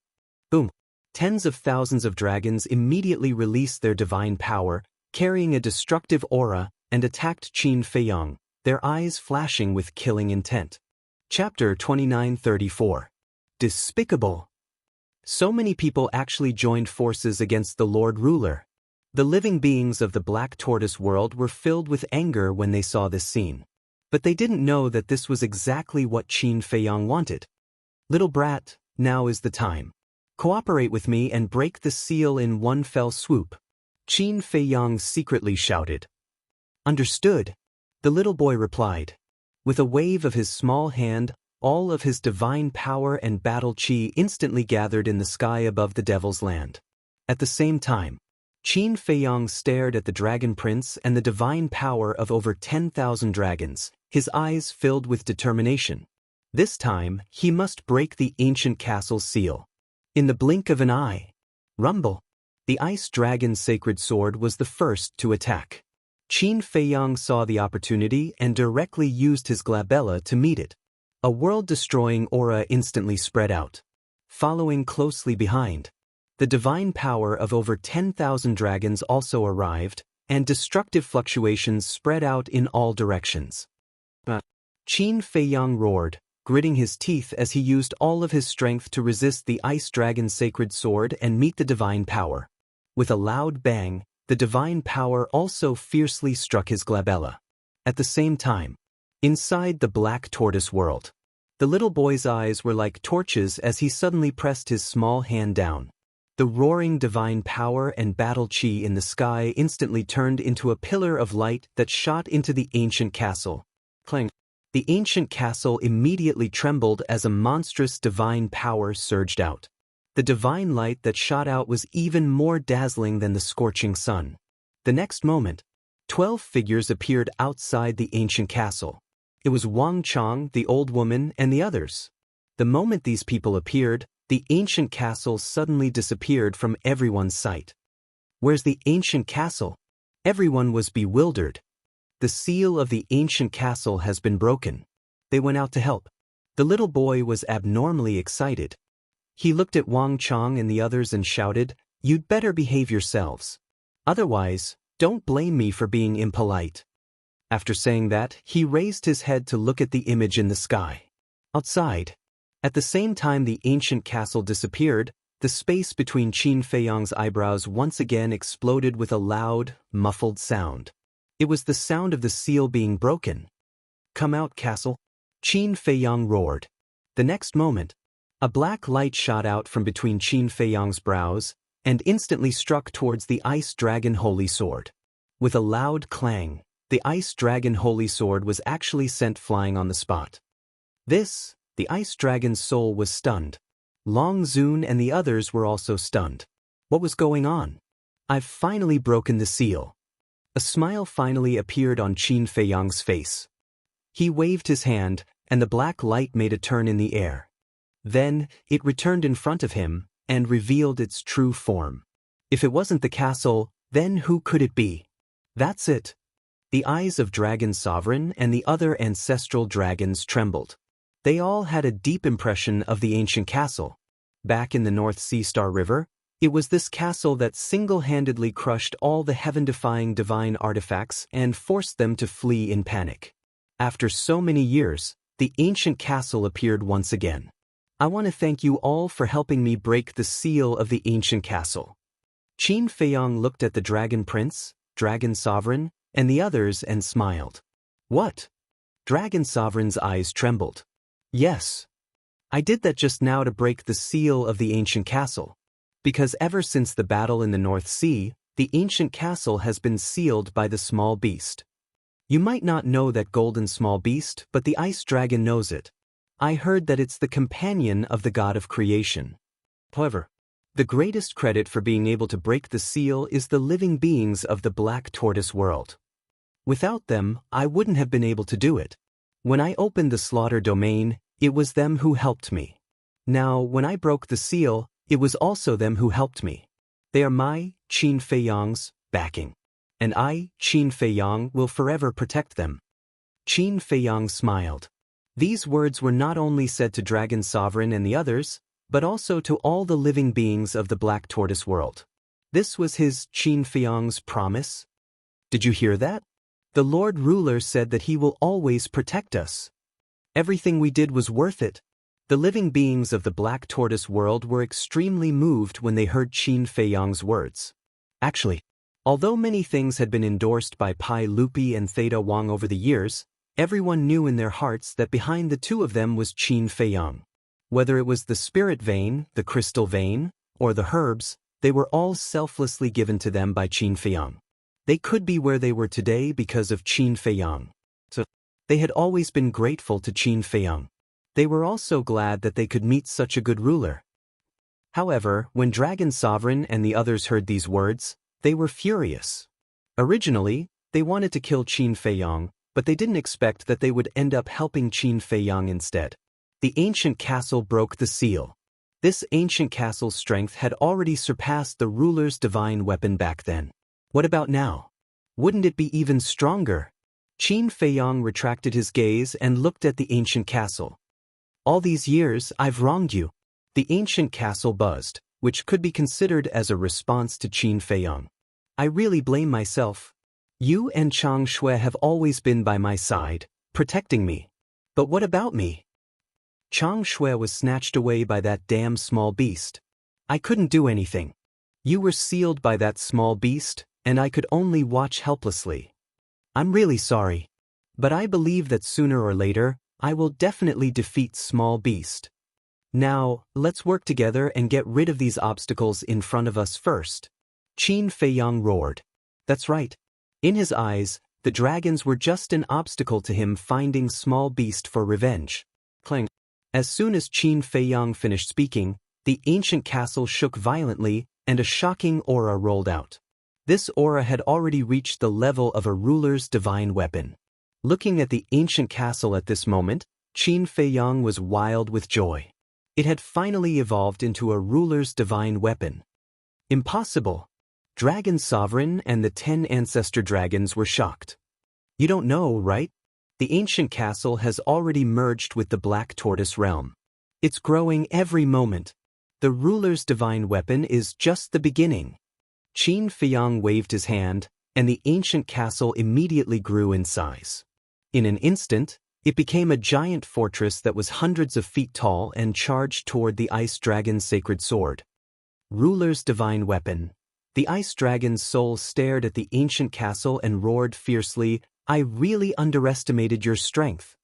Boom! Tens of thousands of dragons immediately released their divine power, carrying a destructive aura, and attacked Qin Feiyang, their eyes flashing with killing intent. Chapter 29-34. Despicable. So many people actually joined forces against the Lord Ruler. The living beings of the Black Tortoise world were filled with anger when they saw this scene. But they didn't know that this was exactly what Qin Feiyang wanted. Little brat, now is the time. Cooperate with me and break the seal in one fell swoop. Qin Feiyang secretly shouted. Understood, the little boy replied. With a wave of his small hand, all of his divine power and battle chi instantly gathered in the sky above the Devil's Land. At the same time, Qin Feiyang stared at the Dragon Prince and the divine power of over 10,000 dragons, his eyes filled with determination. This time, he must break the ancient castle's seal. In the blink of an eye, rumble! The ice dragon's sacred sword was the first to attack. Qin Feiyang saw the opportunity and directly used his glabella to meet it. A world-destroying aura instantly spread out. Following closely behind, the divine power of over 10,000 dragons also arrived, and destructive fluctuations spread out in all directions. But Qin Feiyang roared, gritting his teeth as he used all of his strength to resist the ice dragon's sacred sword and meet the divine power. With a loud bang, the divine power also fiercely struck his glabella. At the same time, inside the Black Tortoise world, the little boy's eyes were like torches as he suddenly pressed his small hand down. The roaring divine power and battle chi in the sky instantly turned into a pillar of light that shot into the ancient castle. Clang! The ancient castle immediately trembled as a monstrous divine power surged out. The divine light that shot out was even more dazzling than the scorching sun. The next moment, 12 figures appeared outside the ancient castle. It was Wang Chang, the old woman, and the others. The moment these people appeared, the ancient castle suddenly disappeared from everyone's sight. Where's the ancient castle? Everyone was bewildered. The seal of the ancient castle has been broken. They went out to help. The little boy was abnormally excited. He looked at Wang Chang and the others and shouted, "You'd better behave yourselves. Otherwise, don't blame me for being impolite." After saying that, he raised his head to look at the image in the sky. Outside, at the same time the ancient castle disappeared, the space between Qin Feiyang's eyebrows once again exploded with a loud, muffled sound. It was the sound of the seal being broken. "Come out, castle!" Qin Feiyang roared. The next moment, a black light shot out from between Qin Feiyang's brows and instantly struck towards the Ice Dragon Holy Sword. With a loud clang, the Ice Dragon Holy Sword was actually sent flying on the spot. The Ice Dragon's soul was stunned. Long Zun and the others were also stunned. What was going on? "I've finally broken the seal." A smile finally appeared on Qin Feiyang's face. He waved his hand, and the black light made a turn in the air. Then, it returned in front of him, and revealed its true form. If it wasn't the castle, then who could it be? That's it. The eyes of Dragon Sovereign and the other ancestral dragons trembled. They all had a deep impression of the ancient castle. Back in the North Sea Star River, it was this castle that single-handedly crushed all the heaven-defying divine artifacts and forced them to flee in panic. After so many years, the ancient castle appeared once again. "I want to thank you all for helping me break the seal of the ancient castle." Qin Feiyang looked at the Dragon Prince, Dragon Sovereign, and the others and smiled. "What?" Dragon Sovereign's eyes trembled. "Yes. I did that just now to break the seal of the ancient castle. Because ever since the battle in the North Sea, the ancient castle has been sealed by the small beast. You might not know that golden small beast, but the ice dragon knows it. I heard that it's the companion of the god of creation. However, the greatest credit for being able to break the seal is the living beings of the Black Tortoise world. Without them, I wouldn't have been able to do it. When I opened the slaughter domain, it was them who helped me. Now, when I broke the seal, it was also them who helped me. They are my, Qin Feiyang's, backing. And I, Qin Feiyang, will forever protect them." Qin Feiyang smiled. These words were not only said to Dragon Sovereign and the others, but also to all the living beings of the Black Tortoise world. This was his, Qin Feiyang's, promise. Did you hear that? The Lord Ruler said that he will always protect us. Everything we did was worth it. The living beings of the Black Tortoise world were extremely moved when they heard Qin Feiyang's words. Actually, although many things had been endorsed by Pai Lupi and Theta Wang over the years, everyone knew in their hearts that behind the two of them was Qin Feiyang. Whether it was the spirit vein, the crystal vein, or the herbs, they were all selflessly given to them by Qin Feiyang. They could be where they were today because of Qin Feiyang. So, they had always been grateful to Qin Feiyang. They were also glad that they could meet such a good ruler. However, when Dragon Sovereign and the others heard these words, they were furious. Originally, they wanted to kill Qin Feiyang, but they didn't expect that they would end up helping Qin Feiyang instead. The ancient castle broke the seal. This ancient castle's strength had already surpassed the ruler's divine weapon back then. What about now? Wouldn't it be even stronger? Qin Feiyang retracted his gaze and looked at the ancient castle. "All these years, I've wronged you." The ancient castle buzzed, which could be considered as a response to Qin Feiyang. "I really blame myself. You and Chang Shui have always been by my side, protecting me. But what about me? Chang Shui was snatched away by that damn small beast. I couldn't do anything. You were sealed by that small beast, and I could only watch helplessly. I'm really sorry. But I believe that sooner or later, I will definitely defeat small beast. Now, let's work together and get rid of these obstacles in front of us first." Qin Feiyang roared. That's right. In his eyes, the dragons were just an obstacle to him finding small beast for revenge. Clang. As soon as Qin Feiyang finished speaking, The ancient castle shook violently, and a shocking aura rolled out. This aura had already reached the level of a ruler's divine weapon. Looking at the ancient castle at this moment, Qin Feiyang was wild with joy. It had finally evolved into a ruler's divine weapon. Impossible! Dragon Sovereign and the 10 ancestor dragons were shocked. You don't know, right? The ancient castle has already merged with the Black Tortoise realm. It's growing every moment. The ruler's divine weapon is just the beginning. Qin Feiyang waved his hand, and the ancient castle immediately grew in size. In an instant, it became a giant fortress that was hundreds of feet tall and charged toward the Ice Dragon's sacred sword. Ruler's divine weapon. The Ice Dragon's soul stared at the ancient castle and roared fiercely, "I really underestimated your strength."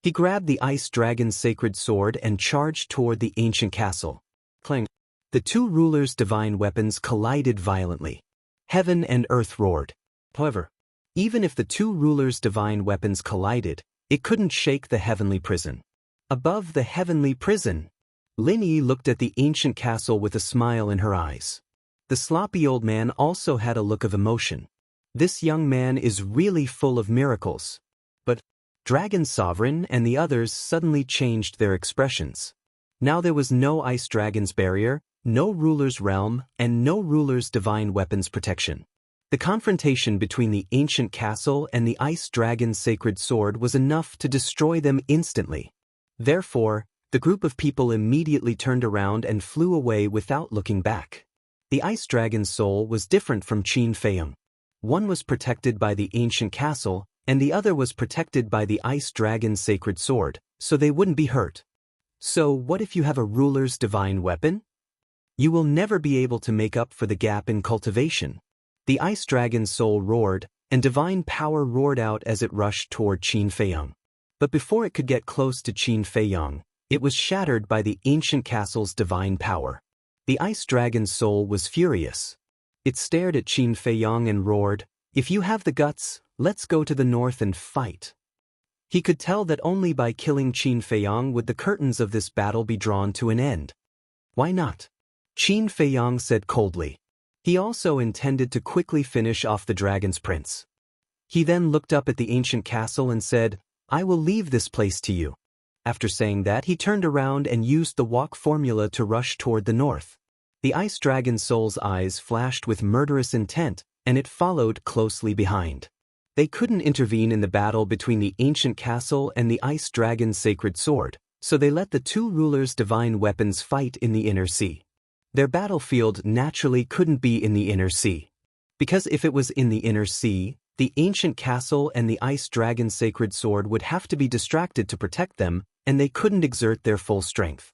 He grabbed the Ice Dragon's sacred sword and charged toward the ancient castle. Clang! The two rulers' divine weapons collided violently. Heaven and earth roared. However, even if the two rulers' divine weapons collided, it couldn't shake the heavenly prison. Above the heavenly prison, Lin Yi looked at the ancient castle with a smile in her eyes. The sloppy old man also had a look of emotion. This young man is really full of miracles. But Dragon Sovereign and the others suddenly changed their expressions. Now there was no Ice Dragon's barrier, no ruler's realm, and no ruler's divine weapons protection. The confrontation between the ancient castle and the Ice Dragon's sacred sword was enough to destroy them instantly. Therefore, the group of people immediately turned around and flew away without looking back. The Ice Dragon's soul was different from Qin Feiyang. One was protected by the ancient castle, and the other was protected by the Ice Dragon's sacred sword, so they wouldn't be hurt. So what if you have a ruler's divine weapon? You will never be able to make up for the gap in cultivation. The Ice Dragon's soul roared, and divine power roared out as it rushed toward Qin Feiyang. But before it could get close to Qin Feiyang, it was shattered by the ancient castle's divine power. The Ice Dragon's soul was furious. It stared at Qin Feiyang and roared, "If you have the guts, let's go to the north and fight." He could tell that only by killing Qin Feiyang would the curtains of this battle be drawn to an end. Why not? Qin Feiyang said coldly. He also intended to quickly finish off the Dragon's Prince. He then looked up at the ancient castle and said, "I will leave this place to you." After saying that, he turned around and used the walk formula to rush toward the north. The Ice Dragon's soul's eyes flashed with murderous intent, and it followed closely behind. They couldn't intervene in the battle between the ancient castle and the Ice Dragon's sacred sword, so they let the two rulers' divine weapons fight in the inner sea. Their battlefield naturally couldn't be in the inner sea. Because if it was in the inner sea, the ancient castle and the Ice Dragon's sacred sword would have to be distracted to protect them, and they couldn't exert their full strength.